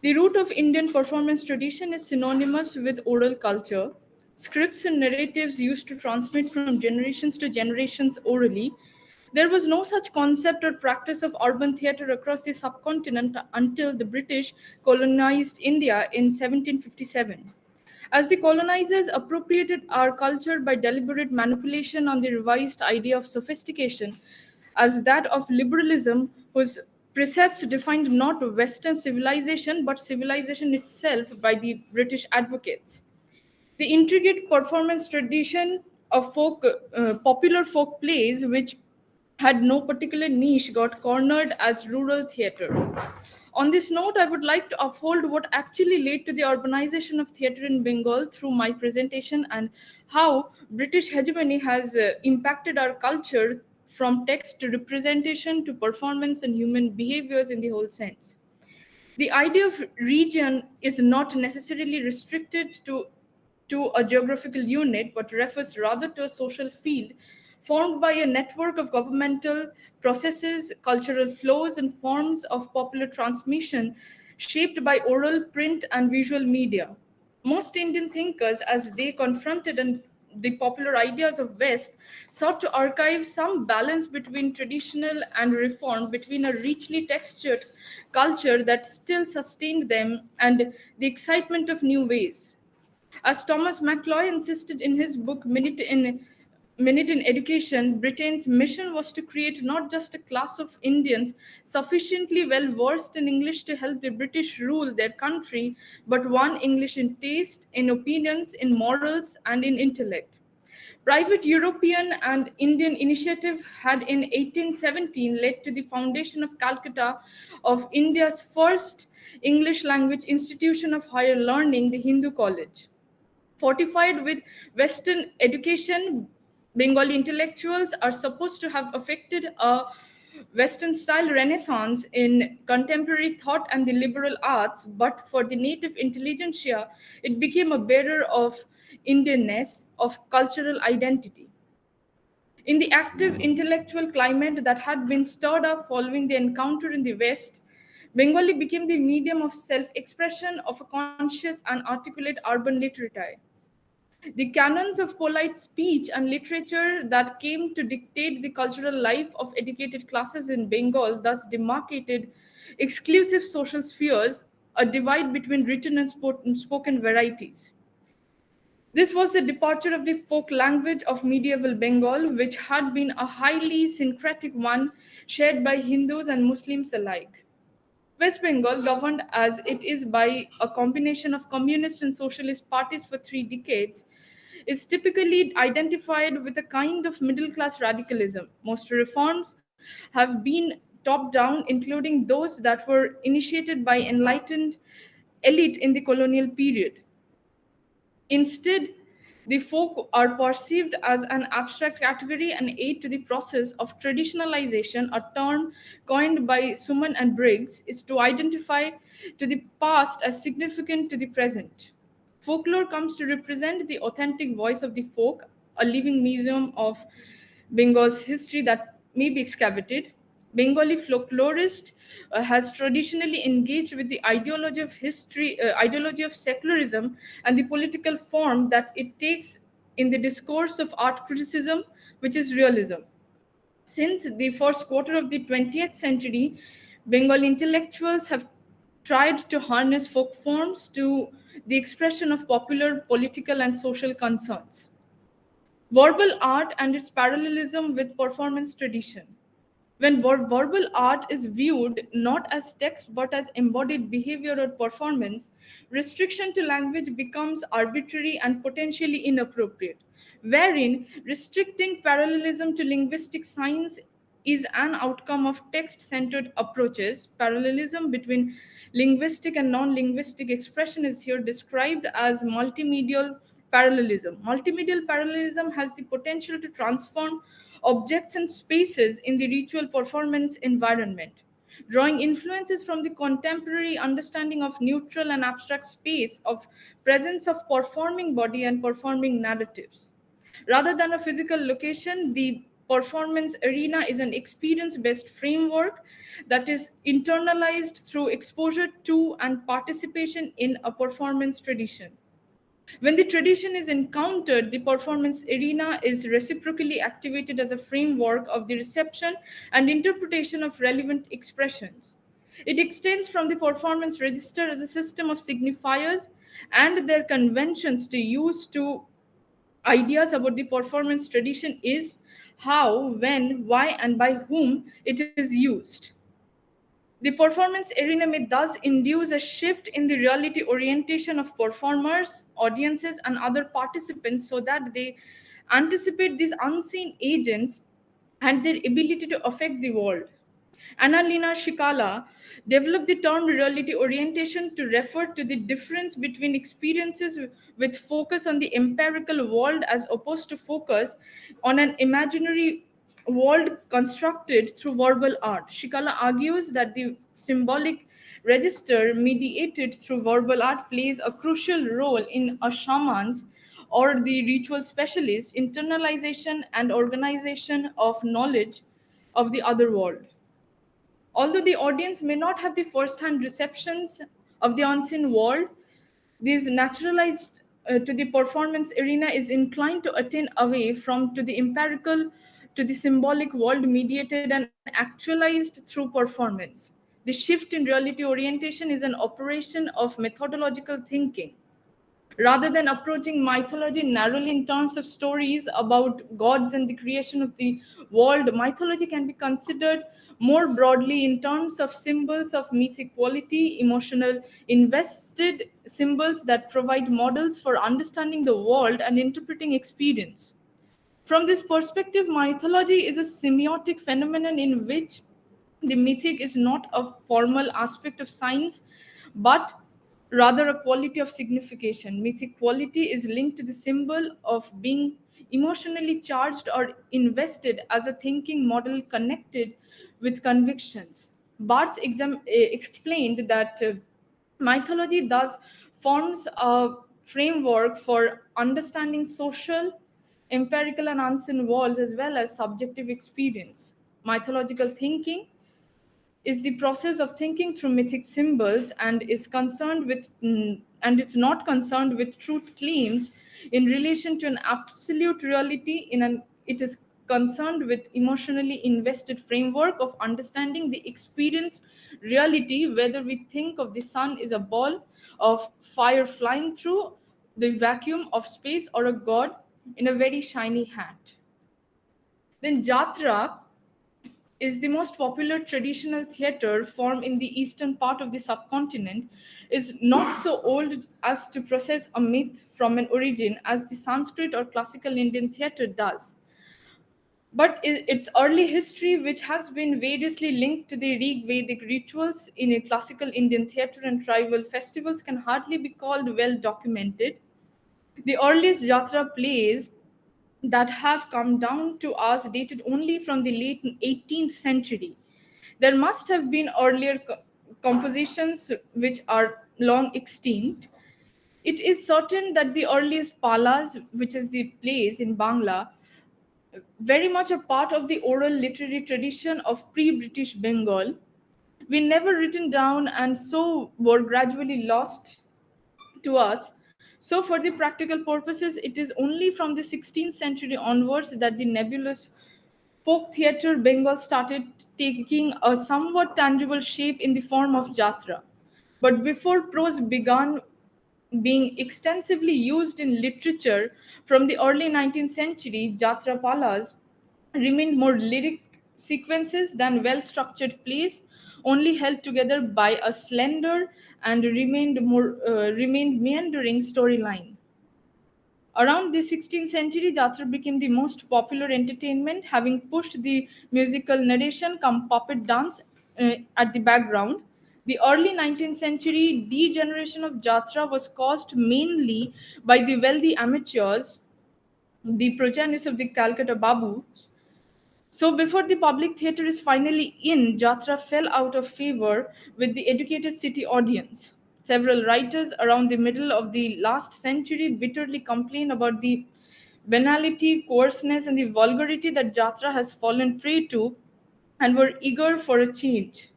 The root of Indian performance tradition is synonymous with oral culture. Scripts and narratives used to transmit from generations to generations orally. There was no such concept or practice of urban theatre across the subcontinent until the British colonized India in 1757. As the colonizers appropriated our culture by deliberate manipulation on the revised idea of sophistication as that of liberalism, whose precepts defined not Western civilization but civilization itself by the British advocates. The intricate performance tradition of popular folk plays, which had no particular niche, got cornered as rural theatre. On this note, I would like to uphold what actually led to the urbanization of theatre in Bengal through my presentation and how British hegemony has impacted our culture from text to representation to performance and human behaviors in the whole sense. The idea of region is not necessarily restricted to a geographical unit, but refers rather to a social field formed by a network of governmental processes, cultural flows, and forms of popular transmission shaped by oral, print, and visual media. Most Indian thinkers, as they confronted the popular ideas of West, sought to archive some balance between traditional and reform, between a richly textured culture that still sustained them and the excitement of new ways. As Thomas McCloy insisted in his book Minute in Education, Britain's mission was to create not just a class of Indians sufficiently well versed in English to help the British rule their country, but one English in taste, in opinions, in morals, and in intellect. Private European and Indian initiative had in 1817 led to the foundation of Calcutta of India's first English language institution of higher learning, the Hindu College. Fortified with Western education, Bengali intellectuals are supposed to have affected a Western style renaissance in contemporary thought and the liberal arts, but for the native intelligentsia, it became a bearer of Indianness, of cultural identity. In the active intellectual climate that had been stirred up following the encounter in the West, Bengali became the medium of self expression of a conscious and articulate urban literati. The canons of polite speech and literature that came to dictate the cultural life of educated classes in Bengal thus demarcated exclusive social spheres, a divide between written and spoken varieties. This was the departure of the folk language of medieval Bengal, which had been a highly syncretic one shared by Hindus and Muslims alike. West Bengal, governed as it is by a combination of communist and socialist parties for 3 decades, is typically identified with a kind of middle class radicalism. Most reforms have been top down, including those that were initiated by enlightened elite in the colonial period. Instead, the folk are perceived as an abstract category and aid to the process of traditionalization, a term coined by Suman and Briggs, is to identify to the past as significant to the present. Folklore comes to represent the authentic voice of the folk, a living museum of Bengal's history that may be excavated. Bengali folklorist has traditionally engaged with the ideology of secularism and the political form that it takes in the discourse of art criticism, which is realism. Since the first quarter of the 20th century, Bengali intellectuals have tried to harness folk forms to the expression of popular political and social concerns. Verbal art and its parallelism with performance tradition. When verbal art is viewed not as text but as embodied behavior or performance, restriction to language becomes arbitrary and potentially inappropriate, wherein restricting parallelism to linguistic science is an outcome of text centered approaches. Parallelism between linguistic and non linguistic expression is here described as multimedial parallelism. Multimedial parallelism has the potential to transform objects and spaces in the ritual performance environment, drawing influences from the contemporary understanding of neutral and abstract space, of presence of performing body and performing narratives. Rather than a physical location, the performance arena is an experience-based framework that is internalized through exposure to and participation in a performance tradition. When the tradition is encountered, the performance arena is reciprocally activated as a framework of the reception and interpretation of relevant expressions. It extends from the performance register as a system of signifiers and their conventions to use to ideas about the performance tradition is how, when, why, and by whom it is used. The performance arena may thus induce a shift in the reality orientation of performers, audiences, and other participants so that they anticipate these unseen agents and their ability to affect the world. Annalena Shikala developed the term reality orientation to refer to the difference between experiences with focus on the empirical world as opposed to focus on an imaginary world constructed through verbal art. Shikala argues that the symbolic register mediated through verbal art plays a crucial role in a shaman's or the ritual specialist internalization and organization of knowledge of the other world. Although the audience may not have the first-hand receptions of the unseen world, this naturalized to the performance arena is inclined to attend away from to the empirical to the symbolic world mediated and actualized through performance. The shift in reality orientation is an operation of methodological thinking. Rather than approaching mythology narrowly in terms of stories about gods and the creation of the world, mythology can be considered more broadly in terms of symbols of mythic quality, emotional, invested symbols that provide models for understanding the world and interpreting experience. From this perspective, mythology is a semiotic phenomenon in which the mythic is not a formal aspect of science, but rather a quality of signification. Mythic quality is linked to the symbol of being emotionally charged or invested as a thinking model connected with convictions. Barthes explained that mythology thus forms a framework for understanding social, empirical, and unseen worlds as well as subjective experience. Mythological thinking is the process of thinking through mythic symbols and is concerned with and it's not concerned with truth claims in relation to an absolute reality in an it is concerned with emotionally invested framework of understanding the experience reality, whether we think of the sun is a ball of fire flying through the vacuum of space or a god in a very shiny hat. Then Jatra is the most popular traditional theatre form in the eastern part of the subcontinent, is not so old as to process a myth from an origin as the Sanskrit or classical Indian theatre does. But its early history, which has been variously linked to the Rig Vedic rituals in a classical Indian theatre and tribal festivals, can hardly be called well documented. The earliest Jatra plays that have come down to us dated only from the late 18th century. There must have been earlier compositions which are long extinct. It is certain that the earliest palas, which is the plays in Bangla, very much a part of the oral literary tradition of pre-British Bengal, were never written down and so were gradually lost to us. So, for the practical purposes, it is only from the 16th century onwards that the nebulous folk theatre Bengal started taking a somewhat tangible shape in the form of jatra. But before prose began being extensively used in literature from the early 19th century, jatra palas remained more lyric sequences than well-structured plays, only held together by a slender and remained meandering storyline. Around the 16th century, Jatra became the most popular entertainment, having pushed the musical narration come puppet dance at the background. The early 19th century degeneration of Jatra was caused mainly by the wealthy amateurs, the progenitors of the Calcutta Babus. So before the public theatre is finally in, Jatra fell out of favor with the educated city audience. Several writers around the middle of the last century bitterly complain about the banality, coarseness, and the vulgarity that Jatra has fallen prey to and were eager for a change.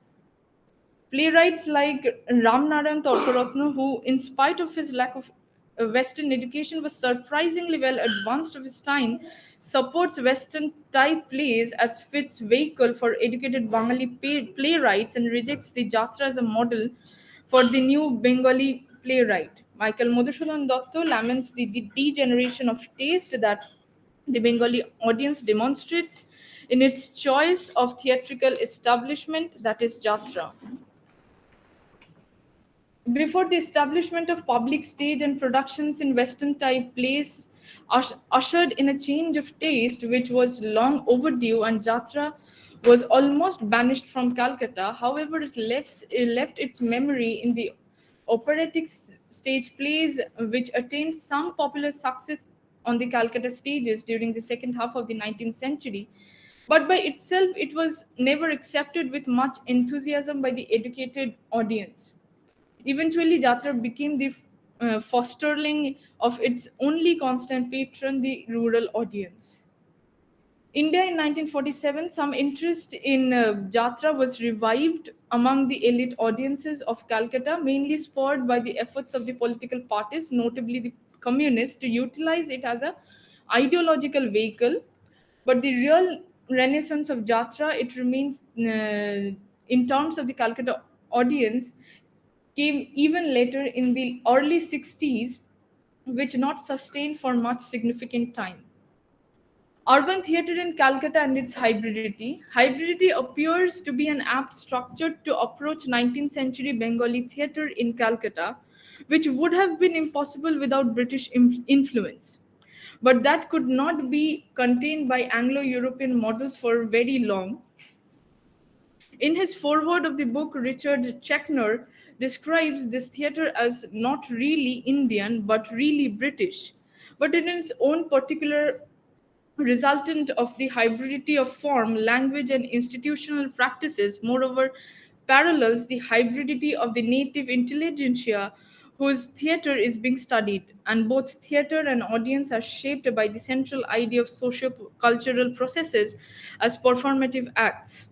Playwrights like Ramnarayan Torkaratna, who, in spite of his lack of Western education, was surprisingly well advanced of his time, supports Western type plays as fits vehicle for educated Bengali playwrights and rejects the Jatra as a model for the new Bengali playwright. Michael Madhusudan Dotto laments the degeneration of taste that the Bengali audience demonstrates in its choice of theatrical establishment, that is Jatra. Before the establishment of public stage and productions in Western type plays ushered in a change of taste which was long overdue, and Jatra was almost banished from Calcutta. However, it left its memory in the operatic stage plays which attained some popular success on the Calcutta stages during the second half of the 19th century. But by itself, it was never accepted with much enthusiasm by the educated audience. Eventually, Jatra became the fosterling of its only constant patron, the rural audience. India in 1947, some interest in Jatra was revived among the elite audiences of Calcutta, mainly spurred by the efforts of the political parties, notably the communists, to utilize it as a ideological vehicle. But the real renaissance of Jatra, it remains in terms of the Calcutta audience, came even later in the early 60s, which not sustained for much significant time. Urban theatre in Calcutta and its hybridity. Hybridity appears to be an apt structure to approach 19th century Bengali theatre in Calcutta, which would have been impossible without British influence. But that could not be contained by Anglo-European models for very long. In his foreword of the book, Richard Checkner describes this theatre as not really Indian, but really British, but in its own particular resultant of the hybridity of form, language, and institutional practices, moreover, parallels the hybridity of the native intelligentsia whose theatre is being studied, and both theatre and audience are shaped by the central idea of socio-cultural processes as performative acts.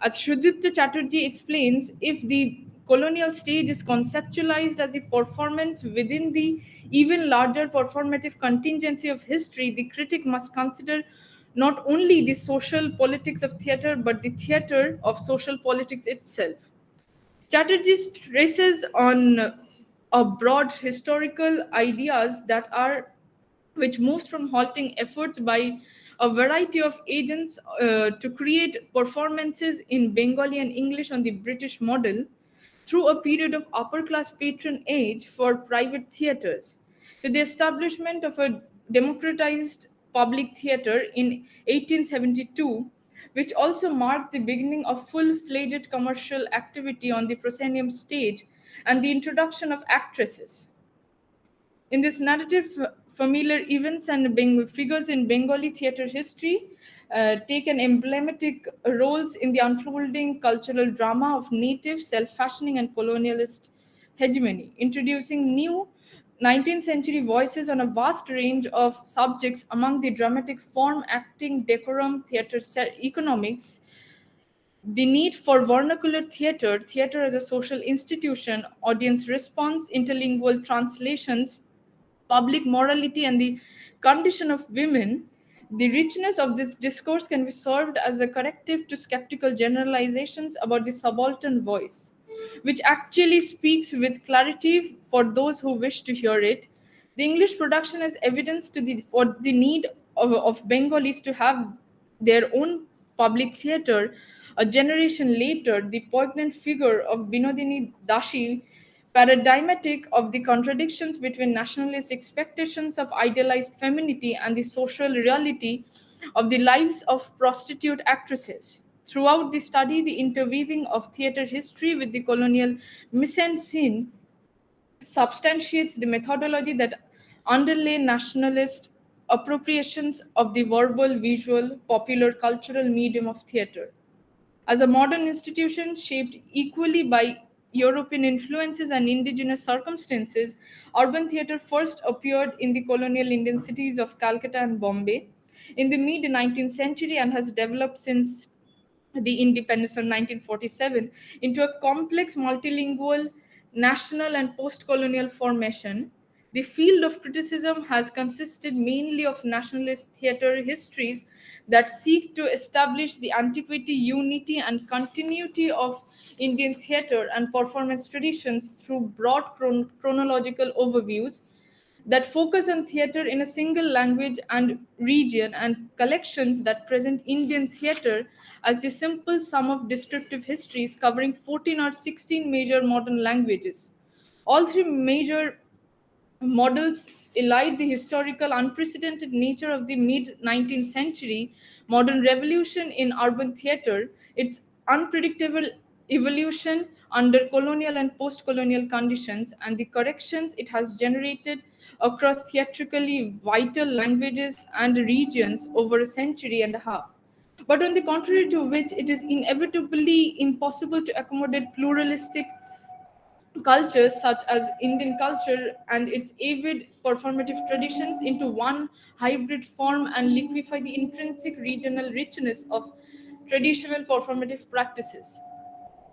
As Sudipta Chatterjee explains, if the colonial stage is conceptualized as a performance within the even larger performative contingency of history, the critic must consider not only the social politics of theatre but the theatre of social politics itself. Chatterjee stresses on a broad historical ideas that are which moves from halting efforts by a variety of agents to create performances in Bengali and English on the British model through a period of upper class patronage for private theatres, to the establishment of a democratized public theatre in 1872, which also marked the beginning of full-fledged commercial activity on the proscenium stage and the introduction of actresses. In this narrative, familiar events and figures in Bengali theatre history take an emblematic roles in the unfolding cultural drama of native, self-fashioning, and colonialist hegemony, introducing new 19th century voices on a vast range of subjects among the dramatic form, acting, decorum, theatre economics, the need for vernacular theatre, theatre as a social institution, audience response, interlingual translations, public morality, and the condition of women, the richness of this discourse can be served as a corrective to skeptical generalizations about the subaltern voice, which actually speaks with clarity for those who wish to hear it. The English production is evidence for the need of Bengalis to have their own public theatre. A generation later, the poignant figure of Binodini Dashi, paradigmatic of the contradictions between nationalist expectations of idealized femininity and the social reality of the lives of prostitute actresses. Throughout the study, the interweaving of theatre history with the colonial mise-en-scène substantiates the methodology that underlay nationalist appropriations of the verbal, visual, popular cultural medium of theatre. As a modern institution shaped equally by European influences and indigenous circumstances, urban theatre first appeared in the colonial Indian cities of Calcutta and Bombay in the mid 19th century and has developed since the independence of 1947 into a complex multilingual national and post-colonial formation The field of criticism has consisted mainly of nationalist theatre histories that seek to establish the antiquity, unity, and continuity of Indian theatre and performance traditions through broad chronological overviews that focus on theatre in a single language and region, and collections that present Indian theatre as the simple sum of descriptive histories covering 14 or 16 major modern languages. All three major models elide the historical unprecedented nature of the mid 19th century modern revolution in urban theatre, its unpredictable evolution under colonial and post colonial conditions, and the corrections it has generated across theatrically vital languages and regions over a century and a half. But on the contrary to which, it is inevitably impossible to accommodate pluralistic cultures such as Indian culture and its avid performative traditions into one hybrid form and liquefy the intrinsic regional richness of traditional performative practices.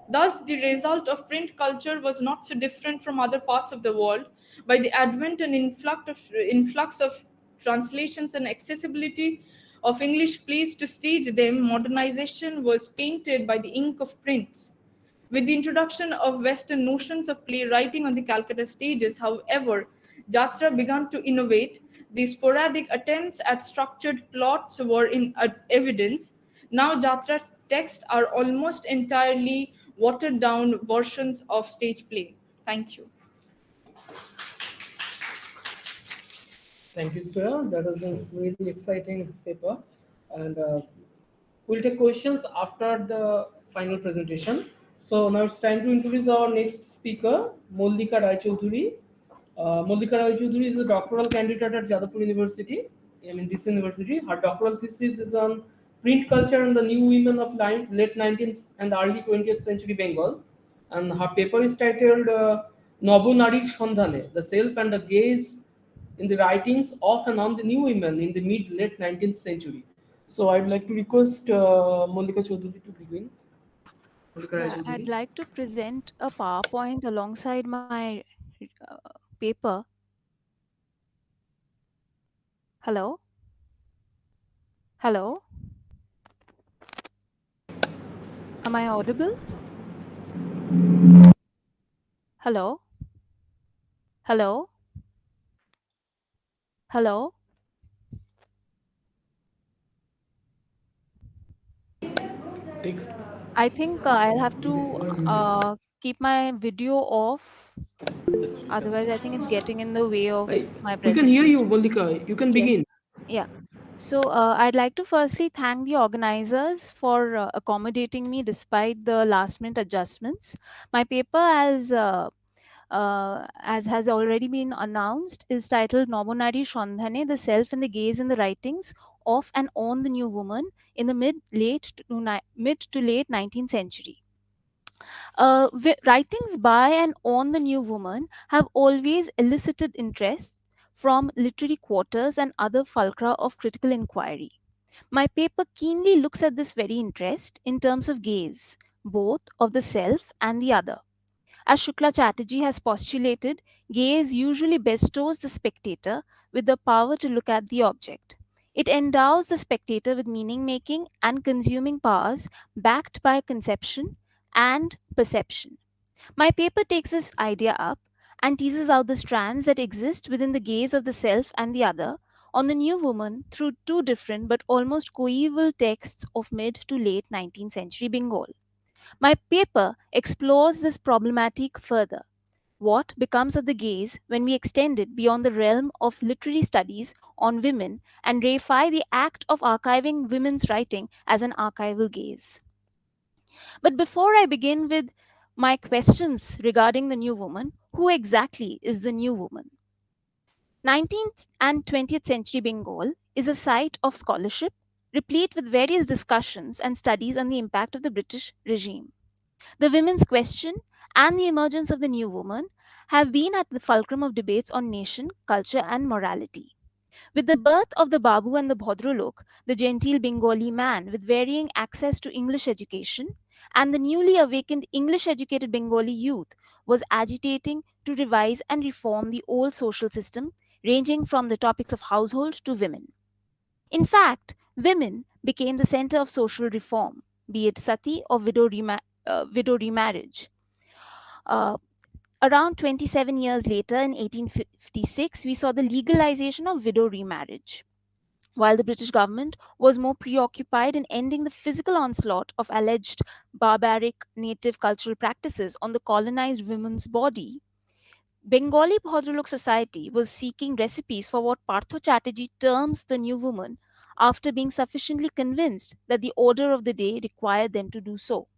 Thus, the result of print culture was not so different from other parts of the world. By the advent and influx of translations and accessibility of English plays to stage them, modernization was painted by the ink of prints. With the introduction of Western notions of playwriting on the Calcutta stages, however, Jatra began to innovate. The sporadic attempts at structured plots were in evidence. Now, Jatra texts are almost entirely watered down versions of stage play. Thank you. Thank you, sir. That was a really exciting paper. And we'll take questions after the final presentation. So now it's time to introduce our next speaker, Moldika Rai Choudhury. Moldika Rai Choudhury is a doctoral candidate at Jadavpur University, this university. Her doctoral thesis is on print culture and the new women of late 19th and early 20th century Bengal. And her paper is titled Nobo Narir Shandhane, the self and the gaze in the writings of and on the new women in the mid-late 19th century. So I'd like to request Moldika Choudhury to begin. Moldika Rai Yeah, I'd Choudhury. like to present a PowerPoint alongside my paper. Hello? Hello? Am I audible? Hello? Hello? Hello? Text. I think I'll have to keep my video off. Otherwise, I think it's getting in the way of my We can hear you, presentation. Moldika. You can Yes. begin. Yeah. So I'd like to firstly thank the organizers for accommodating me despite the last minute adjustments. My paper, as has already been announced, is titled Nobonari Shandhane, the Self and the Gaze in the Writings of and on the New Woman in the mid to late 19th century. Writings by and on the new woman have always elicited interest from literary quarters and other fulcra of critical inquiry. My paper keenly looks at this very interest in terms of gaze, both of the self and the other. As Shukla Chatterjee has postulated, gaze usually bestows the spectator with the power to look at the object. It endows the spectator with meaning making and consuming powers backed by conception and perception. My paper takes this idea up and teases out the strands that exist within the gaze of the self and the other on the new woman through two different but almost coeval texts of mid to late 19th century Bengal. My paper explores this problematic further. What becomes of the gaze when we extend it beyond the realm of literary studies on women and reify the act of archiving women's writing as an archival gaze? But before I begin with my questions regarding the new woman, who exactly is the new woman? 19th and 20th century Bengal is a site of scholarship replete with various discussions and studies on the impact of the British regime. The women's question and the emergence of the new woman have been at the fulcrum of debates on nation, culture, and morality. With the birth of the Babu and the Bhadralok, the genteel Bengali man with varying access to English education, and the newly awakened English educated Bengali youth was agitating to revise and reform the old social system, ranging from the topics of household to women. In fact, women became the center of social reform, be it sati or widow remarriage. Uh, Around 27 years later, in 1856, we saw the legalization of widow remarriage. While the British government was more preoccupied in ending the physical onslaught of alleged barbaric native cultural practices on the colonized woman's body, Bengali Bhadralok society was seeking recipes for what Partho Chatterjee terms the new woman after being sufficiently convinced that the order of the day required them to do so.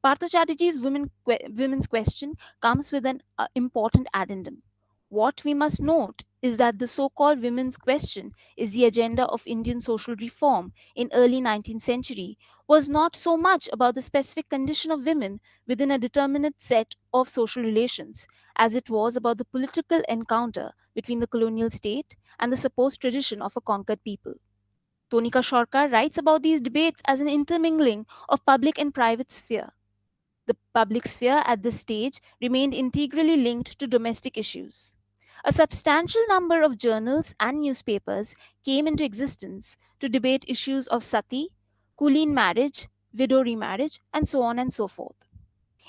Partho Chatterjee's women's question comes with an important addendum. What we must note is that the so-called women's question is the agenda of Indian social reform in early 19th century was not so much about the specific condition of women within a determinate set of social relations as it was about the political encounter between the colonial state and the supposed tradition of a conquered people. Tonika Sarkar writes about these debates as an intermingling of public and private sphere. The public sphere at this stage remained integrally linked to domestic issues. A substantial number of journals and newspapers came into existence to debate issues of sati, Kulin marriage, widow remarriage, and so on and so forth.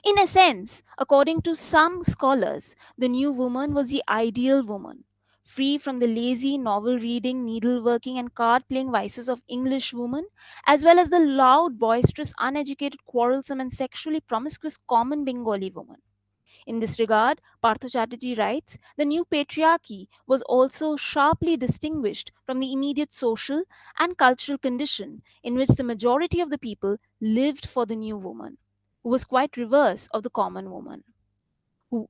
In a sense, according to some scholars, the new woman was the ideal woman, free from the lazy novel reading, needleworking, and card playing vices of English women, as well as the loud, boisterous, uneducated, quarrelsome, and sexually promiscuous common Bengali woman. In this regard, Partho Chatterjee writes, the new patriarchy was also sharply distinguished from the immediate social and cultural condition in which the majority of the people lived for the new woman, who was quite reverse of the common woman. Who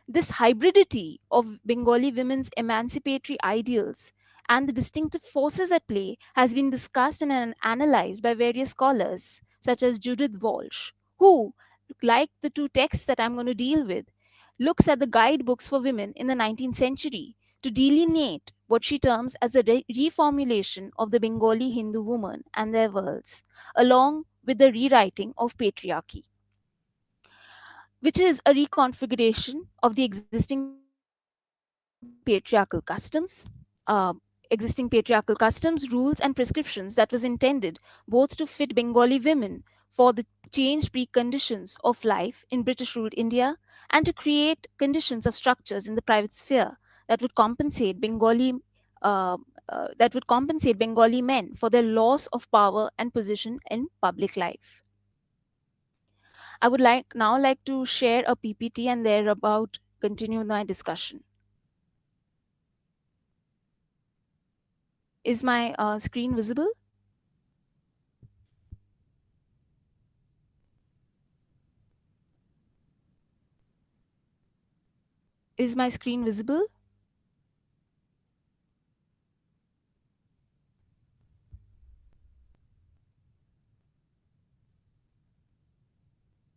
This hybridity of Bengali women's emancipatory ideals and the distinctive forces at play has been discussed and analyzed by various scholars, such as Judith Walsh, who, like the two texts that I'm going to deal with, looks at the guidebooks for women in the 19th century to delineate what she terms as a reformulation of the Bengali Hindu woman and their worlds, along with the rewriting of patriarchy, which is a reconfiguration of the existing patriarchal customs, rules, and prescriptions that was intended both to fit Bengali women for the changed preconditions of life in British ruled India and to create conditions of structures in the private sphere that would compensate uh, Bengali men for their loss of power and position in public life. I would like to share a PPT and thereabout continue my discussion. Is my screen visible? Is my screen visible?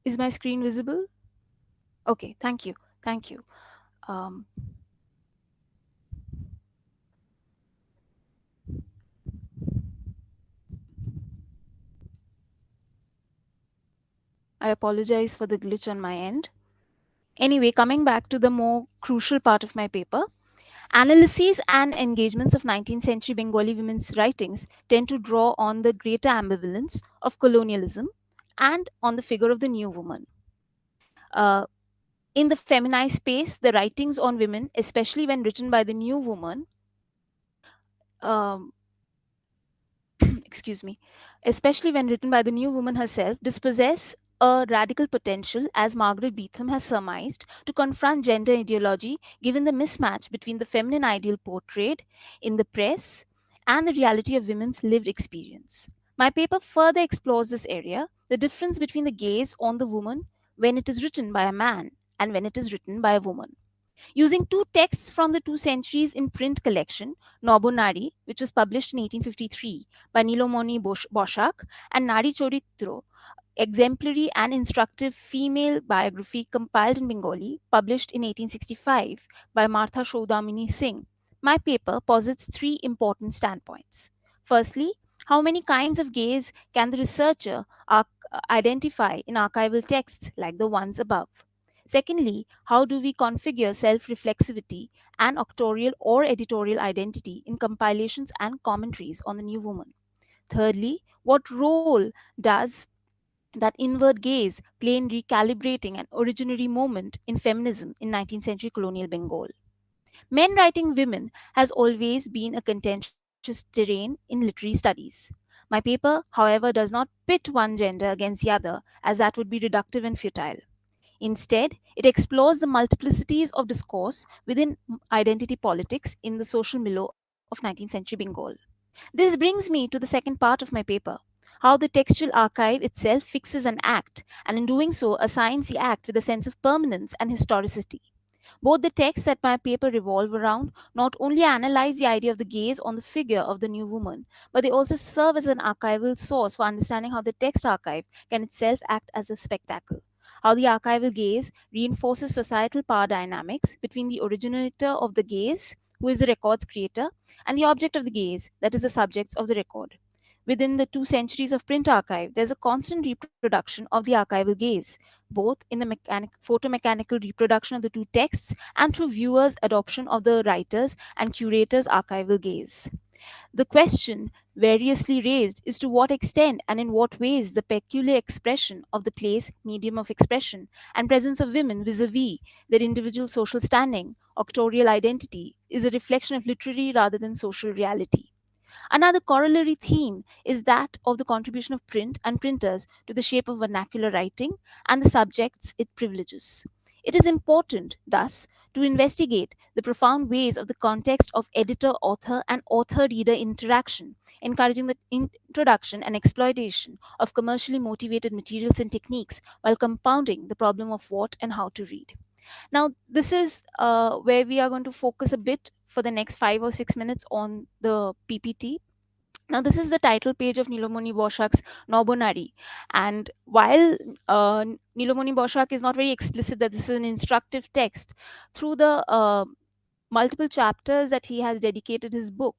Is my screen visible? Okay, thank you. Thank you. Um, I apologize for the glitch on my end. Anyway, coming back to the more crucial part of my paper, analyses and engagements of 19th century Bengali women's writings tend to draw on the greater ambivalence of colonialism and on the figure of the new woman. In the feminized space, the writings on women, especially when written by the new woman, um, excuse me, especially when written by the new woman herself, dispossess a radical potential, as Margaret Beetham has surmised, to confront gender ideology given the mismatch between the feminine ideal portrayed in the press and the reality of women's lived experience. My paper further explores this area, the difference between the gaze on the woman when it is written by a man and when it is written by a woman. Using two texts from the two centuries in print collection, Nobonari, which was published in 1853 by Nilomoni Boshak, and Nari Choritro, exemplary and instructive female biography compiled in Bengali, published in 1865 by Martha Shoudamini Singh. My paper posits three important standpoints. Firstly, how many kinds of gaze can the researcher identify in archival texts like the ones above? Secondly, how do we configure self reflexivity and auctorial or editorial identity in compilations and commentaries on the New Woman? Thirdly, what role does that inward gaze play in recalibrating an originary moment in feminism in 19th century colonial Bengal? Men writing women has always been a contentious terrain in literary studies. My paper, however, does not pit one gender against the other, as that would be reductive and futile. Instead, it explores the multiplicities of discourse within identity politics in the social milieu of 19th century Bengal. This brings me to the second part of my paper: how the textual archive itself fixes an act, and in doing so, assigns the act with a sense of permanence and historicity. Both the texts that my paper revolve around not only analyze the idea of the gaze on the figure of the new woman, but they also serve as an archival source for understanding how the text archive can itself act as a spectacle. How the archival gaze reinforces societal power dynamics between the originator of the gaze, who is the record's creator, and the object of the gaze, that is the subjects of the record. Within the 2 centuries of print archive, there's a constant reproduction of the archival gaze, both in the photomechanical reproduction of the two texts and through viewers' adoption of the writer's and curator's archival gaze. The question variously raised is to what extent and in what ways the peculiar expression of the place, medium of expression, and presence of women vis a vis their individual social standing, auctorial identity, is a reflection of literary rather than social reality. Another corollary theme is that of the contribution of print and printers to the shape of vernacular writing and the subjects it privileges. It is important, thus, to investigate the profound ways of the context of editor author and author reader interaction, encouraging the introduction and exploitation of commercially motivated materials and techniques while compounding the problem of what and how to read. Now, this is where we are going to focus a bit for the next 5 or 6 minutes on the PPT. Now, this is the title page of Nilomoni Boshak's Nobonari. And while Nilomoni Boshak is not very explicit that this is an instructive text, through the multiple chapters that he has dedicated his book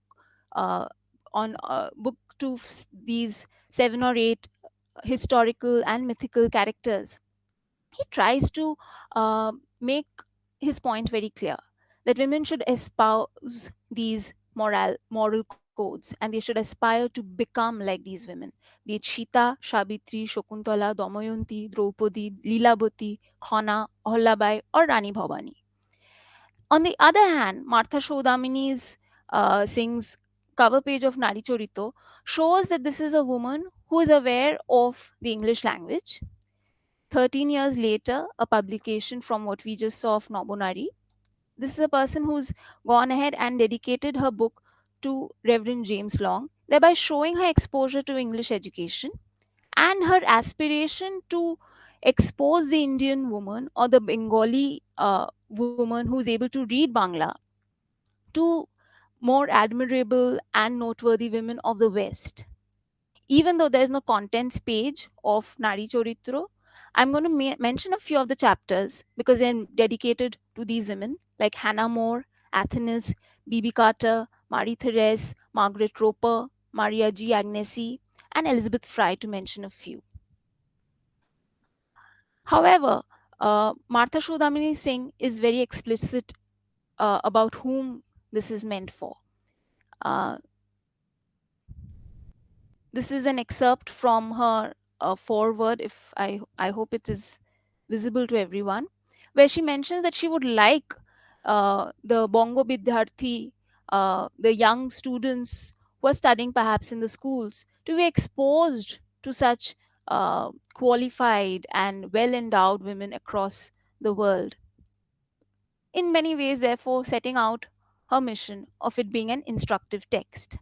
on book to these 7 or 8 historical and mythical characters, he tries to make his point very clear that women should espouse these moral codes and they should aspire to become like these women, be it Sita, Sabitri, Shakuntala, Damayanti, Draupadi, Leelabati, Khana, Ahallabai, or Rani Bhavani. On the other hand, Martha Shodamini's Singh's cover page of Nari Chorito shows that this is a woman who is aware of the English language. 13 years later, a publication from what we just saw of Nobonari. This is a person who's gone ahead and dedicated her book to Reverend James Long, thereby showing her exposure to English education and her aspiration to expose the Indian woman or the Bengali woman who's able to read Bangla to more admirable and noteworthy women of the West. Even though there's no contents page of Nari Choritro, I'm going to mention a few of the chapters because they're dedicated to these women like Hannah More, Athenes, Bibi Carter, Marie Therese, Margaret Roper, Maria G. Agnesi, and Elizabeth Fry, to mention a few. However, Martha Shodamini Singh is very explicit about whom this is meant for. This is an excerpt from her foreword, if I hope it is visible to everyone, where she mentions that she would like the Bongo Bidhyarthi, the young students who are studying perhaps in the schools, to be exposed to such qualified and well endowed women across the world. In many ways, therefore, setting out her mission of it being an instructive text.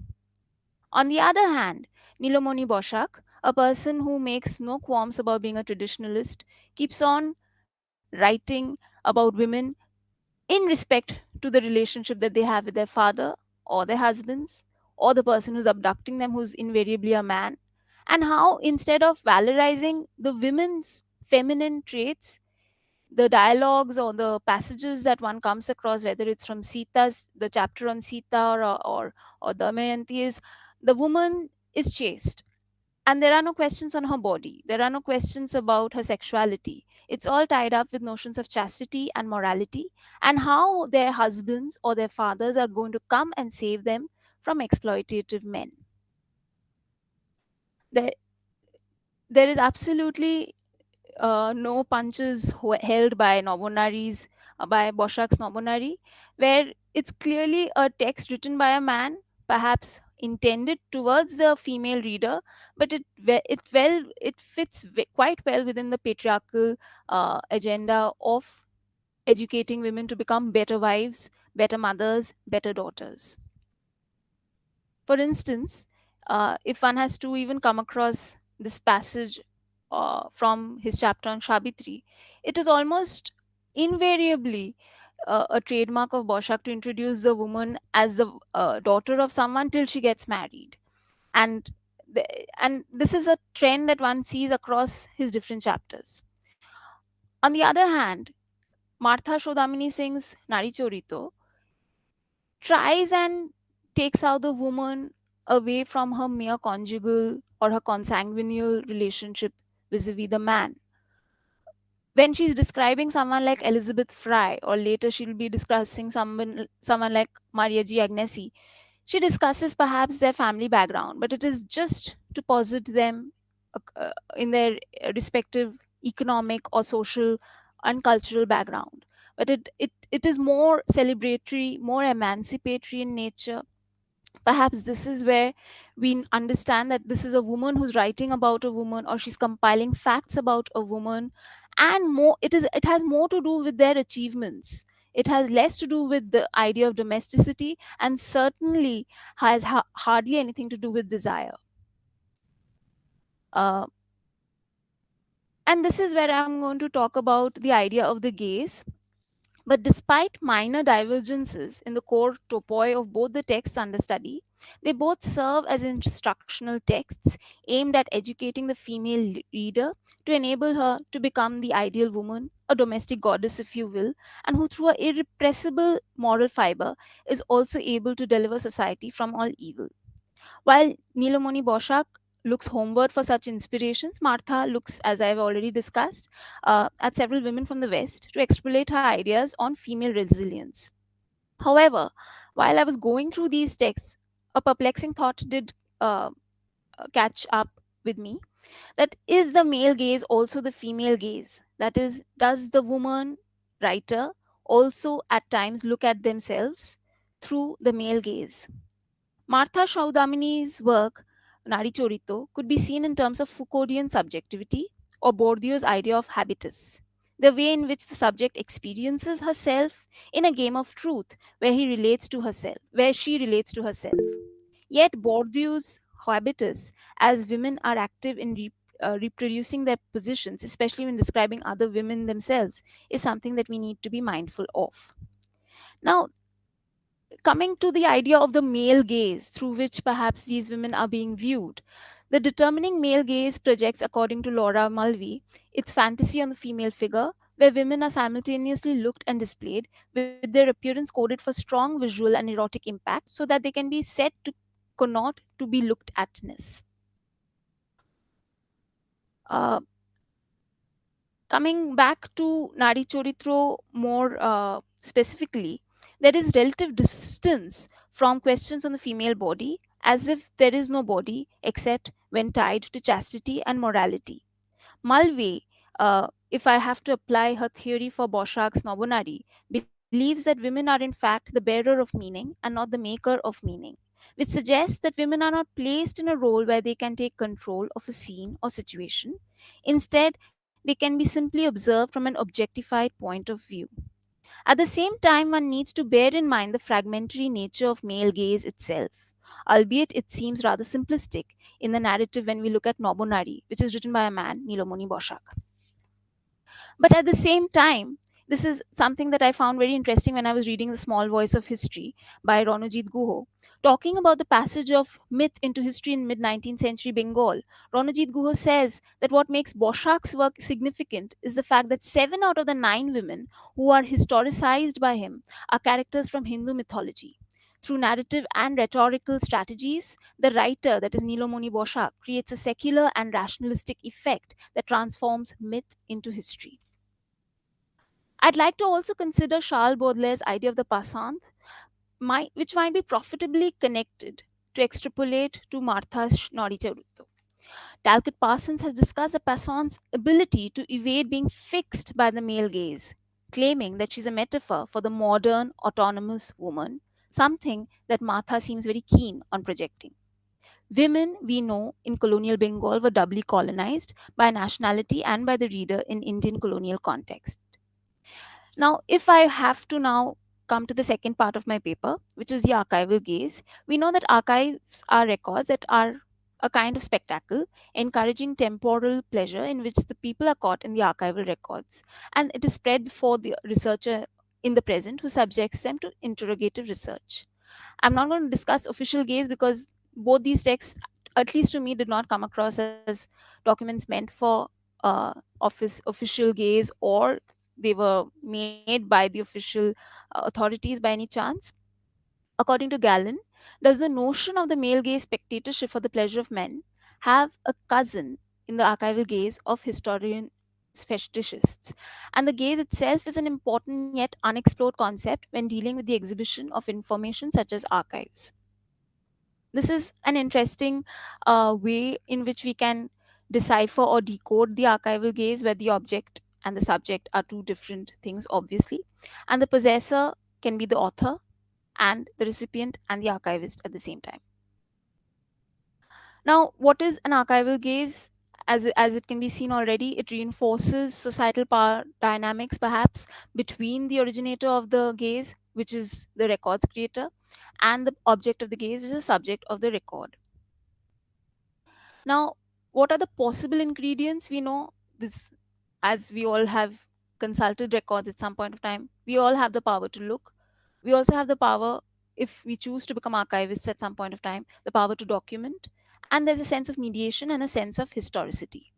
On the other hand, Nilomoni Boshak, a person who makes no qualms about being a traditionalist, keeps on writing about women in respect to the relationship that they have with their father or their husbands or the person who's abducting them, who's invariably a man, and how instead of valorizing the women's feminine traits, the dialogues or the passages that one comes across, whether it's from Sita's, the chapter on Sita or Damayanti, is the woman is chaste. And there are no questions on her body. There are no questions about her sexuality. It's all tied up with notions of chastity and morality and how their husbands or their fathers are going to come and save them from exploitative men. There, there is absolutely no punches held by Nobonaris, by Boshak's Nobonari, where it's clearly a text written by a man, perhaps intended towards the female reader, but it fits quite well within the patriarchal agenda of educating women to become better wives, better mothers, better daughters. For instance, if one has to even come across this passage from his chapter on Shabitri, it is almost invariably a trademark of Boshak to introduce the woman as the daughter of someone till she gets married. And, and this is a trend that one sees across his different chapters. On the other hand, Martha Shodamini Singh's Nari Chorito tries and takes out the woman away from her mere conjugal or her consanguineal relationship vis-a-vis the man. When she's describing someone like Elizabeth Fry, or later she'll be discussing someone like Maria G. Agnesi, she discusses perhaps their family background, but it is just to posit them in their respective economic or social and cultural background. But it is more celebratory, more emancipatory in nature. Perhaps this is where we understand that this is a woman who's writing about a woman, or she's compiling facts about a woman, and more it has more to do with their achievements. It has less to do with the idea of domesticity, and certainly has hardly anything to do with desire. uh, and this is where I'm going to talk about the idea of the gaze. But despite minor divergences in the core topoi of both the texts under study, they both serve as instructional texts aimed at educating the female reader to enable her to become the ideal woman, a domestic goddess, if you will, and who, through a irrepressible moral fiber, is also able to deliver society from all evil. While Nilomoni Boshak looks homeward for such inspirations, Martha looks, as I've already discussed, at several women from the West to extrapolate her ideas on female resilience. However, while I was going through these texts, a perplexing thought did catch up with me. That is the male gaze also the female gaze? That is, does the woman writer also at times look at themselves through the male gaze? Martha Chaudhamini's work, Nari Chorito, could be seen in terms of Foucauldian subjectivity or Bourdieu's idea of habitus, the way in which the subject experiences herself in a game of truth where she relates to herself. Yet Bourdieu's habitus, as women are active in reproducing their positions, especially when describing other women themselves, is something that we need to be mindful of. Now, coming to the idea of the male gaze through which perhaps these women are being viewed. The determining male gaze projects, according to Laura Mulvey, its fantasy on the female figure, where women are simultaneously looked and displayed with their appearance coded for strong visual and erotic impact so that they can be said to connote to be looked atness. Uh, Coming back to Nari Choritro more specifically, there is relative distance from questions on the female body, as if there is no body except when tied to chastity and morality. Mulvey, if I have to apply her theory for Boshak's Nobonari, believes that women are in fact the bearer of meaning and not the maker of meaning, which suggests that women are not placed in a role where they can take control of a scene or situation. Instead, they can be simply observed from an objectified point of view. At the same time, one needs to bear in mind the fragmentary nature of male gaze itself, albeit it seems rather simplistic in the narrative when we look at Nobonari, which is written by a man, Nilomoni Boshak. But at the same time, this is something that I found very interesting when I was reading The Small Voice of History by Ronojit Guho. Talking about the passage of myth into history in mid 19th century Bengal, Ronojit Guho says that what makes Boshak's work significant is the fact that 7 out of the 9 women who are historicized by him are characters from Hindu mythology. Through narrative and rhetorical strategies, the writer, that is Nilomoni Bosha, creates a secular and rationalistic effect that transforms myth into history. I'd like to also consider Charles Baudelaire's idea of the passant, which might be profitably connected to extrapolate to Martha's Noricharutto. Talcott Parsons has discussed the passant's ability to evade being fixed by the male gaze, claiming that she's a metaphor for the modern autonomous woman, something that Martha seems very keen on projecting. Women, we know, in colonial Bengal were doubly colonized by nationality and by the reader in Indian colonial context. Now, if I have to now come to the second part of my paper, which is the archival gaze, we know that archives are records that are a kind of spectacle, encouraging temporal pleasure in which the people are caught in the archival records, and it is spread before the researcher in the present who subjects them to interrogative research. I'm not going to discuss official gaze because both these texts, at least to me, did not come across as documents meant for official gaze, or they were made by the official authorities by any chance. According to Gallon, does the notion of the male gaze spectatorship for the pleasure of men have a cousin in the archival gaze of historian fetishists? And the gaze itself is an important yet unexplored concept when dealing with the exhibition of information such as archives. This is an interesting way in which we can decipher or decode the archival gaze, where the object and the subject are two different things, obviously, and the possessor can be the author and the recipient and the archivist at the same time. Now, what is an archival gaze? As it can be seen already, it reinforces societal power dynamics, perhaps, between the originator of the gaze, which is the record's creator, and the object of the gaze, which is the subject of the record. Now, what are the possible ingredients? We know this, as we all have consulted records at some point of time, we all have the power to look. We also have the power, if we choose to become archivists at some point of time, the power to document. And there's a sense of mediation and a sense of historicity.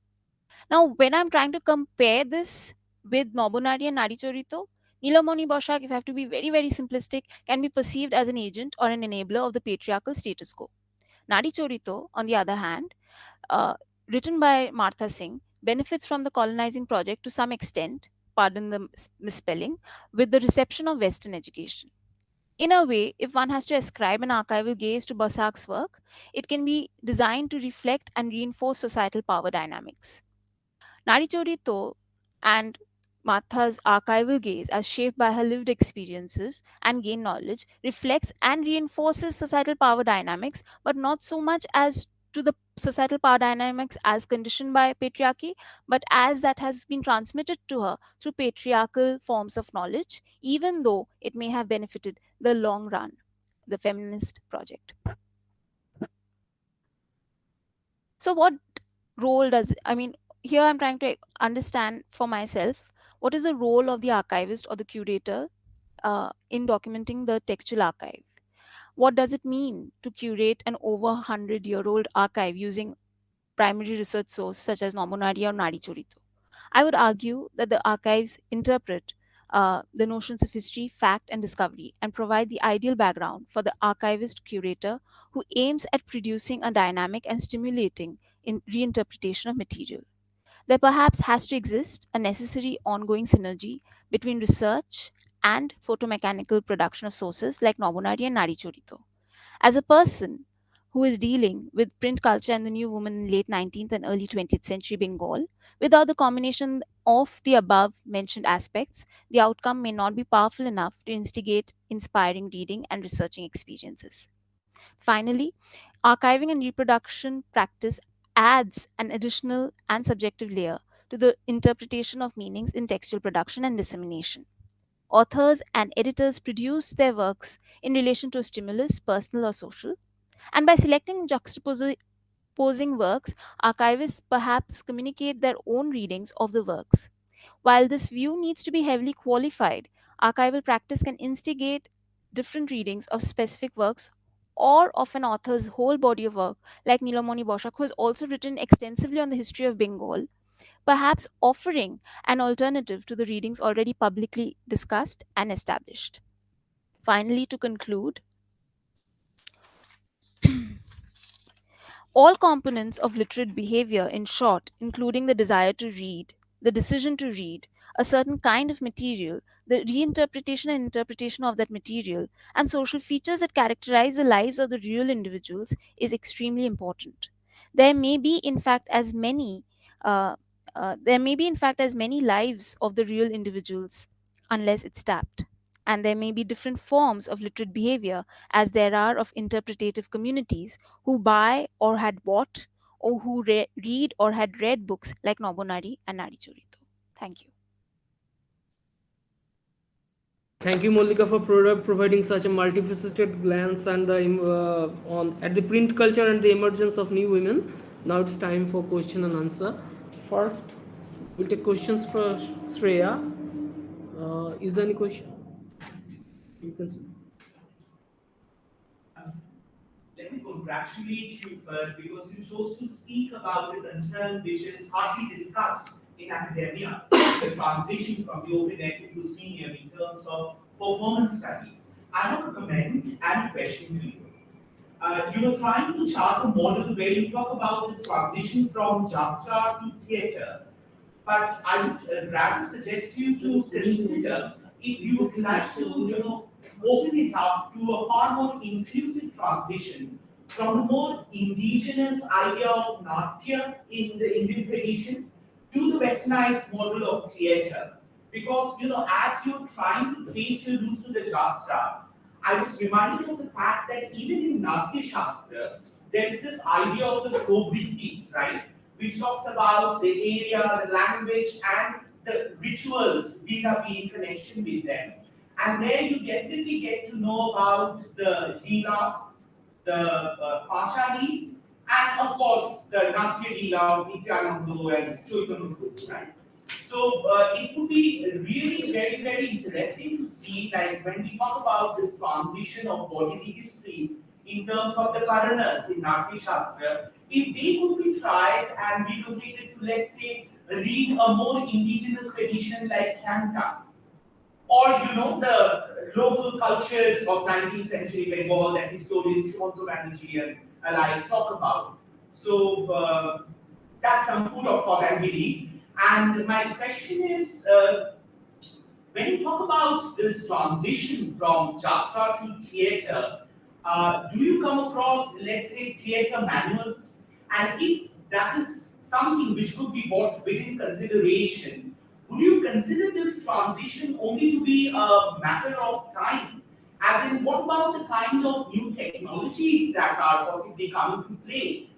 Now, when I'm trying to compare this with Nobunari and Narichorito, Nilamoni Boshak, if I have to be very, very simplistic, can be perceived as an agent or an enabler of the patriarchal status quo. Narichorito, on the other hand, uh, written by Martha Singh, benefits from the colonizing project to some extent, pardon the misspelling, with the reception of Western education. In a way, if one has to ascribe an archival gaze to Bosak's work, it can be designed to reflect and reinforce societal power dynamics. Narichorito and Martha's archival gaze, as shaped by her lived experiences and gained knowledge, reflects and reinforces societal power dynamics, but not so much as to the societal power dynamics as conditioned by patriarchy, but as that has been transmitted to her through patriarchal forms of knowledge, even though it may have benefited the long run, the feminist project. So, what role does I mean? Here, I'm trying to understand for myself what is the role of the archivist or the curator in documenting the textual archive. What does it mean to curate an over 100-year-old archive using primary research source such as Nomonari or Narichorito? I would argue that the archives interpret the notions of history, fact, and discovery and provide the ideal background for the archivist curator who aims at producing a dynamic and stimulating reinterpretation of material. There perhaps has to exist a necessary ongoing synergy between research and photomechanical production of sources like Nobunari and Narichorito. As a person who is dealing with print culture and the new woman in late 19th and early 20th century Bengal, without the combination of the above mentioned aspects, the outcome may not be powerful enough to instigate inspiring reading and researching experiences. Finally, archiving and reproduction practice adds an additional and subjective layer to the interpretation of meanings in textual production and dissemination. Authors and editors produce their works in relation to a stimulus, personal or social, and by selecting juxtaposing works, archivists perhaps communicate their own readings of the works. While this view needs to be heavily qualified, archival practice can instigate different readings of specific works or of an author's whole body of work, like Nilomoni Boshak, who has also written extensively on the history of Bengal, perhaps offering an alternative to the readings already publicly discussed and established. Finally, to conclude, All components of literate behavior, in short, including the desire to read, the decision to read, a certain kind of material, the reinterpretation and interpretation of that material, and social features that characterize the lives of the real individuals is extremely important. There may be, in fact, as many uh, as many lives of the real individuals unless it's tapped. And there may be different forms of literate behavior as there are of interpretative communities who buy or had bought or who read or had read books like Nobonari and Nari Chorito. Thank you. Thank you, Molika, for providing such a multifaceted glance and on at the print culture and the emergence of new women. Now it's time for question and answer. First, we'll take questions for Shreya. Is there any question? You can see. Let me congratulate you first because you chose to speak about a concern which is hardly discussed in academia, the transition from the open ed to senior in terms of performance studies. I have a comment and a question to you. You are trying to chart a model where you talk about this transition from jatra to theatre, but I would rather suggest you to consider if you would like to, open it up to a far more inclusive transition from a more indigenous idea of Natya in the Indian tradition to the westernized model of theatre. Because, as you're trying to trace your roots to the Jatra, I was reminded of the fact that even in Natya Shastra, there is this idea of the probrities, right? Which talks about the area, the language, and the rituals vis-a-vis in connection with them. And there you definitely get to know about the Leelas, the Pachalis, and of course the Natya Leela of Nityananda and Chaitanya Prabhu, right? So it would be really very, very interesting to see, like when we talk about this transition of bodily histories in terms of the Karanas in Natya Shastra, if they could be tried and relocated to, let's say, read a more indigenous tradition like Kanta, or the local cultures of 19th century Bengal that historians Shumanto Banerjee and alike talk about. So that's some food of thought, I believe. And my question is, when you talk about this transition from jatra to theatre, do you come across, let's say, theatre manuals? And if that is something which could be brought within consideration, would you consider this transition only to be a matter of time? As in, what about the kind of new technologies that are possibly coming to play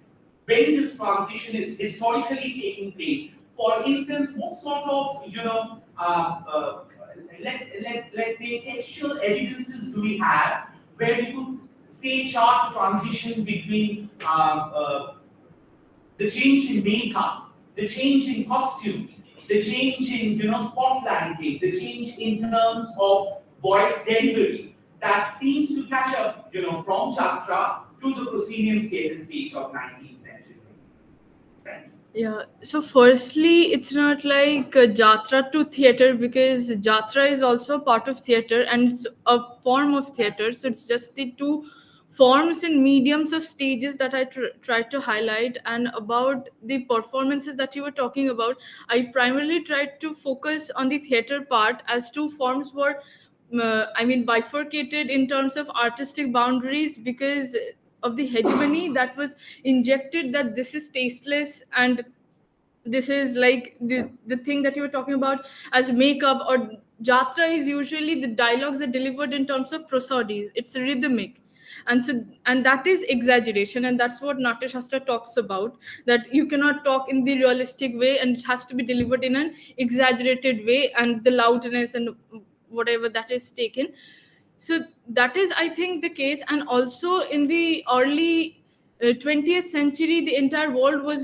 when this transition is historically taking place? For instance, what sort of, let's say textual evidences do we have where we could say chart the transition between the change in makeup, the change in costume, the change in spotlighting, the change in terms of voice delivery that seems to catch up from Jatra to the proscenium theatre stage of 19th century. Right? Yeah, so firstly, it's not like jatra to theater because jatra is also a part of theater and it's a form of theater. So it's just the two forms and mediums of stages that I tried to highlight. And about the performances that you were talking about, I primarily tried to focus on the theater part as two forms were, bifurcated in terms of artistic boundaries because of the hegemony that was injected that this is tasteless and this is like the thing that you were talking about as makeup or jatra is usually the dialogues are delivered in terms of prosodies. It's rhythmic, and that is exaggeration, and that's what Natya Shastra talks about, that you cannot talk in the realistic way and it has to be delivered in an exaggerated way, and the loudness and whatever that is taken. So that is, I think, the case. And also in the early 20th century, the entire world was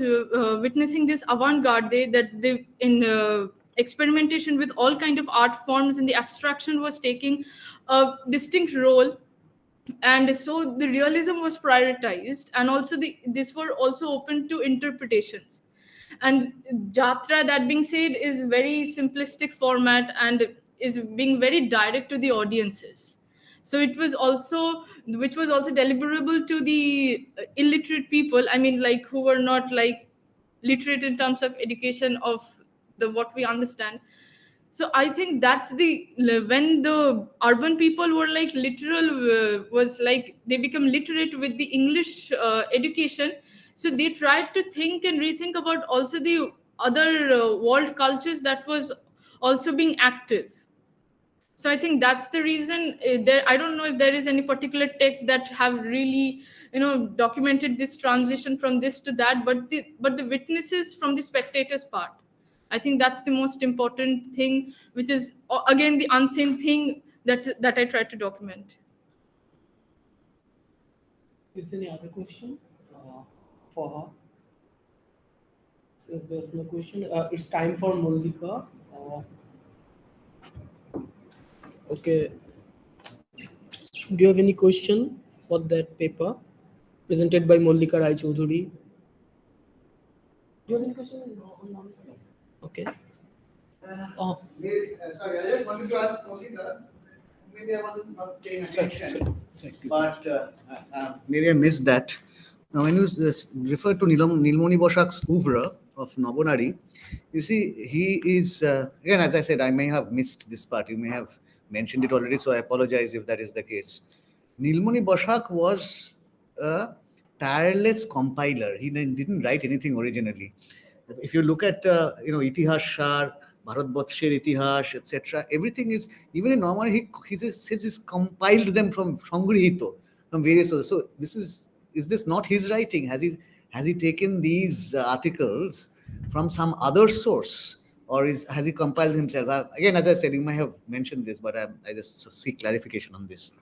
witnessing this avant-garde that they in experimentation with all kind of art forms, and the abstraction was taking a distinct role. And so the realism was prioritized, and also this were also open to interpretations. And jatra, that being said, is very simplistic format and is being very direct to the audiences. So it was also, which was also deliverable to the illiterate people. I mean, like, who were not like literate in terms of education of the what we understand. So I think that's the, when the urban people were like literal, was like they become literate with the English education. So they tried to think and rethink about also the other world cultures that was also being active. So I think that's the reason, there, I don't know if there is any particular text that have really, documented this transition from this to that, but the witnesses from the spectators part, I think that's the most important thing, which is again the unseen thing that I try to document. Is there any other question for her? Since there's no question, it's time for Mallika. Okay. Do you have any question for that paper presented by Mallika Rai Chaudhuri? Do you have any question? Okay. Sorry, I just wanted to ask Mallika. Maybe I wasn't not paying attention, but maybe I missed that. Now, when you refer to Nilmoni Boshak's oeuvre of Nabonari, you see, he is, again, as I said, I may have missed this part. You may have mentioned it already, so I apologize if that is the case. Nilmoni Boshak was a tireless compiler. He didn't write anything originally. If you look at, Itihas Shar, Bharatbọর্ষের Itihash, etc., everything is, even in normal, he says he's compiled them from Sangrihito, from various sources. So is this not his writing? Has he taken these articles from some other source, or has he compiled himself? Again, as I said, you may have mentioned this, but I just seek clarification on this.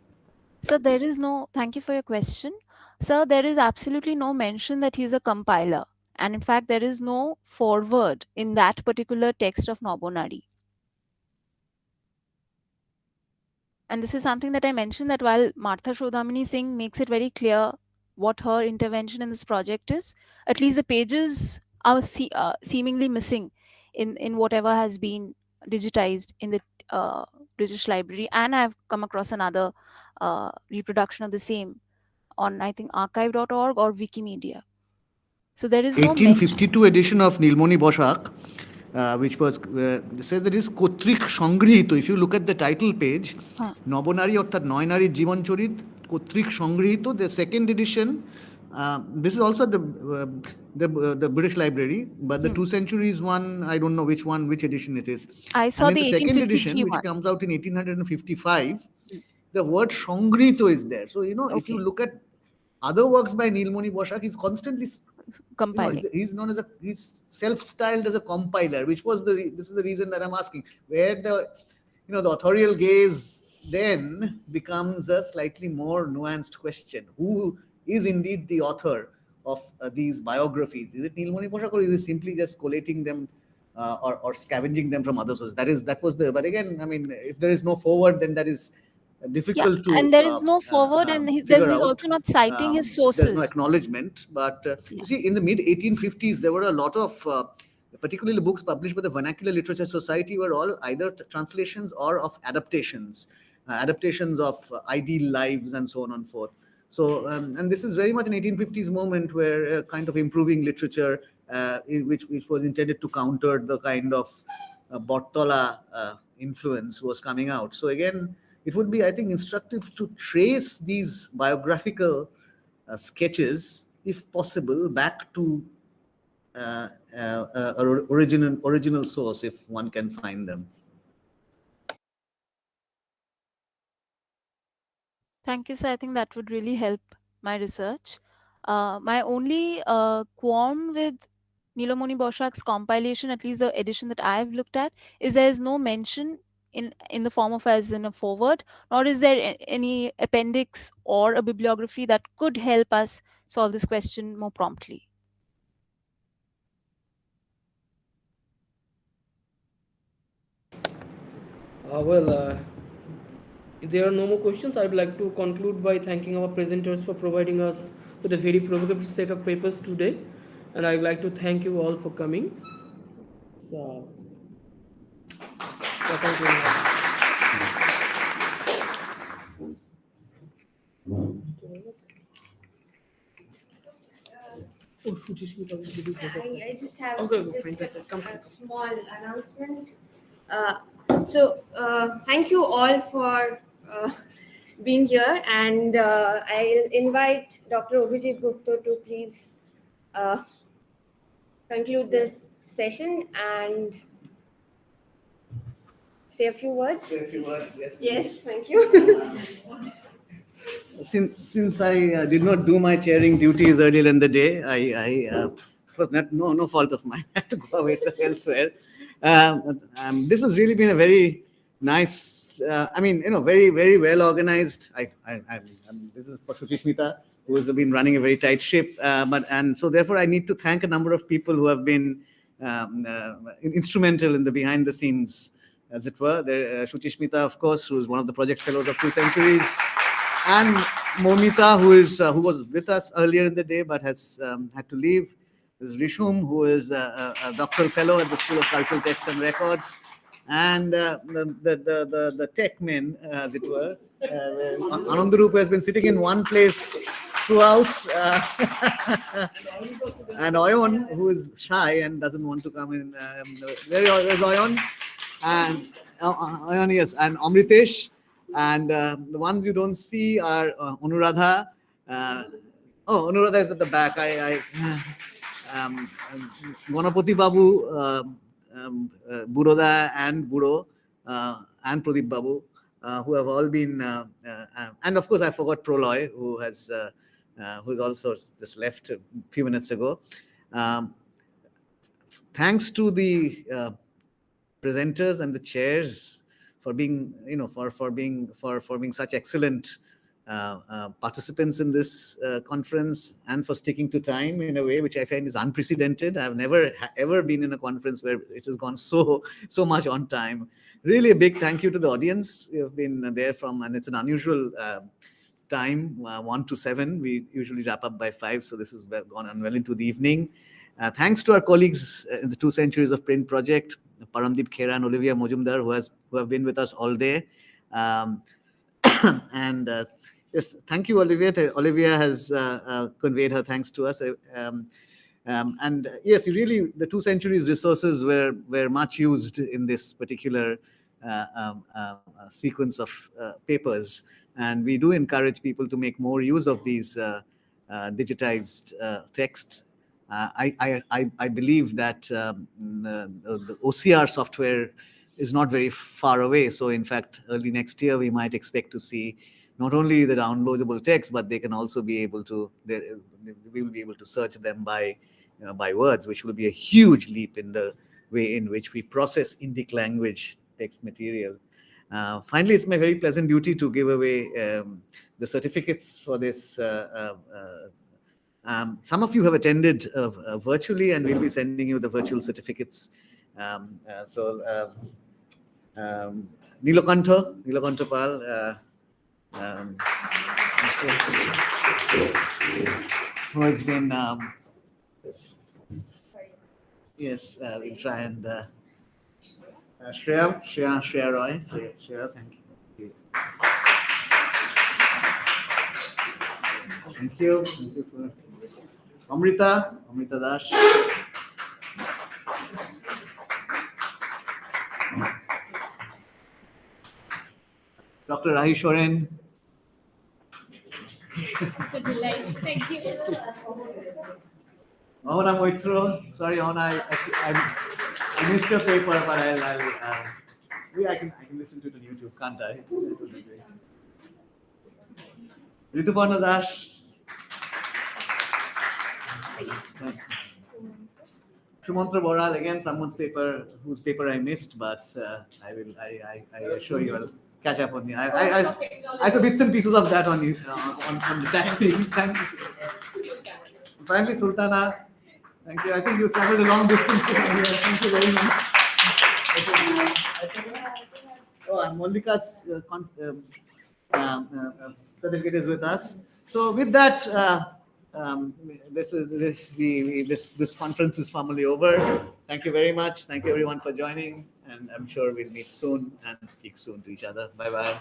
Sir, there is no, thank you for your question. Sir, there is absolutely no mention that he's a compiler. And in fact, there is no foreword in that particular text of Nobonari. And this is something that I mentioned, that while Martha Shodhamini Singh makes it very clear what her intervention in this project is, at least the pages are seemingly missing in whatever has been digitized in the British Library. And I've come across another reproduction of the same on, I think, archive.org or Wikimedia. So there is no 1852 edition of Nilmoni Boshak, which was says that is Kotrik Sangrihito. If you look at the title page, Nobonari অর্থাৎ নয়নারীর জীবনচরিত কর্তৃক সংগৃহীত, the second edition. This is also the British Library, but the 2 centuries one, I don't know which edition it is. I saw and the in the second edition, 1853 which one. comes out in 1855, the word Sangrihito is there. So, if you look at other works by Nilmoni Boshak, he's constantly compiling. He's self-styled as a compiler, which was this is the reason that I'm asking, where the authorial gaze then becomes a slightly more nuanced question. Who is indeed the author of these biographies? Is it Nilmoni Boshak, or is it simply just collating them or scavenging them from other sources? But again, I mean, if there is no forward, then that is difficult to, and there is no forward, and he's also not citing his sources. There's no acknowledgement, but you see, in the mid 1850s, there were a lot of particularly books published by the Vernacular Literature Society were all either translations or of adaptations of ideal lives and so on and forth. So, and this is very much an 1850s moment where kind of improving literature, which was intended to counter the kind of Bortola influence, was coming out. So again, it would be, I think, instructive to trace these biographical sketches, if possible, back to original source, if one can find them. Thank you, sir. I think that would really help my research. My only qualm with Nilmoni Boshak's compilation, at least the edition that I've looked at, is there is no mention in the form of as in a foreword, nor is there any appendix or a bibliography that could help us solve this question more promptly. If there are no more questions, I would like to conclude by thanking our presenters for providing us with a very provocative set of papers today. And I would like to thank you all for coming. So, thank you very much. I just have Okay, just fine, come. a small announcement. Thank you all for being here, and I'll invite Dr. Abhijit Gupta to please conclude this session and say a few words. Say a few words, yes. Yes, thank you. Since I did not do my chairing duties earlier in the day, was no fault of mine. I had to go away elsewhere. This has really been a very nice. Very well organized. This is for Suchishmita, who has been running a very tight ship. So therefore, I need to thank a number of people who have been instrumental in the behind the scenes, as it were. Suchishmita, of course, who is one of the project fellows of 2 Centuries. And Momita, who was with us earlier in the day but has had to leave. There's Rishum, who is a doctoral fellow at the School of Cultural Texts and Records, and the tech men, as it were. Anandarup has been sitting in one place throughout, and Oyon, who is shy and doesn't want to come in. Where's Oyon? And Oyon, yes, and Amritesh. And the ones you don't see are Anuradha. Anuradha is at the back. Ganapati Babu, Buroda and Buro, and Pradeep Babu, who have all been, and of course I forgot Proloy, who's also just left a few minutes ago. Thanks to the presenters and the chairs for being, for being such excellent participants in this conference, and for sticking to time in a way which I find is unprecedented. I've never ever been in a conference where it has gone so much on time. Really a big thank you to the audience. You have been there and it's an unusual time, 1 to 7. We usually wrap up by 5, so this has gone on well into the evening. Thanks to our colleagues in the 2 Centuries of Print project, Paramdeep Khera and Olivia Mojumdar, who have been with us all day. And yes, thank you, Olivia. Olivia has conveyed her thanks to us. And yes, really, the 2 Centuries resources were much used in this particular sequence of papers. And we do encourage people to make more use of these digitized texts. I believe that the OCR software is not very far away. So in fact, early next year, we might expect to see not only the downloadable text, but they can also be able to, we will be able to search them by words, which will be a huge leap in the way in which we process Indic language text material. Finally, it's my very pleasant duty to give away the certificates for this. Some of you have attended virtually, and we'll be sending you the virtual certificates. Nilakanta Pal, who has been, yes, we'll try and Shreya Roy. So, Shreya, thank you. Thank you. Thank you for Amrita Dash. Dr. Rahi Shoren. It's a delight. Thank you. Ahona Moitro. Sorry, Ahona, I missed your paper, but I can listen to it on YouTube, can't I? Rituparna Dash. Shumantra Boral, again, whose paper I missed, but I assure you I'll catch up on you. I saw bits and pieces of that on you on the taxi. Thank you. Finally, Sultana, thank you. I think you traveled a long distance to come here. Thank you very much. And Mallika's certificate is with us. So with that, this conference is formally over. Thank you very much. Thank you everyone for joining, and I'm sure we'll meet soon and speak soon to each other. Bye bye.